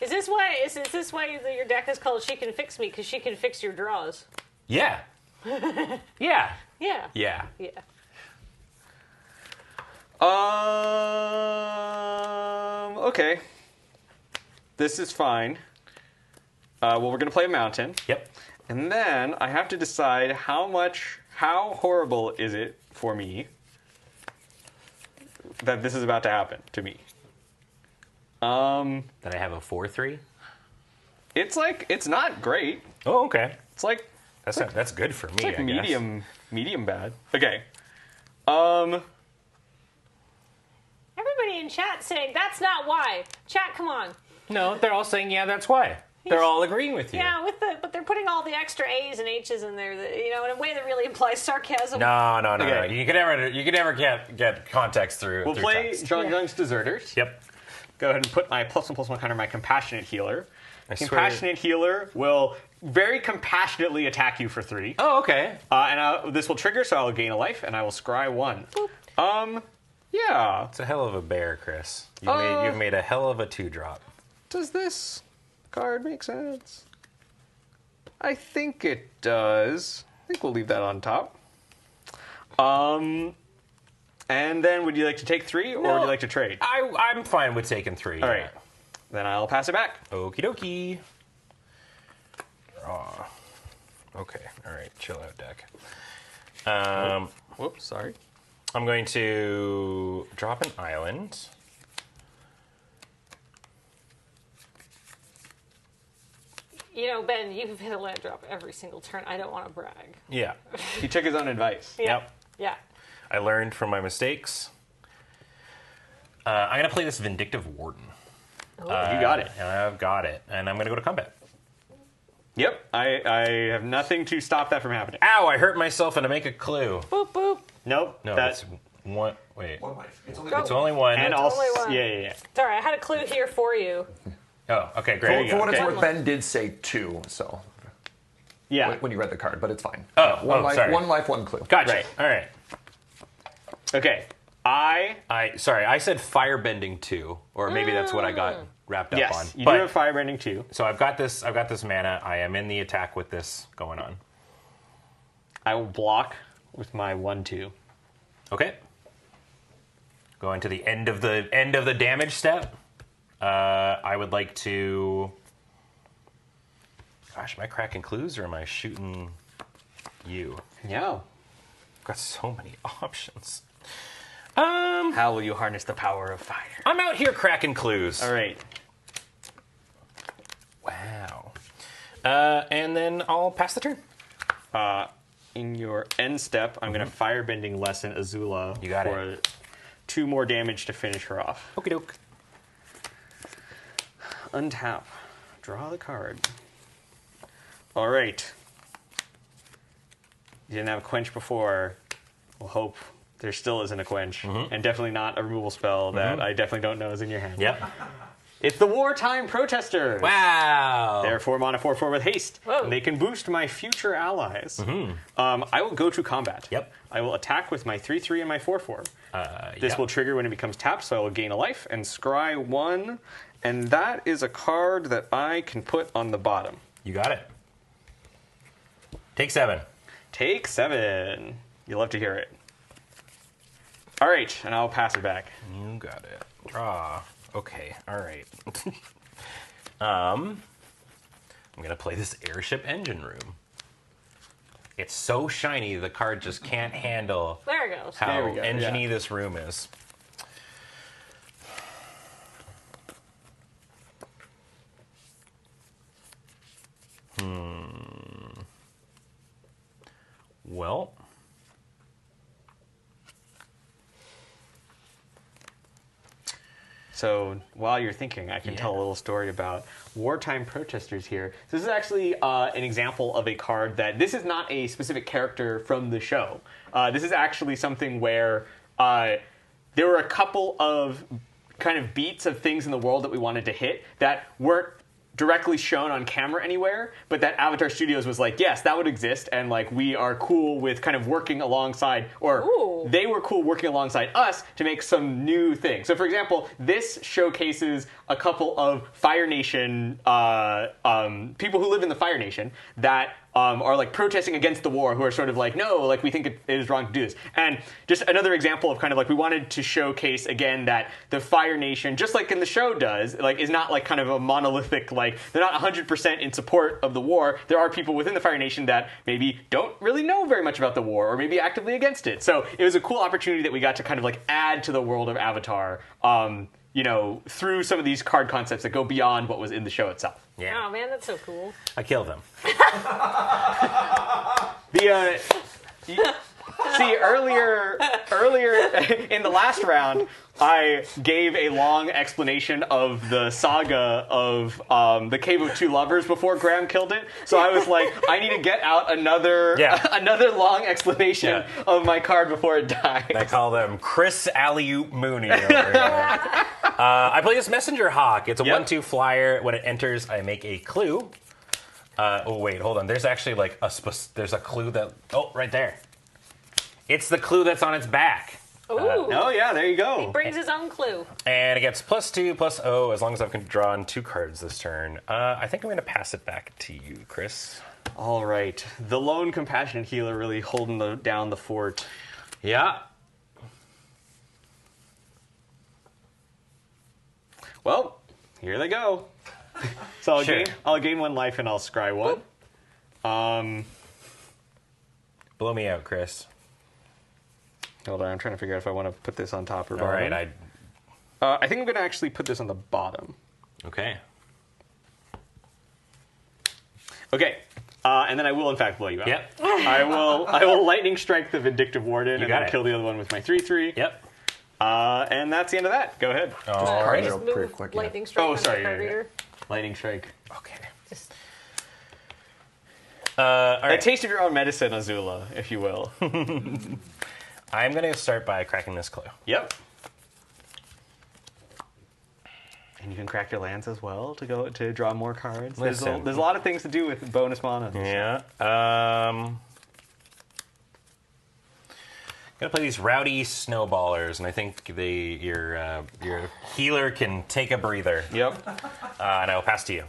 Is this why your deck is called She Can Fix Me? Because she can fix your draws. Yeah. Yeah. Yeah. Yeah. Yeah. Okay. This is fine. Well, we're going to play a mountain. Yep. And then I have to decide how horrible is it for me that this is about to happen to me. That I have a 4/3? It's not great. Oh, okay. It's like... That's good for me, It's like I guess. medium bad. Okay. Everybody in chat saying that's not why. Chat, come on. No, they're all saying, yeah, that's why. They're all agreeing with you. Yeah, but they're putting all the extra A's and H's in there, that, in a way that really implies sarcasm. No. Okay. You can never get context through. We'll through play text. John Young's Deserters. Yep. Go ahead and put my +1/+1 counter, my Compassionate Healer. I swear- Compassionate Healer will very compassionately attack you for 3. Oh, okay. This will trigger, so I'll gain a life, and I will scry 1. Yeah. It's a hell of a bear, Chris. You've made a hell of a 2-drop. Does this card make sense? I think it does. I think we'll leave that on top. And then would you like to take 3, or would you like to trade? I'm fine with taking 3. All right. Then I'll pass it back. Okie dokie. Draw. Okay. All right. Chill out, deck. Whoops, sorry. I'm going to drop an island. Ben, you've hit a land drop every single turn. I don't want to brag. Yeah. He took his own advice. Yeah. Yep. Yeah. I learned from my mistakes. I'm going to play this Vindictive Warden. You got it. And I've got it. And I'm going to go to combat. Yep. I have nothing to stop that from happening. Ow, I hurt myself and to make a clue. Boop, boop. Nope. No, that, it's one. Wait. One life. It's only Go. It's only one. and It's also, only one. yeah. Sorry, I had a clue here for you. Oh, okay, great. For what it's Okay. worth, Ben did say 2, so Yeah. when you read the card, but it's fine. Oh, one life, sorry. 1 life, 1 clue. Gotcha. Right. All right. Okay. Sorry, I said firebending 2, or maybe that's what I got wrapped up on. Yes, you do have firebending 2. So I've got this mana. I am in the attack with this going on. I will block with my 1/2. Okay. Going to the end of the damage step. I would like to. Gosh, am I cracking clues or am I shooting you? Yeah. I've got so many options. How will you harness the power of fire? I'm out here cracking clues. All right. Wow. And then I'll pass the turn. In your end step, I'm going to firebending lesson Azula. You got for it. 2 more damage to finish her off. Okie doke. Untap. Draw the card. All right. You didn't have a quench before. We'll hope there still isn't a quench. And definitely not a removal spell that I definitely don't know is in your hand. Yep. It's the Wartime Protesters. Wow. They're 4 mana, 4/4 with haste. Whoa. And they can boost my future allies. I will go to combat. Yep. I will attack with my 3/3 and my 4/4. This will trigger when it becomes tapped, so I will gain a life and scry 1. And that is a card that I can put on the bottom. You got it. Take 7. Take 7. You'll love to hear it. All right, and I'll pass it back. You got it. Draw. Okay. All right. I'm gonna play this airship engine room. It's so shiny the card just can't handle There it goes. how There we go, engine-y yeah. this room is. Well, So while you're thinking, I can tell a little story about Wartime Protesters here. So this is actually an example of a card that, this is not a specific character from the show. This is actually something where there were a couple of kind of beats of things in the world that we wanted to hit that weren't directly shown on camera anywhere, but that Avatar Studios was like, yes, that would exist, and like we are cool with kind of working alongside, or they were cool working alongside us to make some new things. So for example, this showcases a couple of Fire Nation people who live in the Fire Nation that are like protesting against the war, who are sort of like, no, like we think it is wrong to do this. And just another example of kind of like we wanted to showcase again that the Fire Nation, just like in the show does, like is not like kind of a monolithic, like they're not 100% in support of the war. There are people within the Fire Nation that maybe don't really know very much about the war, or maybe actively against it. So it was a cool opportunity that we got to kind of like add to the world of Avatar, you know, through some of these card concepts that go beyond what was in the show itself. Yeah. Oh man, that's so cool. I killed him. See, earlier in the last round, I gave a long explanation of the saga of the Cave of Two Lovers before Graham killed it. So I was like, I need to get out another long explanation of my card before it dies. I call them Chris Alley-oop Mooney over here. I play this Messenger Hawk. It's a 1/2 flyer. When it enters, I make a clue. Oh wait, hold on. There's actually like there's a clue that right there. It's the clue that's on its back. Ooh. Oh yeah, there you go. He brings his own clue. And it gets +2/+0 as long as I've drawn 2 cards this turn. I think I'm going to pass it back to you, Chris. All right. The lone compassionate healer really holding down the fort. Yeah. Well, here they go. So I'll gain 1 life and I'll scry 1. Blow me out, Chris. Hold on, I'm trying to figure out if I want to put this on top or bottom. All right, I think I'm going to actually put this on the bottom. Okay. Okay. And then I will in fact blow you out. Yep. I will lightning strike the Vindictive Warden and then it. kill the other one with my 3/3. Yep. And that's the end of that. Go ahead. All right. Just move lightning strike. Oh, sorry. On Yeah. Lightning strike. Okay. Just... all right. A taste of your own medicine, Azula, if you will. I'm going to start by cracking this clue. Yep. And you can crack your lands as well to draw more cards. There's a lot of things to do with bonus mana. Yeah. I'm gonna play these rowdy snowballers, and I think your healer can take a breather. Yep. And I will pass to you.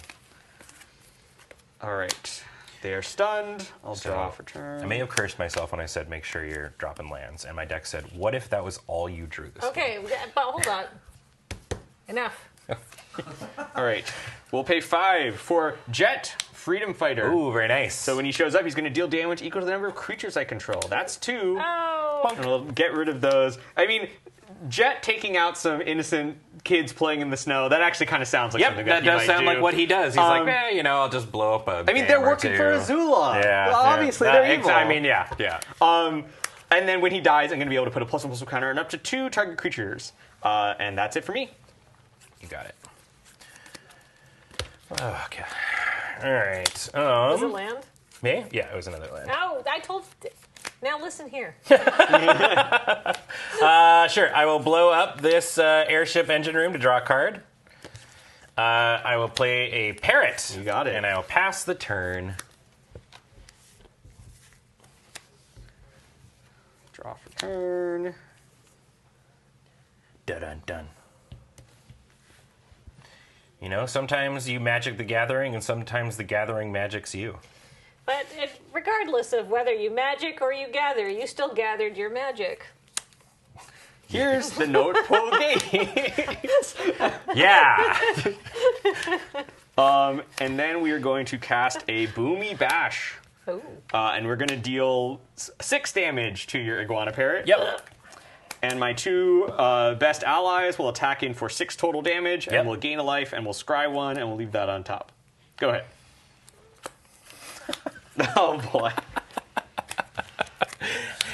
All right. They are stunned. I'll draw for turn. I may have cursed myself when I said make sure you're dropping lands, and my deck said, "What if that was all you drew this Okay, but hold on. Enough. All right. We'll pay 5 for Jet, Freedom Fighter. Ooh, very nice. So when he shows up, he's going to deal damage equal to the number of creatures I control. That's 2. Oh. And we'll get rid of those. I mean, Jet taking out some innocent kids playing in the snow, that actually kind of sounds like something that he does might sound do. like what he does. He's like, I'll just blow up a I mean, they're working for Azula. Yeah. Well, obviously, they're evil. I mean, yeah. And then when he dies, I'm going to be able to put a +1/+1 counter on up to 2 target creatures. And that's it for me. You got it. Okay. All right. Was it land? Me? Yeah, it was another land. Oh, I told... Now listen here. Sure, I will blow up this airship engine room to draw a card. I will play a parrot. You got it. And I will pass the turn. Draw for turn. Dun-dun-dun. You know, sometimes you magic the gathering, and sometimes the gathering magics you. But regardless of whether you magic or you gather, you still gathered your magic. Here's the North Pole Games. Yeah. And then we are going to cast a Boomy Bash. Ooh. And we're going to deal 6 damage to your Iguana Parrot. Yep. And my 2 best allies will attack in for 6 total damage, and we'll gain a life, and we'll scry 1, and we'll leave that on top. Go ahead. Oh boy.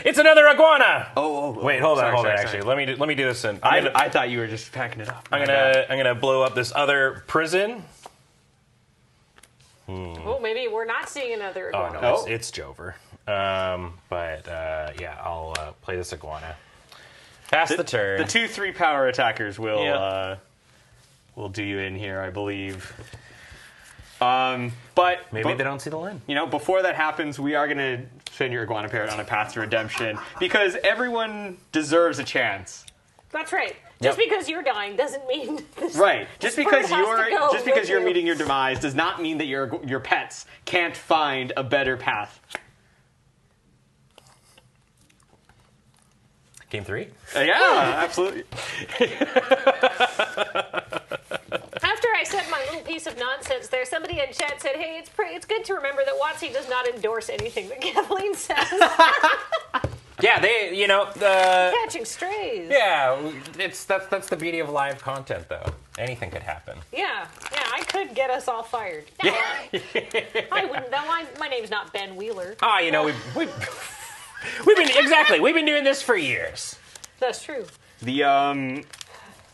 It's another iguana. Oh. Wait, hold on. Actually, let me do this. I thought you were just packing it up. I'm gonna blow up this other prison. Oh, maybe we're not seeing another iguana. Oh no, it's Jover. But I'll play this iguana. Pass the turn. The 2/3 power attackers will do you in here, I believe. But Maybe they don't see the line. You know, before that happens, we are going to send your iguana parrot on a path to redemption because everyone deserves a chance. That's right. Just because you're dying doesn't mean right. Just because you're you. meeting your demise does not mean that your pets can't find a better path. Game 3? Yeah, absolutely. After I said my little piece of nonsense there, somebody in chat said, "Hey, it's good to remember that WotC does not endorse anything that Kathleen says." Yeah, they, you know, Catching strays. Yeah, that's the beauty of live content, though. Anything could happen. Yeah, I could get us all fired. No, I wouldn't. No, my name's not Ben Wheeler. Ah, you know, we've been doing this for years. That's true.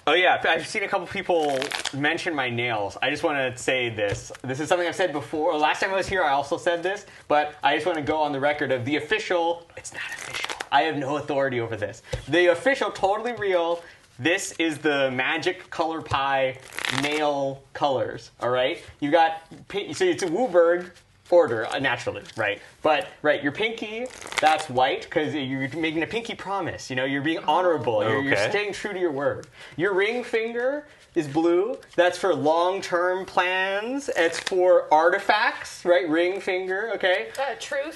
Oh yeah, I've seen a couple people mention my nails. I just want to say this. This is something I've said before. Last time I was here, I also said this, but I just want to go on the record of the official. It's not official. I have no authority over this. The official, totally real. This is the Magic Color Pie nail colors. All right, you got so it's a Wooburg order naturally, right? But your pinky, that's white because you're making a pinky promise. You know, you're being honorable. You're staying true to your word. Your ring finger is blue. That's for long-term plans. It's for artifacts, right? Ring finger, okay? True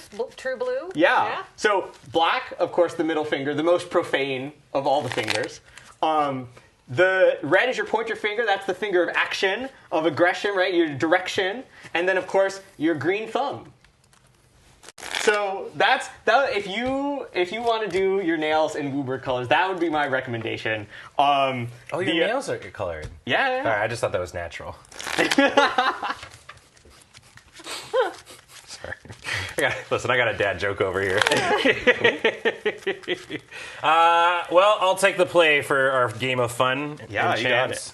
blue. Yeah. So black, of course, the middle finger, the most profane of all the fingers. The red is your pointer finger. That's the finger of action, of aggression, right? Your direction. And then, of course, your green thumb. So that. If you want to do your nails in Wooburg colors, that would be my recommendation. Your nails are colored. Yeah. All right, I just thought that was natural. Sorry. I got a dad joke over here. Well, I'll take the play for our game of fun. Yeah, you got it.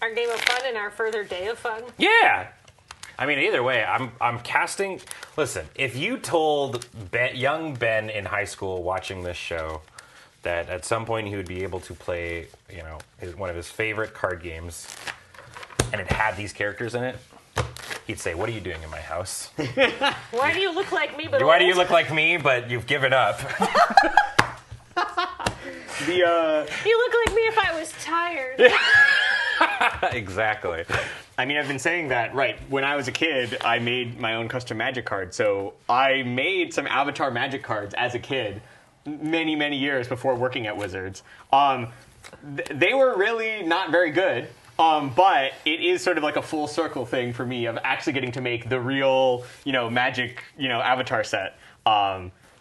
Our game of fun and our further day of fun. Yeah. I mean, either way, I'm casting. Listen, if you told young Ben in high school watching this show that at some point he would be able to play, you know, one of his favorite card games, and it had these characters in it, he'd say, "What are you doing in my house? Why do you look like me, but Why do you look like me, but you've given up?" You look like me if I was tired. Exactly. I mean, I've been saying that, right. When I was a kid, I made my own custom Magic card. So I made some Avatar Magic cards as a kid many, many years before working at Wizards. They were really not very good. But it is sort of like a full circle thing for me of actually getting to make the real, Magic, Avatar set.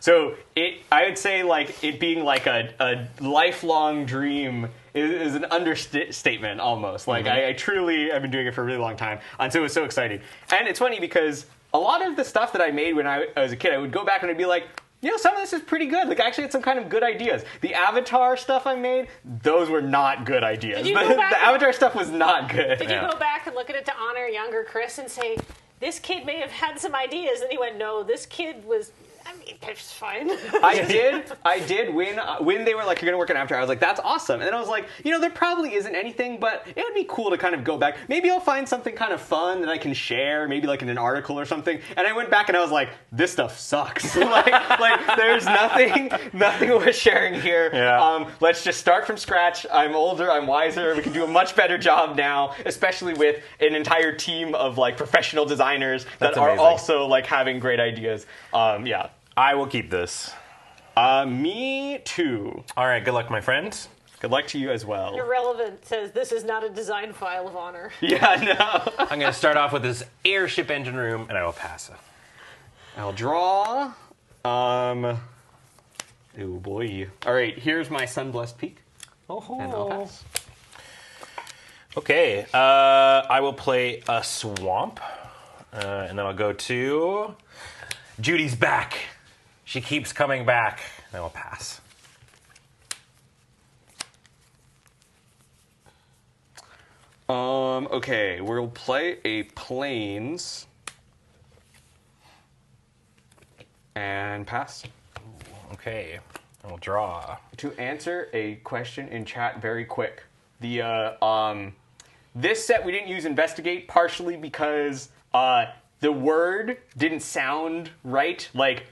So I would say like it being like a lifelong dream is an understatement almost. Like I truly, I've been doing it for a really long time. And so it was so exciting. And it's funny because a lot of the stuff that I made when I was a kid, I would go back and I'd be like, some of this is pretty good. Like, I actually had some kind of good ideas. The Avatar stuff I made, those were not good ideas. The Avatar stuff was not good. Did you go back and look at it to honor younger Chris and say, this kid may have had some ideas? And he went, no, this kid was... I mean, it's fine. I did when they were like, you're going to work on Avatar, I was like, that's awesome. And then I was like, there probably isn't anything, but it would be cool to kind of go back. Maybe I'll find something kind of fun that I can share, maybe like in an article or something. And I went back and I was like, this stuff sucks. like there's nothing worth sharing here. Yeah. Let's just start from scratch. I'm older, I'm wiser. We can do a much better job now, especially with an entire team of like professional designers that are also like having great ideas. Yeah. I will keep this. Me too. All right, good luck, my friend. Good luck to you as well. Irrelevant says this is not a design file of honor. Yeah, no. I'm going to start off with this airship engine room, and I will pass it. I'll draw. Oh boy. All right, here's my Sunblessed Peak. Oh. And I'll pass. Okay, I will play a swamp, and then I'll go to Judy's back. She keeps coming back. Then we'll pass. Okay, we'll play a Plains. And pass. Okay, and we'll draw. To answer a question in chat very quick. The This set we didn't use investigate partially because the word didn't sound right. Like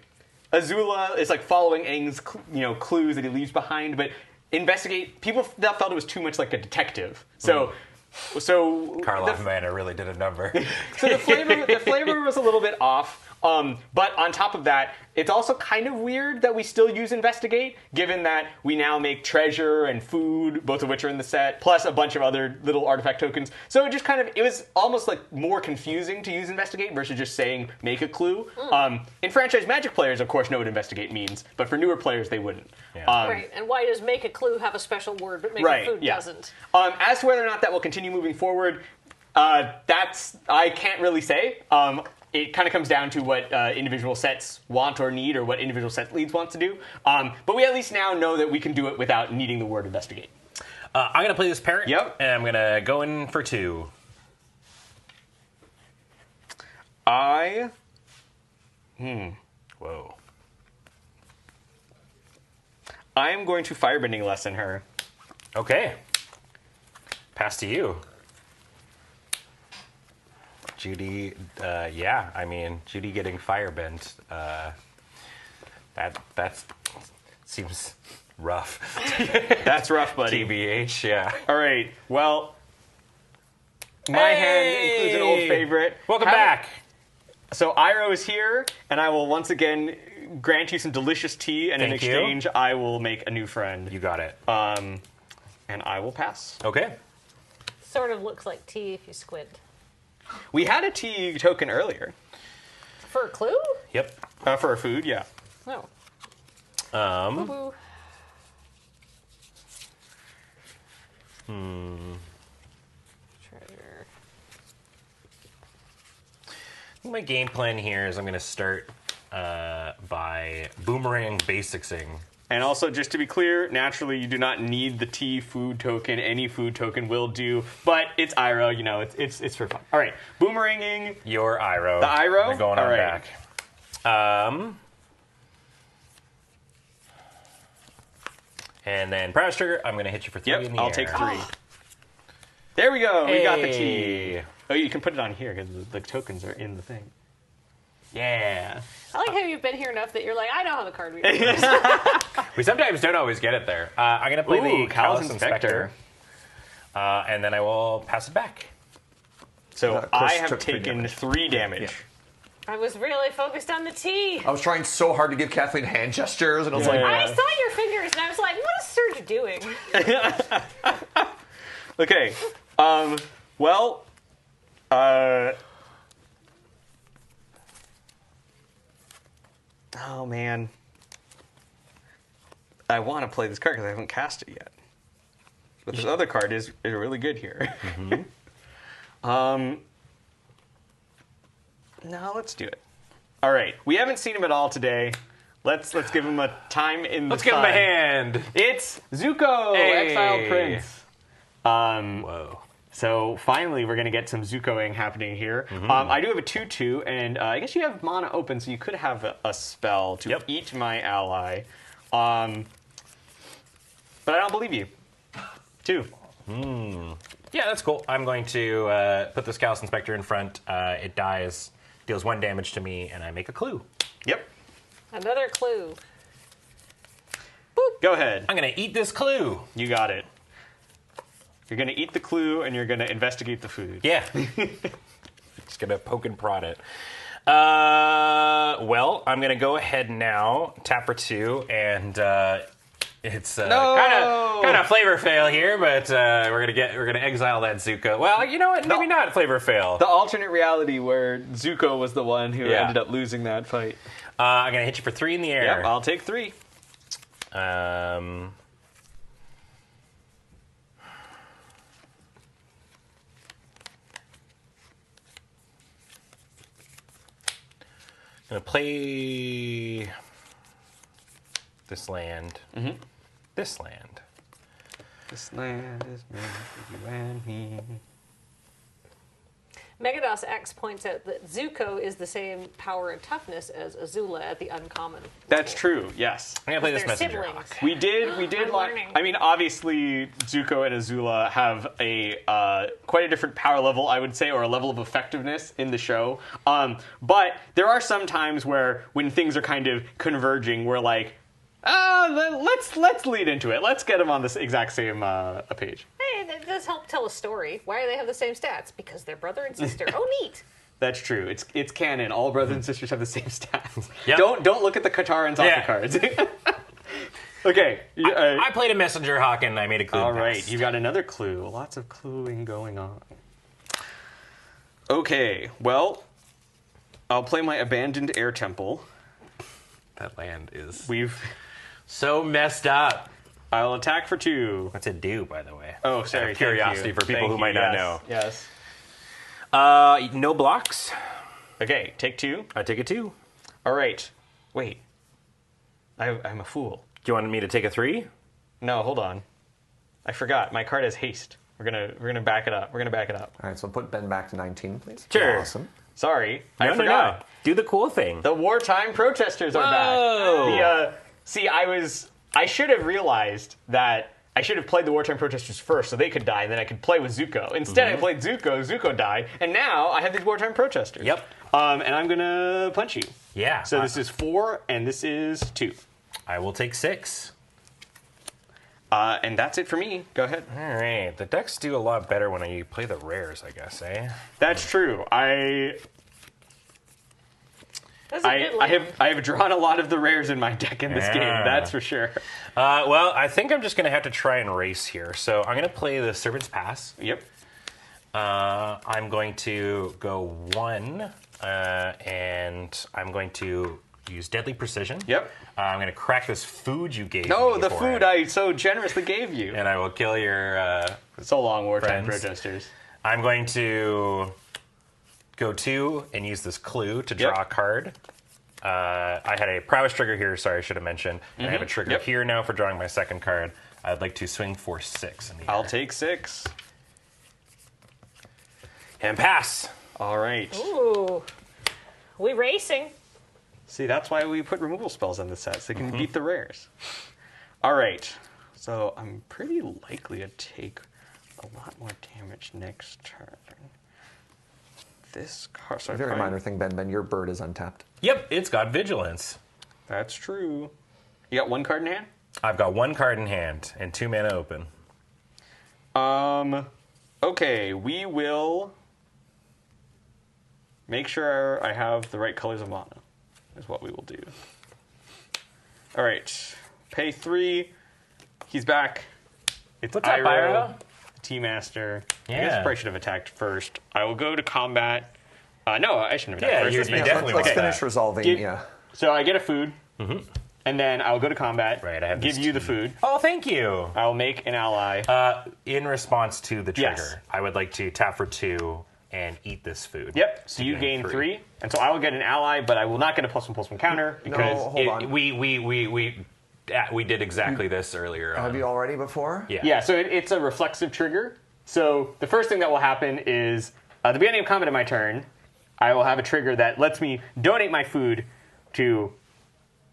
Azula is like following Aang's clues that he leaves behind, but investigate people felt it was too much like a detective. So Karloff Manor really did a number. So the flavor was a little bit off. But on top of that, it's also kind of weird that we still use investigate, given that we now make treasure and food, both of which are in the set, plus a bunch of other little artifact tokens. So it was almost like more confusing to use investigate versus just saying make a clue. In franchise Magic players, of course, know what investigate means, but for newer players, they wouldn't. Yeah. Right, and why does make a clue have a special word, but make a food doesn't? As to whether or not that will continue moving forward, I can't really say. It kind of comes down to what individual sets want or need, or what individual set leads wants to do. But we at least now know that we can do it without needing the word investigate. I'm going to play this parrot, Yep. and I'm going to go in for 2. Whoa. I am going to firebending lesson her. Okay. Pass to you. Judy, Judy getting firebent, that seems rough. That's rough, buddy. TBH, yeah. All right, well, my hand includes an old favorite. Welcome back. So Iroh is here, and I will once again grant you some delicious tea, and in exchange, I will make a new friend. You got it. And I will pass. Okay. Sort of looks like tea if you squint. We had a tea token earlier. For a clue? Yep. For a food, yeah. Oh. Treasure. My game plan here is I'm going to start by boomerang basicsing. And also, just to be clear, naturally, you do not need the tea food token. Any food token will do. But it's Iroh, it's for fun. All right, boomeranging. Your Iroh. The Iroh? We're going on back. And then Prowess Trigger, I'm going to hit you for 3 in the air. I'll take 3. There we go. We got the tea. Oh, you can put it on here because the tokens are in the thing. Yeah. I like how you've been here enough that you're like, I know how the card reader works. We sometimes don't always get it there. I'm going to play the Callous Inspector. And then I will pass it back. So I have taken 3 damage. Yeah. I was really focused on the tea. I was trying so hard to give Kathleen hand gestures, and I was like, I saw your fingers, and I was like, what is Serge doing? Okay. Oh, man. I want to play this card because I haven't cast it yet. But this other card is really good here. No, let's do it. All right. We haven't seen him at all today. Let's give him a time in the Let's give him a hand. It's Zuko, Exiled Prince. Whoa. So finally, we're going to get some Zukoing happening here. I do have a 2/2, and I guess you have mana open, so you could have a spell to eat my ally. But I don't believe you. 2. Yeah, that's cool. I'm going to put this Callous Inspector in front. It dies, deals 1 damage to me, and I make a clue. Yep. Another clue. Boop. Go ahead. I'm going to eat this clue. You got it. You're going to eat the clue, and you're going to investigate the food. Yeah. Just going to poke and prod it. Well, I'm going to go ahead now, tap for 2, and it's kind of flavor fail here, but we're gonna exile that Zuko. Well, you know what? Maybe not flavor fail. The alternate reality where Zuko was the one who ended up losing that fight. I'm gonna hit you for 3 in the air. Yep, I'll take 3. Gonna play this land. This land. This land is meant for you and me. Megados X points out that Zuko is the same power and toughness as Azula at the uncommon. That's true. Yes. I'm gonna play this They're messenger. siblings. Hawk. We did. I'm learning. I mean, obviously, Zuko and Azula have a quite a different power level, I would say, or a level of effectiveness in the show. But there are some times where, when things are kind of converging, we're like, let's lead into it. Let's get them on this exact same page. Hey, that does help tell a story. Why do they have the same stats? Because they're brother and sister. Oh, neat. That's true. It's canon. All brothers and sisters have the same stats. Yep. Don't look at the Katarans off the cards. Okay. I played a messenger hawk and I made a clue. All right. You got another clue. Lots of cluing going on. Okay. Well, I'll play my abandoned air temple. That land is We've so messed up. I'll attack for 2. What's it do, by the way? Oh, sorry. Out of curiosity for people who might not know. Yes. No blocks. Okay. Take 2. I take a 2. All right. Wait. I'm a fool. Do you want me to take a 3? No, hold on. I forgot. My card has haste. We're gonna back it up. We're gonna back it up. All right, so put Ben back to 19, please. Sure. Awesome. Sorry, I No. forgot. Do the cool thing. The wartime protesters are back. See, I should have realized that I should have played the wartime protesters first so they could die, and then I could play with Zuko. Instead, I played Zuko. Zuko died, and now I have these wartime protesters. Yep. And I'm gonna punch you. Yeah. So this is 4, and this is 2. I will take 6. And that's it for me. Go ahead. All right. The decks do a lot better when you play the rares, I guess, eh? That's true. I That's a good land. I have drawn a lot of the rares in my deck in this game. That's for sure. Well, I think I'm just going to have to try and race here. So I'm going to play the Serpent's Pass. Yep. I'm going to go 1, and I'm going to use Deadly Precision. Yep. I'm going to crack this food you gave me. No, the for food it, I so generously gave you. and I will kill your So long, wartime friends. protesters. I'm going to go 2 and use this clue to draw a card. I had a prowess trigger here, sorry, I should have mentioned. And I have a trigger here now for drawing my second card. I'd like to swing for 6 in the I'll air. take 6. And pass. All right. Ooh. We racing. See, that's why we put removal spells on the set, so they can beat the rares. All right. So I'm pretty likely to take a lot more damage next turn. This card... So Very minor thing, Ben. Your bird is untapped. Yep, it's got Vigilance. That's true. You got 1 card in hand? I've got 1 card in hand and 2 mana open. Okay, we will make sure I have the right colors of mana, is what we will do. All right, pay 3. He's back. It's What's up, Pyro? T-Master. I Yeah. guess I probably should have attacked first. I will go to combat. No, I shouldn't have Yeah, attacked you first. Let's definitely Let's want finish that. resolving, So I get a food, and then I'll go to combat. Right, I have give this you the tea. food. Oh, thank you. I will make an ally. In response to the trigger, Yes. I would like to tap for 2 and eat this food. Yep. So you gain 3, and so I will get an ally, but I will not get a +1/+1 counter because hold on. We did exactly this earlier. Have you already before? Yeah. Yeah, so it's a reflexive trigger. So the first thing that will happen is at the beginning of combat of my turn, I will have a trigger that lets me donate my food to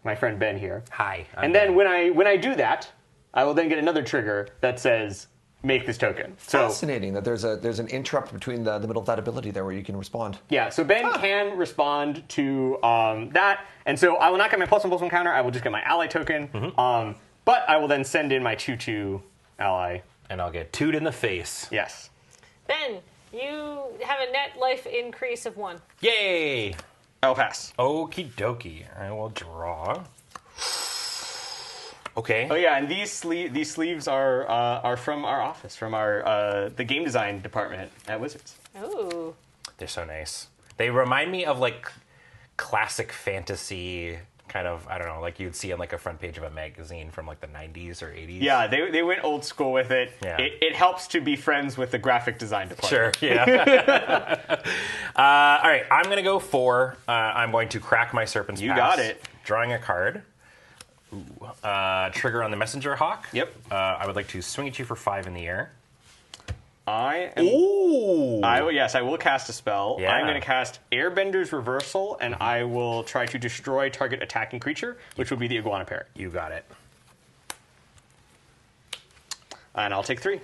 my friend Ben here. Hi. And then when I do that, I will then get another trigger that says make this token. So Fascinating that there's an interrupt between the middle of that ability there where you can respond. yeah, so Ben can respond to that, and so I will not get my +1/+1 counter. I will just get my ally token. But I will then send in my 2/2 ally. And I'll get 2'd in the face. Yes. Ben, you have a net life increase of 1. Yay! I'll pass. Okie dokie. I will draw. Okay. Oh yeah, and these sleeves are from our office, from our the game design department at Wizards. Ooh. They're so nice. They remind me of like classic fantasy kind of, I don't know, like you'd see on like a front page of a magazine from like the 90s or 80s. Yeah, they went old school with it. Yeah. It helps to be friends with the graphic design department. Sure, yeah. All right, I'm going to go 4. I'm going to crack my Serpent's Pass. You got it. Drawing a card. Ooh. Trigger on the Messenger Hawk. Yep. I would like to swing at you for 5 in the air. Yes, I will cast a spell. Yeah. I'm going to cast Airbender's Reversal, and I will try to destroy target attacking creature, which would be the Iguana Parrot. You got it. And I'll take 3.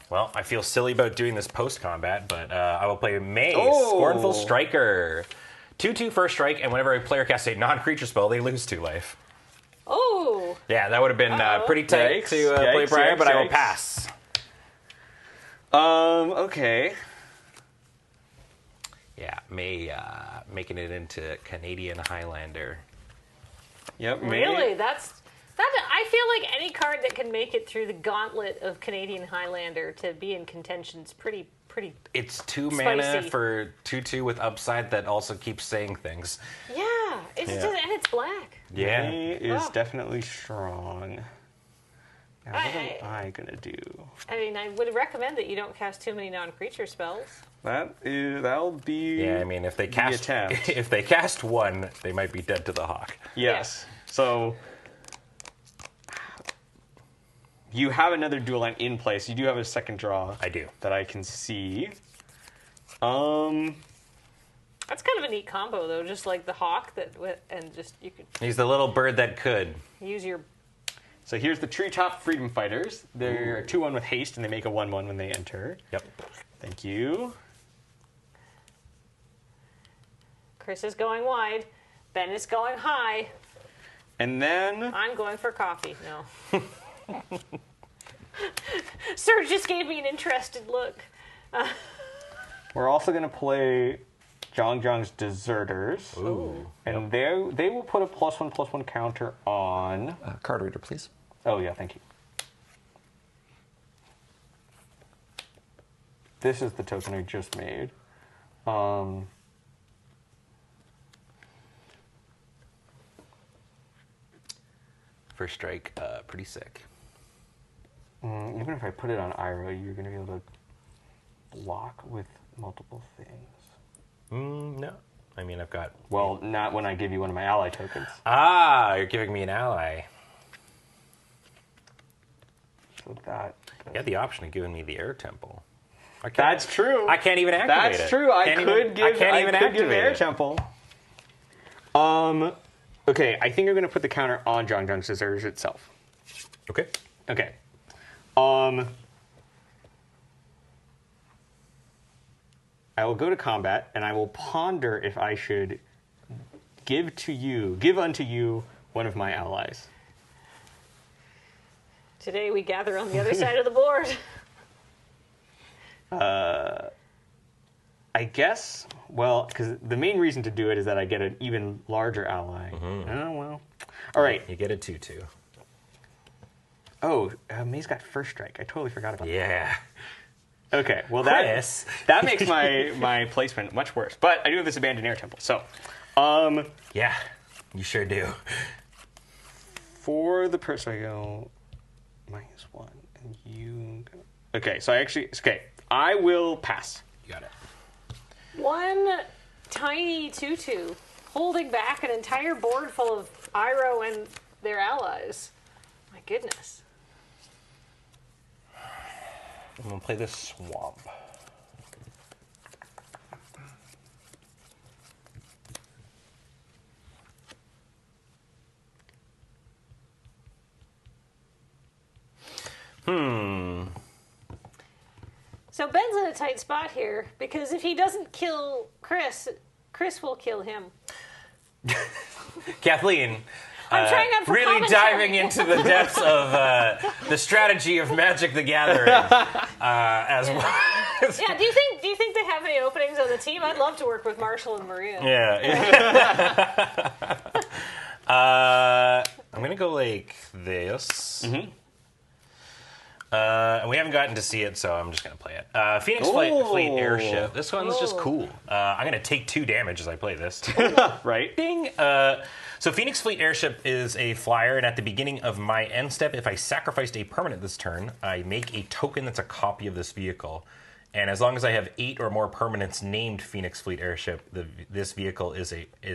Well, I feel silly about doing this post-combat, but I will play May, Oh. Scornful Striker. 2/2 first strike, and whenever a player casts a non-creature spell, they lose 2 life. Oh. Yeah, that would have been pretty tight to play prior, but I will pass. Okay. Yeah, May making it into Canadian Highlander. Yep. Really? That. I feel like any card that can make it through the gauntlet of Canadian Highlander to be in contention is pretty. It's 2 spicy. mana for 2/2 with upside that also keeps saying things. Yeah, and it's black. Yeah, May is definitely strong. Now, what am I gonna do? I mean, I would recommend that you don't cast too many non-creature spells. That'll be. Yeah, I mean, if they cast one, they might be dead to the hawk. Yes. So you have another dual land in place. You do have a second draw. I do. That I can see. That's kind of a neat combo, though. Just like the hawk you could. He's the little bird that could use your. So here's the Treetop Freedom Fighters. They're a 2/1 with haste, and they make a 1/1 when they enter. Yep. Thank you. Chris is going wide. Ben is going high. And then I'm going for coffee. No. Serge just gave me an interested look. We're also going to play Zhang's Deserters. Ooh. And they will put a +1/+1 counter on... Card reader, please. Oh, yeah, thank you. This is the token I just made. First strike, pretty sick. Even if I put it on Ira, you're going to be able to block with multiple things. No. I mean, I've got... Well, not when I give you one of my ally tokens. Ah, you're giving me an ally. So that... You had the option of giving me the Air Temple. That's true. I can't even activate it. That's true. I could give Air it. Temple. Okay, I think I'm going to put the counter on Zhang's Deserters itself. Okay. Okay. I will go to combat, and I will ponder if I should give unto you one of my allies. Today we gather on the other side of the board. I guess, well, because the main reason to do it is that I get an even larger ally. Oh, well. All right. You get a 2/2. Oh, May's got first strike. I totally forgot about that. Yeah. Okay, well, Chris. that makes my placement much worse. But I do have this Abandoned Air Temple, so... yeah, you sure do. For the person, I go -1, and you go... Okay, so I will pass. You got it. One tiny 2/2 holding back an entire board full of Iro and their allies. My goodness. I'm going to play this Swamp. So Ben's in a tight spot here, because if he doesn't kill Chris, Chris will kill him. Kathleen, I'm trying out for really commentary. diving into the depths of the strategy of Magic the Gathering as well. Yeah, do you think they have any openings on the team? I'd love to work with Marshall and Maria. Yeah. I'm going to go like this. We haven't gotten to see it, so I'm just going to play it. Phoenix Fleet Airship. This one's just cool. I'm going to take 2 damage as I play this. Right. Ding! So Phoenix Fleet Airship is a flyer, and at the beginning of my end step, if I sacrificed a permanent this turn, I make a token that's a copy of this vehicle. And as long as I have 8 or more permanents named Phoenix Fleet Airship, this vehicle is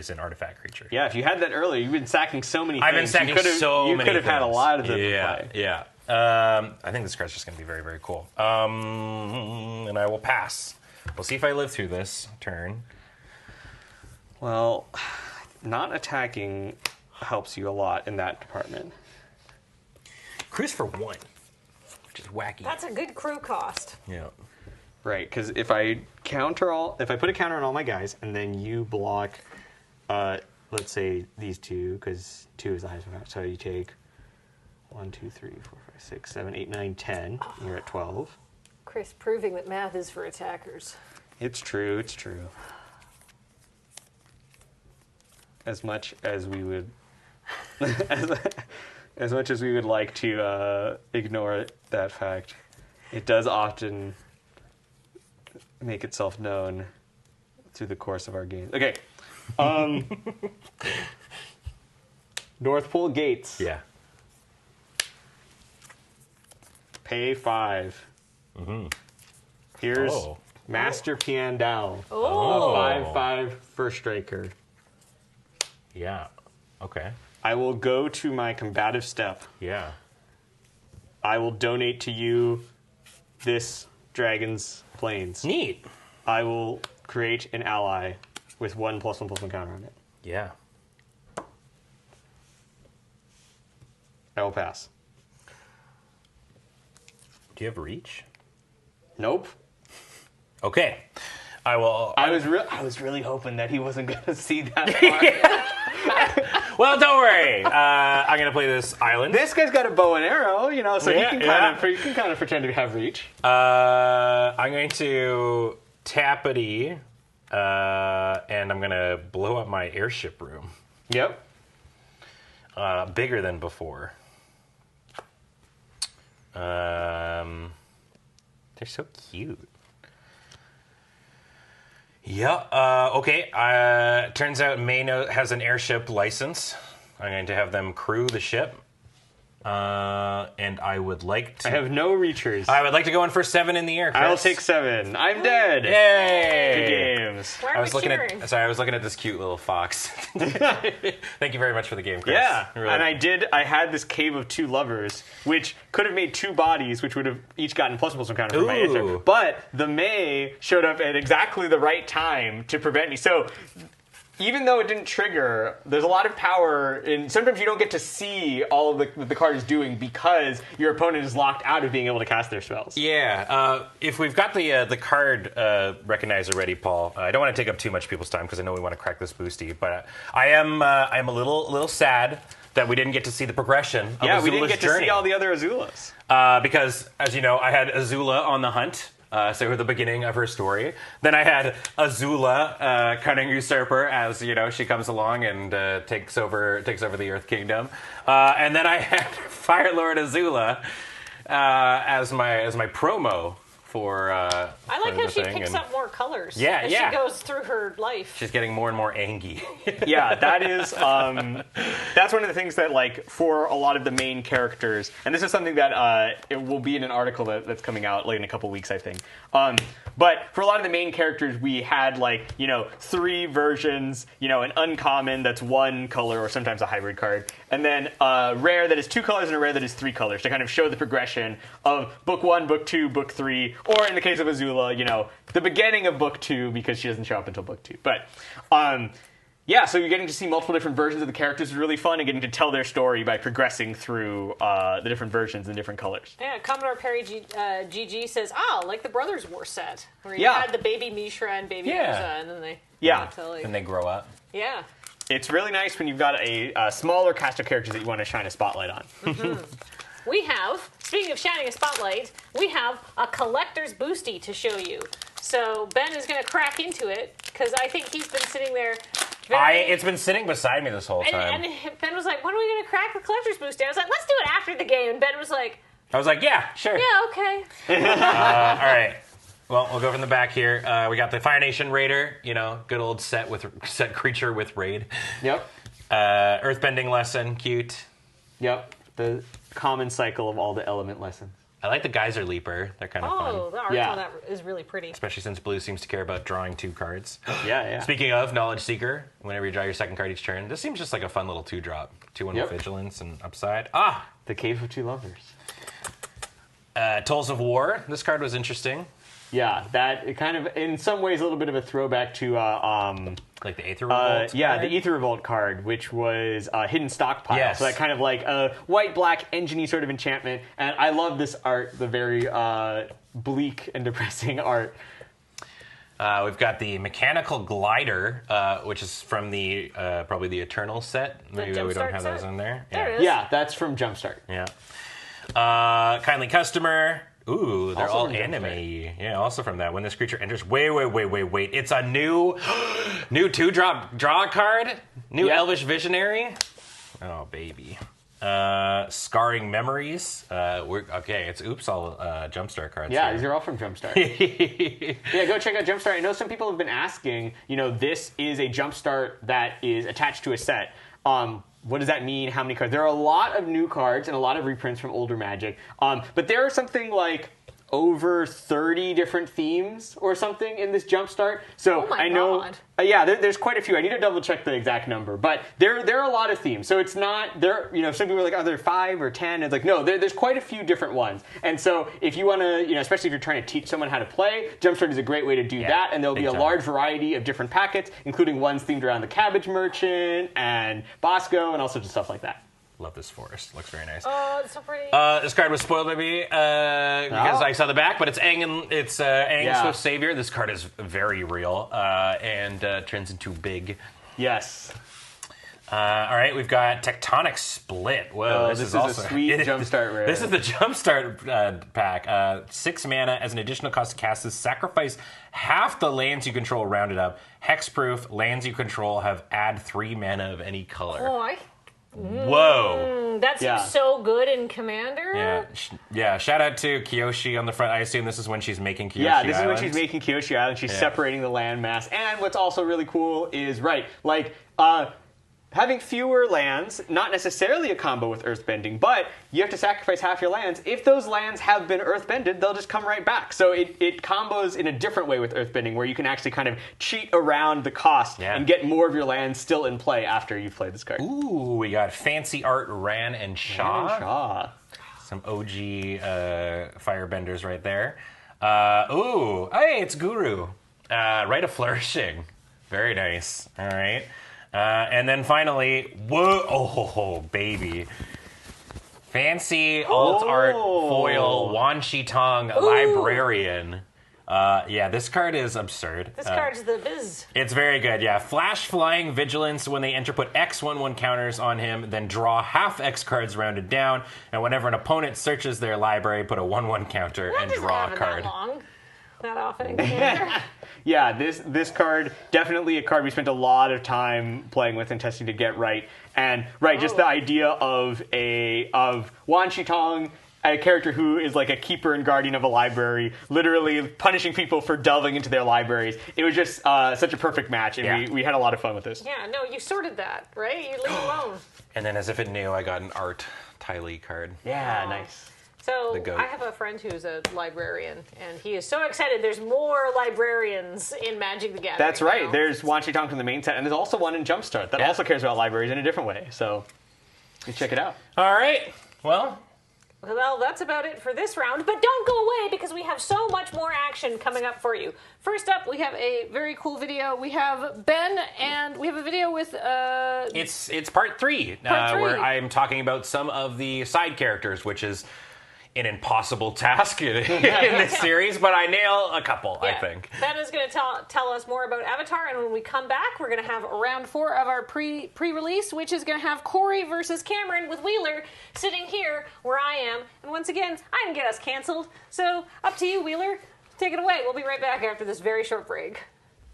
an artifact creature. Yeah, if you had that earlier, you've been sacking so many things. I've been sacking so many things. You could have had a lot of them to play. Yeah. I think this card's just going to be very, very cool. And I will pass. We'll see if I live through this turn. Well, not attacking helps you a lot in that department. Cruise for 1, which is wacky. That's a good crew cost. Yeah. Right, because if I put a counter on all my guys, and then you block, let's say these 2, because 2 is the highest amount, so you take 1, 2, 3, 4, 5, 6, 7, 8, 9, 10. You're at 12. Chris proving that math is for attackers. It's true. It's true. As much as we would, as much as we would like to ignore that fact, it does often make itself known through the course of our games. Okay. North Pole Gates. Yeah. Pay 5. Mm-hmm. Here's Master Piandao. Oh. A 5/5 first striker. Yeah. Okay. I will go to my combative step. Yeah. I will donate to you this Dragon's Plains. Neat. I will create an ally with 1+1/+1 counter on it. Yeah. I will pass. Do you have reach? Nope. Okay. I will. I was really hoping that he wasn't going to see that part. Well, don't worry. I'm going to play this island. This guy's got a bow and arrow, so he can kind of pretend to have reach. I'm going to tappity, and I'm going to blow up my airship room. Yep. Bigger than before. They're so cute. Yeah, okay. Turns out May has an airship license. I'm going to have them crew the ship. And I would like to... I have no reachers. I would like to go in for 7 in the air, Chris. I will take 7. I'm dead. Yay! Good games. Why are we cheering? I was looking at this cute little fox. Thank you very much for the game, Chris. Yeah, Really. and I had this Cave of 2 Lovers, which could have made 2 bodies, which would have each gotten +1/+1 counter for my answer. But the May showed up at exactly the right time to prevent me. So even though it didn't trigger, there's a lot of power in. Sometimes you don't get to see all of the card is doing because your opponent is locked out of being able to cast their spells. Yeah, if we've got the card recognizer ready, Paul, I don't want to take up too much people's time because I know we want to crack this boosty, but I am a little sad that we didn't get to see the progression of Azula's we didn't get journey. to see all the other Azulas. Because, as you know, I had Azula on the hunt. So at the beginning of her story. Then I had Azula, Cunning Usurper, as she comes along and takes over the Earth Kingdom. And then I had Fire Lord Azula as my promo for. I like how she picks up more colors. Yeah, as she goes through her life. She's getting more and more angy. Yeah, that is. That's one of the things that, for a lot of the main characters, and this is something that it will be in an article that's coming out late in a couple weeks, I think. But for a lot of the main characters, we had 3 versions. An uncommon that's 1 color or sometimes a hybrid card, and then a rare that is 2 colors and a rare that is 3 colors to kind of show the progression of book 1, book 2, book 3, or in the case of Azula, the beginning of book 2 because she doesn't show up until book 2. But yeah, so you're getting to see multiple different versions of the characters is really fun, and getting to tell their story by progressing through the different versions and different colors. Yeah, Commodore Perry GG says, like the Brothers War set, where you had the baby Mishra and baby Uza, and then they... And they grow up. Yeah. It's really nice when you've got a smaller cast of characters that you want to shine a spotlight on. Mm-hmm. We have, speaking of shining a spotlight, we have a collector's boosty to show you. So Ben is going to crack into it, because I think he's been sitting there... It's been sitting beside me this whole time. And Ben was like, when are we going to crack the collector's boosty? I was like, let's do it after the game. And Ben was like... I was like, yeah, sure. Yeah, okay. All right. Well, we'll go from the back here. We got the Fire Nation Raider, good old set creature with raid. Yep. Earthbending lesson, cute. Yep. The common cycle of all the element lessons. I like the Geyser Leaper. They're kind of fun. Oh, the art on that is really pretty. Especially since blue seems to care about drawing 2 cards. Yeah. Speaking of Knowledge Seeker, whenever you draw your second card each turn, this seems just like a fun little 2-drop. 2/1 with Vigilance and Upside. The Cave of 2 Lovers. Tools of War. This card was interesting. Yeah, that it kind of, in some ways, a little bit of a throwback to like the Aether Revolt. Yeah, the Aether Revolt card, which was Hidden Stockpile. Yes. So that kind of like a white-black engine-y sort of enchantment. And I love this art, the very bleak and depressing art. We've got the Mechanical Glider, which is from the probably the Eternal set. Maybe we don't have those in there. There it is. Yeah, that's from Jumpstart. Yeah. Kindly Customer. Ooh, they're Also all from anime. Jumpstart. Yeah, also from that. When this creature enters, wait. It's a new 2-drop draw card. New Elvish Visionary. Oh baby. Scarring Memories. It's all Jumpstart cards. Yeah, here. these are all from Jumpstart. Yeah, go check out Jumpstart. I know some people have been asking, this is a Jumpstart that is attached to a set. What does that mean? How many cards? There are a lot of new cards and a lot of reprints from older Magic. But there are something like over 30 different themes or something in this Jumpstart. So I know, there's quite a few. I need to double check the exact number, but there are a lot of themes. So it's not there. Some people are like, are there 5 or 10? It's like no, there's quite a few different ones. And so if you want to, especially if you're trying to teach someone how to play, Jumpstart is a great way to do that. And there'll be a large variety of different packets, including ones themed around the Cabbage Merchant and Bosco and all sorts of stuff like that. Love this forest. Looks very nice. Oh, it's so pretty. This card was spoiled by me because I saw the back, but it's Aang Swift Savior. This card is very real and turns into big. Yes. All right, we've got Tectonic Split. Whoa, this is also a sweet Jumpstart rare. This is the Jumpstart pack. 6 mana as an additional cost to cast this. Sacrifice half the lands you control rounded up. Hexproof, lands you control have add 3 mana of any color. Whoa. That seems so good in Commander. Yeah. Shout out to Kyoshi on the front. I assume this is when she's making Kyoshi Island. Yeah, this Island. is when she's making Kyoshi Island. She's separating the landmass. And what's also really cool is, having fewer lands, not necessarily a combo with Earthbending, but you have to sacrifice half your lands. If those lands have been Earthbended, they'll just come right back. So it combos in a different way with Earthbending, where you can actually kind of cheat around the cost and get more of your lands still in play after you've played this card. Ooh, we got Fancy Art Ran and Shaw. Some OG Firebenders right there. Hey, it's Guru. Rite of Flourishing. Very nice. All right. And then finally, baby. Fancy alt art foil Wan Shi Tong Librarian. This card is absurd. This card's the biz. It's very good, yeah. Flash Flying Vigilance. When they enter, put X 1/1 counters on him, then draw half X cards rounded down. And whenever an opponent searches their library, put a 1/1 counter and draw a card. That often in Commander. Yeah, this card, definitely a card we spent a lot of time playing with and testing to get right. And just the idea of Wan Shi Tong, a character who is like a keeper and guardian of a library, literally punishing people for delving into their libraries. It was just such a perfect match, and we had a lot of fun with this. Yeah, no, you sorted that, right? You leave it alone. And then as if it knew, I got an Art Tylee card. Yeah, nice. So I have a friend who's a librarian, and he is so excited. There's more librarians in Magic the Gathering. That's right. Now. There's Wan Shi Tong from the main set, and there's also one in Jumpstart that also cares about libraries in a different way. So you check it out. All right. Well, that's about it for this round. But don't go away, because we have so much more action coming up for you. First up, we have a very cool video. We have Ben, and we have a video with... It's part 3, where I'm talking about some of the side characters, which is... an impossible task in this series, but I nail a couple, I think. Ben is going to tell us more about Avatar, and when we come back, we're going to have round 4 of our pre-release, which is going to have Cori versus Cameron with Wheeler sitting here where I am. And once again, I can get us canceled. So up to you, Wheeler. Take it away. We'll be right back after this very short break.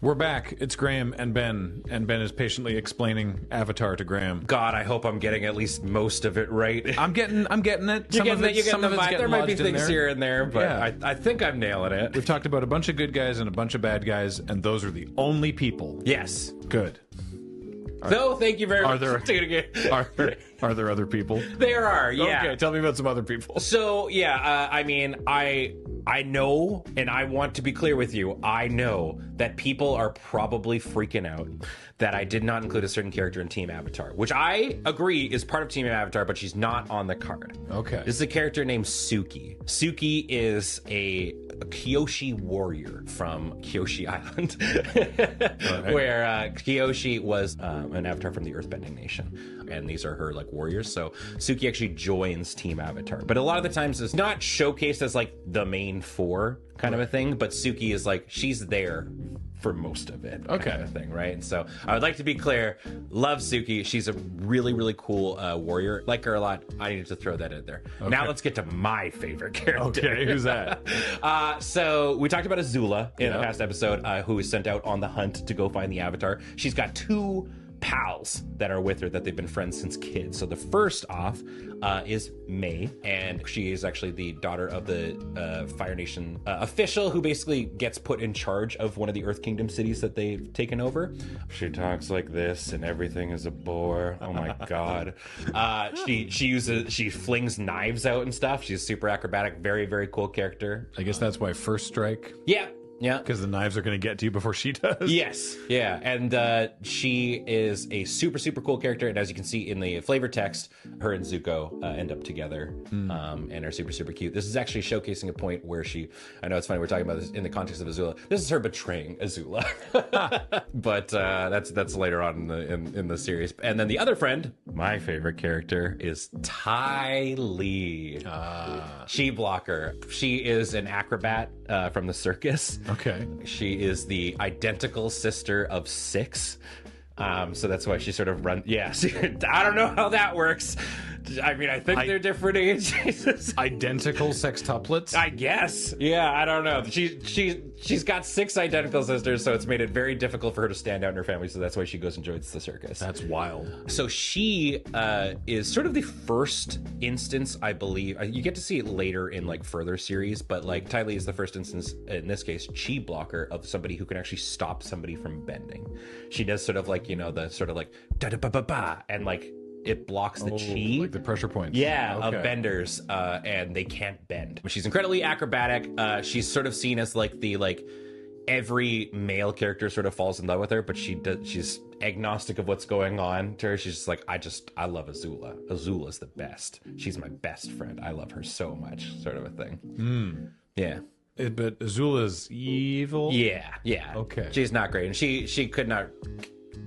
We're back. It's Graham and Ben is patiently explaining Avatar to Graham. God, I hope I'm getting at least most of it right. I'm getting it. You're getting the vibe. There might be things here and there, but I think I'm nailing it. We've talked about a bunch of good guys and a bunch of bad guys, and those are the only people. Yes. Good. So thank you very much. Are there other people? There are, yeah. Okay, tell me about some other people. So yeah, I mean, I know, and I want to be clear with you. I know that people are probably freaking out that I did not include a certain character in Team Avatar, which I agree is part of Team Avatar, but she's not on the card. Okay. This is a character named Suki. Suki is a Kyoshi warrior from Kyoshi Island, where Kyoshi was an avatar from the Earthbending Nation, and these are her like warriors. So Suki actually joins Team Avatar, but a lot of the times it's not showcased as like the main four kind of a thing. But Suki is like she's there for most of it, kind of thing, right? And so I would like to be clear, love Suki. She's a really, really cool warrior. Like her a lot. I needed to throw that in there. Okay. Now let's get to my favorite character. Okay, who's that? So we talked about Azula in the past episode, who was sent out on the hunt to go find the Avatar. She's got 2 pals that are with her that they've been friends since kids. So the first off is May, and she is actually the daughter of the Fire Nation official who basically gets put in charge of one of the Earth Kingdom cities that they've taken over. She talks like this, and everything is a bore. Oh my god. She flings knives out and stuff. She's super acrobatic, very, very cool character. I guess that's why First Strike. Yeah. Yeah, because the knives are going to get to you before she does. Yes, yeah, and she is a super, super cool character. And as you can see in the flavor text, her and Zuko end up together and are super, super cute. This is actually showcasing a point where I know it's funny we're talking about this in the context of Azula. This is her betraying Azula, but that's later on in the series. And then the other friend, my favorite character, is Ty Lee. She Blocker. She is an acrobat from the circus. Okay. She is the identical sister of Six. So that's why she sort of runs. Yeah, I don't know how that works. I mean, I think they're different ages. Identical sextuplets? I guess. Yeah, I don't know. She's got 6 identical sisters, so it's made it very difficult for her to stand out in her family. So that's why she goes and joins the circus. That's wild. So she is sort of the first instance, I believe. You get to see it later in like further series, but like Ty Lee is the first instance in this case, chi blocker of somebody who can actually stop somebody from bending. She does sort of like the sort of like da da ba ba ba, and like it blocks the chi, like the pressure points. Yeah, of benders, and they can't bend. She's incredibly acrobatic. She's sort of seen as like every male character sort of falls in love with her, but she's agnostic of what's going on to her. She's just like, I love Azula. Azula's the best. She's my best friend. I love her so much, sort of a thing. Yeah. But Azula's evil? Yeah. Okay. She's not great, and she could not.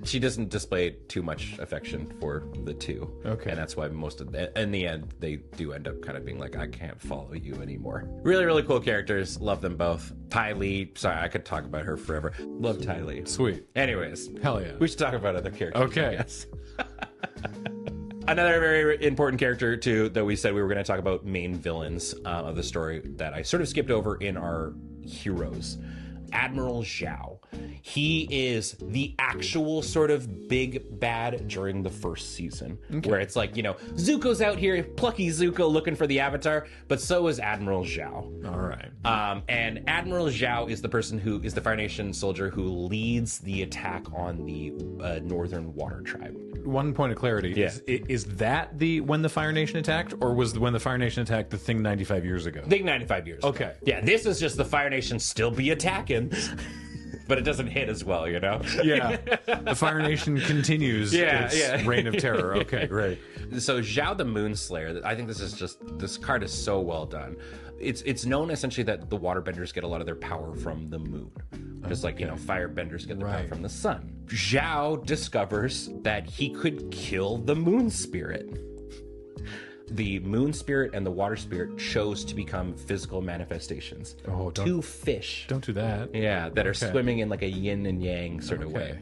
She doesn't display too much affection for the two. Okay. And that's why in the end, they do end up kind of being like, I can't follow you anymore. Really, really cool characters. Love them both. Ty Lee. Sorry, I could talk about her forever. Love Ty Lee. Sweet. Anyways. Hell yeah. We should talk about other characters. Okay. Yes. Another very important character, too, that we said we were going to talk about main villains of the story that I sort of skipped over in our heroes. Admiral Zhao. He is the actual sort of big bad during the first season, where it's like, Zuko's out here, plucky Zuko looking for the Avatar, but so is Admiral Zhao. All right. And Admiral Zhao is the person who is the Fire Nation soldier who leads the attack on the Northern Water Tribe. One point of clarity. Yeah. Is that when the Fire Nation attacked, or was when the Fire Nation attacked the thing 95 years ago? Thing 95 years ago. Okay. Yeah, this is just the Fire Nation still be attacking. But it doesn't hit as well, Yeah. The Fire Nation continues its reign of terror. Okay, great. So Zhao the Moonslayer, I think this card is so well done. It's known essentially that the waterbenders get a lot of their power from the moon. Just like, firebenders get their power from the sun. Zhao discovers that he could kill the moon spirit. The moon spirit and the water spirit chose to become physical manifestations. Oh, two fish. Don't do that. Yeah, that are swimming in like a yin and yang sort of way.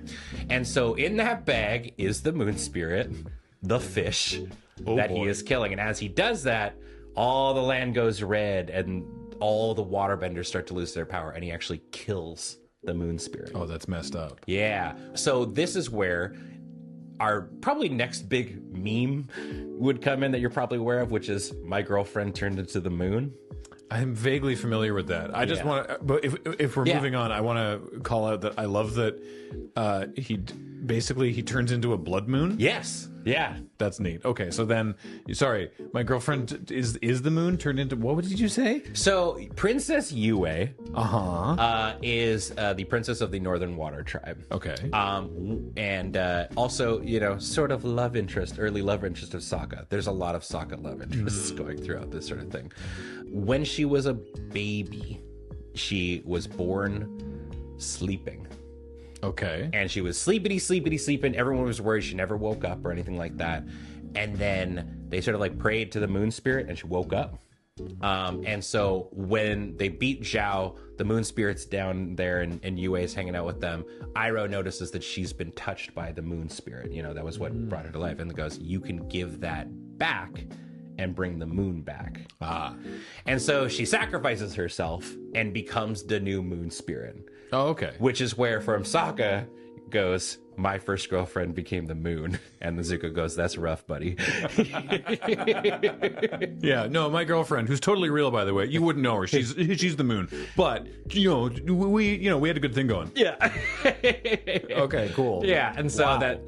And so in that bag is the moon spirit, the fish he is killing. And as he does that, all the land goes red and all the waterbenders start to lose their power, and he actually kills the moon spirit. Oh, that's messed up. Yeah. So this is where our probably next big meme would come in that you're probably aware of, which is my girlfriend turned into the moon. I'm vaguely familiar with that. I just want to, but if we're moving on, I want to call out that I love that he turns into a blood moon. Yes. Yeah. That's neat. Okay, so then, sorry, my girlfriend is the moon turned into, what did you say? So Princess Yue is the princess of the Northern Water Tribe. Okay. And also, sort of early love interest of Sokka. There's a lot of Sokka love interests going throughout this sort of thing. When she was a baby, she was born sleeping. Okay. And she was sleeping. Everyone was worried she never woke up or anything like that. And then they sort of like prayed to the moon spirit and she woke up. And so when they beat Zhao, the moon spirit's down there and Yue is hanging out with them. Iroh notices that she's been touched by the moon spirit. That was what brought her to life. And goes, you can give that back and bring the moon back. And so she sacrifices herself and becomes the new moon spirit. Oh, okay. Which is where from Sokka goes, my first girlfriend became the moon. And the Zuko goes, that's rough, buddy. Yeah, no, my girlfriend, who's totally real, by the way, you wouldn't know her. She's the moon. But, we had a good thing going. Yeah. Okay, cool. Yeah, and so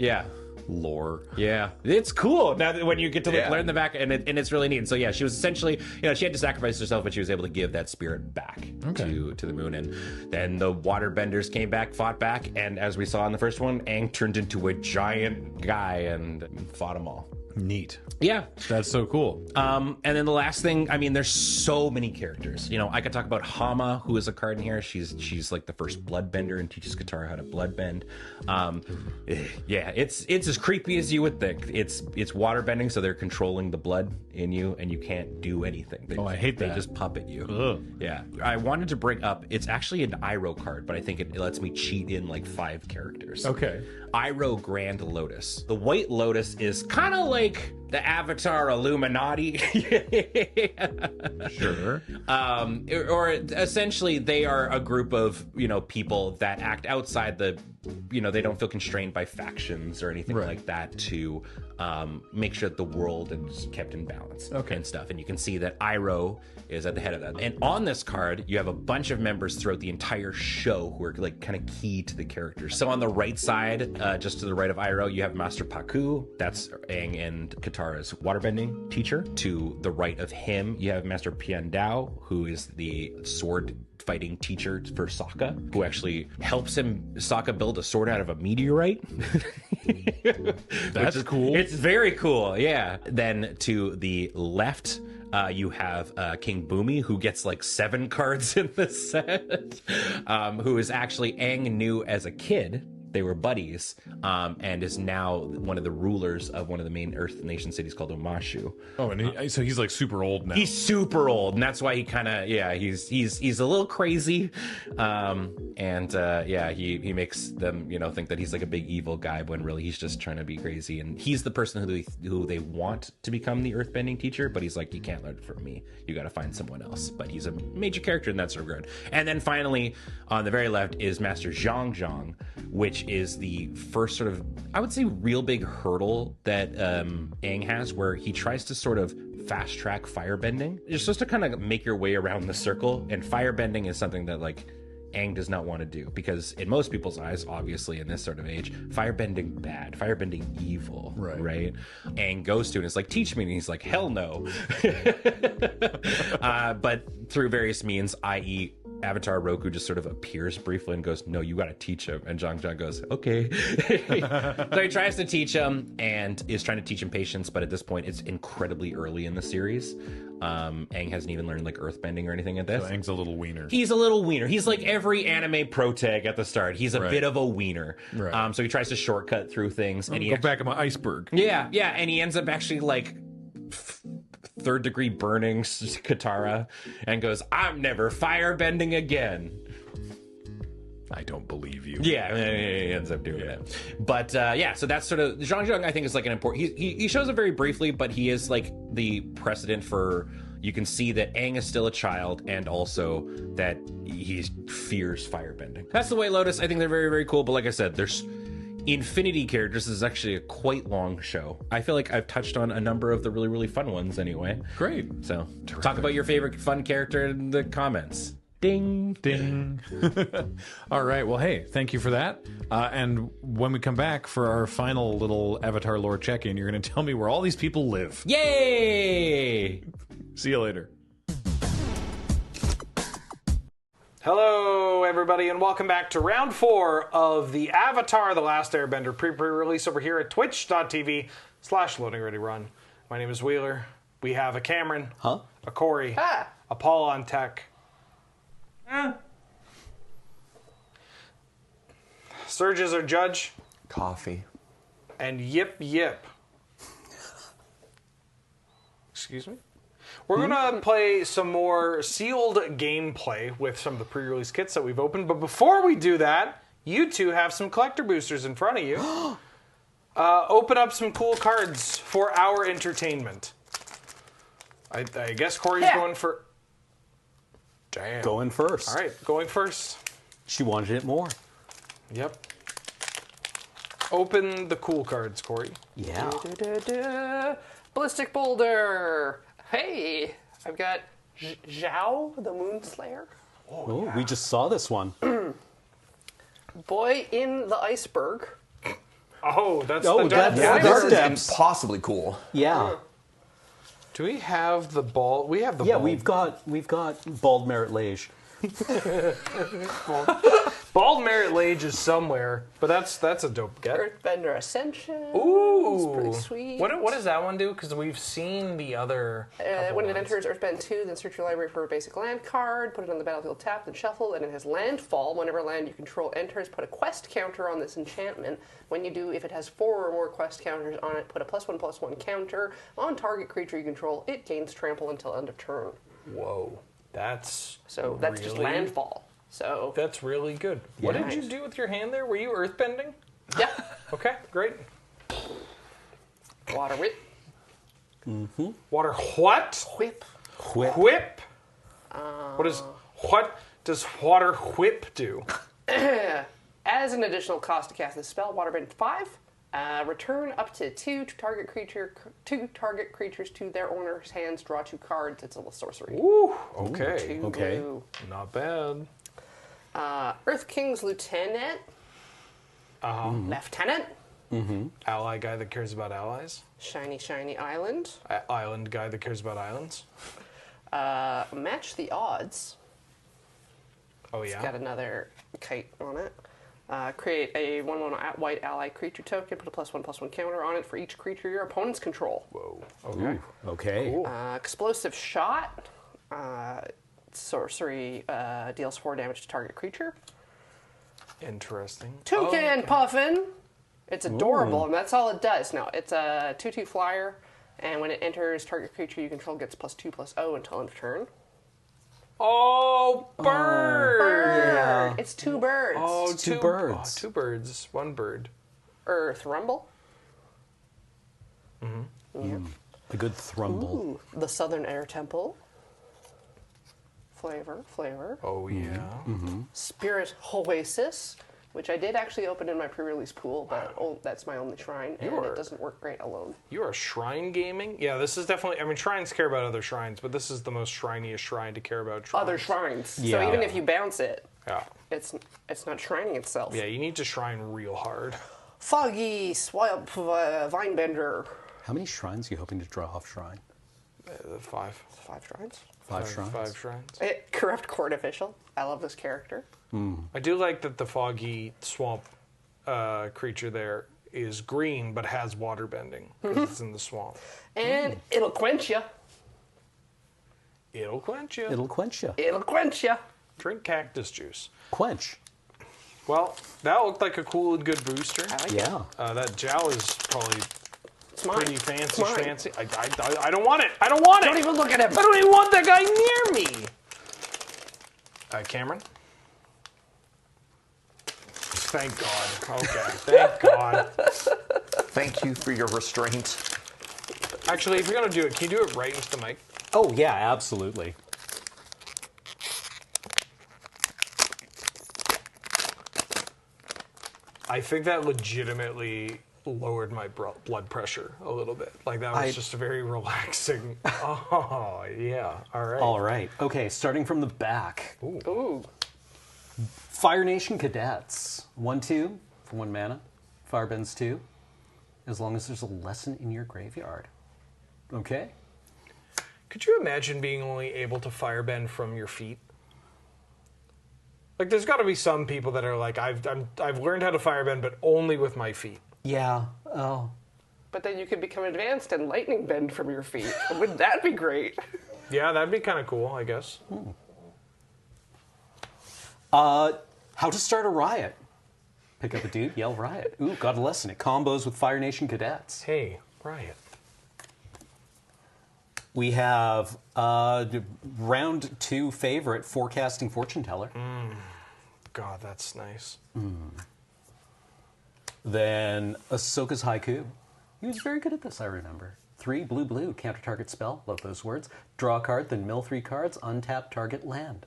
lore. Yeah, it's cool now that when you get to learn the back, and it's really neat. And so she was essentially, she had to sacrifice herself, but she was able to give that spirit back to the moon. And then the waterbenders came back, fought back, and as we saw in the first one, Aang turned into a giant guy and fought them all. Neat. Yeah. That's so cool. And then the last thing, there's so many characters. I could talk about Hama, who is a card in here. She's like the first bloodbender and teaches Katara how to bloodbend. It's as creepy as you would think. It's waterbending, so they're controlling the blood in you, and you can't do anything. I hate that. They just puppet you. Ugh. Yeah. I wanted to bring up, it's actually an Iroh card, but I think it lets me cheat in like 5 characters. Okay. Iroh Grand Lotus. The White Lotus is kind of like the Avatar Illuminati. Sure. Or essentially they are a group of, people that act outside the, they don't feel constrained by factions or anything like that to make sure that the world is kept in balance and stuff. And you can see that Iroh is at the head of that. And on this card, you have a bunch of members throughout the entire show who are like kind of key to the characters. So on the right side, just to the right of Iroh, you have Master Paku. That's Aang and Katara's waterbending teacher. To the right of him, you have Master Piandao, who is the sword fighting teacher for Sokka, who actually helps Sokka build a sword out of a meteorite. That's cool. It's very cool, yeah. Then to the left, you have King Bumi, who gets like 7 cards in the set, who is actually Aang knew as a kid. They were buddies, and is now one of the rulers of one of the main Earth nation cities called Omashu. Oh, and so he's like super old now. He's super old, and that's why he kind of he's a little crazy, he makes them think that he's like a big evil guy when really he's just trying to be crazy, and he's the person who they want to become the earthbending teacher, but he's like, you can't learn from me, you got to find someone else. But he's a major character in that sort of regard. And then finally, on the very left is Master Zhang, which is the first sort of, I would say, real big hurdle that Aang has, where he tries to sort of fast track firebending. It's just to kind of make your way around the circle, and firebending is something that like Aang does not want to do, because in most people's eyes, obviously in this sort of age, firebending bad, firebending evil, right? Aang goes to and is like, teach me, and he's like, hell no. But through various means, i.e. Avatar Roku just sort of appears briefly and goes, no, you got to teach him. And Zhang goes, okay. So he tries to teach him and is trying to teach him patience, but at this point, it's incredibly early in the series. Aang hasn't even learned like earthbending or anything at this. So Aang's a little wiener. He's a little wiener. He's like every anime pro tag at the start. He's a bit of a wiener. Right. So he tries to shortcut through things. And he go back on my iceberg. Yeah, and he ends up actually like third-degree burning Katara and goes, I'm never firebending again. I don't believe you. Yeah, he ends up doing it. But so that's sort of Zhang. I think is like an important. He shows up very briefly, but he is like the precedent for. You can see that Aang is still a child, and also that he fears firebending. That's the White Lotus. I think they're very, very cool. But like I said, Infinity characters is actually a quite long show. I feel like I've touched on a number of the really, really fun ones anyway. Great. So, talk about your favorite fun character in the comments. Ding. Ding. All right. Well, hey, thank you for that. And when we come back for our final little Avatar lore check-in, you're going to tell me where all these people live. Yay! See you later. Hello, everybody, and welcome back to round 4 of the Avatar The Last Airbender pre-release over here at twitch.tv/loadingreadyrun. My name is Wheeler. We have a Cameron, a Cori, a Paul on tech, Serge is our judge, Coffee. and Yip Yip. Excuse me? We're going to play some more sealed gameplay with some of the pre-release kits that we've opened. But before we do that, you two have some collector boosters in front of you. Open up some cool cards for our entertainment. I guess Cori's going for... Damn. Going first. All right, going first. She wanted it more. Yep. Open the cool cards, Cori. Yeah. Ballistic Boulder. Hey, I've got Zhao, the Moonslayer. Oh, we just saw this one. Boy in the Iceberg. Oh, that's Oh, the that's- dark Yeah, Flavor this steps. is impossibly cool. Yeah. Do we have the ball? We have the Yeah, ball. we've got Bald Merit Lage. Bald Merit Lage is somewhere, but that's a dope get. Earthbender Ascension. Ooh, It's pretty sweet. What does that one do? Because we've seen the other. When it enters Earthbend 2, then search your library for a basic land card, put it on the battlefield tapped and shuffled, and it has landfall. Whenever land you control enters, put a quest counter on this enchantment. When you do, if it has 4 or more quest counters on it, put a +1/+1 counter on target creature you control. It gains trample until end of turn. Whoa, that's That's just landfall. So that's really good. What Yeah. did you do with your hand there? Were you earthbending? yeah, Okay, great. water whip, Water what? whip. Whip. What does water whip do? As an additional cost to cast this spell, Waterbend 5. Return up to two target creatures to their owner's hands. Draw 2 cards. It's a little sorcery. Ooh, okay. 2 okay. blue. Not bad. Earth King's Lieutenant. Lieutenant. Ally guy that cares about allies. Shiny, shiny island. Island guy that cares about islands. Match the odds. Oh It's yeah. got another kite on it. Create a 1/1 white ally creature token. Put a +1/+1 counter on it for each creature your opponents control. Whoa. Okay. Okay. Cool. Explosive Shot. Sorcery deals 4 damage to target creature. Interesting. Toucan Puffin. It's adorable, and that's all it does. No, it's a 2/2 flyer, and when it enters, target creature you control gets +2/+0 until end of turn. Oh, bird! It's 2 birds. Oh, Two birds. Oh, 2 birds. 1 bird. Earth Rumble. A good thrumble. Ooh, the Southern Air Temple. Flavor. Oh yeah. Spirit Oasis, which I did actually open in my pre-release pool, but that's my only shrine, and it doesn't work great alone. You are shrine gaming? Yeah, this is definitely. I mean, shrines care about other shrines, but this is the most shriniest shrine to care about shrines. Other shrines. Yeah. So even if you bounce it, Yeah. it's not shrining itself. Yeah, you need to shrine real hard. Foggy Swamp Vinebender. How many shrines are you hoping to draw off shrine? 5. 5 shrines. 5 shrines? 5 shrines. Corrupt Court Official. I love this character. I do like that the foggy swamp creature there is green but has water bending because it's in the swamp. And it'll quench you. It'll quench you. It'll quench you. It'll quench you. Drink cactus juice. Quench. Well, that looked like a cool and good booster. I like it. Yeah. That Jow is probably It's mine. pretty fancy It's mine. schmancy. I don't want it. I don't want it. Don't even look at him. I don't even want that guy near me. Cameron? Thank God. Okay. Thank God. Thank you for your restraint. Actually, if you're going to do it, can you do it right into the mic? Oh, yeah, absolutely. I think that legitimately lowered my blood pressure a little bit. Like that was just a very relaxing. Oh yeah, all right. All right. Okay, starting from the back. Ooh. Fire Nation Cadets. 1/2 for 1 mana. Firebends 2. As long as there's a lesson in your graveyard. Okay. Could you imagine being only able to firebend from your feet? Like, there's got to be some people that are like, I've learned how to firebend, but only with my feet. Yeah. Oh. But then you could become advanced and lightning bend from your feet. Wouldn't that be great? Yeah, that'd be kind of cool, I guess. How to start a riot. Pick up a dude, yell riot. Ooh, got a lesson. It combos with Fire Nation Cadets. Hey, riot. We have round 2 favorite, Forecasting Fortune Teller. God, that's nice. Then Ahsoka's Haiku. He was very good at this, I remember. 3 blue, counter target spell. Love those words. Draw a card, then mill 3 cards, untap target land.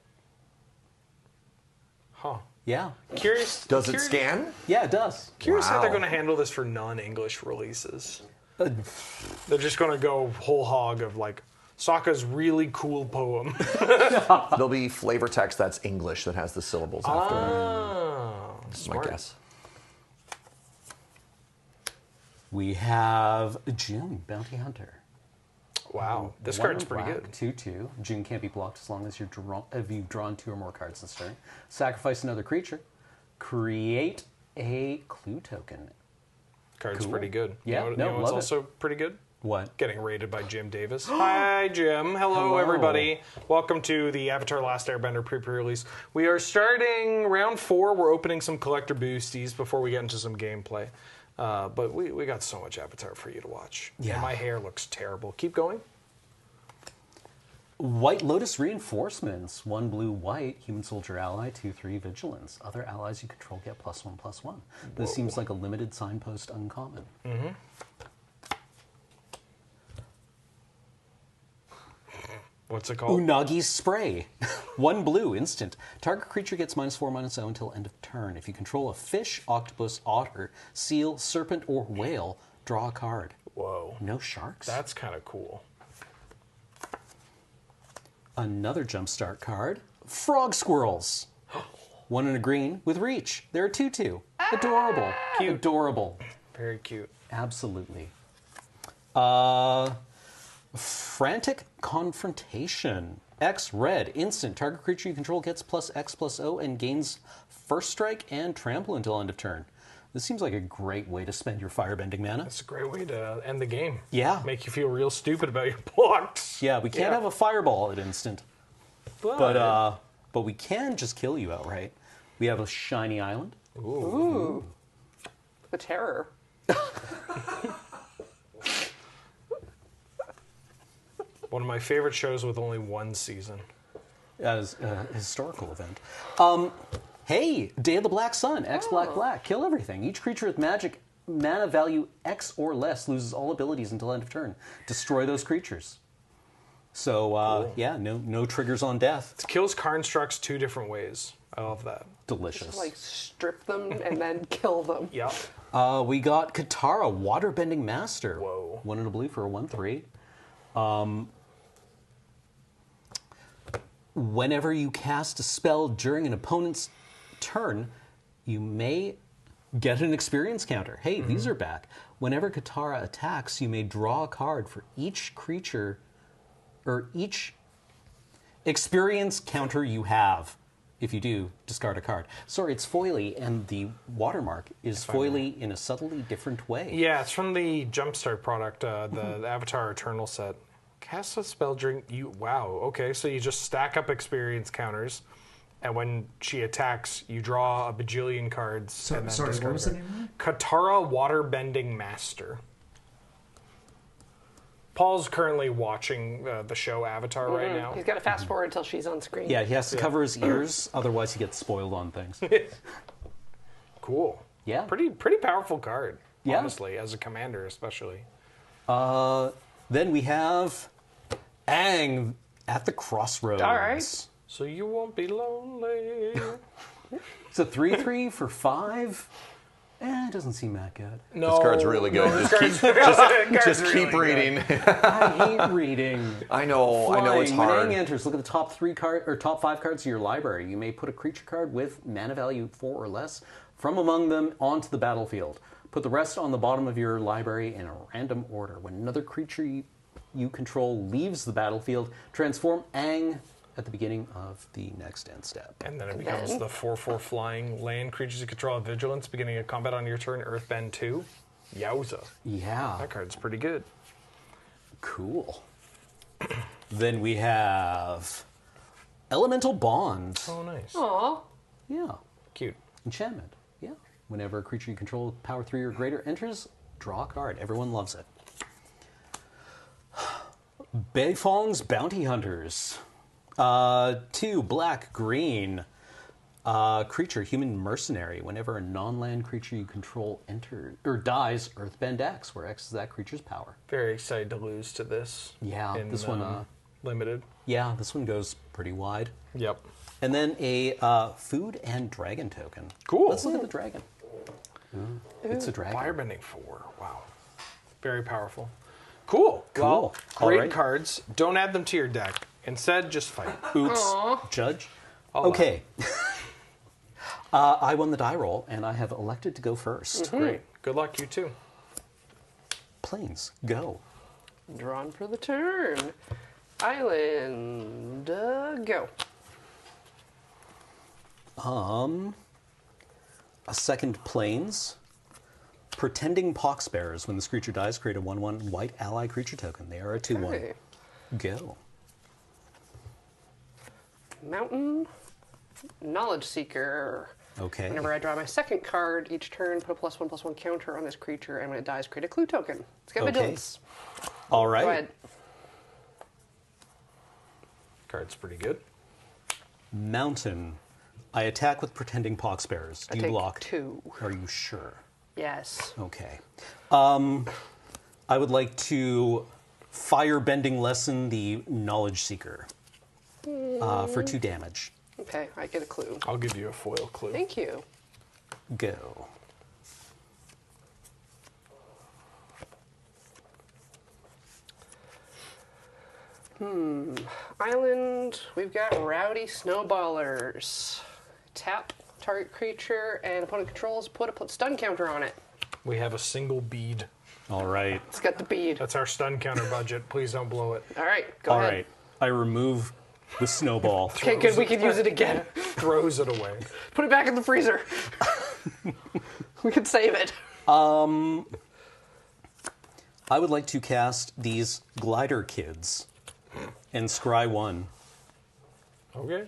Huh. Yeah. Curious. Does it scan? Yeah, it does. Curious how Wow. they're going to handle this for non-English releases. They're just going to go whole hog of like Sokka's really cool poem. There'll be flavor text that's English that has the syllables after it. Oh, That's my smart. guess. We have June, Bounty Hunter. Wow, this 1 card's pretty black, good. 2/2. June can't be blocked as long as you've drawn 2 or more cards this turn. Sacrifice another creature. Create a clue token. Card's Cool. pretty good. Yeah, you no, know what's love it. also pretty good? What? Getting rated by Jim Davis. Hi, Jim. Hello, Hello. everybody. Welcome to the Avatar: Last Airbender pre-release. We are starting round 4. We're opening some collector boosties before we get into some gameplay. But we got so much Avatar for you to watch. Yeah. And my hair looks terrible. Keep going. White Lotus Reinforcements. 1 blue, white. Human soldier ally. 2/3 vigilance. Other allies you control get +1/+1. This seems like a limited signpost uncommon. What's it called? Unagi Spray. 1 blue, instant. Target creature gets -4/-0 until end of turn. If you control a fish, octopus, otter, seal, serpent, or whale, draw a card. Whoa. No sharks? That's kind of cool. Another jumpstart card. Frog Squirrels. 1 and a green with reach. They're a 2/2. Adorable. Cute. Adorable. Very cute. Absolutely. Frantic Confrontation. X red. Instant. Target creature you control gets +X/+0 and gains first strike and trample until end of turn. This seems like a great way to spend your firebending mana. That's a great way to end the game. Yeah. Make you feel real stupid about your blocks. Yeah, we can't have a fireball at instant. But we can just kill you outright. We have a shiny island. Ooh. The terror. One of my favorite shows with only 1 season. As a historical event. Hey, Day of the Black Sun. X black black. Kill everything. Each creature with magic mana value X or less loses all abilities until end of turn. Destroy those creatures. So Cool. yeah, no triggers on death. It kills constructs 2 different ways. I love that. Delicious. Like strip them and then kill them. Yep. We got Katara, Waterbending Master. Whoa. 1 and a blue for a 1/3. Whenever you cast a spell during an opponent's turn, you may get an experience counter. Hey, these are back. Whenever Katara attacks, you may draw a card for each creature or each experience counter you have. If you do, discard a card. Sorry, it's foily, and the watermark is foily in a subtly different way. Yeah, it's from the Jumpstart product, the Avatar Eternal set. Cast a spell during you. Wow. Okay, so you just stack up experience counters, and when she attacks, you draw a bajillion cards. So, and then sorry, discard what was the a name card. Katara Waterbending Master. Paul's currently watching the show Avatar right now. He's got to fast forward until she's on screen. Yeah, he has to cover his ears, otherwise he gets spoiled on things. Cool. Yeah. Pretty powerful card. Yeah. Honestly, as a commander, especially. Then we have Aang at the Crossroads. All right. So you won't be lonely. It's a 3/3 for 5. It doesn't seem that good. No, This card's really good. Just keep reading. I hate reading. I know it's Flying. hard. When Aang enters, look at the top 5 cards of your library. You may put a creature card with mana value 4 or less from among them onto the battlefield. Put the rest on the bottom of your library in a random order. When another creature you control leaves the battlefield, transform Aang at the beginning of the next end step. And then it becomes the 4/4 flying land. Creatures you control have vigilance. Beginning of combat on your turn, Earthbend 2. Yowza. Yeah. That card's pretty good. Cool. Then we have Elemental Bond. Oh, nice. Aw. Yeah. Cute. Enchantment. Yeah. Whenever a creature you control power 3 or greater enters, draw a card. Everyone loves it. Beifong's Bounty Hunters. 2 black, green. Creature, human mercenary. Whenever a non-land creature you control enters or dies, Earthbend X, where X is that creature's power. Very excited to lose to this. Yeah, in, this one limited. Yeah, this one goes pretty wide. Yep. And then a food and dragon token. Cool. Let's look at the dragon. It's a dragon. Firebending 4. Wow. Very powerful. Cool. Cool. Well, All great right. cards. Don't add them to your deck. Instead, just fight. Oops. Aw. Judge. I'll Okay. I won the die roll, and I have elected to go first. Great. Good luck, you too. Planes, go. Drawn for the turn. Island, go. A second planes. Pretending Poxbearers. When this creature dies, create a 1/1 white ally creature token. They are a 2/1. Okay. Go. Mountain, Knowledge Seeker. Okay. Whenever I draw my second card each turn, put a +1/+1 counter on this creature, and when it dies, create a clue token. It's got Okay. vigilance. All right. Go ahead. Card's pretty good. Mountain. I attack with Pretending Poxbearers. I Do you take block? 2. Are you sure? Yes. Okay. I would like to Firebending Lesson the Knowledge Seeker for 2 damage. Okay, I get a clue. I'll give you a foil clue. Thank you. Go. Island, we've got Rowdy Snowballers. Tap target creature and opponent controls, put a stun counter on it. We have a single bead. All right. It's got the bead. That's our stun counter budget. Please don't blow it. All right, go All ahead. right. I remove the snowball. Okay, good. We can use it again. Throws it away. Put it back in the freezer. We can save it. I would like to cast these Glider Kids and scry 1. Okay.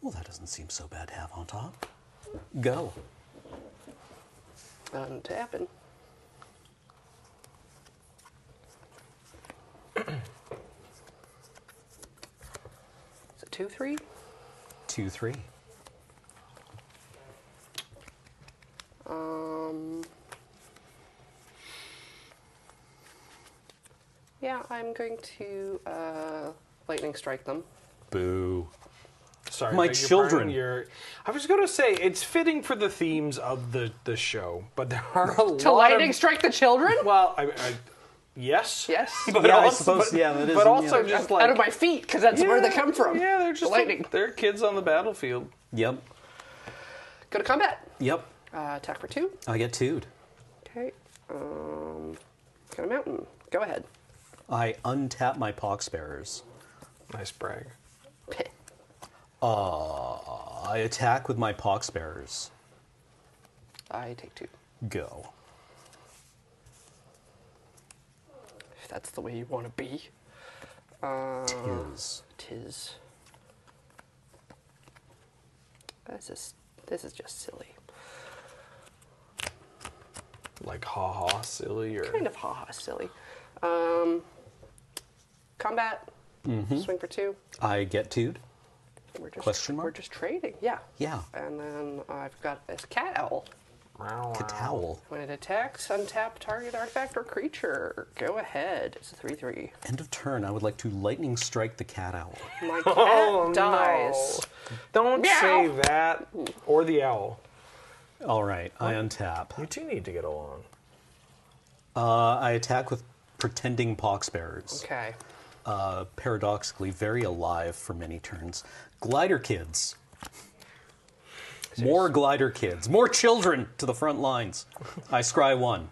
Well, that doesn't seem so bad to have on top. Go. Untapping. Is it 2/3? 2/3. Yeah, I'm going to lightning strike them. Boo. Sorry, My beg your children. pardon, I was going to say it's fitting for the themes of the show, but there are a lot To lightning of, strike the children? Well, yes, Yes. but Yeah, I also, suppose, but, yeah, that is, but also yeah. just like Out of my feet, because that's where they come from. Yeah, they're just lightning. they're kids on the battlefield. Yep. Go to combat. Yep. Attack for 2. I get 2'd. Okay. Got a mountain. Go ahead. I untap my Poxbearers. Nice brag. I attack with my Poxbearers. I take 2. Go. If that's the way you want to be. Tis. Tis. This is just silly. Like ha silly or Kind of haha silly. Combat. Swing for 2. I get 2'd. We're just, Question mark? We're just trading. Yeah. Yeah. And then I've got this cat owl. Katowl. When it attacks, untap target artifact or creature. Go ahead. It's a 3/3. End of turn, I would like to lightning strike the cat owl. My cat dies. Don't Meow. say that. Or the owl. All right, I untap. You two need to get along. I attack with Pretending Poxbearers. Okay. Paradoxically, very alive for many turns. Glider Kids. More glider kids. More children to the front lines. I scry 1.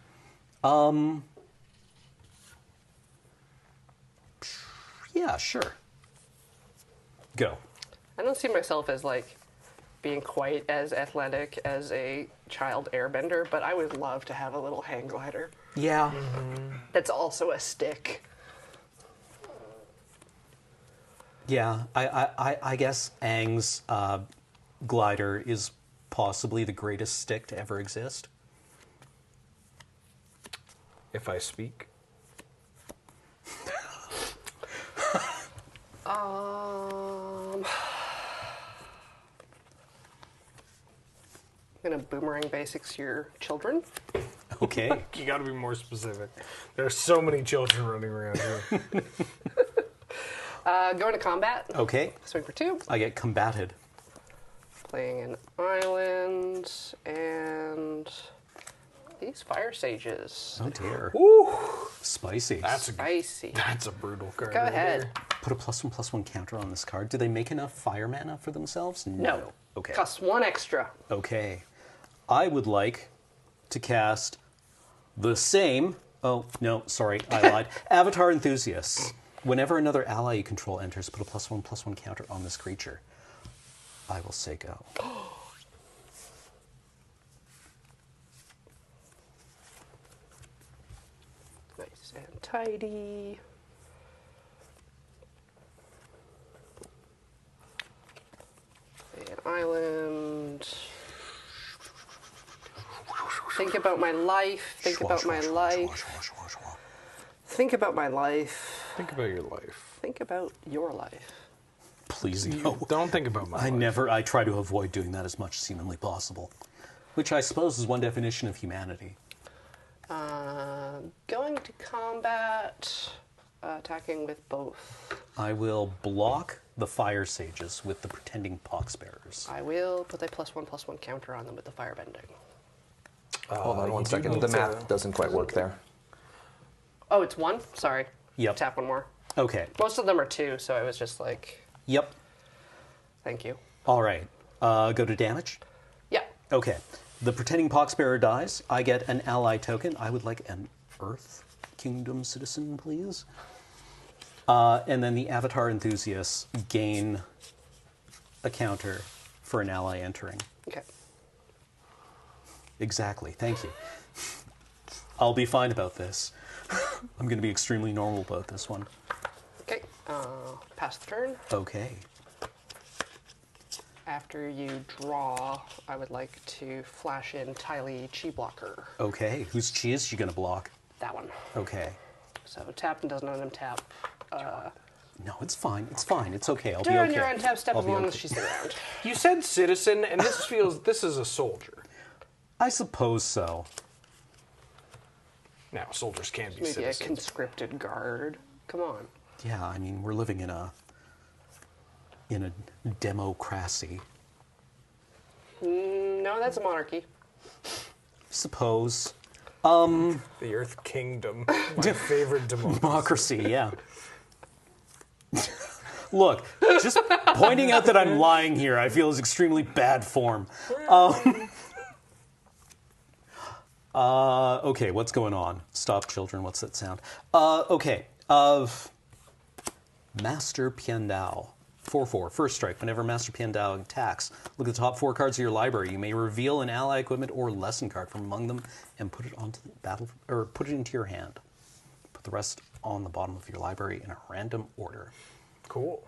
Yeah, sure. Go. I don't see myself as like being quite as athletic as a child airbender, but I would love to have a little hang glider. Yeah. That's also a stick. Yeah, I guess Aang's glider is possibly the greatest stick to ever exist. If I speak. I'm gonna boomerang basics your children. Okay. You gotta be more specific. There are so many children running around here. Going to combat. Okay. Swing for 2. I get combated. Playing an island and these fire sages. Oh dear. Woo! Spicy. That's Spicy. That's a brutal card. Go right ahead. there. Put a +1/+1 counter on this card. Do they make enough fire mana for themselves? No. Okay. Costs 1 extra. Okay. I would like to cast the same. Oh, no, sorry, I lied. Avatar Enthusiasts. Whenever another ally you control enters, put a +1/+1 counter on this creature. I will say go. Nice and tidy. An island. Think about my life. Think about my life. Think about my life. Think about your life. Think about your life. Please no. Don't think about my life. I try to avoid doing that as much as humanly possible. Which I suppose is one definition of humanity. Going to combat, attacking with both. I will block the Fire Sages with the Pretending Poxbearers. I will put a +1/+1 counter on them with the firebending. Hold on one second. The math doesn't quite work there. Oh, it's 1? Sorry. Yep. Tap 1 more. Okay. Most of them are 2, so I was just like, Yep. thank you. All right. Go to damage? Yeah. Okay. The Pretending Poxbearer dies. I get an ally token. I would like an Earth Kingdom citizen, please. And then the Avatar Enthusiasts gain a counter for an ally entering. Okay. Exactly. Thank you. I'll be fine about this. I'm going to be extremely normal about this one. Okay. Pass the turn. Okay. After you draw, I would like to flash in TLA Chi Blocker. Okay. Whose chi is she going to block? That one. Okay. So tap and doesn't untap. No, it's fine. It's fine. It's okay. I'll be During okay. your untap step I'll as be long okay. as she's around. You said citizen, and this is a soldier. I suppose so. Now, soldiers can be Maybe citizens. a conscripted guard. Come on. Yeah, I mean, we're living in a democracy. No, that's a monarchy. Suppose. The Earth Kingdom, my favorite Democracy, yeah. Look, just pointing out that I'm lying here, I feel is extremely bad form. Okay, what's going on? Stop, children. What's that sound? Okay. Master Piandao. 4/4. First strike. Whenever Master Piandao attacks, look at the top 4 cards of your library. You may reveal an ally equipment or lesson card from among them and put it onto the battle, or put it into your hand. Put the rest on the bottom of your library in a random order. Cool.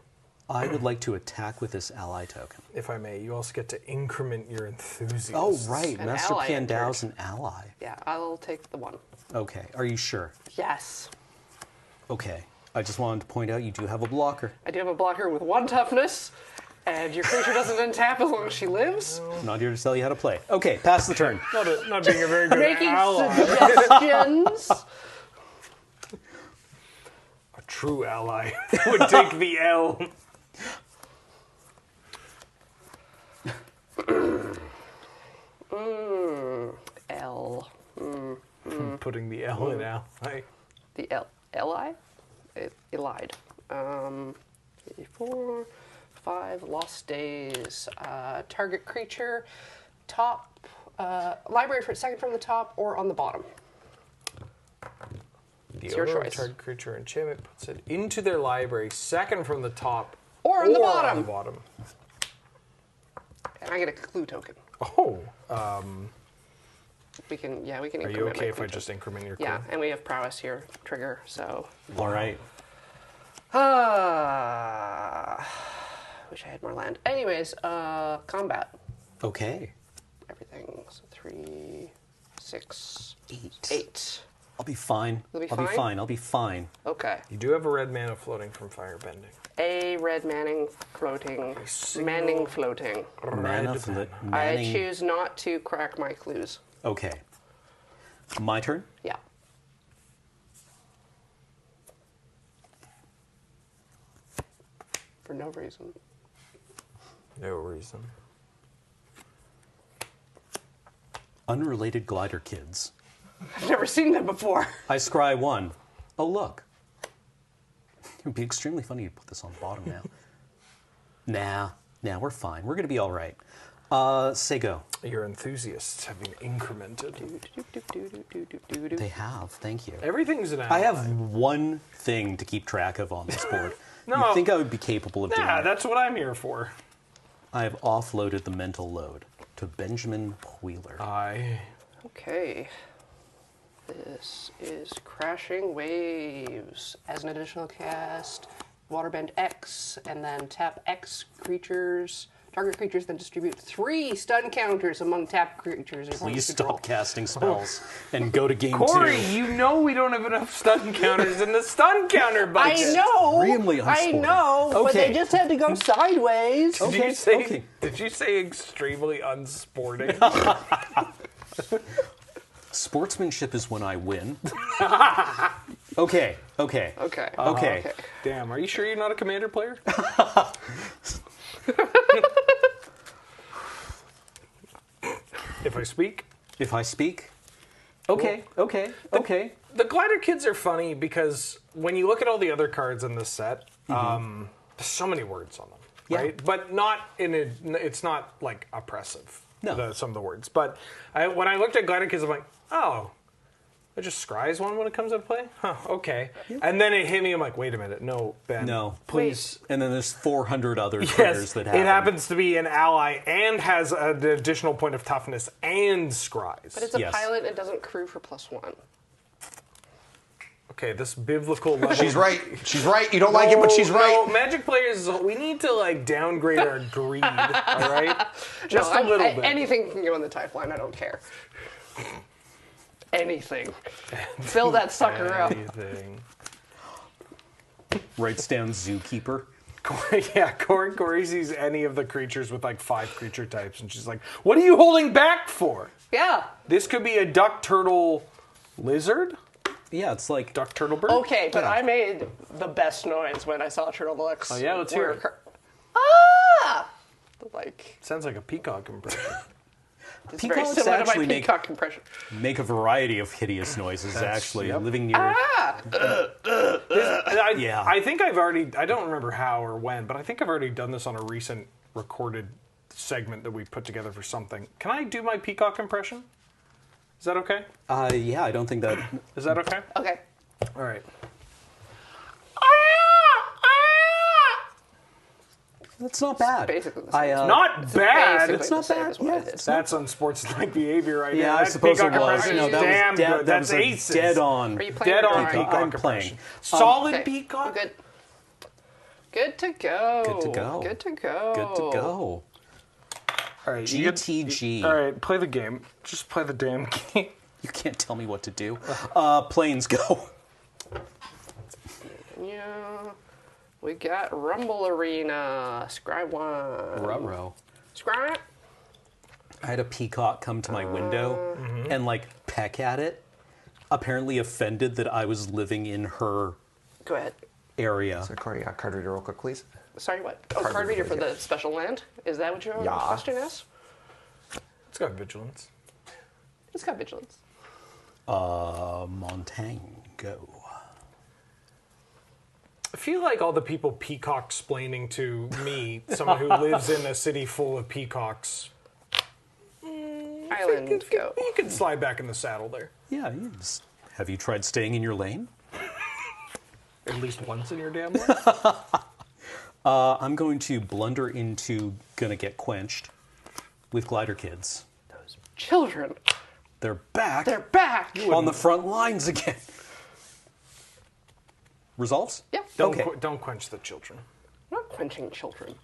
I would like to attack with this ally token. If I may, you also get to increment your enthusiasm. Oh, right. An Master ally Piandao's entered. an ally. Yeah, I'll take the 1. Okay. Are you sure? Yes. Okay. I just wanted to point out you do have a blocker. I do have a blocker with 1 toughness, and your creature doesn't untap as long as she lives. I'm not here to tell you how to play. Okay, pass the turn. Not being a very good Making ally. suggestions. A true ally would take the L. L. Putting the L in ally. The Li? Elide. 4, 5 lost days. Target creature, top, library for second from the top or on the bottom. It's your choice. Target creature enchantment puts it into their library, second from the top or on the bottom. On the bottom. And I get a clue token. Oh. We can increment. Are you okay if I just increment your clue? Yeah, and we have prowess here, trigger, so. All right. Wish I had more land. Anyways, combat. Okay. Everything. So 3, 6, 8. 8. I'll be fine. You'll be I'll be fine. I'll be fine. Okay. You do have a red mana floating from Firebending. A red manning floating. Manning floating. I choose not to crack my clues. Okay. My turn? Yeah. For no reason. No reason. Unrelated glider kids. I've never seen them before. I scry 1. Oh, look. It would be extremely funny to put this on the bottom now. Nah, we're fine. We're going to be all right. Say go. Your enthusiasts have been incremented. They have, thank you. Everything's an ally. I have one thing to keep track of on this board. No. You think I would be capable of doing Yeah, that? that's what I'm here for. I have offloaded the mental load to Benjamin Wheeler. Okay. This is Crashing Waves. As an additional cast, Waterbend X, and then tap X creatures. Target creatures then distribute 3 stun counters among tapped creatures. Please stop casting spells and go to game 2. Corey, you know we don't have enough stun counters in the stun counter budget. I know. Extremely I unsporting. know. But Okay. they just had to go sideways. Did you say extremely unsporting? Sportsmanship is when I win. Okay. Damn, are you sure you're not a commander player? If I speak? If I speak? Okay. The glider kids are funny because when you look at all the other cards in this set, there's so many words on them, right? But not in a, it's not like oppressive. No. Some of the words. But when I looked at glider kids, I'm like, oh, it just scries one when it comes into play? Huh, okay. And then it hit me, I'm like, wait a minute, no, Ben. No. Please. And then there's 400 other critters that happen. It happens to be an ally and has an additional point of toughness and scries. But it's a pilot and doesn't crew for +1. Okay, this biblical level. She's right. She's right. You don't like it, but she's right. No, Magic players, we need to like downgrade our greed, all right? Just a little bit. Anything can go in the type line, I don't care. Anything. Fill that sucker up. Anything. Writes down Zookeeper. Cori sees any of the creatures with like 5 creature types, and she's like, what are you holding back for? Yeah. This could be a duck, turtle, lizard? Yeah, it's like duck, turtle, bird. Okay, but I made the best noise when I saw Turtle Deluxe. Oh yeah, let's hear it. Like sounds like a peacock impression. It's very similar to my peacock impression. Make a variety of hideous noises. Actually, living near. I think I've already. I don't remember how or when, but I think I've already done this on a recent recorded segment that we put together for something. Can I do my peacock impression? Is that okay? Yeah, I don't think that. Is that okay? Okay. All right. That's not bad. Basically the same. Not bad. It's not bad. Yeah, That's unsportsmanlike behavior right now. Yeah, I That suppose it peacock was. impression No, is that damn was dead. good. That That's was aces. dead on. Are you playing Dead or on not? peacock I'm impression. playing. Solid Okay. peacock. Good. Good to go. Good to go. Good to go. Good to go. All right, GTG. All right, play the game. Just play the damn game. You can't tell me what to do. Planes go. Yeah. We got Rumble Arena. Scry 1. Ruh-roh. Scry. I had a peacock come to my window and like peck at it. Apparently offended that I was living in her Go ahead. area. So, Cori, card reader real quick, please. Sorry, what? Oh, card reader for the special land? Is that what your question is? It's got vigilance. It's got vigilance. Montaigne, go. I feel like all the people peacock-splaining to me, someone who lives in a city full of peacocks. Island, go. You can slide back in the saddle there. Yeah, yes. Have you tried staying in your lane? At least once in your damn life. I'm going to blunder into Gonna Get Quenched with Glider Kids. Those children. They're back. They're back. On the front lines again. Results? Yeah. Don't quench the children. I'm not quenching children.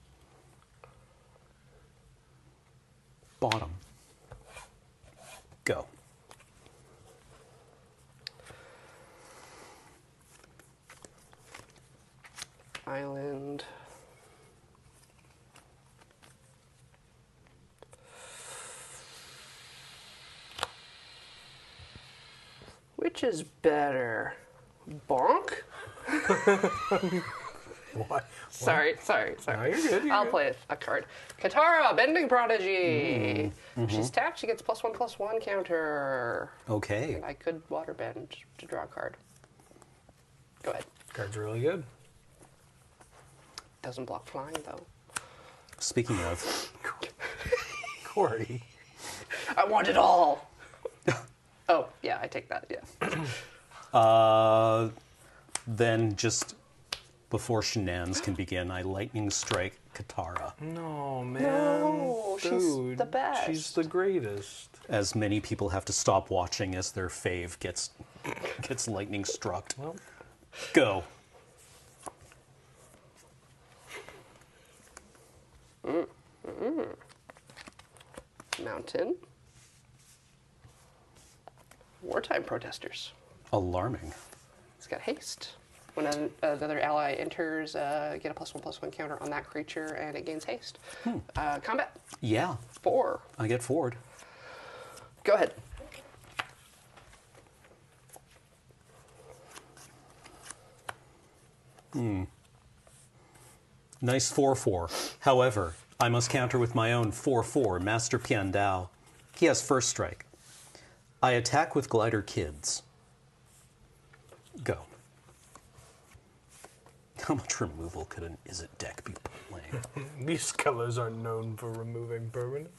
Bottom. Go. Island. Which is better? Bonk? What? Sorry. No, you're good. I'll play a card. Katara, Bending Prodigy. She's tapped. She gets +1/+1 counter. Okay. And I could waterbend to draw a card. Go ahead. Card's really good. Doesn't block flying though. Speaking of, Cori. I want it all. Oh yeah, I take that. Yeah. then just before shenanigans can begin, I lightning strike Katara. No, man. No, she's Dude, the best. She's the greatest. As many people have to stop watching as their fave gets lightning struck. Well, go. Mountain. Wartime protesters. Alarming. It's got haste. When another ally enters, get a +1/+1 counter on that creature, and it gains haste. Combat. Yeah. 4. I get forward. Go ahead. Nice 4/4. However, I must counter with my own 4/4, Master Piandao. He has first strike. I attack with Glider Kids. Go. How much removal could an Is It deck be playing? These colors are known for removing permanents.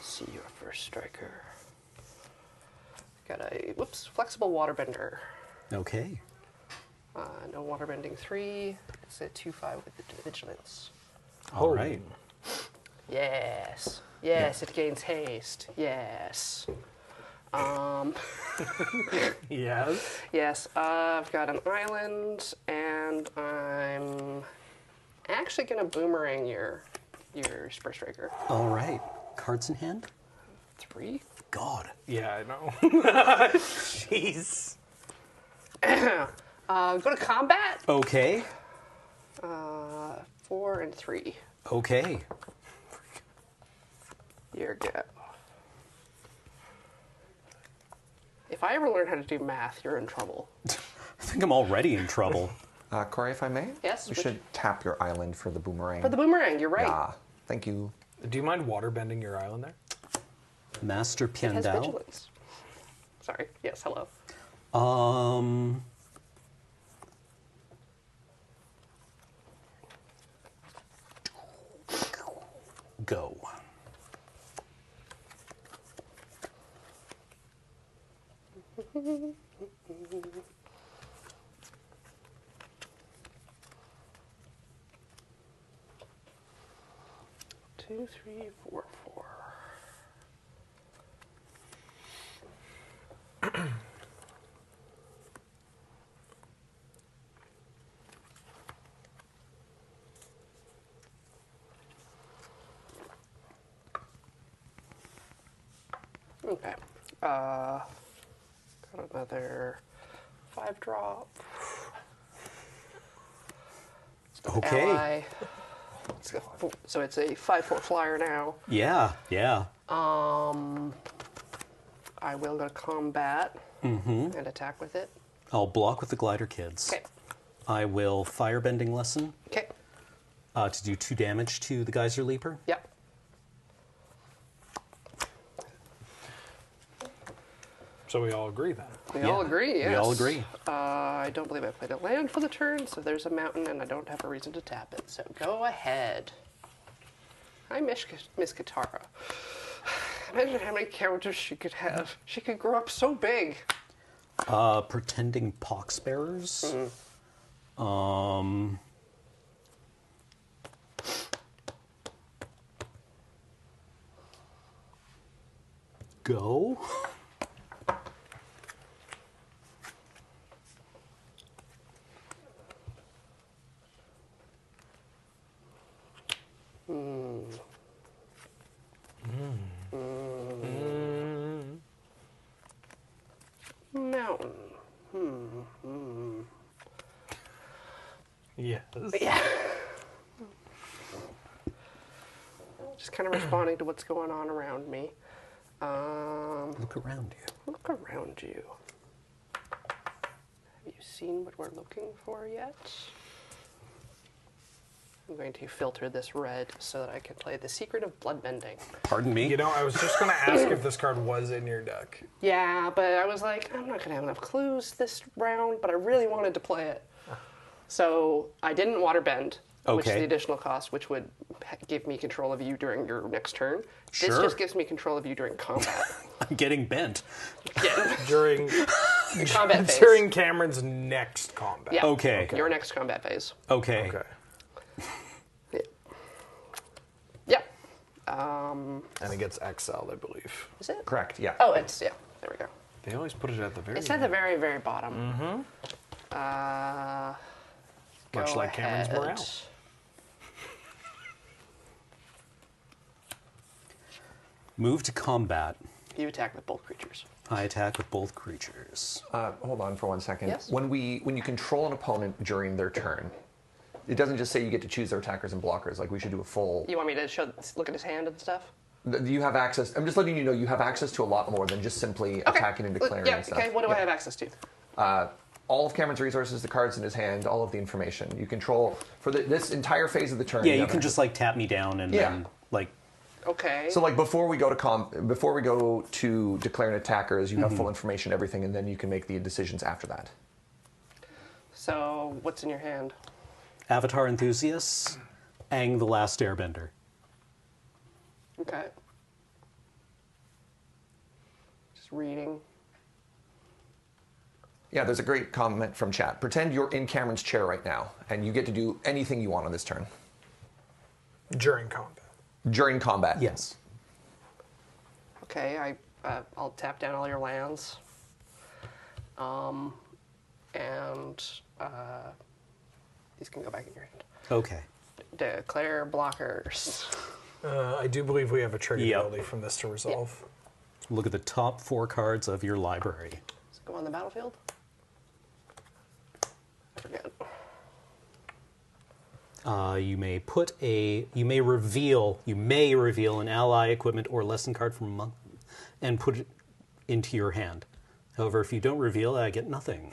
See your first striker. Got a flexible waterbender. Okay. No waterbending 3. It's a 2/5 with the vigilance. All right. Yes. Yes, it gains haste. Yes. Yes. Yes, I've got an island, and I'm actually gonna boomerang your Spur Striker. All right. Cards in hand? 3. God. Yeah, I know. Jeez. Go to combat. Okay. 4 and 3. Okay. Your go. If I ever learn how to do math, you're in trouble. I think I'm already in trouble. Cori, if I may? Yes, You should tap your island for the boomerang. For the boomerang, you're right. Yeah, thank you. Do you mind waterbending your island there? Master It has Piandao. vigilance. Sorry. Yes, hello. Go. Two, three, four, 4. Okay. Got another 5-drop. Okay. ally. Let's go. So it's a 5/4 flyer now. Yeah, yeah. I will go to combat and attack with it. I'll block with the glider kids. Okay. I will firebending lesson Okay. to do 2 damage to the geyser leaper. Yep. So we all agree then. We all agree, yes. We all agree. I don't believe I played a land for the turn, so there's a mountain, and I don't have a reason to tap it. So go ahead. Hi, Miss Katara. Imagine how many characters she could have. She could grow up so big. Pretending poxbearers. Go. Mountain. Yes. Yeah. Just kind of responding to what's going on around me. Look around you. Look around you. Have you seen what we're looking for yet? I'm going to filter this red so that I can play The Secret of Bloodbending. Pardon me? You know, I was just going to ask if this card was in your deck. Yeah, but I was like, I'm not going to have enough clues this round, but I really wanted to play it. So I didn't waterbend, which is Okay. the additional cost, which would give me control of you during your next turn. This Sure. just gives me control of you during combat. I'm getting bent. Yeah. During The combat phase. during Cameron's next combat. Yeah. Okay. Your next combat phase. Okay. Okay. Yeah. And it gets exiled, I believe. Is it? Correct, yeah. Oh, it's, yeah. There we go. They always put it at the very It's at the very, very bottom. Much Go like Cameron's ahead. morale. Move to combat. You attack with both creatures. I attack with both creatures. Hold on for 1 second. Yes? When you control an opponent during their turn, it doesn't just say you get to choose their attackers and blockers. Like we should do a full. You want me to look at his hand and stuff? You have access. I'm just letting you know you have access to a lot more than just simply attacking and declaring Yeah, and stuff. okay, what do I have access to? All of Cameron's resources, the cards in his hand, all of the information. You control for this entire phase of the turn. Yeah, you have can access. just like tap me down and Yeah. then like. Okay. So like before we go to declaring attackers, you have full information, everything, and then you can make the decisions after that. So, what's in your hand? Avatar enthusiasts, Aang the Last Airbender. Okay. Just reading. Yeah, there's a great comment from chat. Pretend you're in Cameron's chair right now, and you get to do anything you want on this turn. During combat. During combat. Yes. Okay, I'll tap down all your lands. And these can go back in your hand. Okay. Declare blockers. I do believe we have a trigger Yep. ability from this to resolve. Look at the top 4 cards of your library. Does it go on the battlefield? I forget. You may reveal an ally, equipment, or lesson card from a month and put it into your hand. However, if you don't reveal it, I get nothing.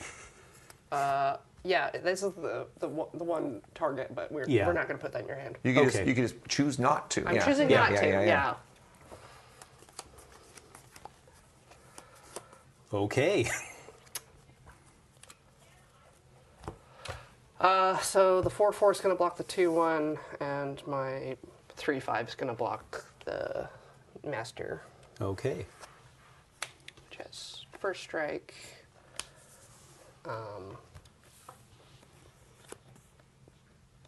Yeah, this is the one target, but we're not going to put that in your hand. You can, Okay. you can just choose not to. I'm yeah. choosing yeah, not yeah, to. Yeah, yeah. Okay. So the 4/4 is going to block the 2/1, and my 3/5 is going to block the master, Okay. which has first strike.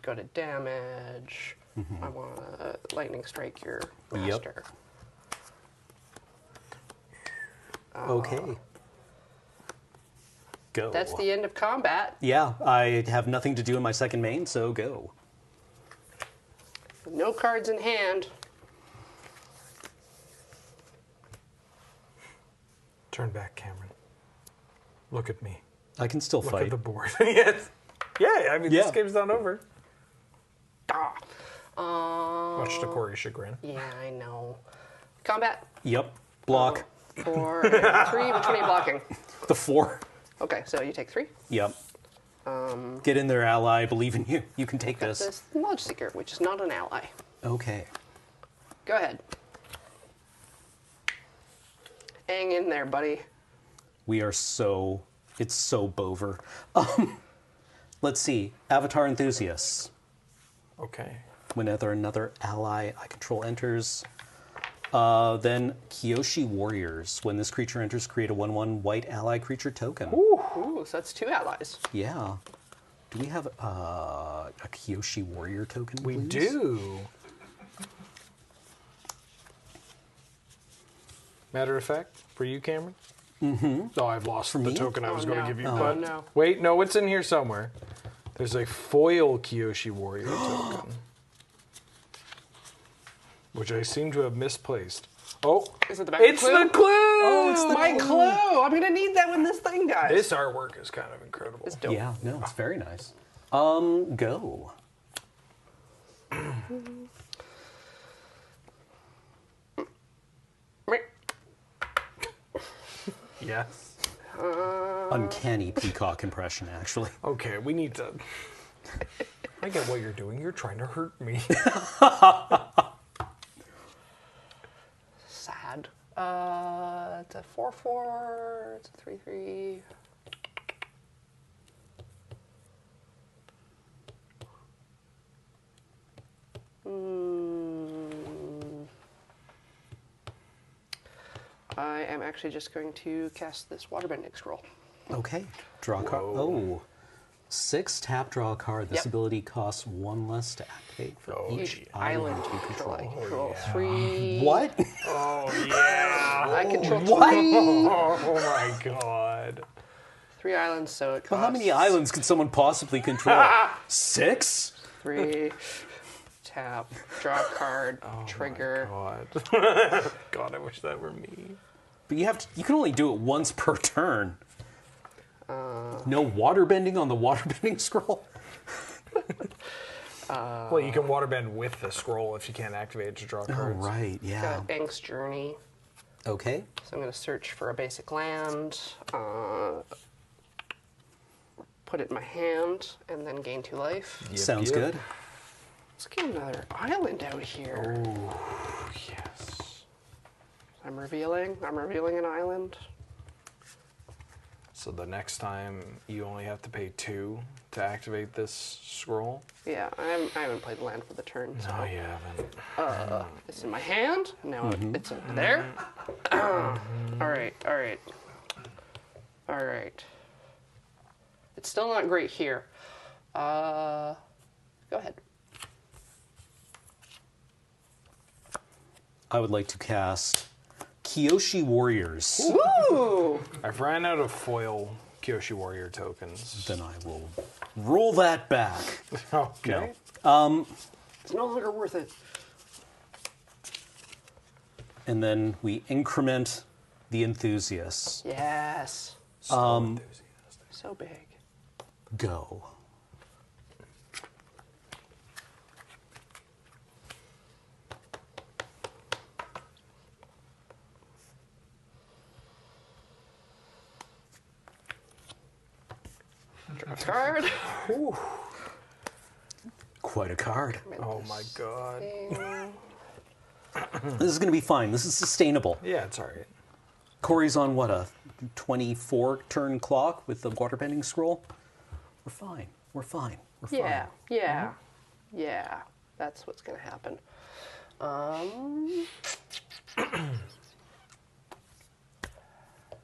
Go to damage. I want to lightning strike your master. Okay. Go. That's the end of combat. Yeah, I have nothing to do in my second main, so go. With no cards in hand. Turn back, Cameron. Look at me. I can still Look fight. at the board. Yes. Yeah, I mean, Yeah. this game's not over. Much to Cori's chagrin. Yeah, I know. Combat. Yep. Block. 4 and 3. Which one are you blocking? The 4. Okay, so you take 3. Yep. Get in there, ally. I believe in you. You can take this. This Lodge Seeker, which is not an ally. Okay. Go ahead. Hang in there, buddy. We are so... It's so bover. Let's see. Avatar Enthusiasts. Okay. Whenever another ally I control enters. Then Kyoshi Warriors. When this creature enters, create a 1/1 white ally creature token. Ooh, so that's 2 allies. Yeah. Do we have a Kyoshi Warrior token, We please? do. Matter of fact, for you, Cameron? Mm-hmm. Oh, I've lost the token I was going to give you. But no. Wait, no, it's in here somewhere. There's a foil Kyoshi Warrior token. Which I seem to have misplaced. Oh, Is it the back it's clue? the clue! Oh, it's my clue! I'm gonna need that when this thing dies. This artwork is kind of incredible. It's dope. Yeah, no, it's very nice. Go. Yes. Uncanny peacock impression, actually. Okay, we need to... I get what you're doing. You're trying to hurt me. Sad. It's a 4/4. It's a 3/3. I am actually just going to cast this waterbending scroll. Okay. Draw a card. Oh. 6, tap, draw a card. This Yep. ability costs 1 less to activate for each island you control. I control 3. What? Oh, yeah. I control What? 3. Oh, my God. 3 islands, so it costs... Well, how many islands can someone possibly control? 6? 3. Tap, draw a card, trigger. God. God, I wish that were me. But you can only do it once per turn. No waterbending on the waterbending scroll? Well, you can waterbend with the scroll if you can't activate it to draw cards. Oh, right, yeah. Got Bank's Journey. Okay. So I'm going to search for a basic land, put it in my hand, and then gain 2 life. Yep, Sounds yep. good. Let's get another island out here. Oh, yes. I'm revealing an island. So the next time you only have to pay 2 to activate this scroll? Yeah, I haven't played land for the turn. So. No, you haven't. It's in my hand. Now it's over there. All right. It's still not great here. Go ahead. I would like to cast Kyoshi Warriors. Ooh! I've ran out of foil Kyoshi Warrior tokens. Then I will roll that back. Okay. It's no longer worth it. And then we increment the enthusiasts. Yes. So big. Go. Card. Quite a card. Oh my God. This is going to be fine. This is sustainable. Yeah, it's all right. Cori's on what, a 24 turn clock with the waterbending scroll? We're fine. We're fine. We're fine. Yeah. That's what's going to happen.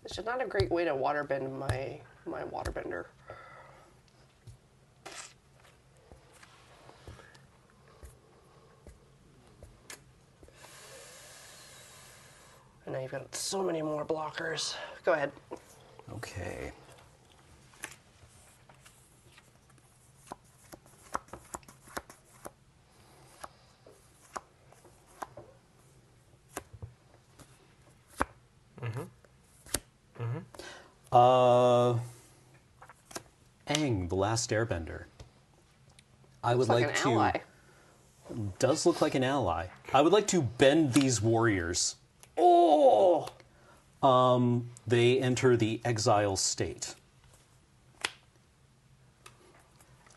It's just not a great way to waterbend my waterbender. And now you've got so many more blockers. Go ahead. Okay. Aang, the Last Airbender. I would Looks like like an to. ally. Does look like an ally. I would like to bend these warriors. Oh! They enter the exile state.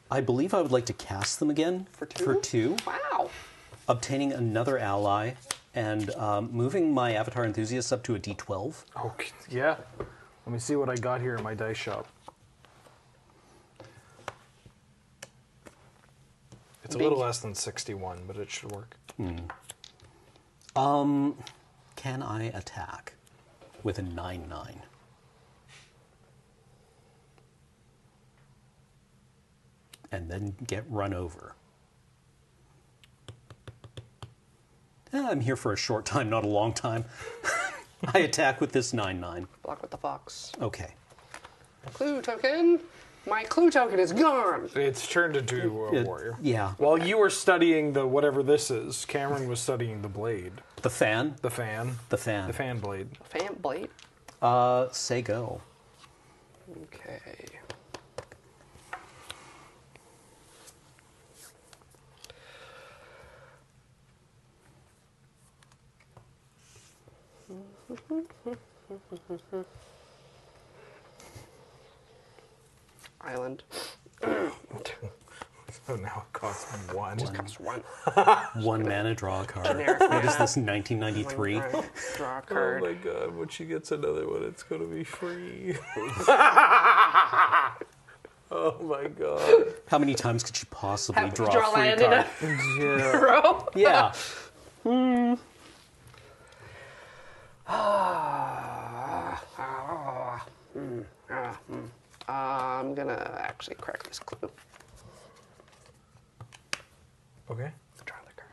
I believe I would like to cast them again For two? For 2. Wow. Obtaining another ally and moving my Avatar Enthusiast up to a D12. Okay, yeah. Let me see what I got here in my dice shop. It's a little less than 61, but it should work. Can I attack with a 9/9? And then get run over. I'm here for a short time, not a long time. I attack with this 9/9. Block with the fox. Okay. Clue token. My clue token is gone. It's turned into a warrior. Yeah. While you were studying the whatever this is, Cameron was studying the blade. The fan? The fan. The fan. The fan blade. Fan blade. Say go. Okay. Island. So now it costs 1. Just costs 1. 1 mana, draw a card. Generic What is mana. this, 1993? Draw a card. Oh my god, when she gets another one, it's gonna be free. Oh my god. How many times could you possibly draw draw a free land in card? a row? Yeah. I'm gonna actually crack this clue. Okay. Draw the card.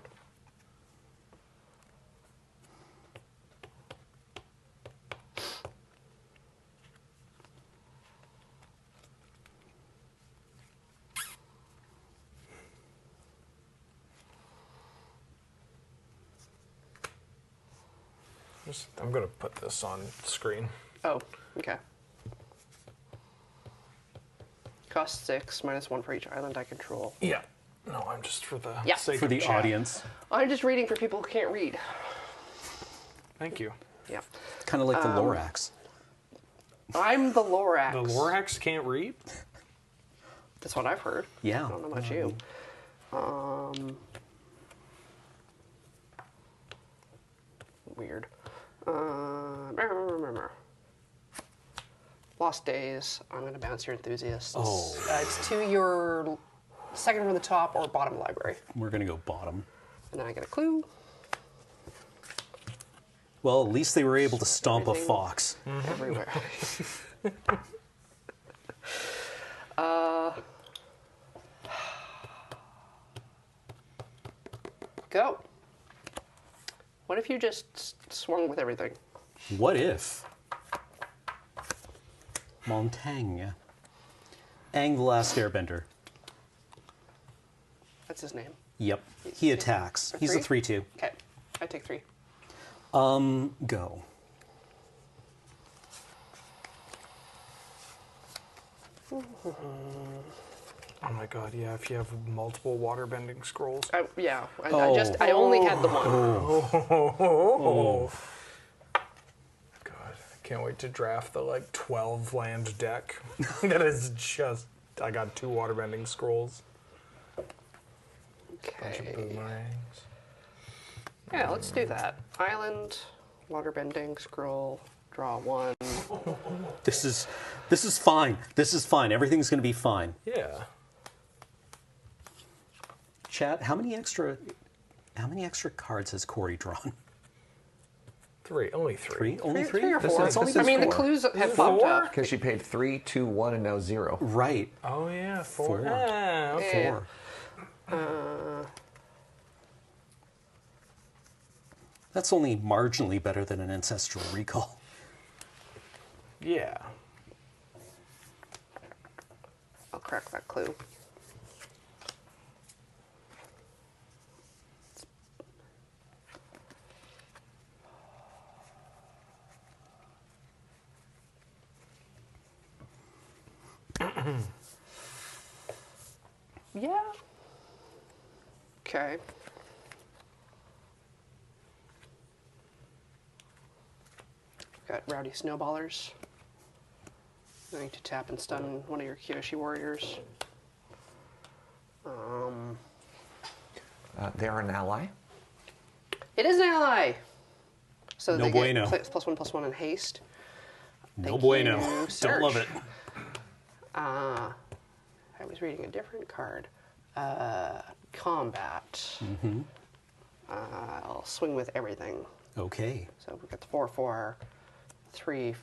I'm gonna put this on screen. Oh, okay. Cost 6, -1 for each island I control. Yeah. No, I'm just for the Yeah. sake For of the chat. audience. I'm just reading for people who can't read. Thank you. Yeah. Kind of like the Lorax. I'm the Lorax. The Lorax can't read? That's what I've heard. Yeah. I don't know about you. Weird. Lost Days. I'm going to bounce your enthusiasts. Oh. It's to your second from the top or bottom library. We're going to go bottom. And then I get a clue. Well, at least they were able to stomp a Everything. fox. Everywhere. Go. What if you just swung with everything? What if Montaigne, Aang the Last Airbender? That's his name. Yep, he attacks. He's a 3/2. Okay, I take 3. Go. Oh my god, yeah, if you have multiple waterbending scrolls. Yeah, I only had the one. Oh. God, I can't wait to draft the like 12 land deck. That is just, I got 2 waterbending scrolls. Bunch of Okay. boomerangs. Yeah, let's do that. Island, waterbending, scroll, draw 1. This is fine. This is fine. Everything's going to be fine. Yeah. Chat, how many extra cards has Cori drawn? 3, only 3. Only 3? 3 or 4. That's only I mean, the 4. clues have popped up. Because she paid 3, 2, 1, and now 0. Right. Oh yeah, 4. 4. Ah, okay. 4. That's only marginally better than an Ancestral Recall. Yeah. I'll crack that clue. Yeah. Okay. got Rowdy Snowballers. Going to tap and stun one of your Kyoshi warriors. They are an ally. It is an ally. So No they bueno. get +1/+1 in haste. No Thank bueno. you, Don't Serge. love it. I was reading a different card. Combat. I'll swing with everything. Okay. So we've got the 4/4, 3/5,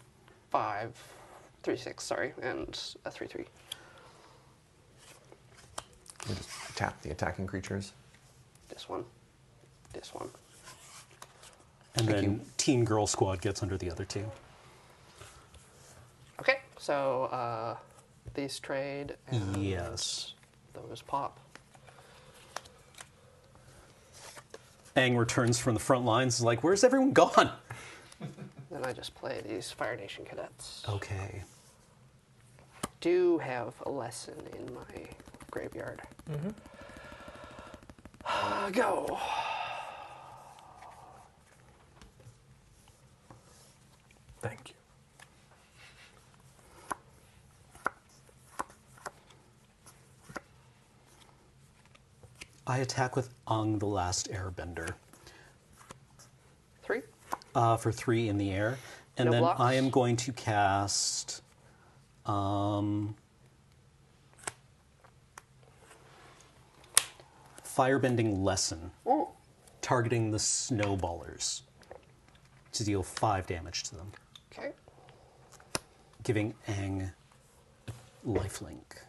3/6, sorry, and a 3/3. We just tap the attacking creatures. This one. This one. And then Teen Girl Squad gets under the other two. Okay, so these trade. And Yes. those pop. Aang returns from the front lines. Is like, where's everyone gone? Then I just play these Fire Nation cadets. Okay. Do have a lesson in my graveyard. Go. Thank you. I attack with Aang the Last Airbender. 3. For 3 in the air. And No then blocks? I am going to cast Firebending Lesson, targeting the Snowballers to deal 5 damage to them, Okay. giving Aang lifelink.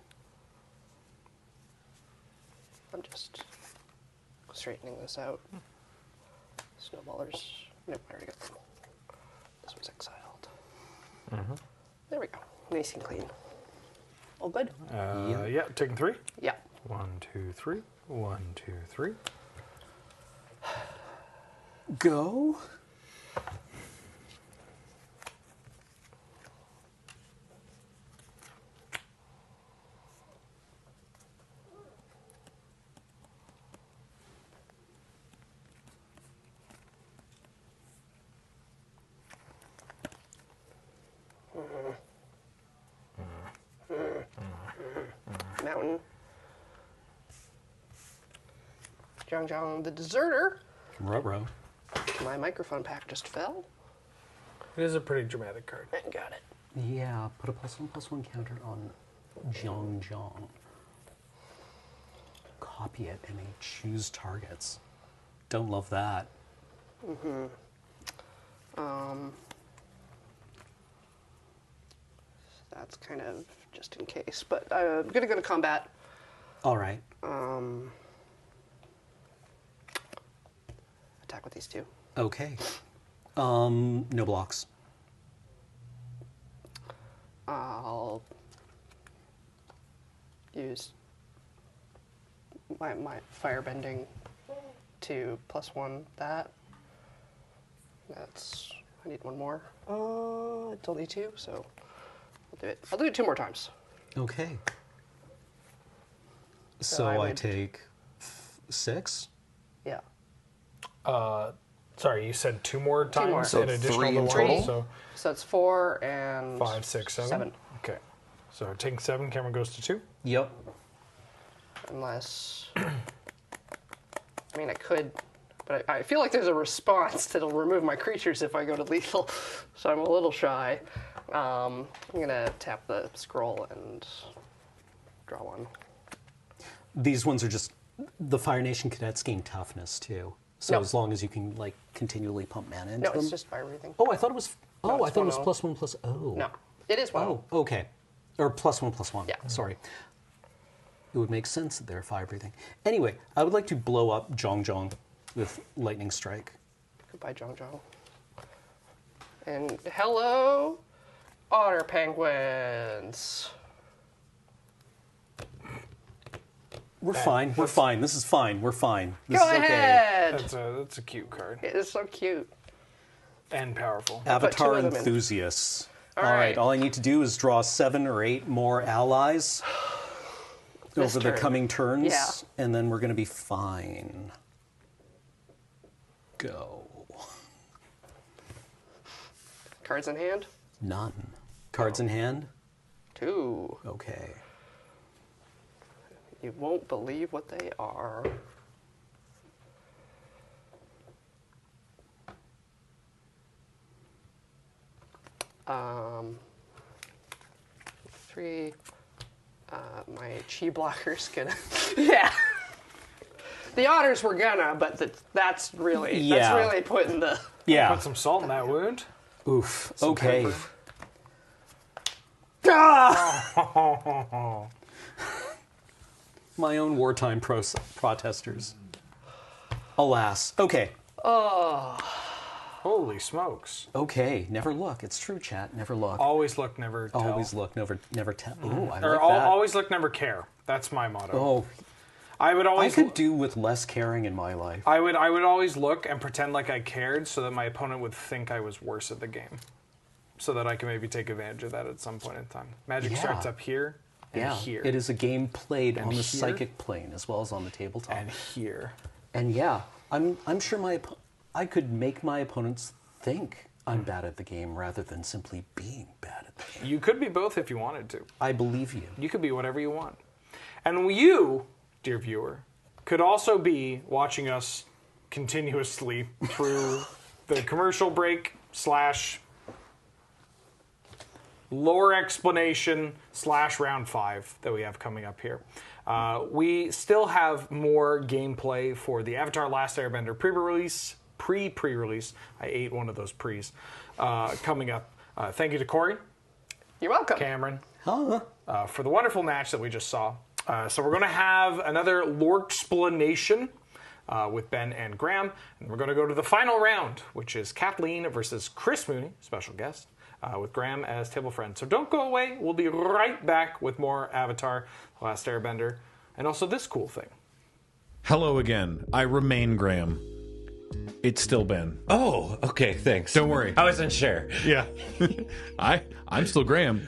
I'm just straightening this out. Snowballers. Nope, I already got them. This was exiled. There we go. Nice and clean. All good? Yeah, taking 3. Yeah. 1, 2, 3. 1, 2, 3. Go. Mountain. Zhang the Deserter. Ruh-roh. My microphone pack just fell. It is a pretty dramatic card. Got it. Yeah, put a +1/+1 counter on Zhang. Copy it and then choose targets. Don't love that. That's kind of just in case, but I'm gonna go to combat. All right. Attack with these two. Okay. No blocks. I'll use my firebending to +1 that. That's, I need one more. It's only 2, so I'll do it. I'll do it 2 more times. Okay. So So I I would- take 6. Yeah. Sorry, you said 2 more times more. So in additional 3 to in 1, total? so So it's 4 and 5, 6, 7. 7. Okay. So taking 7, camera goes to 2. Yep. Unless, I mean, I could, but I feel like there's a response that'll remove my creatures if I go to lethal, so I'm a little shy. I'm gonna tap the scroll and draw one. These ones are just the Fire Nation cadets gain toughness too. So No. as long as you can like continually pump mana into No, them. it's just fire breathing. Oh, I thought it was. No, Oh, I it's thought it was 1/0. +1/+0. No, it is one. Oh, okay. Or +1/+1. Yeah. Sorry. It would make sense that they're fire breathing. Anyway, I would like to blow up Zhang with lightning strike. Goodbye, Zhang. And hello, otter penguins. We're fine. We're fine. This is fine. We're fine. This Go is okay. ahead. That's a cute card. It is so cute. And powerful. Avatar of them in. enthusiasts. All All right. right. All I need to do is draw 7 or 8 more allies This over the turn. coming turns, Yeah. and then we're going to be fine. Go. Cards in hand? None. Cards in hand? 2. Okay. You won't believe what they are. Three. My chi blocker's gonna. Yeah. The otters were gonna, but that's really putting the. Yeah. Put some salt in that wound. Oof. Okay. My own wartime protesters. Alas. Okay. Oh. Holy smokes. Okay. Never look. It's true, chat. Never look. Always look, never tell. Always look, never tell. Ooh, I like Or that. always look, never care. That's my motto. Oh. I could do with less caring in my life. I would always look and pretend like I cared so that my opponent would think I was worse at the game. So that I can maybe take advantage of that at some point in time. Magic starts up here and here. It is a game played And on the here. psychic plane as well as on the tabletop. And here. And yeah, I'm sure I could make my opponents think I'm bad at the game rather than simply being bad at the game. You could be both if you wanted to. I believe you. You could be whatever you want. And you, dear viewer, could also be watching us continuously through the commercial break / lore explanation / round 5 that we have coming up here. We still have more gameplay for the Avatar Last Airbender pre-release. I ate one of those pre's. Coming up. Thank you to Cori. You're welcome. Cameron. For the wonderful match that we just saw. So we're going to have another lore explanation with Ben and Graham. And we're going to go to the final round, which is Kathleen versus Chris Mooney, special guest, with Graham as table friend. So don't go away. We'll be right back with more Avatar, The Last Airbender, and also this cool thing. Hello again. I remain Graham. It's still Ben. Oh, okay, thanks. Don't worry. I wasn't sure. Yeah. I'm still Graham.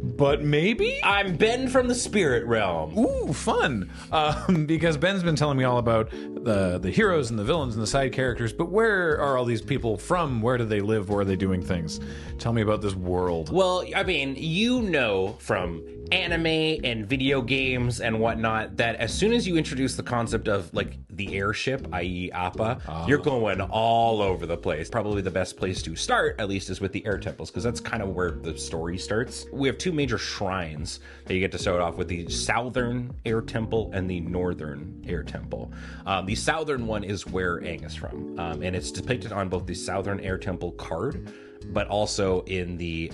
But maybe? I'm Ben from the spirit realm. Ooh, fun. Because Ben's been telling me all about the heroes and the villains and the side characters, but where are all these people from? Where do they live? Where are they doing things? Tell me about this world. Well, I mean, you know from anime and video games and whatnot that as soon as you introduce the concept of like the airship, i.e. Appa, you're going all over the place. Probably the best place to start, at least, is with the air temples, because that's kind of where the story starts. We have 2 major shrines that you get to start off with: the southern air temple and the northern air temple. The southern one is where Aang is from, and it's depicted on both the southern air temple card but also in the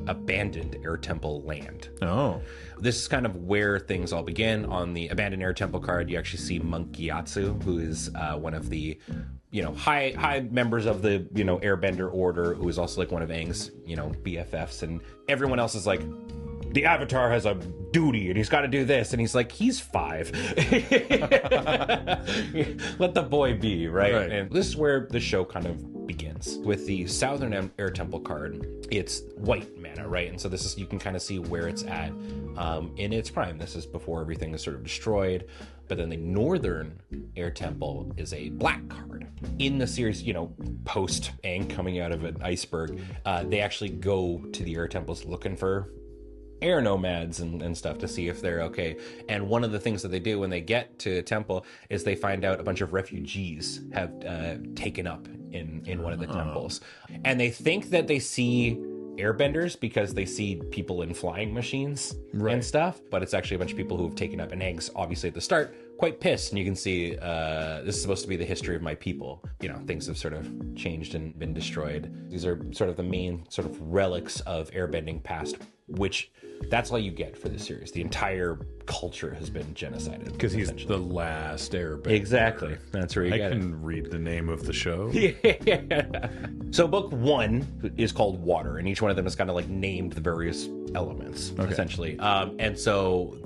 abandoned air temple land. Oh. This is kind of where things all begin. On the abandoned air temple card, you actually see Monk Gyatso, who is one of the, high members of the, Airbender order, who is also like one of Aang's, BFFs, and everyone else is like, the Avatar has a duty and he's got to do this, and he's like, he's 5. Let the boy be, right? And this is where the show kind of begins. With the Southern Air Temple card, it's white mana, right? And so this is, you can kind of see where it's at in its prime. This is before everything is sort of destroyed. But then the Northern Air Temple is a black card. In the series, post Aang coming out of an iceberg, they actually go to the air temples looking for air nomads and stuff to see if they're okay. And one of the things that they do when they get to a temple is they find out a bunch of refugees have taken up in one of the temples. And they think that they see airbenders because they see people in flying machines and stuff, but it's actually a bunch of people who have taken up. And Aang's obviously at the start quite pissed, and you can see this is supposed to be the history of my people. Things have sort of changed and been destroyed. These are sort of the main sort of relics of airbending past, which that's all you get for this series. The entire culture has been genocided. Because he's the last airbender. Exactly. That's where you get it. I can read the name of the show. Yeah. So book 1 is called Water, and each one of them is kind of like named the various elements, essentially. And so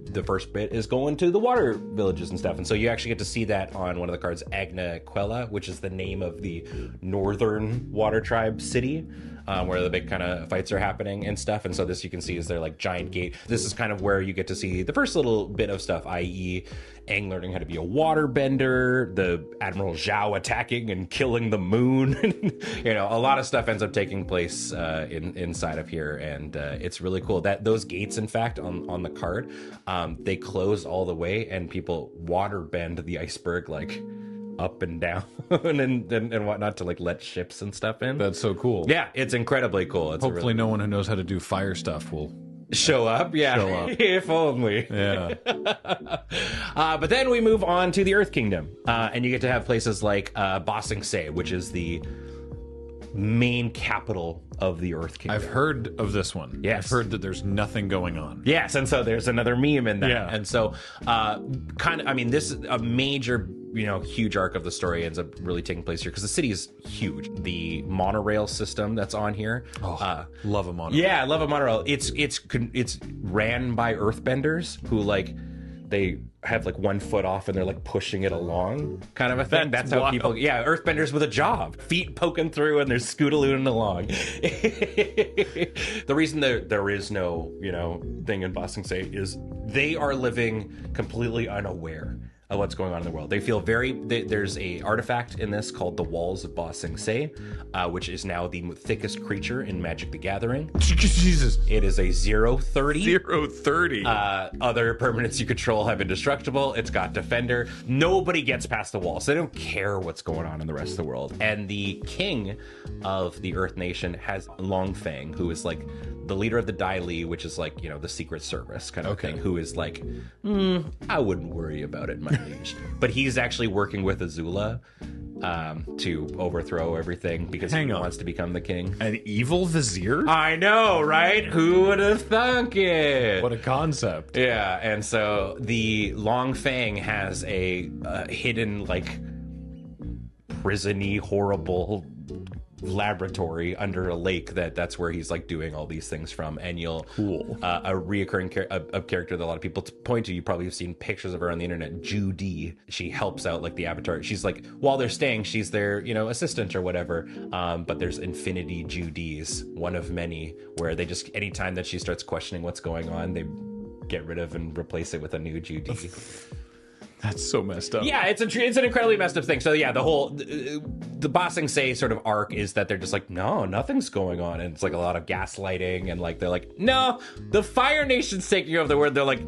the first bit is going to the water villages and stuff. And so you actually get to see that on one of the cards, Agna Quella, which is the name of the northern water tribe city. where the big kind of fights are happening and stuff. And so this you can see is their like giant gate. This is kind of where you get to see the first little bit of stuff, i.e. Aang learning how to be a waterbender, the Admiral Zhao attacking and killing the moon. You know, a lot of stuff ends up taking place inside of here, and it's really cool. That those gates, in fact, on the card, they close all the way, and people waterbend the iceberg like up and down and whatnot to like let ships and stuff in. That's so cool. Yeah, it's incredibly cool. It's Hopefully, no one who knows how to do fire stuff will show up. Yeah, show up. If only. Yeah. But then we move on to the Earth Kingdom, and you get to have places like Ba Sing Se, which is the main capital of the Earth Kingdom. I've heard of this one. Yes. I've heard that there's nothing going on. Yes, and so there's another meme in that. Yeah. And so, this is a major, huge arc of the story ends up really taking place here because the city is huge. The monorail system that's on here. Love a monorail. Yeah, I love a monorail. It's ran by earthbenders who they have like 1 foot off and they're like pushing it along, kind of a thing. That's how people, earthbenders with a job, feet poking through and they're scootalooning along. The reason there is no, thing in Ba Sing Se is they are living completely unaware of what's going on in the world. They feel there's a artifact in this called the Walls of Ba Sing Se, which is now the thickest creature in Magic the Gathering. Jesus. It is a 0/30. 0/30. Other permanents you control have indestructible. It's got Defender. Nobody gets past the wall, so they don't care what's going on in the rest of the world. And the king of the Earth Nation has Long Fang, who is like the leader of the Dai Li, which is like, the Secret Service kind of thing, who is like, I wouldn't worry about it, my liege. But he's actually working with Azula to overthrow everything because he wants to become the king. An evil vizier? I know, right? Who would have thunk it? What a concept. Yeah, and so the Long Fang has a hidden, like, prison-y, horrible laboratory under a lake that's where he's like doing all these things from. And you'll a reoccurring character that a lot of people point to, you probably have seen pictures of her on the internet, Judy. She helps out like the Avatar. She's like, while they're staying, she's their assistant or whatever, but there's infinity Judys, one of many, where they just, anytime that she starts questioning what's going on, they get rid of and replace it with a new Judy. That's so messed up. Yeah, it's an incredibly messed up thing. So yeah, the Ba Sing Se sort of arc is that they're just like, no, nothing's going on, and it's like a lot of gaslighting, and like they're like, no, the Fire Nation's taking over the world. They're like,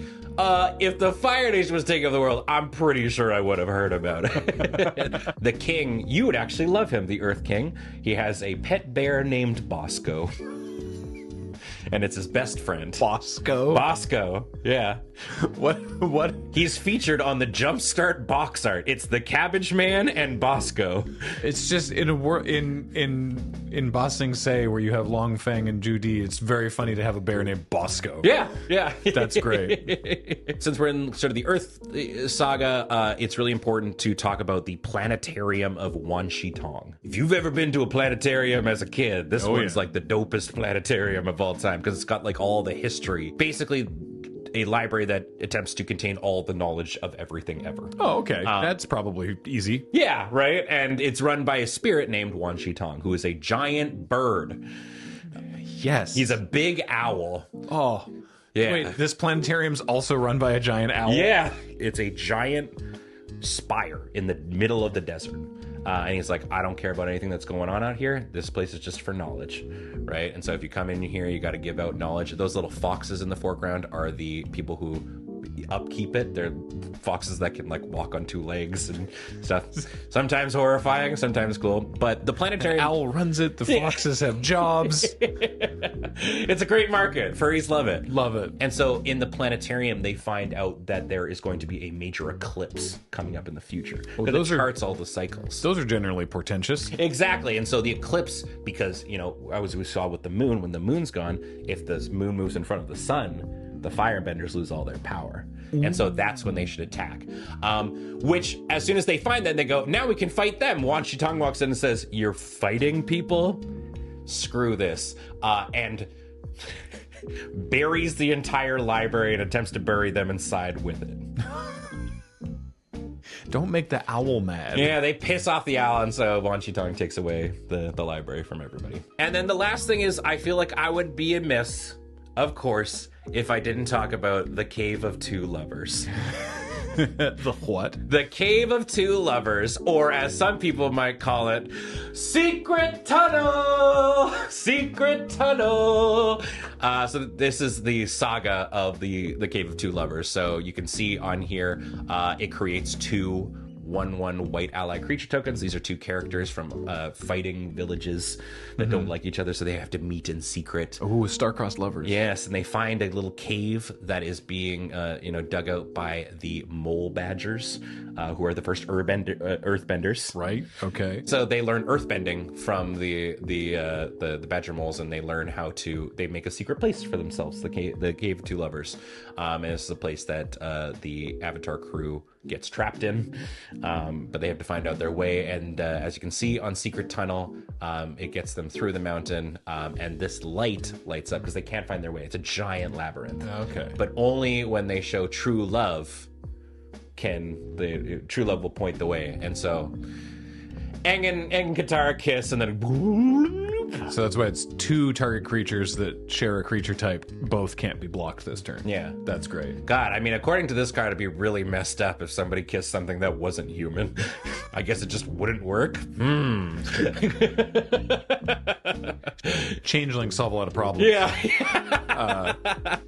if the Fire Nation was taking over the world, I'm pretty sure I would have heard about it. The king, you would actually love him, the Earth King. He has a pet bear named Bosco. And it's his best friend. Bosco. Yeah. What? He's featured on the Jumpstart box art. It's the Cabbage Man and Bosco. It's just in Ba Sing Se, where you have Long Fang and Judy, it's very funny to have a bear named Bosco. Yeah. That's great. Since we're in sort of the Earth saga, it's really important to talk about the planetarium of Wan Shi Tong. If you've ever been to a planetarium as a kid, this one's like the dopest planetarium of all time, because it's got like all the history. Basically, a library that attempts to contain all the knowledge of everything ever. Oh, okay. That's probably easy. Yeah, right? And it's run by a spirit named Wan Shi Tong, who is a giant bird. Yes. He's a big owl. Oh. Yeah. Wait, this planetarium's also run by a giant owl? Yeah. It's a giant spire in the middle of the desert. And he's like, I don't care about anything that's going on out here. This place is just for knowledge, right? And so if you come in here, you got to give out knowledge. Those little foxes in the foreground are the people who upkeep it. They're foxes that can like walk on 2 legs and stuff. Sometimes horrifying, sometimes cool. But the planetarium, an owl runs it. The foxes have jobs. It's a great market. Furries love it. Love it. And so in the planetarium, they find out that there is going to be a major eclipse coming up in the future. Those charts all the cycles. Those are generally portentous. Exactly. And so the eclipse, because, as we saw with the moon, when the moon's gone, if the moon moves in front of the sun, the firebenders lose all their power. And so that's when they should attack. Which, as soon as they find that, they go, now we can fight them. Wan Shi Tong walks in and says, you're fighting people? Screw this. And buries the entire library and attempts to bury them inside with it. Don't make the owl mad. Yeah, they piss off the owl, and so Wan Chitong takes away the library from everybody. And then the last thing is, I feel like I would be amiss, of course, if I didn't talk about the Cave of Two Lovers. The what? The Cave of Two Lovers, or as some people might call it, Secret Tunnel! Secret Tunnel! So this is the saga of the Cave of Two Lovers. So you can see on here, it creates two 1/1 white ally creature tokens. These are two characters from fighting villages that don't like each other, so they have to meet in secret. Ooh, star-crossed lovers. Yes, and they find a little cave that is being, dug out by the mole badgers, who are the first earthbenders. Right. Okay. So they learn earthbending from the badger moles, and they learn how to. They make a secret place for themselves, the Cave of Two Lovers, and this is a place that the Avatar crew gets trapped in, but they have to find out their way. And as you can see on Secret Tunnel, it gets them through the mountain, and this lights up because they can't find their way. It's a giant labyrinth. Okay. But only when they show true love can the true love will point the way. And so Aang and Katara kiss, and then so that's why it's two target creatures that share a creature type. Both can't be blocked this turn. Yeah. That's great. God, I mean, according to this card, it'd be really messed up if somebody kissed something that wasn't human. I guess it just wouldn't work. Changelings solve a lot of problems. Yeah.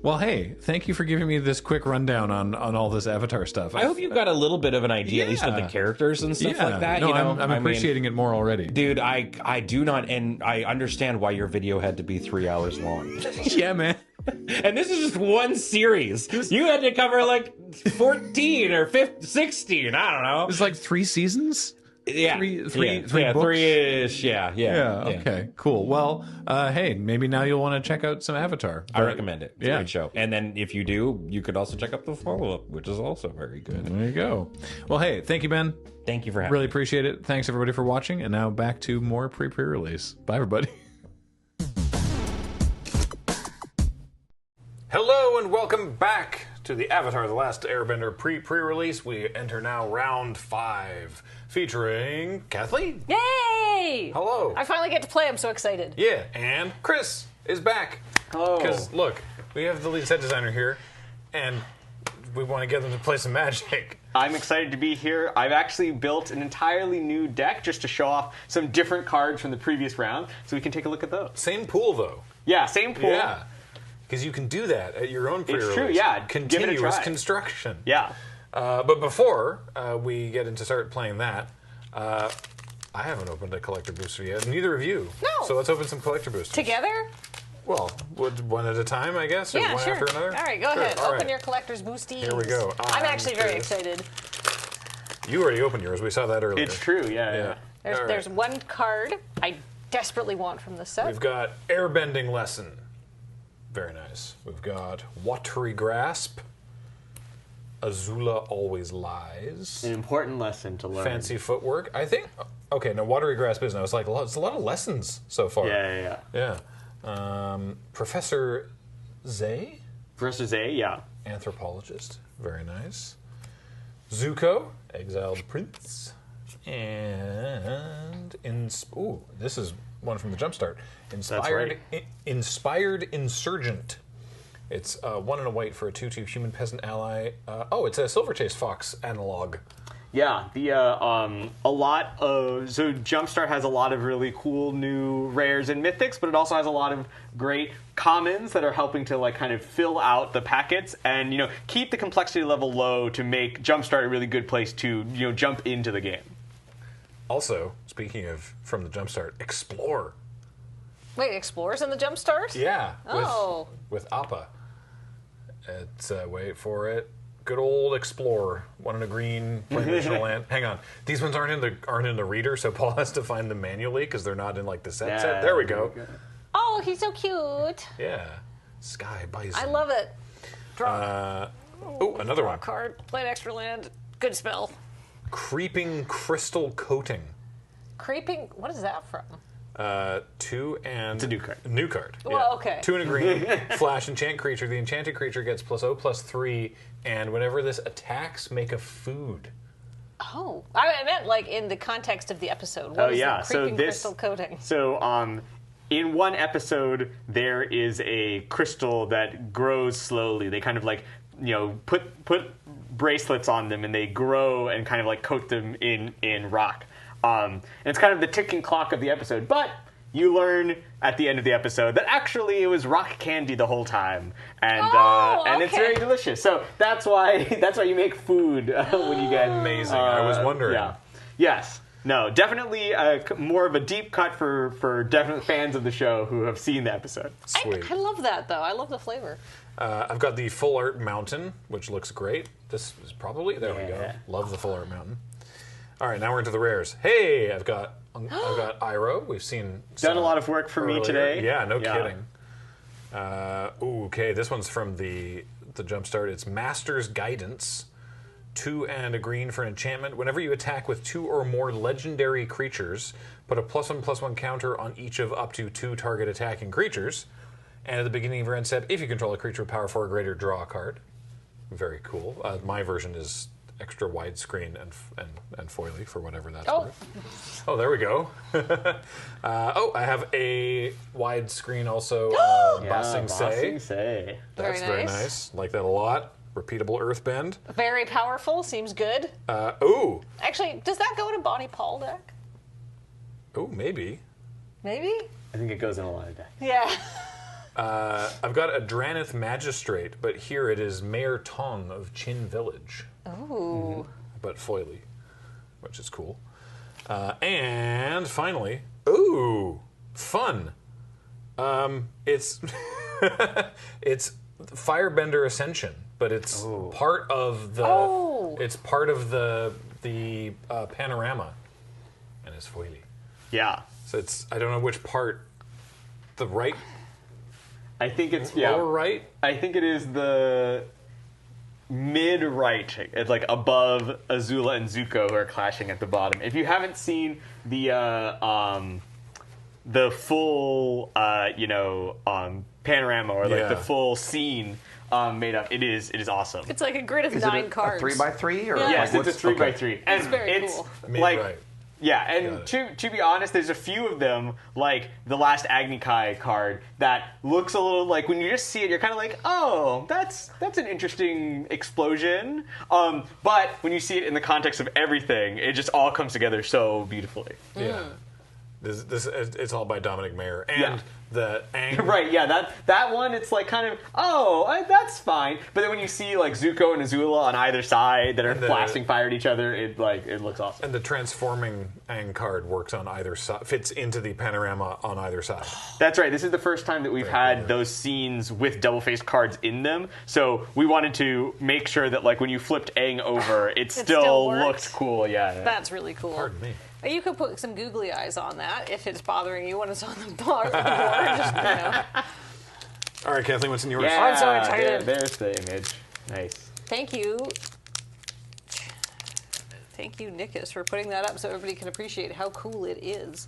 Well, hey, thank you for giving me this quick rundown on all this Avatar stuff. I hope you've got a little bit of an idea, at least of the characters and stuff like that. No, you know? I'm appreciating it more already. Dude, I do not, and I understand why your video had to be 3 hours long. Yeah, man. And this is just one series. You had to cover like 14 or 16. I don't know. It's like 3 seasons? Yeah. Three books? 3-ish. Yeah. Okay, cool. Well, hey, maybe now you'll want to check out some Avatar. I recommend it. It's a Yeah. great show. And then if you do, you could also check out the follow-up, which is also very good. There you go. Well, hey, thank you, Ben. Thank you for having Really me. appreciate it. Thanks, everybody, for watching. And now back to more pre-release. Bye, everybody. Hello and welcome back to the Avatar: The Last Airbender pre-release. We enter now round 5, featuring Kathleen. Yay! Hello. I finally get to play. I'm so excited. Yeah, and Chris is back. Hello. Because look, we have the lead set designer here, and we want to get them to play some Magic. I'm excited to be here. I've actually built an entirely new deck just to show off some different cards from the previous round, so we can take a look at those. Same pool, though. Yeah, same pool. Yeah. Because you can do that at your own pre-release. It's true, yeah. Continuous Give it a try. construction. Yeah. But before we get into start playing that, I haven't opened a collector booster yet. Neither of you. No. So let's open some collector boosters. Together? Well, one at a time, I guess, or Yeah, one sure. after another. All right, go Sure, ahead. all Open right. your collector's boosties. Here we go. I'm actually very Chris. excited. You already opened yours. We saw that earlier. It's true, yeah. All right. There's one card I desperately want from this set. We've got Airbending Lesson. Very nice. We've got Watery Grasp. Azula Always Lies. An important lesson to learn. Fancy Footwork. I think. Okay, no, Watery Grasp is no. It's like it's a lot of lessons so far. Yeah. Professor Zay. Professor Zay, yeah. Anthropologist. Very nice. Zuko, Exiled Prince. And this is one from the Jumpstart. Inspired Insurgent. It's 1 and a white for a 2/2 human peasant ally. It's a Silverchase Fox analog. Yeah, a lot of Jumpstart has a lot of really cool new rares and mythics, but it also has a lot of great commons that are helping to like kind of fill out the packets and keep the complexity level low to make Jumpstart a really good place to jump into the game. Also, speaking of from the Jumpstart, Explore. Wait, Explorers in the Jumpstart? Yeah. Oh. With Appa. It's wait for it. Good old Explorer, 1 in a green, dimensional land. Hang on, these ones aren't in the reader, so Paul has to find them manually because they're not in like the set. There we go. Oh, he's so cute. Yeah, Sky Bison. I love it. Draw. Another Draw one. a card. Play an extra land. Good spell. Creeping Crystal Coating. Creeping. What is that from? 2 and it's a new card. New card. Well, okay. 2 and a green. Flash enchant creature. The enchanted creature gets +0/+3, and whenever this attacks, make a food. Oh, I meant like in the context of the episode. What is the creeping crystal coating? So, in one episode, there is a crystal that grows slowly. They kind of like, put bracelets on them, and they grow and kind of like coat them in rock. And it's kind of the ticking clock of the episode, but you learn at the end of the episode that actually it was rock candy the whole time, and it's very delicious. So that's why you make food when you get amazing. I was wondering. Yeah. Yes. No. Definitely more of a deep cut for definite fans of the show who have seen the episode. I love that though. I love the flavor. I've got the Full Art Mountain, which looks great. This is probably there. We go. Love the Full Art Mountain. All right, now we're into the rares. Hey, I've got Iroh. We've seen done a lot of work for me today. Yeah, no kidding. Okay, this one's from the Jumpstart. It's Master's Guidance. 2 and a green for an enchantment. Whenever you attack with 2 or more legendary creatures, put a +1/+1 counter on each of up to 2 target attacking creatures. And at the beginning of your end step, if you control a creature with power 4 or greater, draw a card. Very cool. My version is extra widescreen and foily for whatever that's worth. Oh, there we go. I have a widescreen also. Ba Sing Se. That's very nice. Like that a lot. Repeatable Earthbend. Very powerful. Seems good. Actually, does that go in a Bonnie Paul deck? Oh, maybe. Maybe? I think it goes in a lot of decks. Yeah. I've got a Dranith Magistrate, but here it is Mayor Tong of Chin Village. Ooh. But foily, which is cool. And finally, fun. It's it's Firebender Ascension, but it's part of the it's part of the panorama, and it's foily. Yeah. So it's I don't know which part. The right. I think it's lower right. I think it is the mid right. It's like above Azula and Zuko who are clashing at the bottom. If you haven't seen the full panorama or like the full scene made up, it is awesome. It's like a grid of 9 cards. 3x3 or yes, it's a 3x3, and it's very cool. Like. Yeah, and to be honest, there's a few of them, like the last Agni Kai card, that looks a little like, when you just see it, you're kind of like, oh, that's an interesting explosion. But when you see it in the context of everything, it just all comes together so beautifully. Yeah. This it's all by Dominic Mayer. And the Aang. Right, yeah, that one, it's like kind of, that's fine. But then when you see like Zuko and Azula on either side that are blasting fire at each other, it looks awesome. And the transforming Aang card works on either side, fits into the panorama on either side. That's right. This is the first time that we've had those scenes with double-faced cards in them. So we wanted to make sure that like when you flipped Aang over, it still looked cool. Yeah. That's really cool. Pardon me. You could put some googly eyes on that if it's bothering you when it's on the board. Just, All right, Kathleen, what's in yours? Yeah, I'm so excited. There's the image. Nice. Thank you. Thank you, Nikus, for putting that up so everybody can appreciate how cool it is.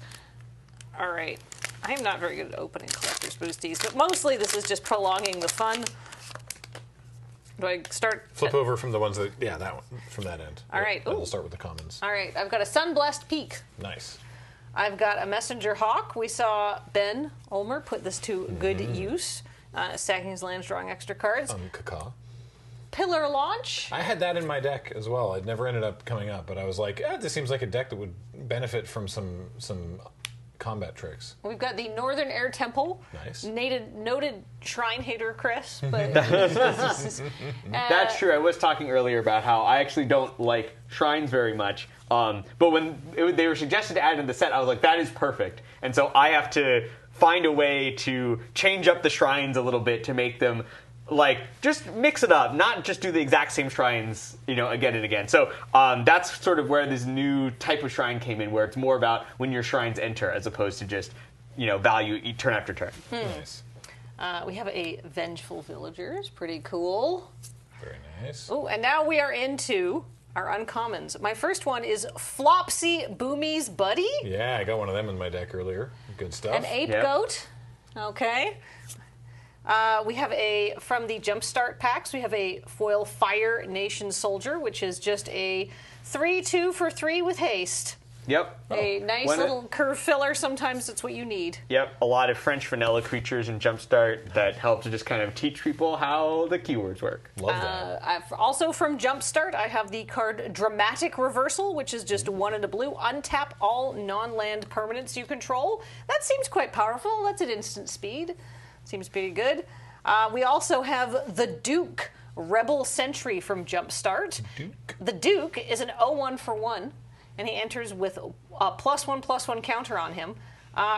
All right. I am not very good at opening collector's boosties, but mostly this is just prolonging the fun. Do I start? Flip over from the ones that, that one, from that end. All right. We'll start with the commons. All right. I've got a Sunblessed Peak. Nice. I've got a Messenger Hawk. We saw Ben Ulmer put this to good use. Stacking his lands, drawing extra cards. Kaka. Pillar Launch. I had that in my deck as well. It never ended up coming up, but I was like, this seems like a deck that would benefit from some combat tricks. We've got the Northern Air Temple. Nice. Noted shrine hater Chris, but that's true. I was talking earlier about how I actually don't like shrines very much. But when they were suggested to add in the set, I was like, that is perfect. And so I have to find a way to change up the shrines a little bit to make them like just mix it up, not just do the exact same shrines, again and again. So that's sort of where this new type of shrine came in, where it's more about when your shrines enter as opposed to just, value turn after turn. Nice. We have a Vengeful Villagers, pretty cool. Very nice. Oh, and now we are into our uncommons. My first one is Flopsy Boomy's Buddy. Yeah, I got one of them in my deck earlier. Good stuff. An Ape Goat. Okay. We have from the Jumpstart packs, we have a foil Fire Nation Soldier, which is just a 3/2 for 3 with haste. Yep. A nice little curve filler. Sometimes it's what you need. Yep. A lot of French vanilla creatures in Jumpstart that help to just kind of teach people how the keywords work. Love that. Also from Jumpstart, I have the card Dramatic Reversal, which is just 1 and a blue. Untap all non-land permanents you control. That seems quite powerful. That's at instant speed. Seems pretty good. We also have the Duke Rebel Sentry from Jumpstart. The Duke is an 0/1 for 1. And he enters with a +1/+1 counter on him.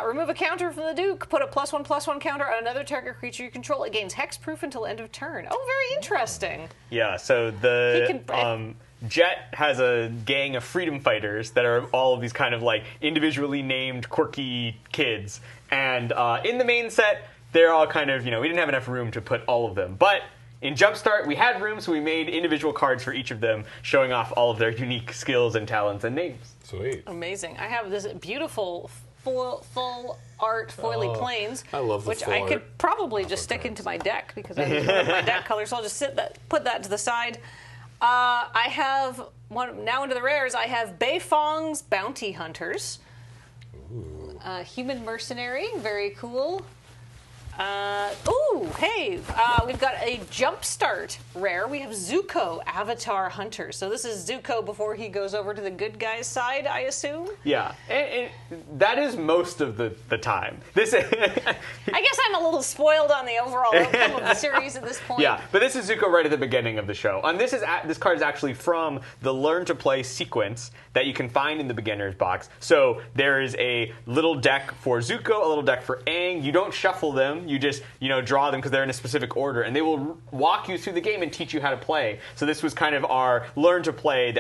Remove a counter from the Duke. Put a +1/+1 counter on another target creature you control. It gains hexproof until end of turn. Oh, very interesting. Yeah, so the Jet has a gang of freedom fighters that are all of these kind of like individually named quirky kids. And in the main set, they're all kind of, we didn't have enough room to put all of them. But in Jumpstart, we had room, so we made individual cards for each of them, showing off all of their unique skills and talents and names. Sweet. Amazing. I have this beautiful full art foily plains, I love the which full I art could probably just stick into my deck because I use one of my deck colors. So I'll just put that to the side. I have now into the rares. I have Beifong's Bounty Hunters. Human Mercenary, very cool. We've got a Jumpstart rare. We have Zuko Avatar Hunter. So this is Zuko before he goes over to the good guys' side, I assume? Yeah, and that is most of the time. I guess I'm a little spoiled on the overall outcome of the series at this point. Yeah, but this is Zuko right at the beginning of the show. And this card is actually from the Learn to Play sequence that you can find in the beginner's box. So there is a little deck for Zuko, a little deck for Aang. You don't shuffle them. You just, draw them because they're in a specific order, and they will walk you through the game and teach you how to play. So this was kind of our Learn to Play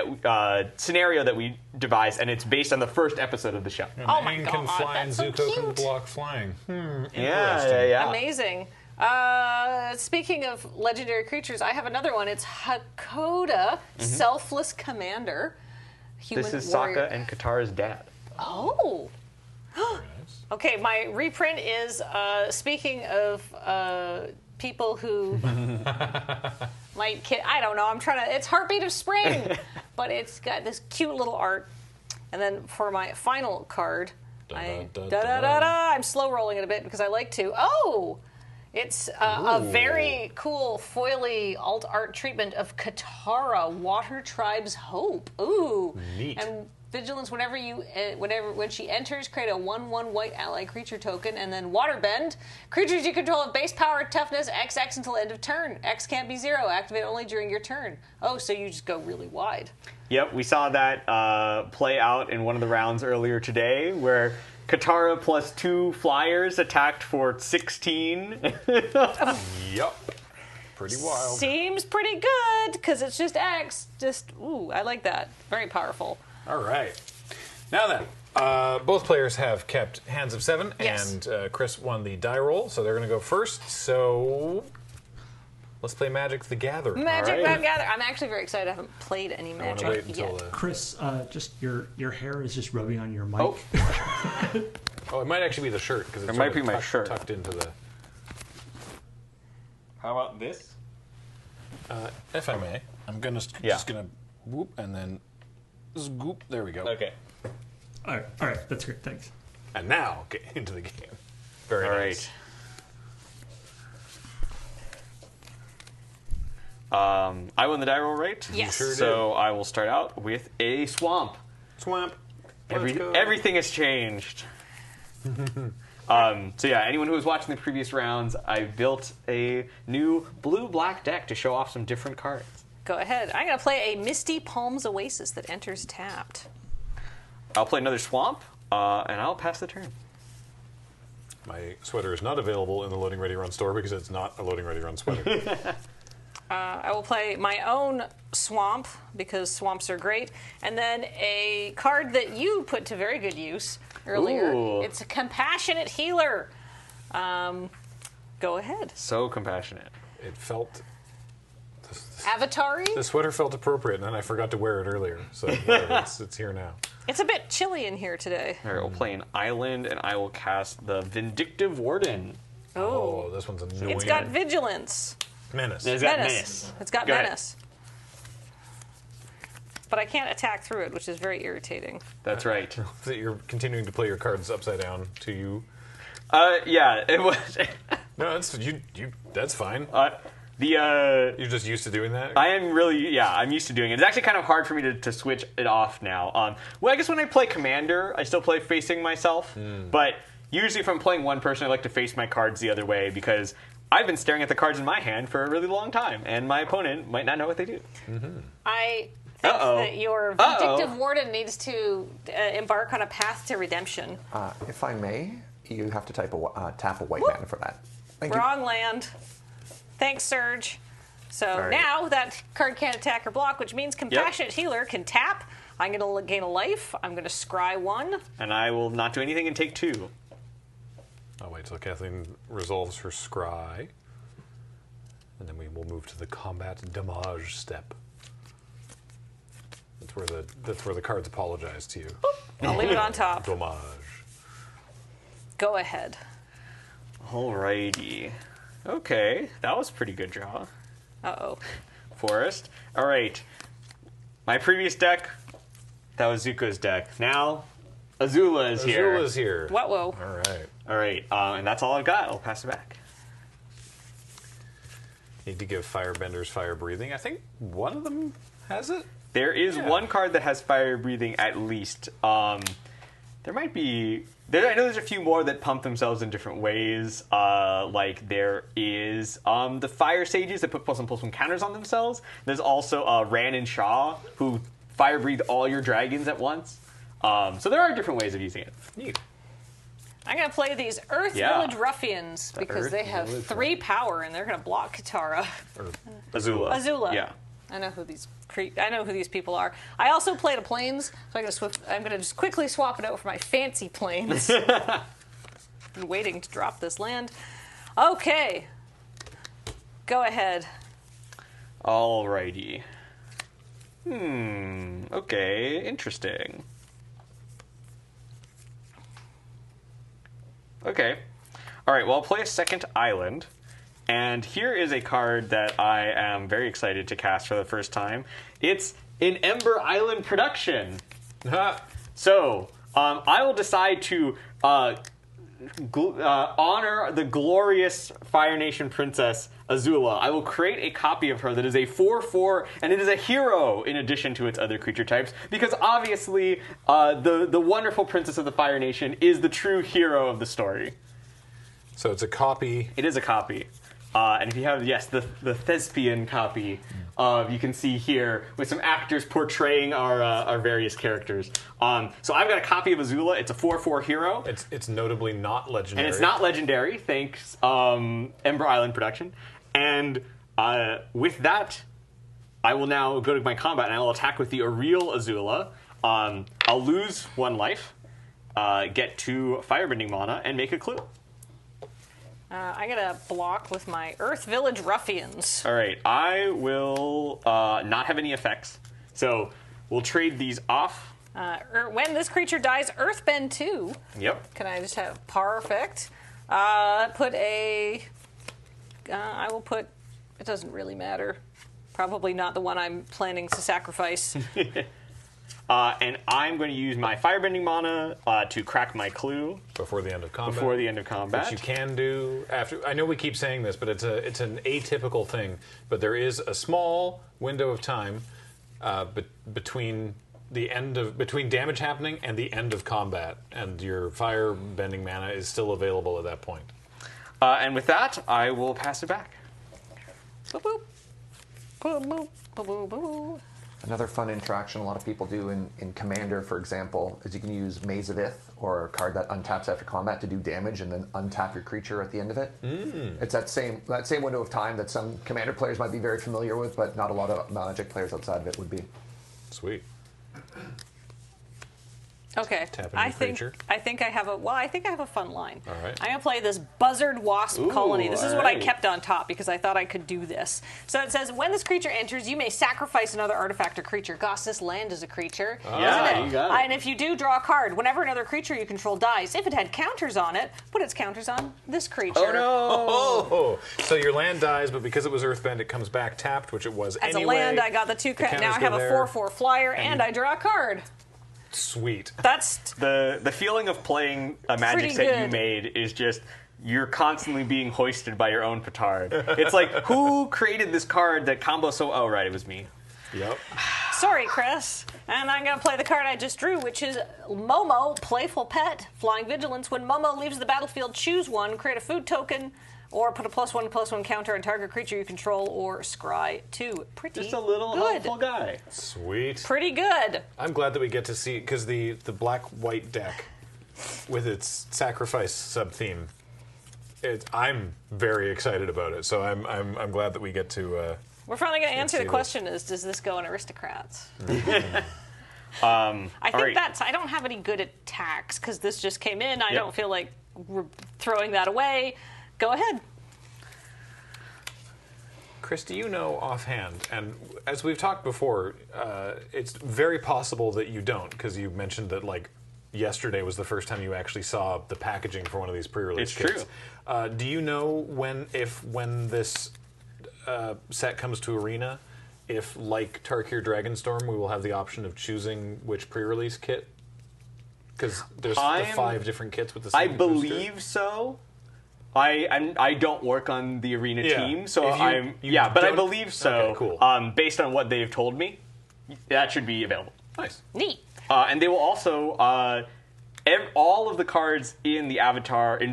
scenario that we devised, and it's based on the first episode of the show. And Aang can fly and Zuko can block flying. Yeah. Amazing. Speaking of legendary creatures, I have another one. It's Hakoda, Selfless Commander. This is warrior. Sokka and Katara's dad. Oh. Okay, my reprint is, speaking of people who might kid, I don't know, it's Heartbeat of Spring, but it's got this cute little art. And then for my final card, I'm slow rolling it a bit because I like to. Oh! It's a very cool foily alt art treatment of Katara, Water Tribe's Hope. Ooh. Neat. And vigilance when she enters, create a 1/1 white ally creature token, and then Waterbend. Creatures you control have base power, toughness, XX until end of turn. X can't be 0. Activate only during your turn. Oh, so you just go really wide. Yep, we saw that play out in one of the rounds earlier today, where Katara plus 2 flyers attacked for 16. Yep. Pretty wild. Seems pretty good, because it's just X. I like that. Very powerful. All right. Now then, both players have kept hands of 7, Yes. and Chris won the die roll, so they're going to go first. So let's play Magic the Gathering. Magic the Gathering. I'm actually very excited. I haven't played any Magic wait until yet. Chris, just your hair is just rubbing on your mic. Oh, it might actually be the shirt because It might be my shirt. tucked into the. How about this? If I may, I'm just gonna whoop and then scoop. There we go. Okay. All right, that's great. Thanks. And now get into the game. Very All nice. right. I won the die roll, right? Yes. You sure So I will start out with a swamp. Swamp. Everything has changed. So yeah, anyone who was watching the previous rounds, I built a new blue-black deck to show off some different cards. Go ahead. I'm going to play a Misty Palms Oasis that enters tapped. I'll play another swamp, and I'll pass the turn. My sweater is not available in the Loading Ready Run store because it's not a Loading Ready Run sweater. I will play my own swamp because swamps are great, and then a card that you put to very good use earlier. Ooh. It's a Compassionate Healer. Go ahead. So compassionate. It felt. Avatar-y? The sweater felt appropriate, and then I forgot to wear it earlier. So whatever, it's here now. It's a bit chilly in here today. All right, we'll play an island, and I will cast the Vindictive Warden. Oh, this one's annoying. It's got Vigilance. Menace. It's got Menace. It's got Go ahead. Menace. but I can't attack through it, which is very irritating. That's right. That you're continuing to play your cards upside down to you. Yeah, it was. No, that's that's fine. You're just used to doing that? I am really, I'm used to doing it. It's actually kind of hard for me to switch it off now. Well, I guess when I play Commander, I still play facing myself, but usually if I'm playing one person, I like to face my cards the other way because I've been staring at the cards in my hand for a really long time, and my opponent might not know what they do. I think that your Vindictive Warden needs to embark on a path to redemption. If I may, you have to tap a white mana for that. Thank Wrong land. Thanks, Serge. So now that card can't attack or block, which means Compassionate Healer can tap. I'm going to gain a life. I'm going to scry 1. And I will not do anything and take 2. I'll wait till Kathleen resolves her scry. And then we will move to the combat damage step. That's where the cards apologize to you. I'll leave it on top. Damage. Go ahead. Alrighty. Okay, that was a pretty good draw. Uh-oh. Forest. All right. My previous deck, that was Zuko's deck. Now, Azula is here. Azula's here. Whoa. All right. All right, and that's all I've got. I'll pass it back. Need to give Firebenders fire breathing. I think one of them has it. There is one card that has fire breathing at least. There might be... I know there's a few more that pump themselves in different ways. Like there is the Fire Sages that put +1/+1 counters on themselves. There's also Ran and Shaw who fire breathe all your dragons at once. So there are different ways of using it. Neat. I'm going to play these Earth Village Ruffians because they have 3 power and they're going to block Katara. Azula. Yeah. I know who these people are. I also played a planes, so I'm gonna just quickly swap it out for my fancy planes. Been waiting to drop this land. Okay, go ahead. Alrighty. Okay, interesting. Okay. All right. Well, I'll play a second island. And here is a card that I am very excited to cast for the first time. It's an Ember Island production. So, I will decide to honor the glorious Fire Nation Princess Azula. I will create a copy of her that is a 4/4, and it is a hero in addition to its other creature types, because obviously the wonderful Princess of the Fire Nation is the true hero of the story. So it's a copy. It is a copy. And if you have, the thespian copy, you can see here with some actors portraying our various characters. So I've got a copy of Azula. It's a 4/4 hero. It's notably not legendary. And it's not legendary, thanks Ember Island production. And with that, I will now go to my combat and I will attack with the Aureel Azula. I'll lose 1 life, get 2 firebending mana, and make a clue. I'm going to block with my Earth Village Ruffians. All right, I will not have any effects. So we'll trade these off. When this creature dies, Earthbend 2. Yep. Can I just have perfect? I will put, it doesn't really matter. Probably not the one I'm planning to sacrifice. And I'm going to use my firebending mana to crack my clue before the end of combat. Before the end of combat, which you can do after. I know we keep saying this, but it's an atypical thing. But there is a small window of time between damage happening and the end of combat, and your firebending mana is still available at that point. And with that, I will pass it back. Boop, boop. Boop, boop. Boop, boop, boop. Another fun interaction a lot of people do in Commander, for example, is you can use Maze of Ith, or a card that untaps after combat to do damage and then untap your creature at the end of it. It's that same window of time that some Commander players might be very familiar with, but not a lot of Magic players outside of it would be. Sweet. Okay. Tap a new creature. I think I have a fun line. All right. I'm gonna play this buzzard wasp colony. This is what I kept on top because I thought I could do this. So it says, when this creature enters, you may sacrifice another artifact or creature. Gosh, this land is a creature, isn't it? You got it. And if you do, draw a card. Whenever another creature you control dies, if it had counters on it, put its counters on this creature. Oh no! Oh, so your land dies, but because it was Earthbend, it comes back tapped, which it was As anyway. a land, I got the 2 counters now I go have a there, 4/4 flyer, and I draw a card. Sweet. That's The feeling of playing a magic Pretty set you good. made is just you're constantly being hoisted by your own petard. It's like, who created this card that combos so? Oh, right, it was me. Yep. Sorry, Chris. And I'm going to play the card I just drew, which is Momo, Playful Pet, Flying Vigilance. When Momo leaves the battlefield, choose one, create a food token, or put a +1/+1 counter on target creature you control, or scry 2. Pretty Just a little good. helpful guy. Sweet. Pretty good. I'm glad that we get to see, because the black-white deck with its sacrifice sub-theme, I'm very excited about it. So I'm glad that we get to... We're finally going to answer the see question is, does this go in Aristocrats? I think I don't have any good attacks, because this just came in. I don't feel like we're throwing that away. Go ahead. Chris, do you know offhand, and as we've talked before, it's very possible that you don't, because you mentioned that, like, yesterday was the first time you actually saw the packaging for one of these pre-release kits. True. Do you know when this set comes to Arena, if, like Tarkir Dragonstorm, we will have the option of choosing which pre-release kit? Because there's the 5 different kits with the same I booster. believe so. I don't work on the Arena team, so If you but I don't- believe so. Okay, cool. Based on what they've told me, that should be available. Nice. Neat. And they will also all of the cards in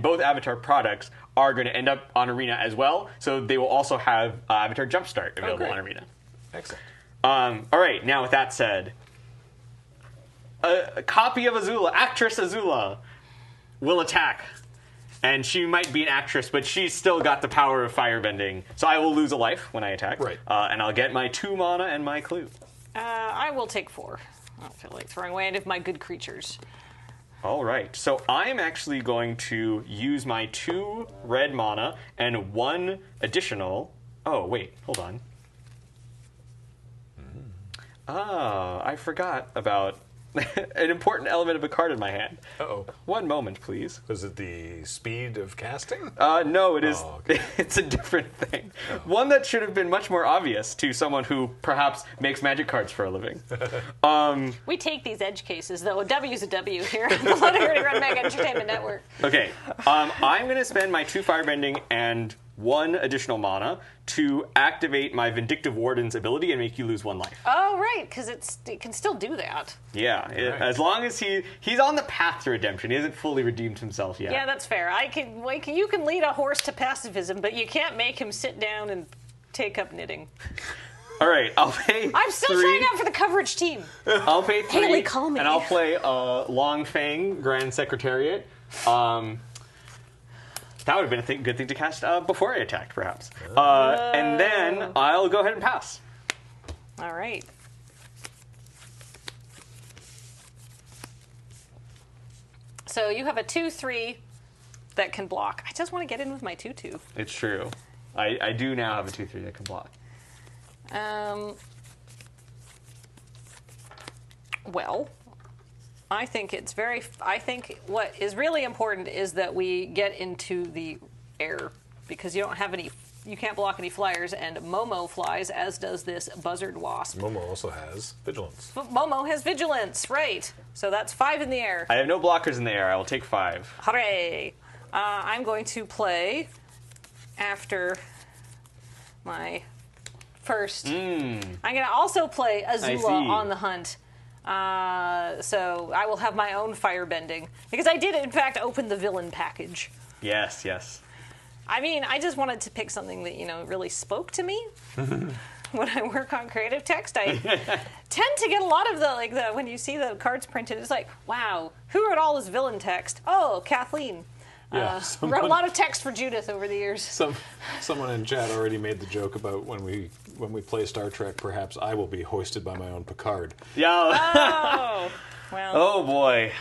both Avatar products are going to end up on Arena as well. So they will also have Avatar Jumpstart available on Arena. Excellent. All right. Now, with that said, a copy of Azula, actress Azula, will attack. And she might be an actress, but she's still got the power of firebending. So I will lose a life when I attack. Right. And I'll get my 2 mana and my clue. I will take 4. I don't feel like throwing away any of my good creatures. All right. So I'm actually going to use my 2 red mana and 1 additional... Oh, wait. Hold on. I forgot about an important element of a card in my hand. Uh-oh. 1 moment, please. Was it the speed of casting? No, it is. Oh, okay. It's a different thing. One that should have been much more obvious to someone who perhaps makes magic cards for a living. We take these edge cases, though. A W's a W here on the Loading Ready Run Mega Entertainment Network. Okay. I'm going to spend my 2 firebending and 1 additional mana to activate my Vindictive Warden's ability and make you lose 1 life. Oh, right, because it can still do that. Yeah, as long as he's on the path to redemption. He hasn't fully redeemed himself yet. Yeah, that's fair. You can lead a horse to pacifism, but you can't make him sit down and take up knitting. All right, I'll pay. I'm still 3. trying out for the coverage team. I'll pay 3. Haley, call me. And I'll play Long Fang Grand Secretariat. That would have been a good thing to cast before I attacked, perhaps. And then I'll go ahead and pass. All right. So you have a 2/3 that can block. I just want to get in with my 2/2. It's true. I do now have a 2/3 that can block. Well, I think what is really important is that we get into the air, because you can't block any flyers, and Momo flies, as does this buzzard wasp. Momo also has vigilance. Momo has vigilance, right? So that's 5 in the air. I have no blockers in the air. I will take 5. Hooray! I'm going to play after my first. I'm going to also play Azula on the hunt. So I will have my own firebending, because I did, in fact, open the villain package. Yes, yes. I mean, I just wanted to pick something that, really spoke to me. When I work on creative text, I tend to get a lot of when you see the cards printed, it's like, wow, who wrote all this villain text? Oh, Kathleen. Yeah, wrote a lot of text for Judith over the years. Someone in chat already made the joke about when we play Star Trek, perhaps I will be hoisted by my own Picard. Yeah. Oh. Well. Oh boy.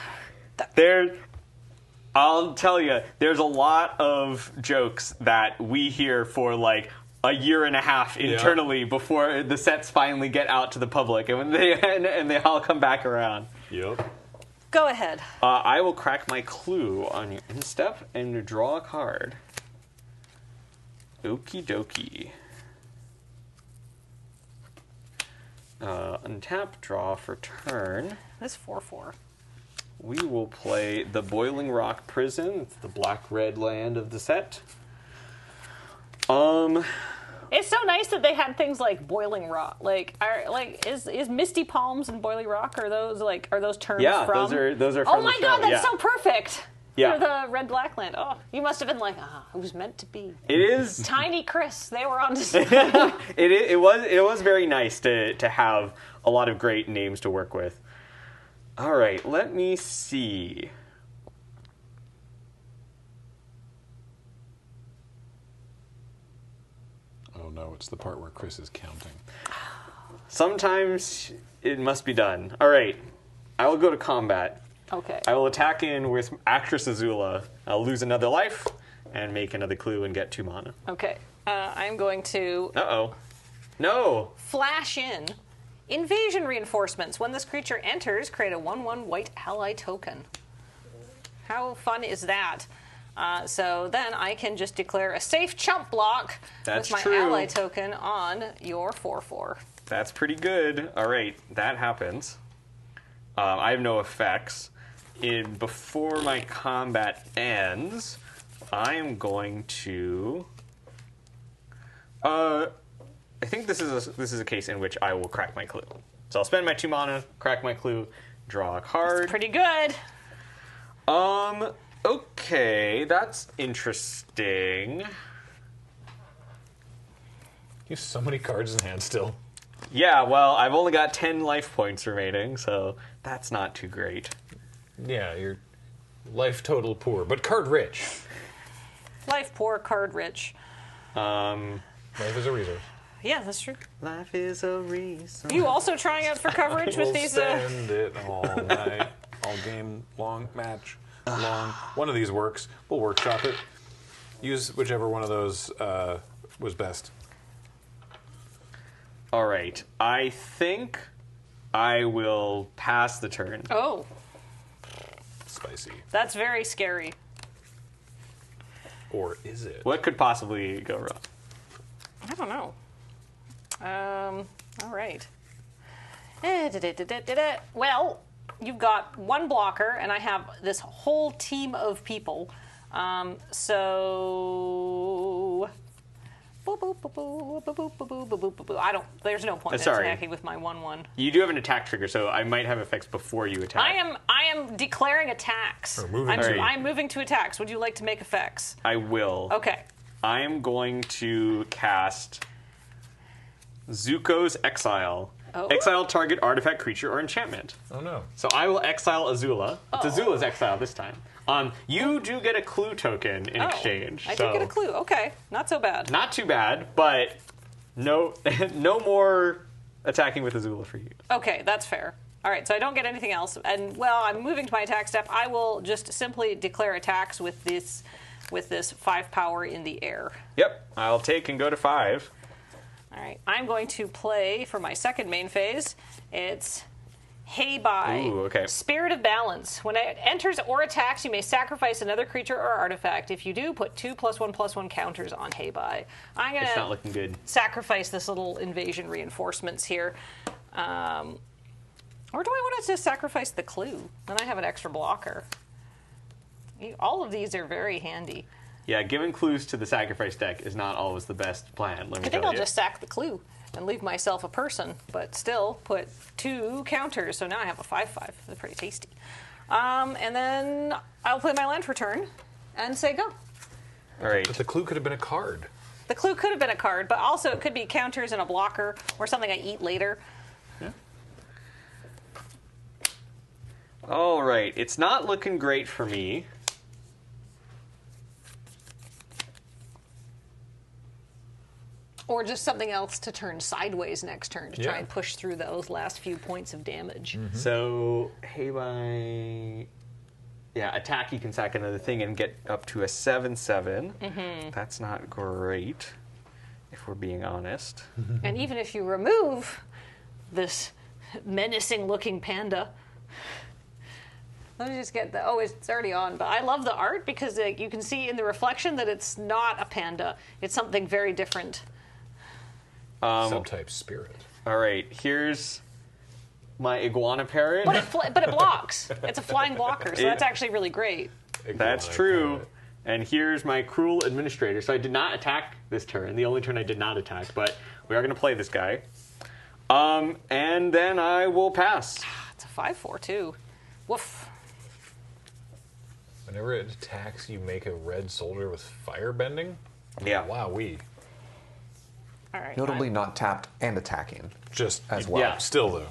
I'll tell you, there's a lot of jokes that we hear for like a year and a half internally before the sets finally get out to the public, and when they all come back around. Yep. Go ahead. I will crack my clue on your instep and draw a card. Okie dokie. Untap, draw for turn. This 4/4. We will play the Boiling Rock Prison. It's the black-red land of the set. It's so nice that they had things like Boiling Rock. Is Misty Palms and Boiling Rock, are those terms from? those are Oh from my the god, show, that's so perfect. Yeah. For the red black land. Oh, you must have been like, it was meant to be. It is. Tiny Chris, they were on display. It was very nice to have a lot of great names to work with. All right, let me see. Oh no, it's the part where Chris is counting. Sometimes it must be done. All right, I will go to combat. Okay. I will attack in with Actress Azula. I'll lose another life and make another clue and get 2 mana. Okay. I'm going to... Uh-oh. No! Flash in. Invasion reinforcements. When this creature enters, create a 1/1 white ally token. How fun is that? So then I can just declare a safe chump block with my ally token on your 4/4. That's pretty good. All right, that happens. I have no effects. Before my combat ends, I am going to... I think this is a case in which I will crack my clue. So I'll spend my 2 mana, crack my clue, draw a card. That's pretty good. Okay, that's interesting. You have so many cards in hand still. Yeah, well, I've only got 10 life points remaining, so that's not too great. Yeah, you're life total poor, but card rich. Life poor, card rich. Life is a resource. Yeah, that's true. Life is a resource. You also trying out for coverage with these? Spend it all night, all game long, match long. One of these works. We'll workshop it. Use whichever one of those was best. All right. I think I will pass the turn. Oh. Spicy. That's very scary. Or is it? What could possibly go wrong? I don't know. All right. Well, you've got 1 blocker, and I have this whole team of people. So... I don't... There's no point in attacking with my 1/1. You do have an attack trigger, so I might have effects before you attack. I am declaring attacks. I'm moving to attacks. Would you like to make effects? I will. Okay. I am going to cast Zuko's Exile. Oh. Exile target artifact, creature, or enchantment. Oh no. So I will exile Azula. It's Azula's exile this time. You do get a clue token in exchange. I do get a clue. Okay. Not so bad. Not too bad, but no more attacking with Azula for you. Okay, that's fair. All right, so I don't get anything else. And, well, I'm moving to my attack step. I will just simply declare attacks with this 5 power in the air. Yep, I'll take and go to 5. All right, I'm going to play for my second main phase. It's Heibai. Ooh, okay. Spirit of Balance. When it enters or attacks, you may sacrifice another creature or artifact. If you do, put 2 +1/+1 counters on Heibai. I'm going It's not looking good. Sacrifice this little invasion reinforcements here. Or do I want to just sacrifice the clue? Then I have an extra blocker. All of these are very handy. Yeah, giving clues to the sacrifice deck is not always the best plan, let me I think tell I'll you. just sack the clue and leave myself a person, but still put 2 counters. So now I have a 5/5. That's pretty tasty. And then I'll play my land for turn and say go. All right. But the clue could have been a card. The clue could have been a card, but also it could be counters and a blocker or something I eat later. Yeah. All right. It's not looking great for me. Or just something else to turn sideways next turn to try and push through those last few points of damage. So, Heibai... Yeah, attack, you can sack another thing and get up to a 7/7. That's not great, if we're being honest. And even if you remove this menacing-looking panda... Let me just get the... Oh, it's already on. But I love the art because you can see in the reflection that it's not a panda. It's something very different. Some type spirit. All right, here's my iguana parrot. But it blocks. It's a flying blocker, so that's actually really great. That's true. And here's my cruel administrator. So I did not attack this turn. The only turn I did not attack, but we are going to play this guy. And then I will pass. It's a 5/4 too. Woof. Whenever it attacks, you make a red soldier with fire bending? Yeah. Wowee. All right. Notably not tapped and attacking. Just as well. Yeah, still though.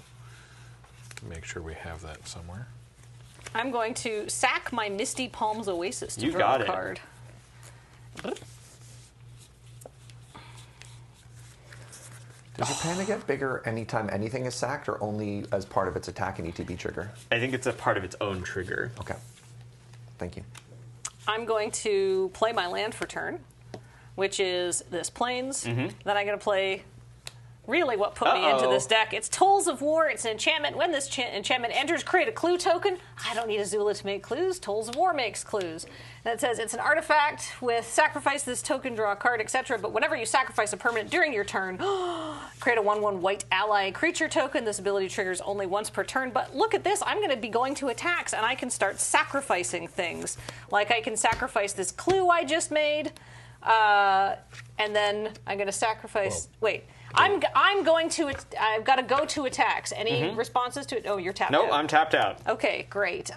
Make sure we have that somewhere. I'm going to sack my Misty Palms Oasis to You draw got a it. card. Does your panda get bigger anytime anything is sacked, or only as part of its attack and ETB trigger? I think it's a part of its own trigger. Okay. Thank you. I'm going to play my land for turn, which is this Plains. Then I'm going to play really what put me into this deck. It's Tolls of War. It's an enchantment. When this enchantment enters, create a clue token. I don't need Azula to make clues. Tolls of War makes clues. And it says it's an artifact with sacrifice this token, draw a card, etc. But whenever you sacrifice a permanent during your turn, create a 1/1 white ally creature token. This ability triggers only once per turn. But look at this. I'm going to be going to attacks, and I can start sacrificing things. Like I can sacrifice this clue I just made, and then I'm going to sacrifice... Wait. I'm going to... I've got to go to attacks. Any responses to it? Oh, you're tapped out. No, I'm tapped out. Okay, great.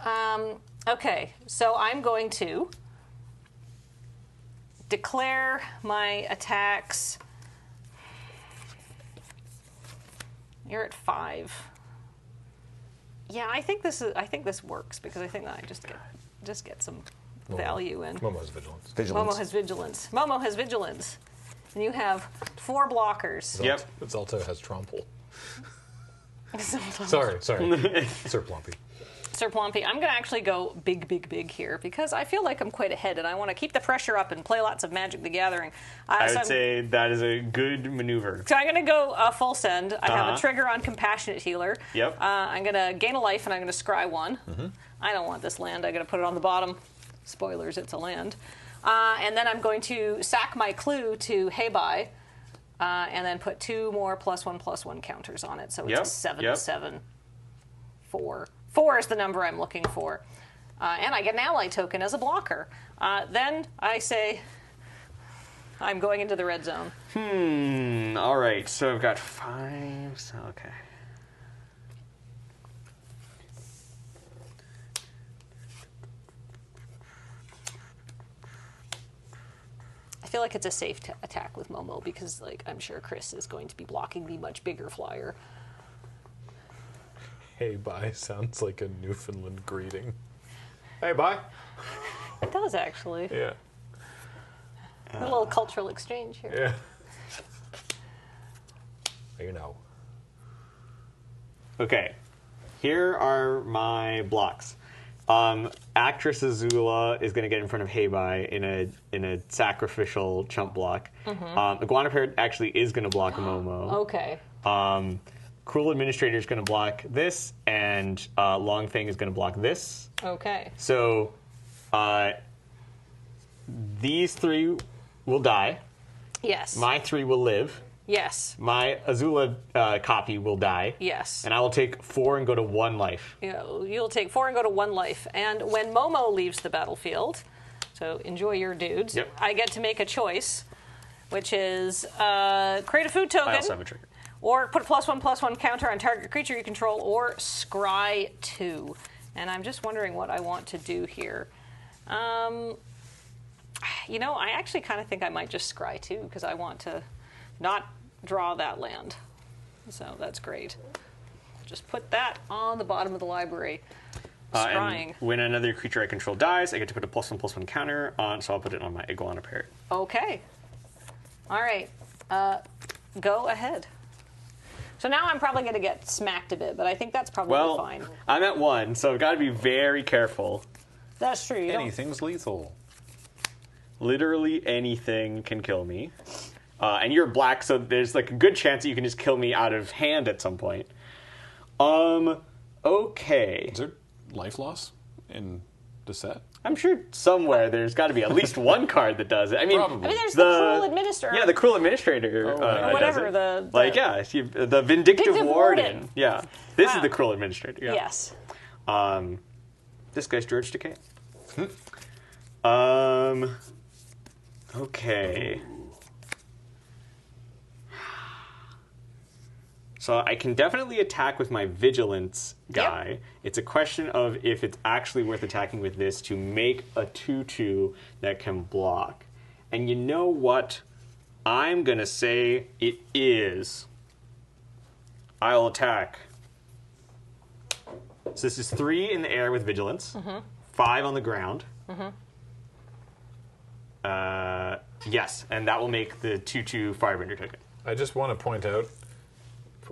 Okay, so I'm going to declare my attacks. You're at 5. Yeah, I think this works because I think that I just get some value in. Momo has vigilance. Momo has vigilance. Momo has vigilance. And you have 4 blockers. Yep. Zalto has trample. Sorry. Sir Plumpy. Sir Plumpy, I'm going to actually go big here because I feel like I'm quite ahead and I want to keep the pressure up and play lots of Magic the Gathering. I would say that is a good maneuver. So I'm going to go full send. I have a trigger on Compassionate Healer. Yep. I'm going to gain a life and I'm going to scry 1. I don't want this land. I'm going to put it on the bottom. Spoilers, it's a land. And then I'm going to sack my clue to Heibai, and then put 2 more +1/+1 counters on it. So it's a 7/7. 4. 4 is the number I'm looking for. And I get an ally token as a blocker. Then I say I'm going into the red zone. All right. So I've got 5. So, okay. I feel like it's a safe attack with Momo because, like, I'm sure Chris is going to be blocking the much bigger flyer. Hey, bye sounds like a Newfoundland greeting. Hey, bye. It does, actually. Yeah. A little cultural exchange here. Yeah. You know. Okay. Here are my blocks. Actress Azula is going to get in front of Heibai in a sacrificial chump block. Iguana Parrot actually is going to block Momo. Okay. Cruel Administrator is going to block this, and Long Fang is going to block this. Okay. So these 3 will die. Yes. My 3 will live. Yes. My Azula copy will die. Yes. And I will take 4 and go to 1 life. You'll take 4 and go to 1 life. And when Momo leaves the battlefield, so enjoy your dudes, I get to make a choice, which is create a food token. I also have a trigger. Or put a +1/+1 counter on target creature you control, or scry 2. And I'm just wondering what I want to do here. I actually kind of think I might just scry 2 because I want to not draw that land. So that's great. Just put that on the bottom of the library. Scrying. And when another creature I control dies, I get to put a +1/+1 counter on, so I'll put it on my Iguana Parrot. Okay. All right. Go ahead. So now I'm probably going to get smacked a bit, but I think that's probably fine. I'm at 1, so I've got to be very careful. That's true. Anything's lethal. Literally anything can kill me. And you're black, so there's like a good chance that you can just kill me out of hand at some point. Okay. Is there life loss in the set? I'm sure somewhere there's got to be at least one card that does it. I mean, there's the Cruel Administrator. Yeah, the Cruel Administrator. Whatever. The Vindictive Warden. Yeah. This is the Cruel Administrator. Yeah. Yes. This guy's George Takei. Okay. So I can definitely attack with my Vigilance guy. Yep. It's a question of if it's actually worth attacking with this to make a 2/2 that can block. And you know what? I'm going to say it is. I'll attack. So this is 3 in the air with Vigilance, 5 on the ground. Yes, and that will make the 2/2 Firebender token. I just want to point out,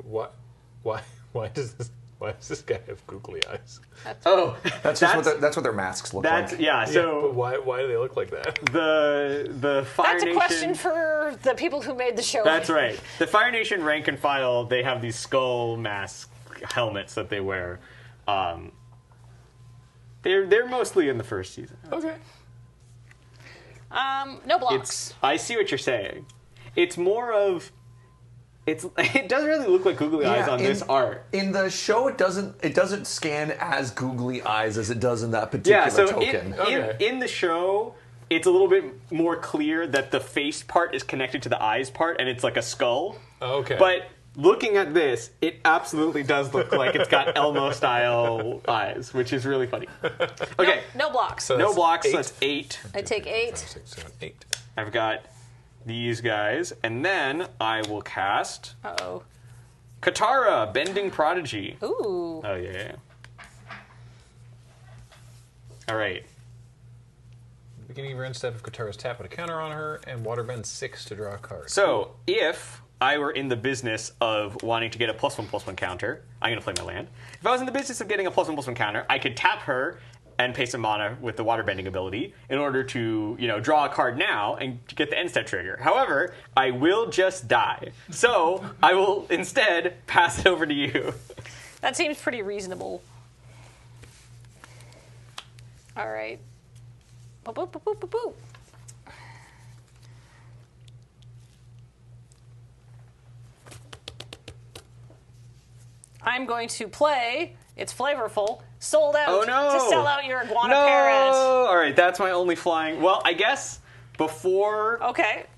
why does this guy have googly eyes? That's what their masks look like. Yeah. So but why do they look like that? The Fire That's a Nation, question for the people who made the show. That's right. The Fire Nation rank and file, they have these skull mask helmets that they wear. They're mostly in the first season. Okay. No blocks. I see what you're saying. It's more of. It doesn't really look like googly eyes on this art. In the show, it doesn't scan as googly eyes as it does in that particular token. In the show, it's a little bit more clear that the face part is connected to the eyes part, and it's like a skull. Okay. But looking at this, it absolutely does look like it's got Elmo-style eyes, which is really funny. Okay. No blocks. So no blocks, so that's 8. I take 8. 6, 7, 8. I've got these guys, and then I will cast Katara, Bending Prodigy. Ooh. Oh, yeah. All right. Beginning of your end step, if Katara's tap, put a counter on her, and waterbend 6 to draw a card. So, if I were in the business of wanting to get a +1/+1 counter, I'm going to play my land. If I was in the business of getting a +1/+1 counter, I could tap her and pay some mana with the waterbending ability in order to, draw a card now and get the end step trigger. However, I will just die. So, I will instead pass it over to you. That seems pretty reasonable. All right. Boop, boop, boop, boop, boop, boop. I'm going to play, it's flavorful, Sold Out to sell out your iguana parrot. All right, that's my only flying. Well, I guess before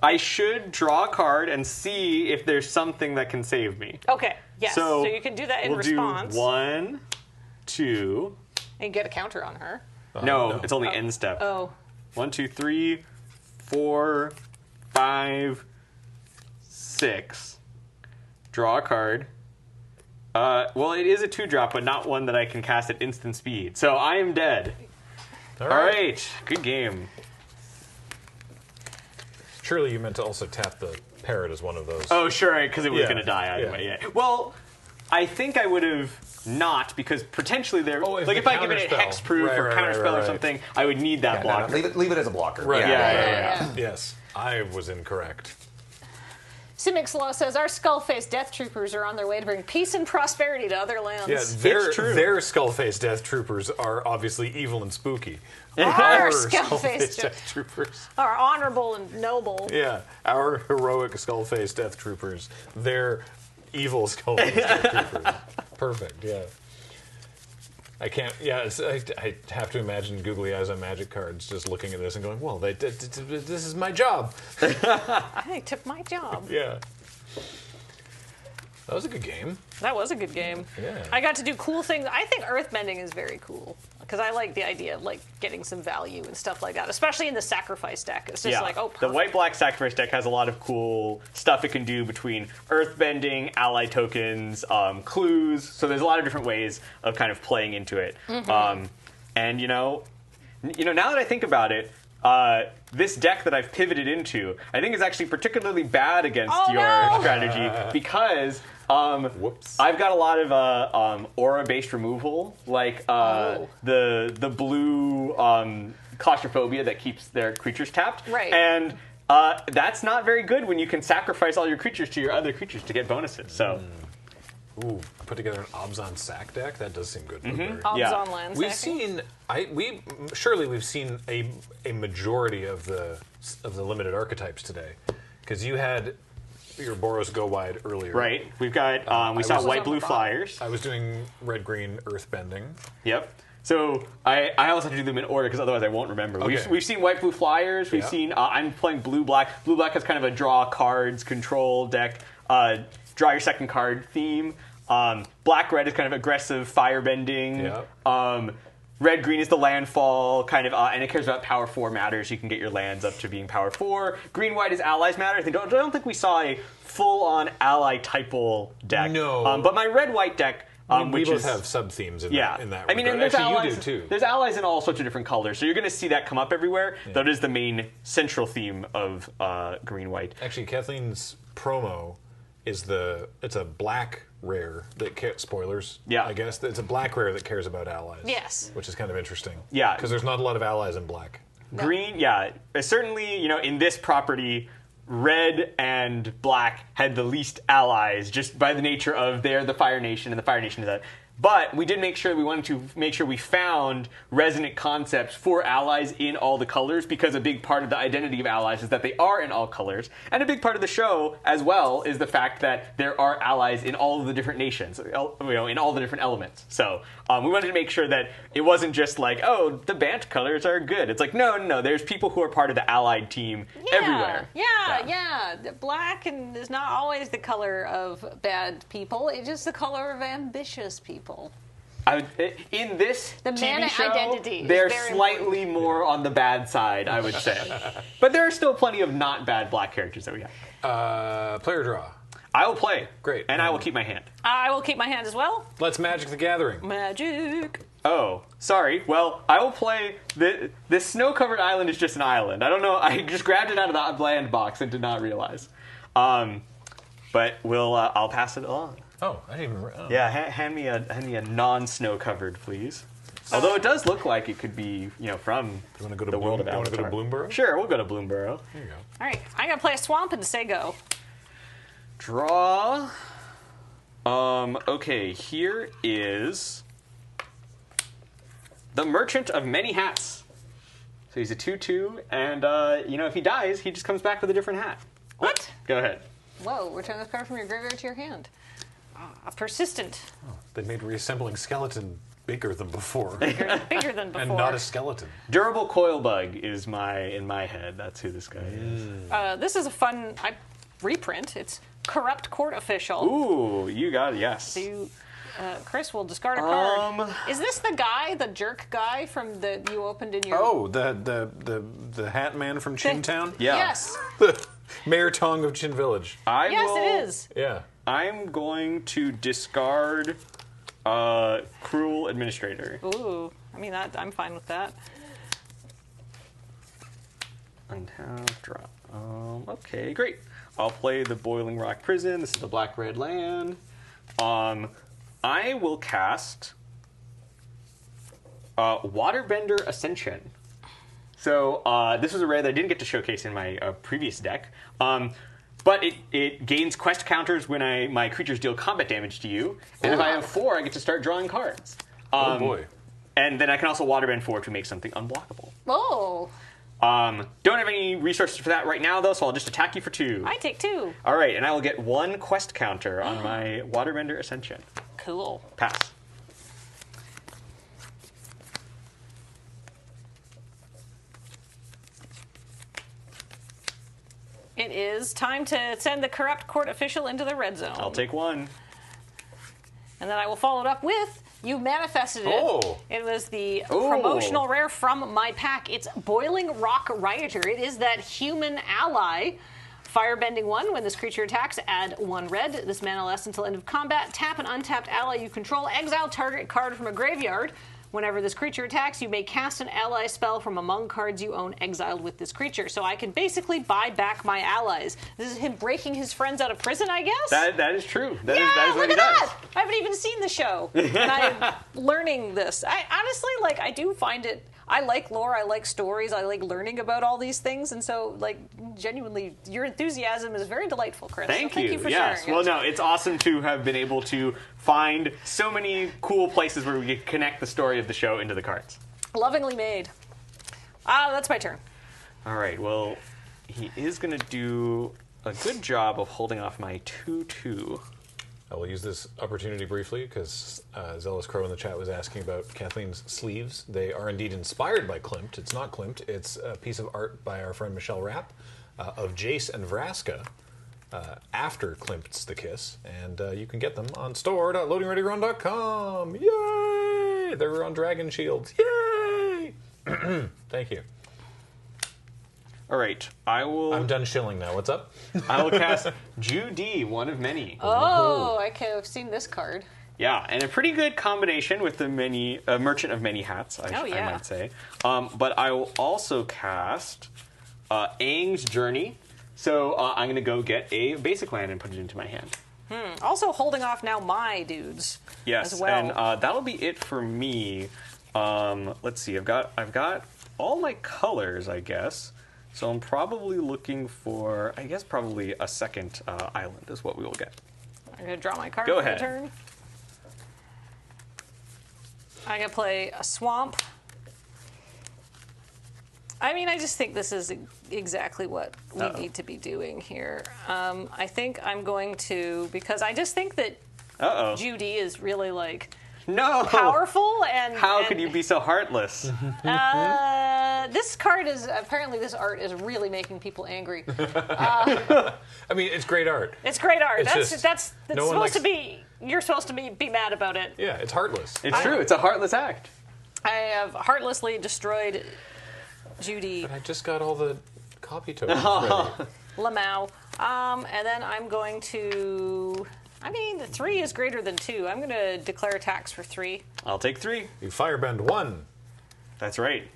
I should draw a card and see if there's something that can save me. Okay, yes. So you can do that in response. Do 1, 2. And get a counter on her. No, it's only end step. Oh. 1, 2, 3, 4, 5, 6. Draw a card. Well, it is a 2-drop, but not one that I can cast at instant speed. So I am dead. All right. Good game. Surely you meant to also tap the parrot as one of those. Oh, sure, because it was going to die either way. Yeah. Well, I think I would have not, because potentially there. If I give it hexproof or counterspell or something, I would need that blocker. Leave it as a blocker. Right. Yeah. Yes, I was incorrect. Simixlaw says, our skull-faced death troopers are on their way to bring peace and prosperity to other lands. Yeah, their skull-faced death troopers are obviously evil and spooky. Our skull-faced death troopers are honorable and noble. Yeah, our heroic skull-faced death troopers. They're evil skull-faced death troopers. Perfect, yeah. I can't, I have to imagine googly eyes on magic cards just looking at this and going, well, this is my job. They took my job. Yeah. That was a good game. That was a good game. Yeah. I got to do cool things. I think earthbending is very cool because I like the idea of getting some value and stuff like that, especially in the sacrifice deck. It's just perfect. The white-black sacrifice deck has a lot of cool stuff it can do between earthbending, ally tokens, clues. So there's a lot of different ways of kind of playing into it. Mm-hmm. And now that I think about it, this deck that I've pivoted into, I think is actually particularly bad against your strategy because I've got a lot of aura-based removal, like the blue claustrophobia that keeps their creatures tapped. Right. And that's not very good when you can sacrifice all your creatures to your other creatures to get bonuses. So. Ooh, put together an Obzon sack deck. That does seem good. Obzon land We've sacking. seen we've seen a majority of the limited archetypes today, because you had your Boros go wide earlier. Right. We've got we saw white blue flyers. I was doing red green earth bending. Yep. So I also have to do them in order because otherwise I won't remember. Okay. We've seen white blue flyers. We've seen I'm playing blue black. Blue black has kind of a draw cards control deck. Draw your second card theme. Black red is kind of aggressive firebending. Yep. Red green is the landfall kind of, and it cares about power 4 matters. You can get your lands up to being power 4. Green white is allies matter. I don't think we saw a full on ally typal deck. No. But my red white deck. We both have sub themes in that. I mean, and there's actually, allies, you do too. There's allies in all sorts of different colors, so you're going to see that come up everywhere. That is the main central theme of green white. Actually, Kathleen's promo is it's a black rare that spoilers. Yeah, I guess it's a black rare that cares about allies. Yes, which is kind of interesting. Yeah, because there's not a lot of allies in black. Green, certainly. In this property, red and black had the least allies, just by the nature of they're the Fire Nation, and the Fire Nation is that. But we did we wanted to make sure we found resonant concepts for allies in all the colors, because a big part of the identity of allies is that they are in all colors. And a big part of the show, as well, is the fact that there are allies in all of the different nations, in all the different elements. So we wanted to make sure that it wasn't just like, oh, the Bant colors are good. It's like, no, there's people who are part of the allied team everywhere. Yeah. The black is not always the color of bad people. It's just the color of ambitious people. In this the TV mana show, identity they're slightly more on the bad side, I would say. But there are still plenty of not bad black characters that we have. Player draw. I will play. Great. And I will keep my hand. I will keep my hand as well. Let's Magic the Gathering. Magic. Oh, sorry. Well, I will play. This snow-covered island is just an island. I don't know. I just grabbed it out of the land box and did not realize. But I'll pass it along. Oh, I didn't even. Oh. Yeah, hand me a non-snow covered, please. Although it does look like it could be, from the world of Avatar. You want to go to Bloomborough? Sure, we'll go to Bloomborough. There you go. All right, I'm gonna play a swamp and say go. Draw. Okay, here is the Merchant of Many Hats. So he's a 2/2, and if he dies, he just comes back with a different hat. What? Go ahead. Whoa! Return this card from your graveyard to your hand. Persistent. Oh, they made reassembling skeleton bigger than before. Bigger than before. And not a skeleton. Durable Coil Bug is in my head. That's who this guy is. This is a fun reprint. It's Corrupt Court Official. Ooh, you got it. Yes. So Chris will discard a card. Is this the jerk guy from you opened in your? Oh, the Hat Man from Chintown. Yeah. Yes. Mayor Tong of Chin Village. It is. Yeah. I'm going to discard Cruel Administrator. Ooh, I'm fine with that. Untap, drop. Okay, great. I'll play the Boiling Rock Prison. This is the black-red land. I will cast Waterbender Ascension. So this was a rare that I didn't get to showcase in my previous deck. But it gains quest counters when my creatures deal combat damage to you. And if I have 4, I get to start drawing cards. Oh boy. And then I can also Waterbend 4 to make something unblockable. Oh. Don't have any resources for that right now, though, so I'll just attack you for 2. I take 2. All right, and I will get 1 quest counter on my Waterbender Ascension. Cool. Pass. It is time to send the Corrupt Court Official into the red zone. I'll take 1. And then I will follow it up with, you manifested it. Oh. It was the promotional rare from my pack. It's Boiling Rock Rioter. It is that human ally. Firebending 1, when this creature attacks, add 1 red. This mana lasts until end of combat. Tap an untapped ally you control. Exile target card from a graveyard. Whenever this creature attacks, you may cast an ally spell from among cards you own exiled with this creature. So I can basically buy back my allies. This is him breaking his friends out of prison, I guess? That is true. That is what look he at does. that! I haven't even seen the show. And I'm learning this. I honestly, I do find it... I like lore, I like stories, I like learning about all these things, and so, genuinely, your enthusiasm is very delightful, Chris. Thank you for yes. sharing Well, it. no, it's awesome to have been able to find so many cool places where we can connect the story of the show into the cards. Lovingly made. That's my turn. All right, well, he is going to do a good job of holding off my 2/2. I will use this opportunity briefly because Zealous Crow in the chat was asking about Kathleen's sleeves. They are indeed inspired by Klimt. It's not Klimt. It's a piece of art by our friend Michelle Rapp of Jace and Vraska after Klimt's The Kiss. And you can get them on store.loadingreadyrun.com. Yay! They're on Dragon Shields. Yay! Thank you. All right, I'm done shilling now. What's up? I will cast Judy, one of many. Oh, I've seen this card. Yeah, and a pretty good combination with the Merchant of Many Hats, I might say. But I will also cast Aang's Journey. So I'm going to go get a basic land and put it into my hand. Also holding off now my dudes. Yes, as well. and that'll be it for me. Let's see, I've got all my colors, I guess. So I'm probably looking for, probably a second island is what we will get. I'm going to draw my card Go for ahead. the turn. I'm going to play a swamp. I just think this is exactly what we need to be doing here. I think I'm going to, because I just think that Judy is really powerful and how could you be so heartless? This card is apparently this art is really making people angry. It's great art. It's great art. It's That's no one supposed to be. You're supposed to be mad about it. Yeah, it's heartless. It's true. It's a heartless act. I have heartlessly destroyed Judy. But I just got all the copy tokens ready. Lamau. And then I'm going to. 3 is greater than 2. I'm going to declare attacks for 3. I'll take 3. You firebend 1. That's right.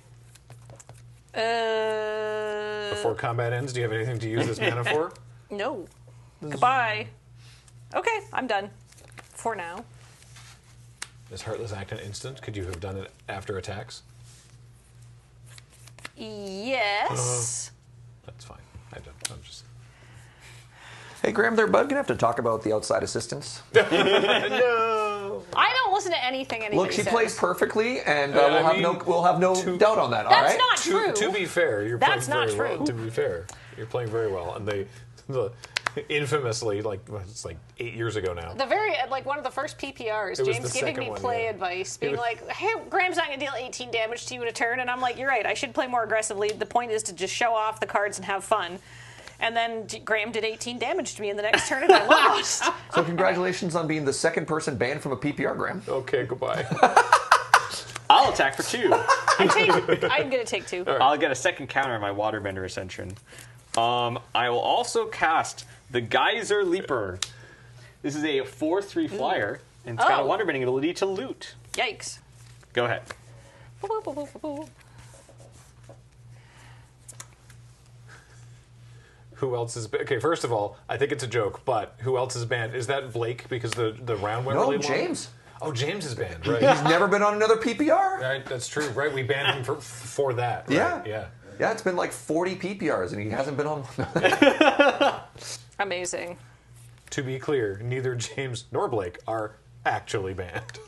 Before combat ends, do you have anything to use this mana for? No. Goodbye. Okay, I'm done. For now. Is Heartless Act an instant? Could you have done it after attacks? Yes. That's fine. I'm just... Hey, Graham, there, bud. Gonna have to talk about the outside assistance. No. I don't listen to anything anybody Look, she says. plays perfectly, and we'll have no doubt on that. That's all right? not true. To be fair, you're That's playing not very true. well. To be fair, you're playing very well, and they infamously, it's 8 years ago now. The one of the first PPRs, It was James the giving second me one, play yeah. advice, being like, "Hey, Graham's not going to deal 18 damage to you in a turn," and I'm like, "You're right. I should play more aggressively. The point is to just show off the cards and have fun." And then Graham did 18 damage to me in the next turn, and I lost. So congratulations on being the second person banned from a PPR, Graham. Okay, goodbye. I'll attack for 2. I'm going to take 2. Right. I'll get a second counter on my Waterbender Ascension. I will also cast the Geyser Leaper. This is a 4/3 flyer, and it's got a waterbending ability to loot. Yikes. Go ahead. Who else is... Okay, first of all, I think it's a joke, but who else is banned? Is that Blake because the round went really long? No, James. Oh, James is banned, right. He's never been on another PPR. Right, that's true, right? We banned him for that, right? Yeah. Yeah, it's been 40 PPRs, and he hasn't been on one. Amazing. To be clear, neither James nor Blake are actually banned.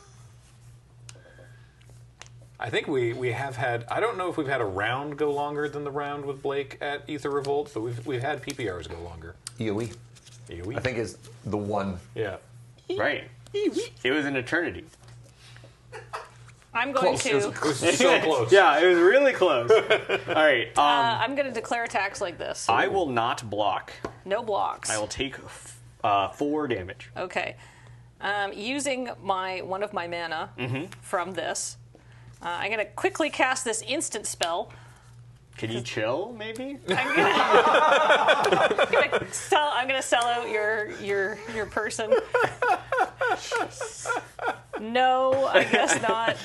I think we have had... I don't know if we've had a round go longer than the round with Blake at Aether Revolt, but we've had PPRs go longer. EOE. I think is the one. Yeah. Right. It was an eternity. I'm going to... It was so close. Yeah, it was really close. All right. I'm going to declare attacks like this. I will not block. No blocks. I will take 4 damage. Okay. Using one of my mana from this, I'm going to quickly cast this instant spell. Can you chill, maybe? I'm gonna sell out your person. No, I guess not.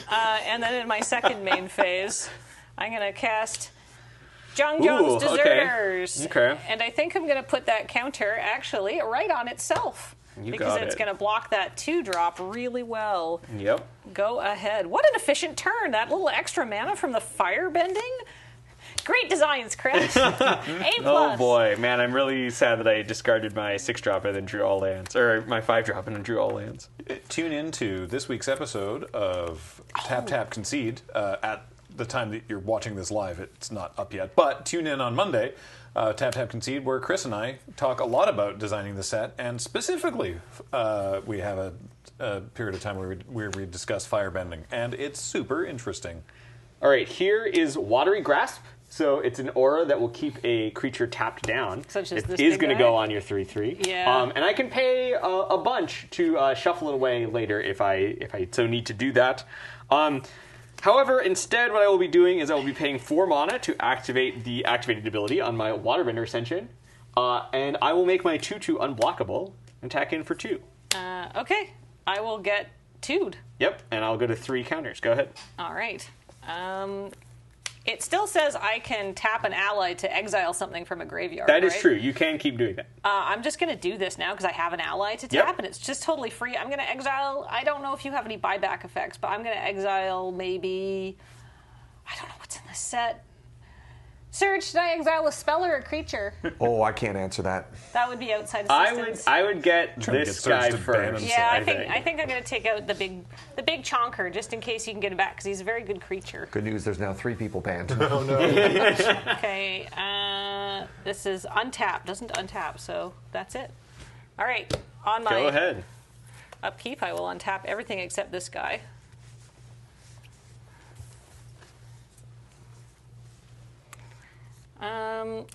And then in my second main phase, I'm going to cast Jung Jung's Deserters. Okay. And I think I'm going to put that counter actually right on itself. Because it's going to block that 2-drop really well. Yep. Go ahead. What an efficient turn. That little extra mana from the firebending. Great designs, Chris. A+. Oh boy, man, I'm really sad that I discarded my 6-drop and then drew all lands, or my 5-drop and then drew all lands. Tune in to this week's episode of Tap Tap Concede. At the time that you're watching this live, it's not up yet, but tune in on Monday, Tap Tap Concede, where Chris and I talk a lot about designing the set, and specifically, we have a period of time where we discuss firebending, and it's super interesting. All right, here is Watery Grasp. So it's an aura that will keep a creature tapped down. Such as it this is big going to guy? go on your 3/3. Yeah. And I can pay a bunch to shuffle it away later if I so need to do that. However, instead, what I will be doing is I will be paying 4 mana to activate the activated ability on my Waterbender Ascension, and I will make my 2/2 unblockable and tack in for 2. Okay. I will get 2'd. Yep, and I'll go to 3 counters. Go ahead. All right. It still says I can tap an ally to exile something from a graveyard. That is right? true. You can keep doing that. I'm just going to do this now because I have an ally to tap, and it's just totally free. I'm going to exile. I don't know if you have any buyback effects, but I'm going to exile maybe. I don't know what's in this set. Serge, should I exile a spell or a creature? Oh, I can't answer that. That would be outside assistance. I would get this guy first. Yeah, I think I'm going to take out the big chonker just in case you can get him back because he's a very good creature. Good news, there's now 3 people banned. Oh, no. Okay, this is untap. Doesn't untap, so that's it. All right, on my Go ahead. upkeep, I will untap everything except this guy.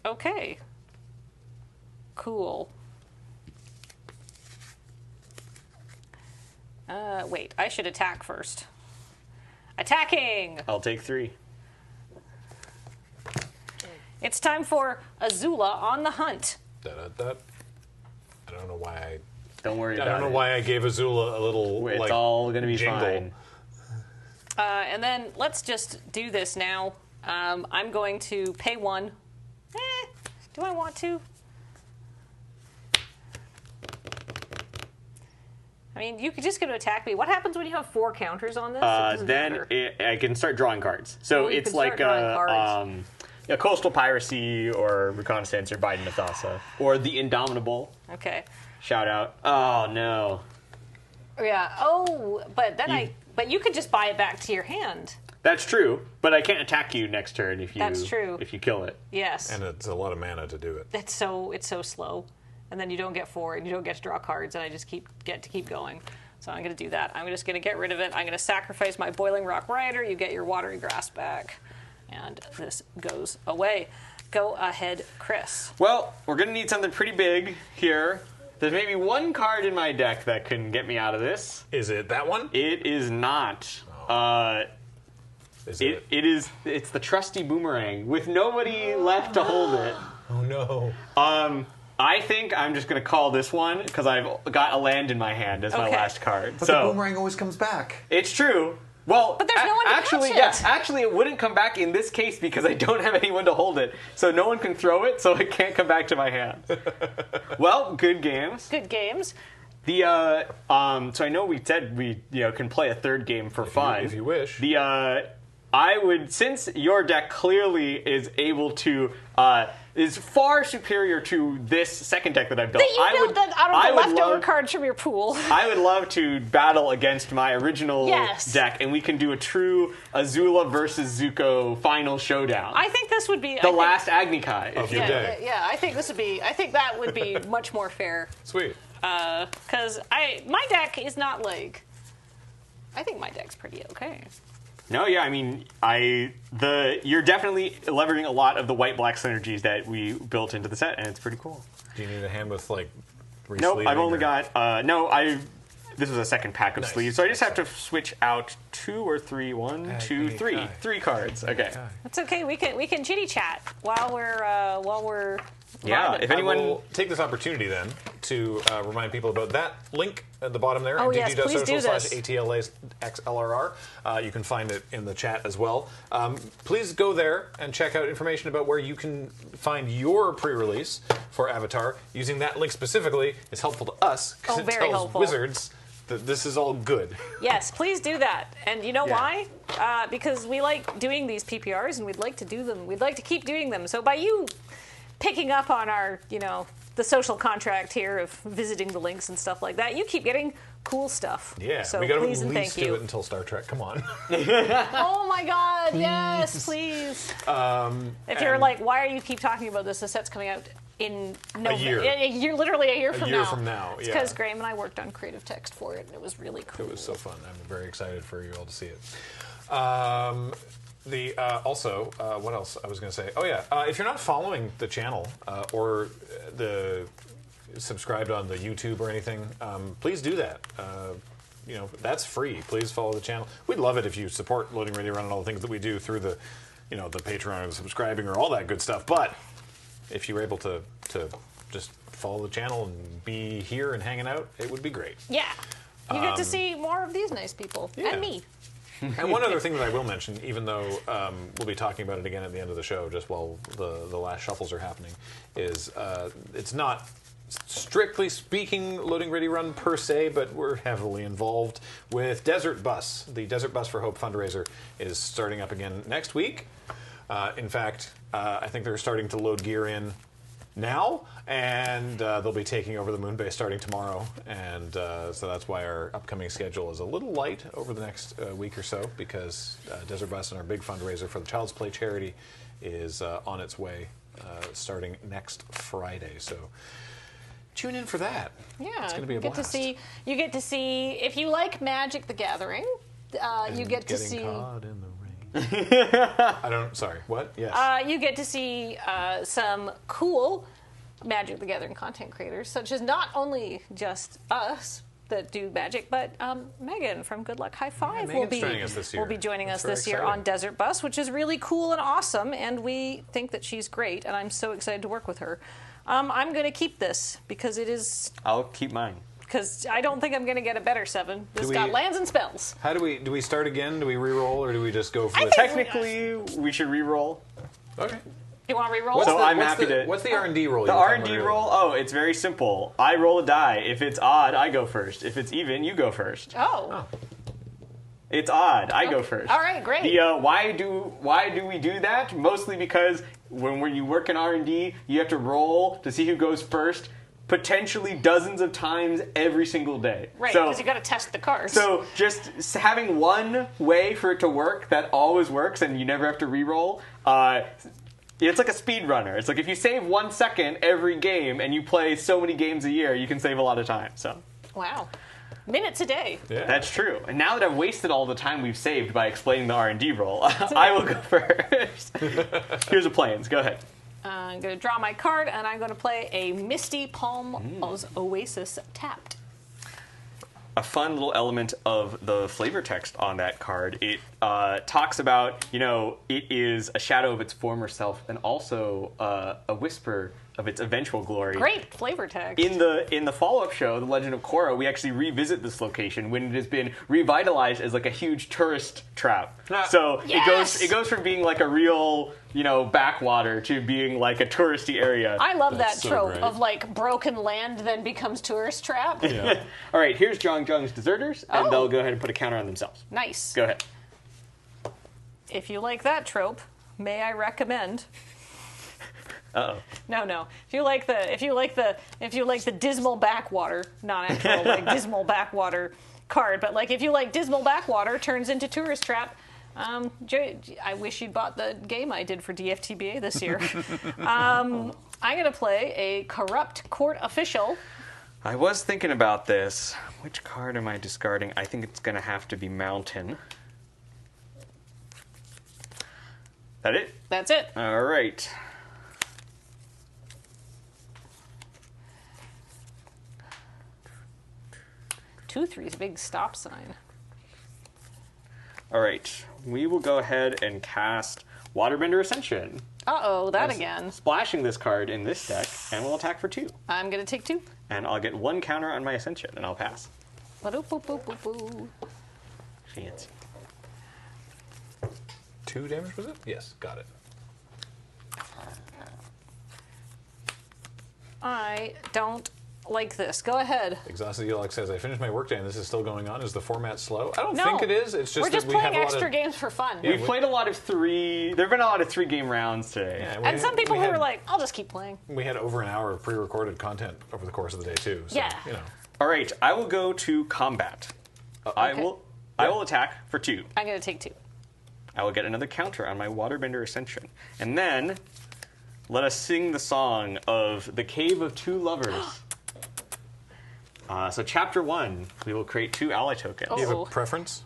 Okay. Cool. Wait, I should attack first. Attacking! I'll take 3. It's time for Azula on the hunt. I don't know why Don't worry about it. I don't know why I gave Azula a little. It's all going to be jingle. fine. And then let's just do this now. I'm going to pay 1. Do I want to? I mean, you could just go to attack me. What happens when you have 4 counters on this? I can start drawing cards. So Oh, you it's can like start drawing cards. Coastal Piracy or Reconnaissance or Biden Nathasa or the Indomitable. Okay. Shout out. Oh no. Yeah. Oh, but then but you could just buy it back to your hand. That's true, but I can't attack you next turn if you. That's true. If you kill it. Yes. And it's a lot of mana to do it. It's so slow, and then you don't get 4, and you don't get to draw cards, and I just get to keep going. So I'm going to do that. I'm just going to get rid of it. I'm going to sacrifice my Boiling Rock Rider. You get your Watery Grass back, and this goes away. Go ahead, Chris. Well, we're going to need something pretty big here. There's maybe 1 card in my deck that can get me out of this. Is it that one? It is not. Is it? It's the trusty Boomerang with nobody left to hold it. Oh no. I think I'm just going to call this one because I've got a land in my hand as my last card. But the boomerang always comes back. It's true. Well, but there's no one to actually, catch it. yes, actually, it wouldn't come back in this case because I don't have anyone to hold it, so no one can throw it, so it can't come back to my hand. Well, good games. Good games. The so I know we said we can play a third game for fun if you wish. I would, since your deck clearly is able to is far superior to this second deck that I've built. That you built that out of the leftover cards from your pool. I would love to battle against my original deck, and we can do a true Azula versus Zuko final showdown. I think this would be the last Agni Kai of your day. Yeah, I think this would be. I think that would be much more fair. Sweet. Because my deck is not like. I think my deck's pretty okay. No, yeah, I mean, you're definitely leveraging a lot of the white-black synergies that we built into the set, and it's pretty cool. Do you need a hand with like? Nope, I've only got this was a second pack of sleeves, so I just have to switch out 2 or 3. 1, 2, 3. 3 cards. Okay. That's okay. We can chitty chat while we're. Yeah, if anyone I will take this opportunity then to remind people about that link at the bottom there. Oh, yes, please do this. /ATLAXLRR. You can find it in the chat as well. Please go there and check out information about where you can find your pre-release for Avatar. Using that link specifically is helpful to us because it tells Wizards that this is all good. Yes, please do that. And you know why? Because we like doing these PPRs and we'd like to do them. We'd like to keep doing them. So by you picking up on our, the social contract here of visiting the links and stuff like that, you keep getting cool stuff. Yeah, so we got to please at and least thank do you. it until Star Trek. Come on. Oh my God! Yes, please. If you're like, why are you keep talking about this? The set's coming out in November. Literally a year from now. It's because Graham and I worked on creative text for it, and it was really cool. It was so fun. I'm very excited for you all to see it. Also, what else I was going to say? Oh yeah, if you're not following the channel or subscribed on the YouTube or anything, please do that. That's free. Please follow the channel. We'd love it if you support Loading Ready Run and all the things that we do through the Patreon or the subscribing or all that good stuff. But if you were able to just follow the channel and be here and hanging out, it would be great. Yeah, you get to see more of these nice people and me. And one other thing that I will mention, even though we'll be talking about it again at the end of the show, just while the last shuffles are happening, is it's not strictly speaking Loading Ready Run per se, but we're heavily involved with Desert Bus. The Desert Bus for Hope fundraiser is starting up again next week. In fact, I think they're starting to load gear in now, and they'll be taking over the moon base starting tomorrow, and so that's why our upcoming schedule is a little light over the next week or so, because Desert Bus and our big fundraiser for the Child's Play charity is on its way starting next Friday. So tune in for that. Yeah, it's going to be a blast. You get to see if you like Magic the Gathering. You get to see. Caught in the Sorry, what? Yes. You get to see some cool Magic the Gathering content creators, such as not only just us that do Magic, but Megan from Good Luck High Five will be joining us this year on Desert Bus, which is really cool and awesome, and we think that she's great, and I'm so excited to work with her. I'm going to keep this because it is... I'll keep mine. Because I don't think I'm going to get a better 7. This got lands and spells. How do we start again? Do we re-roll or do we just go for the... Technically, we should re-roll. Okay. You want to re-roll? What's the R&D roll? The R&D roll? It's very simple. I roll a die. If it's odd, I go first. If it's even, you go first. Oh. It's odd. I go first. All right, great. Why do we do that? Mostly because when you work in R&D, you have to roll to see who goes first, potentially dozens of times every single day. Right, because you got to test the cards. So just having one way for it to work that always works and you never have to re-roll, it's like a speed runner. It's like if you save 1 second every game and you play so many games a year, you can save a lot of time. So. Wow. Minutes a day. Yeah. That's true. And now that I've wasted all the time we've saved by explaining the R&D roll, I will go first. Here's the plans. Go ahead. I'm going to draw my card, and I'm going to play a Misty Palm's Oasis tapped. A fun little element of the flavor text on that card, it talks about, it is a shadow of its former self and also a whisper of its eventual glory. Great flavor text. In the follow-up show, The Legend of Korra, we actually revisit this location when it has been revitalized as like a huge tourist trap. So it goes from being like a real, backwater to being like a touristy area. I love that trope of like broken land then becomes tourist trap. Yeah. All right, here's Zhang Zhang's Deserters, and they'll go ahead and put a counter on themselves. Nice. Go ahead. If you like that trope, may I recommend... Uh-oh. No. If you like the dismal backwater, not actual like dismal backwater card, but like if you like dismal backwater turns into tourist trap, I wish you'd bought the game I did for DFTBA this year. I'm gonna play a Corrupt Court Official. I was thinking about this. Which card am I discarding? I think it's gonna have to be Mountain. That it? That's it. All right. Two three's a big stop sign. All right, we will go ahead and cast Waterbender Ascension. Uh-oh, that again. Splashing this card in this deck, and we'll attack for 2. I'm going to take 2. And I'll get 1 counter on my Ascension, and I'll pass. Ba-doop-boop-boop-boop-boop. Fancy. 2 damage, was it? Yes, got it. I don't like this. Go ahead. Exhausted Elix says, I finished my workday and this is still going on. Is the format slow? I don't No. think it is. It's just We're just that we have playing a lot extra of... games for fun. We've played a lot of 3... There have been a lot of 3-game rounds today. Yeah, And some people who are like, I'll just keep playing. We had over an hour of pre-recorded content over the course of the day, too. So, Yeah. You know. All right, I will go to combat. I will attack for 2. I'm going to take 2. I will get another counter on my Waterbender Ascension. And then, let us sing the song of the Cave of Two Lovers. So chapter 1, we will create 2 ally tokens. Do you have a preference?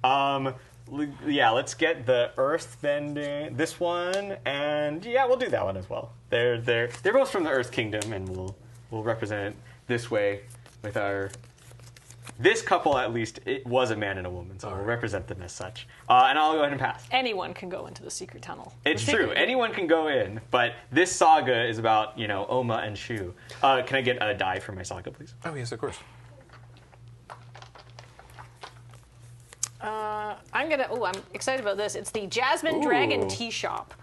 Yeah, let's get the Earthbending, this one, and yeah, we'll do that one as well. They're both from the Earth Kingdom, and we'll represent it this way with our... This couple, at least, it was a man and a woman, so we'll represent them as such. And I'll go ahead and pass. Anyone can go into the secret tunnel. It's true. Anyone can go in, but this saga is about, Oma and Shu. Can I get a die for my saga, please? Oh, yes, of course. I'm excited about this. It's the Jasmine Dragon Tea Shop,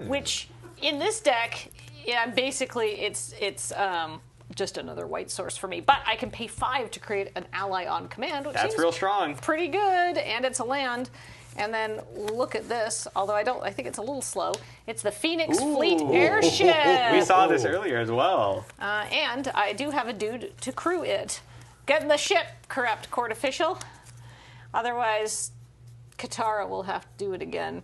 which in this deck, basically it's just another white source for me. But I can pay 5 to create an ally on command, which That's seems real strong. pretty good, and it's a land. And then look at this, although I think it's a little slow. It's the Phoenix Fleet Airship. We saw this earlier as well. And I do have a dude to crew it. Get in the ship, corrupt court official. Otherwise, Katara will have to do it again.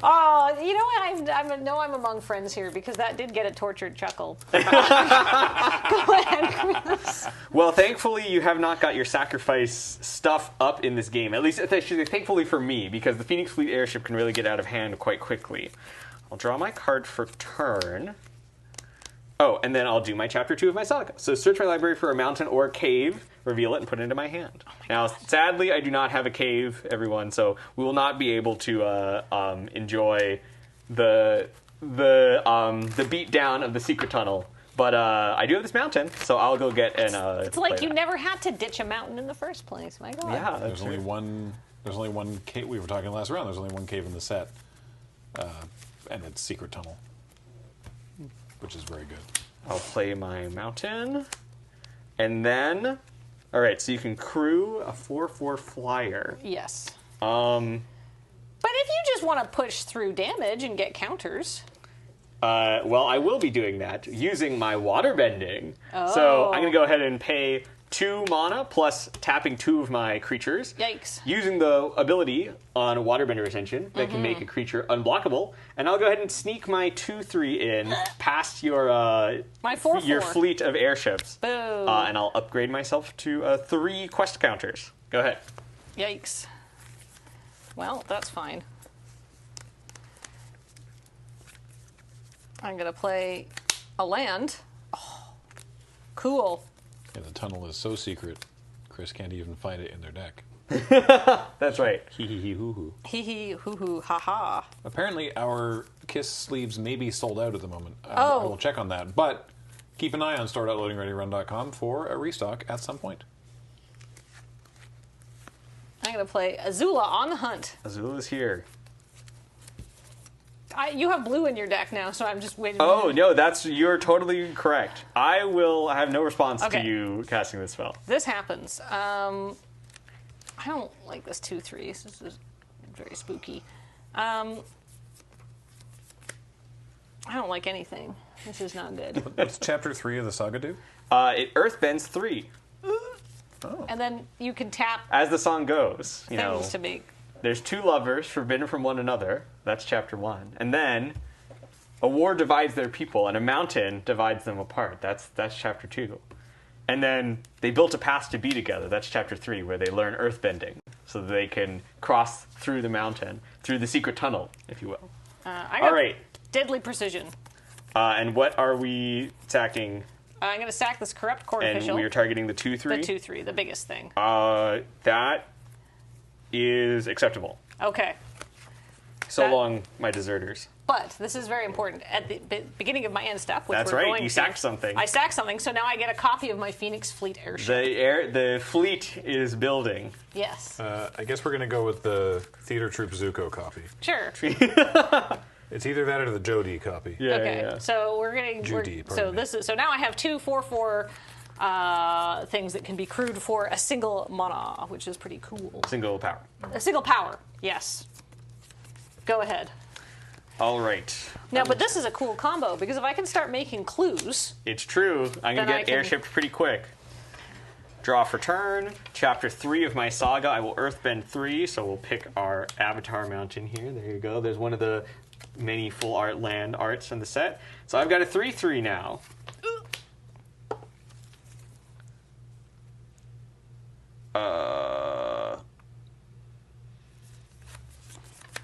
Oh, you know what? I'm among friends here because that did get a tortured chuckle. Go ahead, Chris. Well, thankfully, you have not got your sacrifice stuff up in this game. At least, thankfully for me, because the Phoenix Fleet Airship can really get out of hand quite quickly. I'll draw my card for turn. Oh, and then I'll do my chapter 2 of my saga. So search my library for a mountain or a cave, reveal it, and put it into my hand. Now, sadly, I do not have a cave, everyone, so we will not be able to enjoy the beat down of the secret tunnel. But I do have this mountain, so I'll go get an. It's like you never had to ditch a mountain in the first place. My God. Yeah, there's only one cave. We were talking last round. There's only one cave in the set, and it's secret tunnel, which is very good. I'll play my mountain, and then, all right. So you can crew a 4/4 flyer. Yes. But if you just want to push through damage and get counters. Well, I will be doing that using my waterbending. Oh. So I'm going to go ahead and pay 2 mana plus tapping 2 of my creatures. Yikes. Using the ability on Waterbender Ascension that can make a creature unblockable. And I'll go ahead and sneak my 2/3 in past your my 4/4. Your fleet of airships. Boom. And I'll upgrade myself to 3 quest counters. Go ahead. Yikes. Well, that's fine. I'm going to play a land. Oh, cool. And the tunnel is so secret, Chris can't even find it in their deck. That's right. Hee hee hee hoo hoo. Hee hee hoo hoo ha ha. Apparently, our Kiss sleeves may be sold out at the moment. I will check on that. But keep an eye on store.loadingreadyrun.com for a restock at some point. I'm going to play Azula on the Hunt. Azula's here. You have blue in your deck now, so I'm just waiting. Oh, no, you're totally correct. I will have no response to you casting this spell. This happens. I don't like this 2/3. This is very spooky. I don't like anything. This is not good. What's chapter 3 of the saga do? It earthbends 3. Oh. And then you can tap as the song goes. things to make. There's 2 lovers forbidden from one another. That's chapter 1. And then a war divides their people, and a mountain divides them apart. That's chapter 2. And then they built a path to be together. That's chapter 3, where they learn earthbending, so that they can cross through the mountain, through the secret tunnel, if you will. All right. Deadly precision. And what are we attacking? I'm going to sack this corrupt court official. And we are targeting the 2/3? The 2/3, the biggest thing. That is acceptable. Okay. So long, my deserters. But this is very important. At the beginning of my end step, which That's we're right. going You to, sacked something. I sacked something, so now I get a copy of my Phoenix Fleet airship. The fleet is building. Yes. I guess we're going to go with the Theater Troop Zuko copy. Sure. It's either that or the Jody copy. Yeah, Okay. yeah. So we're getting. Judy, So this is. So now I have 2 4/4 things that can be crewed for a single mana, which is pretty cool. Single power. A single power. Yes. Go ahead. All right. Now, but this is a cool combo because if I can start making clues. It's true. I'm going to get airshipped pretty quick. Draw for turn. Chapter 3 of my saga. I will earthbend 3, so we'll pick our Avatar Mountain here. There you go. There's one of the many full art land arts in the set. So I've got a 3/3 now.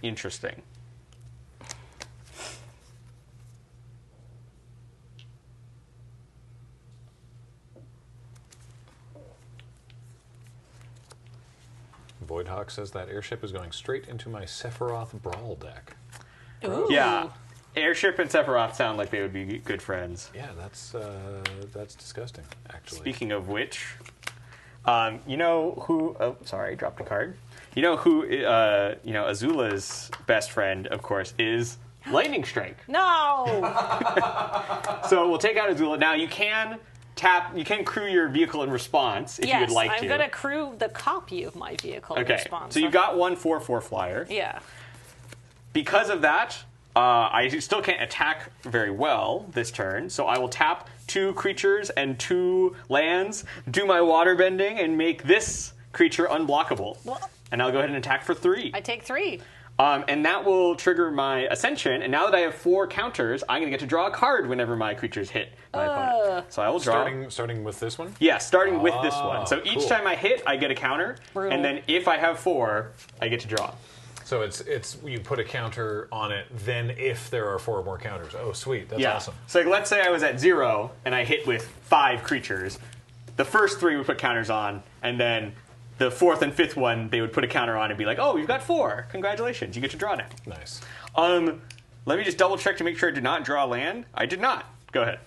Interesting. Voidhawk says that airship is going straight into my Sephiroth Brawl deck. Ooh. Yeah. Airship and Sephiroth sound like they would be good friends. Yeah, that's disgusting, actually. Speaking of which, you know who... Oh, sorry, I dropped a card. You know who, Azula's best friend, of course, is Lightning Strike. No! So we'll take out Azula. Now, you can crew your vehicle in response if you would like to. Yes, I'm going to crew the copy of my vehicle in response. So you got one 4/4 flyer. Yeah. Because of that, I still can't attack very well this turn, so I will tap 2 creatures and 2 lands, do my water bending, and make this creature unblockable. Well, and I'll go ahead and attack for 3. I take 3. And that will trigger my Ascension, and now that I have 4 counters, I'm going to get to draw a card whenever my creatures hit my opponent. So I will draw... Starting with this one? Yeah, starting with this one. So each cool. time I hit, I get a counter, and then if I have 4, I get to draw. So it's you put a counter on it, then if there are 4 more counters. Oh, sweet. That's awesome. So like, let's say I was at 0, and I hit with 5 creatures. The first 3 would put counters on, and then... the 4th and 5th one, they would put a counter on and be like, oh, you've got 4. Congratulations, you get to draw now. Nice. Let me just double check to make sure I did not draw land. I did not. Go ahead.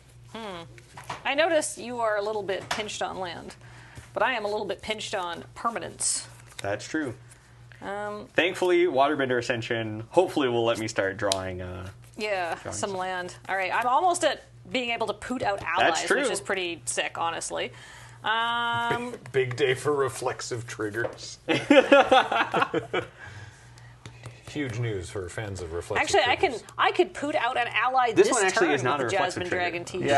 I notice you are a little bit pinched on land, but I am a little bit pinched on permanence. That's true. Thankfully, Waterbender Ascension hopefully will let me start drawing. Some land. All right, I'm almost at being able to poot out allies, which is pretty sick, honestly. Big day for reflexive triggers. Huge news for fans of reflexive triggers. I could poot out an ally this one actually turn is not a with the reflexive Jasmine trigger. Dragon TG.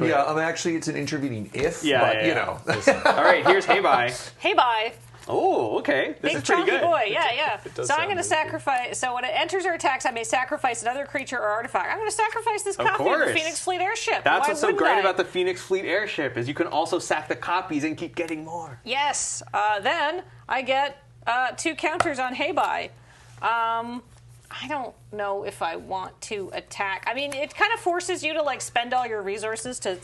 Yeah. Actually, it's an intervening if, but you know. All right, here's Hey Bye. Hey Bye. Oh, okay. This is pretty chunky good. Boy, yeah. So I'm going to sacrifice. So when it enters or attacks, I may sacrifice another creature or artifact. I'm going to sacrifice this copy of the Phoenix Fleet airship. That's Why what's so wouldn't great I? about the Phoenix Fleet airship is you can also sack the copies and keep getting more. Yes. Then I get 2 counters on Hey Bye. I don't know if I want to attack. I mean, it kind of forces you to like spend all your resources to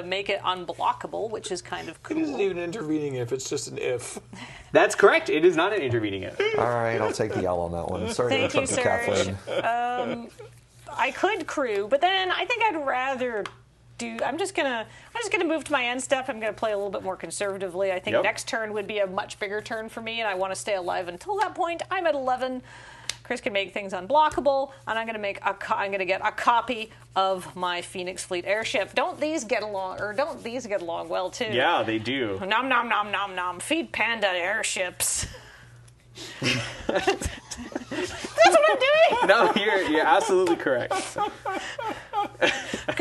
make it unblockable, which is kind of cool. It isn't even intervening if, it's just an if. That's correct. It is not an intervening if. All right, I'll take the L on that one. Sorry Thank to you, interrupt you, Kathleen. I could crew, but then I think I'd rather do. I'm just gonna move to my end step. I'm gonna play a little bit more conservatively. I think next turn would be a much bigger turn for me, and I want to stay alive until that point. I'm at 11. Chris can make things unblockable, and I'm going to get a copy of my Phoenix Fleet airship. Don't these get along well too? Yeah, they do. Nom nom nom nom nom. Feed panda airships. That's what I'm doing. No, you're absolutely correct. Go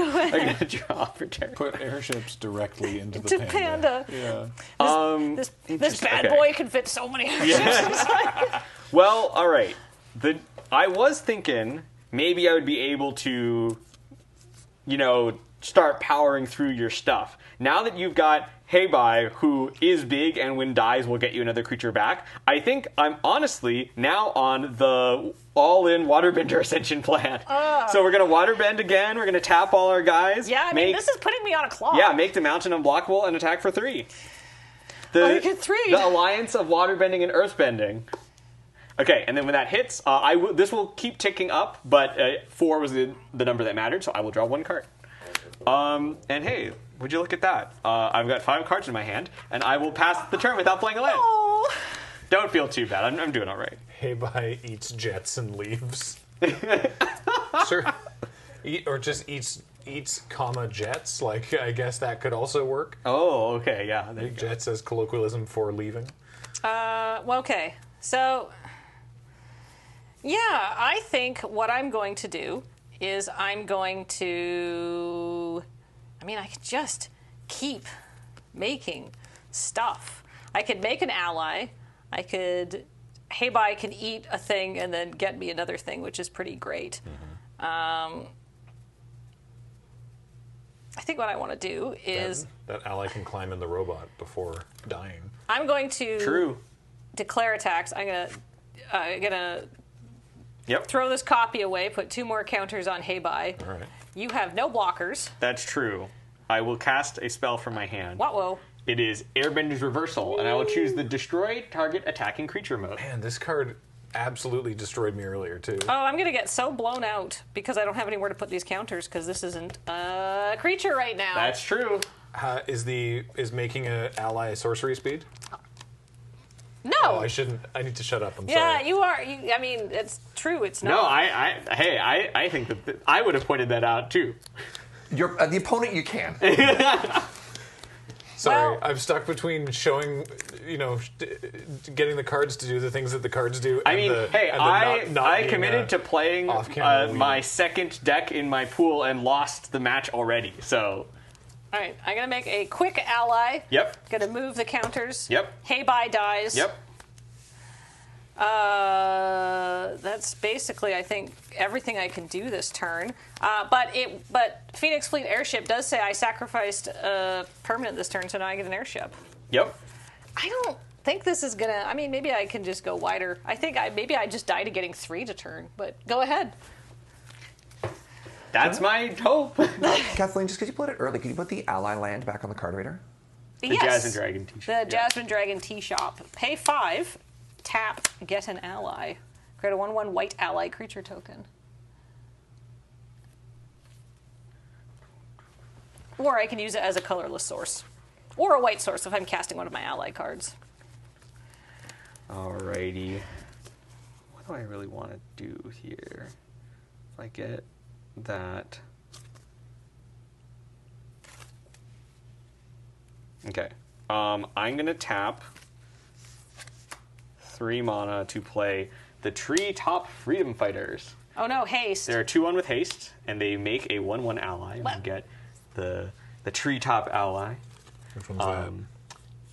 ahead. I'm going to draw for turn. Put airships directly into the panda. Yeah. This bad boy can fit so many airships inside. Well, all right. I was thinking maybe I would be able to, start powering through your stuff. Now that you've got Hey Bye, who is big and when dies will get you another creature back, I think I'm honestly now on the all-in Waterbender Ascension plan. So we're going to Waterbend again. We're going to tap all our guys. Yeah, I mean, this is putting me on a clock. Yeah, make the mountain unblockable and attack for 3. I get 3. The alliance of waterbending and earthbending. Okay, and then when that hits, this will keep ticking up, but 4 was the number that mattered, so I will draw 1 card. And hey, would you look at that? I've got 5 cards in my hand, and I will pass the turn without playing a land. Oh. Don't feel too bad. I'm doing all right. Heibai eats jets and leaves. Sure. Or just eats, comma, jets. Like, I guess that could also work. Oh, okay, yeah. There you go. Jets as colloquialism for leaving. Well, okay. So, yeah, I think what I'm going to do is I'm going to... I mean, I could just keep making stuff. I could make an ally. I could... Heibai can eat a thing and then get me another thing, which is pretty great. I think what I want to do is... That ally can climb in the robot before dying. I'm going to declare attacks. I'm gonna throw this copy away, put 2 more counters on Heibai. All right. You have no blockers. That's true. I will cast a spell from my hand. Whoa. It is Airbender's Reversal, and I will choose the Destroy Target Attacking Creature mode. Man, this card absolutely destroyed me earlier, too. Oh, I'm going to get so blown out because I don't have anywhere to put these counters because this isn't a creature right now. That's true. Is making an ally sorcery speed? No. Oh, I shouldn't. I need to shut up. I'm sorry. Yeah, you are. I mean, it's true. It's not. No, I think that I would have pointed that out, too. You're the opponent you can. Sorry, I'm stuck between showing, getting the cards to do the things that the cards do. I mean, I committed to playing my second deck in my pool and lost the match already, so... All right, I'm going to make a quick ally. Yep. Going to move the counters. Yep. Heibai dies. Yep. That's basically, I think, everything I can do this turn. But Phoenix Fleet Airship does say I sacrificed a permanent this turn, so now I get an airship. Yep. I don't think this is gonna. I mean, maybe I can just go wider. I think maybe I just die to getting 3 to turn. But go ahead. That's my hope. Kathleen, just because you put it early, could you put the ally land back on the card reader? The Jasmine Dragon Tea Shop. The Jasmine Dragon Tea Shop. Pay 5. Tap, get an ally. Create a 1/1 white ally creature token. Or I can use it as a colorless source. Or a white source if I'm casting one of my ally cards. Alrighty. What do I really want to do here? If I get that... Okay. I'm going to tap 3 mana to play the Treetop Freedom Fighters. Oh no, haste. They're a 2/1 with haste, and they make a 1/1 ally. You get the Treetop ally. Which one's that?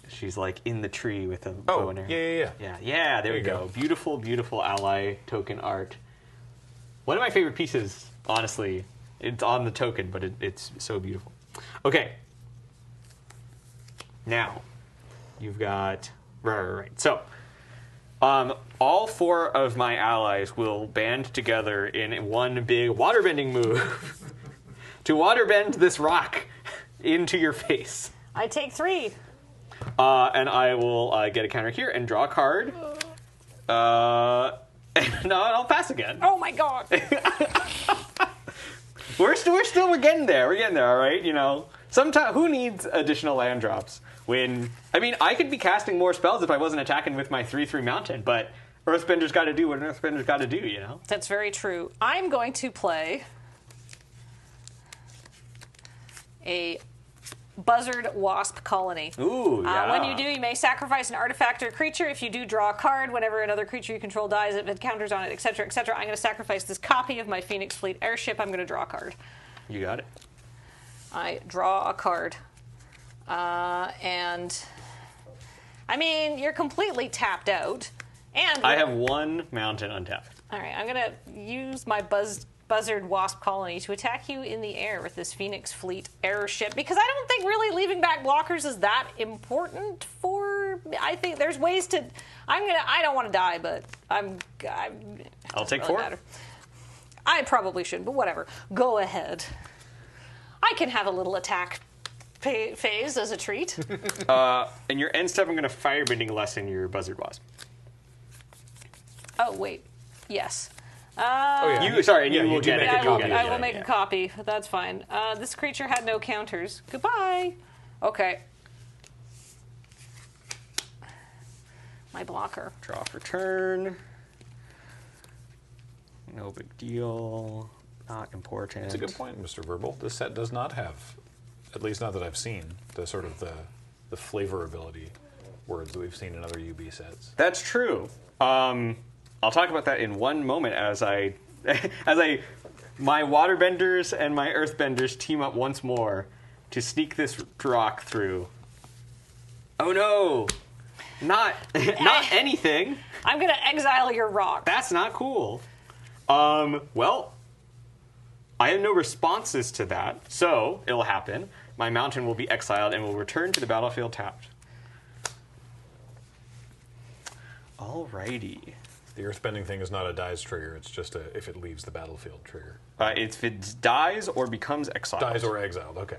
She's like in the tree with a bow and arrow. Yeah, there we go. Beautiful, beautiful ally token art. One of my favorite pieces, honestly. It's on the token, but it's so beautiful. Okay. Now, you've got... Right. So, all 4 of my allies will band together in one big waterbending move to waterbend this rock into your face. I take 3. And I will get a counter here and draw a card. And I'll pass again. Oh my god. We're getting there. We're getting there, all right? Sometimes who needs additional land drops? I could be casting more spells if I wasn't attacking with my 3/3 mountain, but Earthbender's got to do what an Earthbender's got to do, That's very true. I'm going to play a Buzzard Wasp Colony. Ooh, yeah. When you do, you may sacrifice an artifact or creature. If you do, draw a card. Whenever another creature you control dies, if it counters on it, etc., etc. I'm going to sacrifice this copy of my Phoenix Fleet Airship. I'm going to draw a card. You got it. I draw a card. And... I mean, you're completely tapped out. And I have 1 mountain untapped. All right, I'm going to use my Buzzard Wasp Colony to attack you in the air with this Phoenix Fleet Airship, because I don't think really leaving back blockers is that important for... I think there's ways to... I don't want to die, but I'll take 4. Matter. I probably should, but whatever. Go ahead. I can have a little attack phase as a treat. In your end step, I'm going to firebending lesson your buzzard wasp. Oh, wait. Yes. You will get it. I will make a copy. That's fine. This creature had no counters. Goodbye. Okay. My blocker. Draw for turn. No big deal. Not important. It's a good point, Mr. Verbal. This set does not have, at least not that I've seen, the sort of the flavorability words that we've seen in other UB sets. That's true. I'll talk about that in one moment as my waterbenders and my earthbenders team up once more to sneak this rock through. Oh no! Not anything. I'm gonna exile your rock. That's not cool. Well, I have no responses to that, so it'll happen. My mountain will be exiled and will return to the battlefield tapped. Alrighty. The earthbending thing is not a dies trigger, it's just a if it leaves the battlefield trigger. If it dies or becomes exiled. Dies or exiled, okay.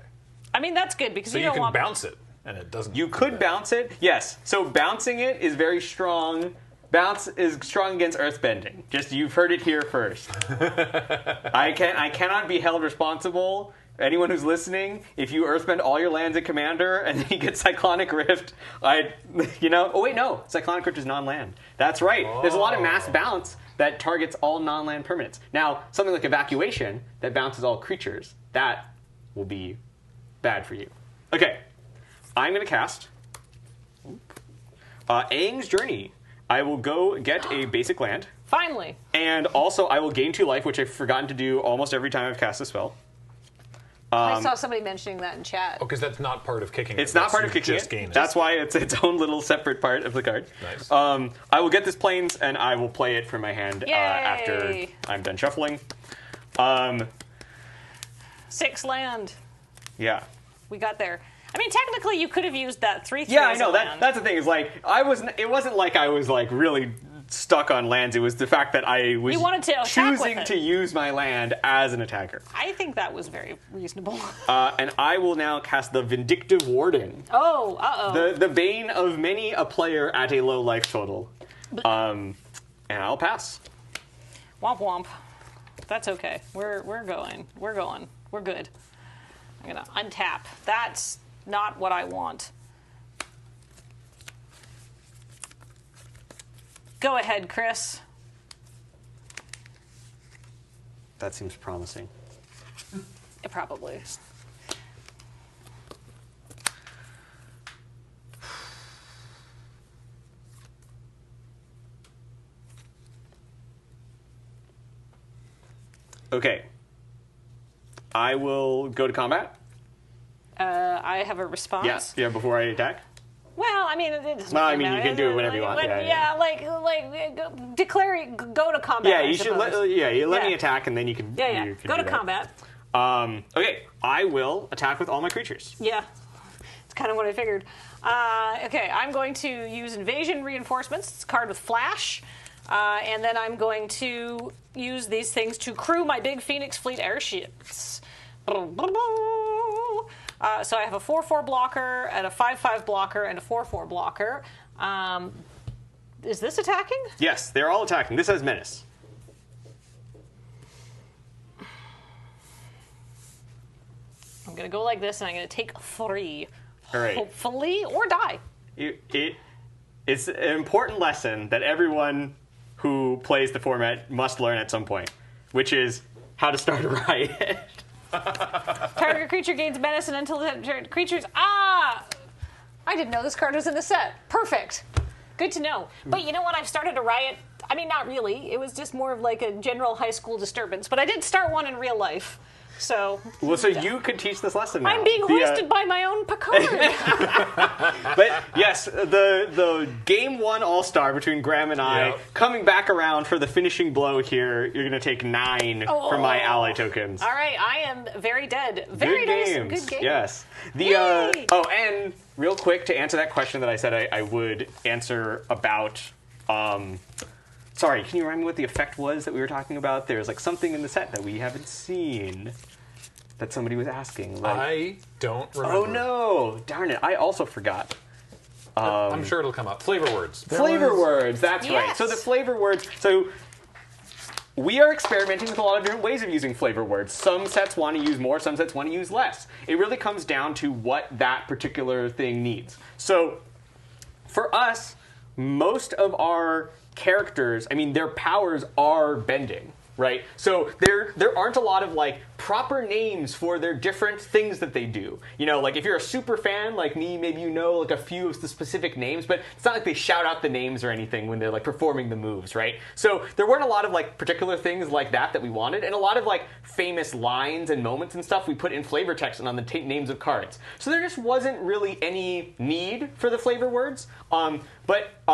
I mean, that's good because so you you don't can want... bounce it, and it doesn't... You could bounce it, yes. So bouncing it is very strong. Bounce is strong against earthbending. Just, you've heard it here first. I cannot be held responsible. Anyone who's listening, if you earthbend all your lands at Commander and then you get Cyclonic Rift, oh wait, no. Cyclonic Rift is non-land. That's right. Oh. There's a lot of mass bounce that targets all non-land permanents. Now, something like Evacuation that bounces all creatures, that will be bad for you. Okay. I'm going to cast Aang's Journey. I will go get a basic land. Finally. And also, I will gain 2 life, which I've forgotten to do almost every time I've cast a spell. I saw somebody mentioning that in chat. Oh, because that's not part of kicking it. It's not part of kicking it. That's why it's its own little separate part of the card. Nice. I will get this Plains, and I will play it from my hand after I'm done shuffling. 6 land. Yeah. We got there. I mean, technically, you could have used that 3/3. Yeah, I know. That's the thing. Is like it wasn't like I was like really stuck on lands. It was the fact that I was choosing to use my land as an attacker. I think that was very reasonable. And I will now cast the Vindictive Warden. Oh, uh-oh. The bane of many a player at a low life total. And I'll pass. Womp womp. That's okay. We're going. We're going. We're good. I'm gonna untap. That's not what I want. Go ahead, Chris. That seems promising. It probably is. Okay. I will go to combat. I have a response. Yeah, before I attack. Well, I mean, it doesn't Well, I mean, you can do it whenever you want. Declare go to combat. Yeah, you should. Let me attack, and then you can. Yeah. You can go to that. combat. Okay, I will attack with all my creatures. Yeah, it's kind of what I figured. Okay, I'm going to use Invasion Reinforcements. It's a card with flash. And then I'm going to use these things to crew my big Phoenix Fleet airships. So I have a 4/4 blocker, and a 5/5 blocker, and a 4/4 blocker. Is this attacking? Yes, they're all attacking. This has menace. I'm going to go like this, and I'm going to take 3. All right. Hopefully, or die. It's an important lesson that everyone who plays the format must learn at some point, which is how to start a riot. Target creature gains menace and until the creatures... I didn't know this card was in the set. Perfect. Good to know. But you know what? I've started a riot. I mean, not really. It was just more of like a general high school disturbance. But I did start one in real life. So... Well, so you could teach this lesson now. I'm being hoisted by my own Picard. But yes, the Game 1 All-Star between Graham and I, coming back around for the finishing blow here, you're going to take 9 from my ally tokens. All right, I am very dead. Very nice. Good game. Yes. And real quick, to answer that question that I said I would answer about... Sorry, can you remind me what the effect was that we were talking about? There's like something in the set that we haven't seen. that somebody was asking? Like, I don't remember. oh no! Darn it! I also forgot. I'm sure it'll come up. Flavor words. Flavor words. That's right. Yes. So the flavor words. So we are experimenting with a lot of different ways of using flavor words. Some sets want to use more. Some sets want to use less. It really comes down to what that particular thing needs. So for us, most of our characters, I mean, their powers are bending, right? So there aren't a lot of like proper names for their different things that they do. You know, like if you're a super fan like me, maybe you know like a few of the specific names, but it's not like they shout out the names or anything when they're like performing the moves, right? So there weren't a lot of like particular things like that we wanted, and a lot of like famous lines and moments and stuff we put in flavor text and on the names of cards. So there just wasn't really any need for the flavor words. But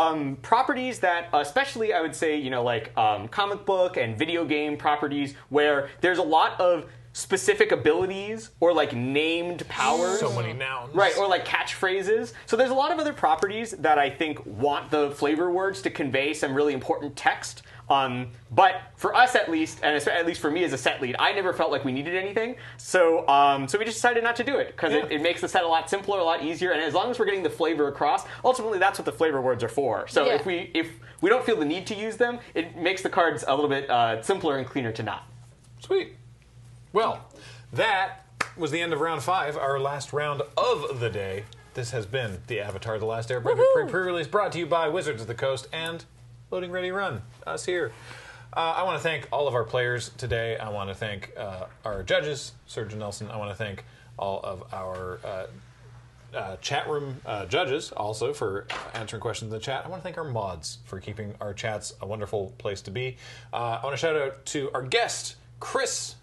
properties that, especially I would say, you know, like comic book and video game properties where there's a lot of specific abilities or like named powers. So many nouns. Right, or like catchphrases. So there's a lot of other properties that I think want the flavor words to convey some really important text. But for us at least, and at least for me as a set lead, I never felt like we needed anything. So so we just decided not to do it because it makes the set a lot simpler, a lot easier, and as long as we're getting the flavor across, ultimately that's what the flavor words are for. So if we don't feel the need to use them, it makes the cards a little bit simpler and cleaner to not. Sweet. Well, that was the end of round 5, our last round of the day. This has been the Avatar: The Last Airbender pre-release, brought to you by Wizards of the Coast and Loading Ready Run, us here. I want to thank all of our players today. I want to thank our judges, Serge and Nelson. I want to thank all of our chat room judges also for answering questions in the chat. I want to thank our mods for keeping our chats a wonderful place to be. I want to shout out to our guest, Chris,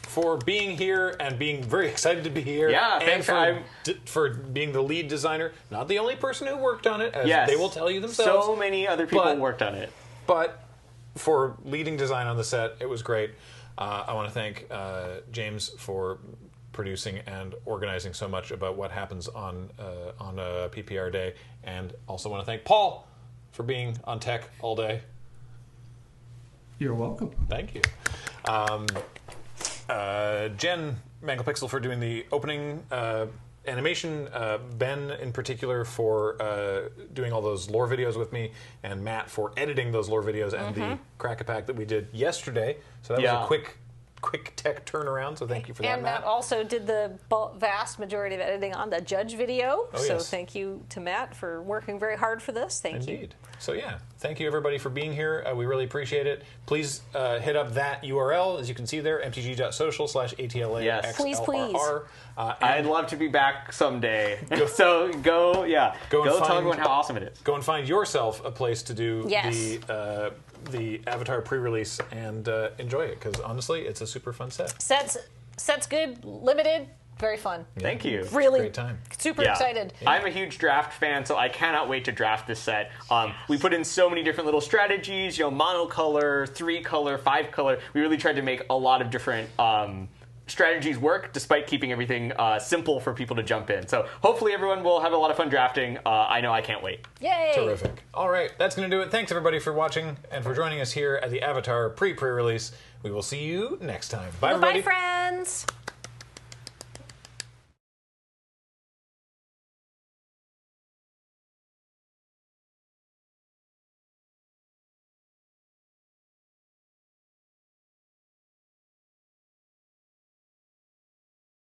for being here and being very excited to be here. Yeah, and thanks. for being the lead designer. Not the only person who worked on it, as they will tell you themselves. So many other people worked on it. But for leading design on the set, it was great. I want to thank James for producing and organizing so much about what happens on a PPR day, and also want to thank Paul for being on tech all day. You're welcome. Thank you. Jen Manglepixel for doing the opening animation, Ben in particular for doing all those lore videos with me, and Matt for editing those lore videos and the Crack-a-Pack that we did yesterday. So that was a quick tech turnaround, so thank you for that, and Matt also did the vast majority of editing on the judge video, thank you to Matt for working very hard for this. Thank you. Indeed. So yeah, thank you everybody for being here. We really appreciate it. Please hit up that URL, as you can see there, mtg.social/ATLA. Yes. Please. I'd love to be back someday. So go tell everyone how awesome it is. Go and find yourself a place to do the Avatar pre-release and enjoy it, because honestly, it's a super fun set. Set's good, limited, very fun. Yeah. Thank you. Really great time. Super excited. Yeah. I'm a huge draft fan, so I cannot wait to draft this set. We put in so many different little strategies, monocolor, 3-color, 5-color. We really tried to make a lot of different strategies work, despite keeping everything simple for people to jump in. So hopefully everyone will have a lot of fun drafting. I know I can't wait. Yay! Terrific. All right, that's going to do it. Thanks everybody for watching and for joining us here at the Avatar pre-release. We will see you next time. Bye, everybody. Bye, friends.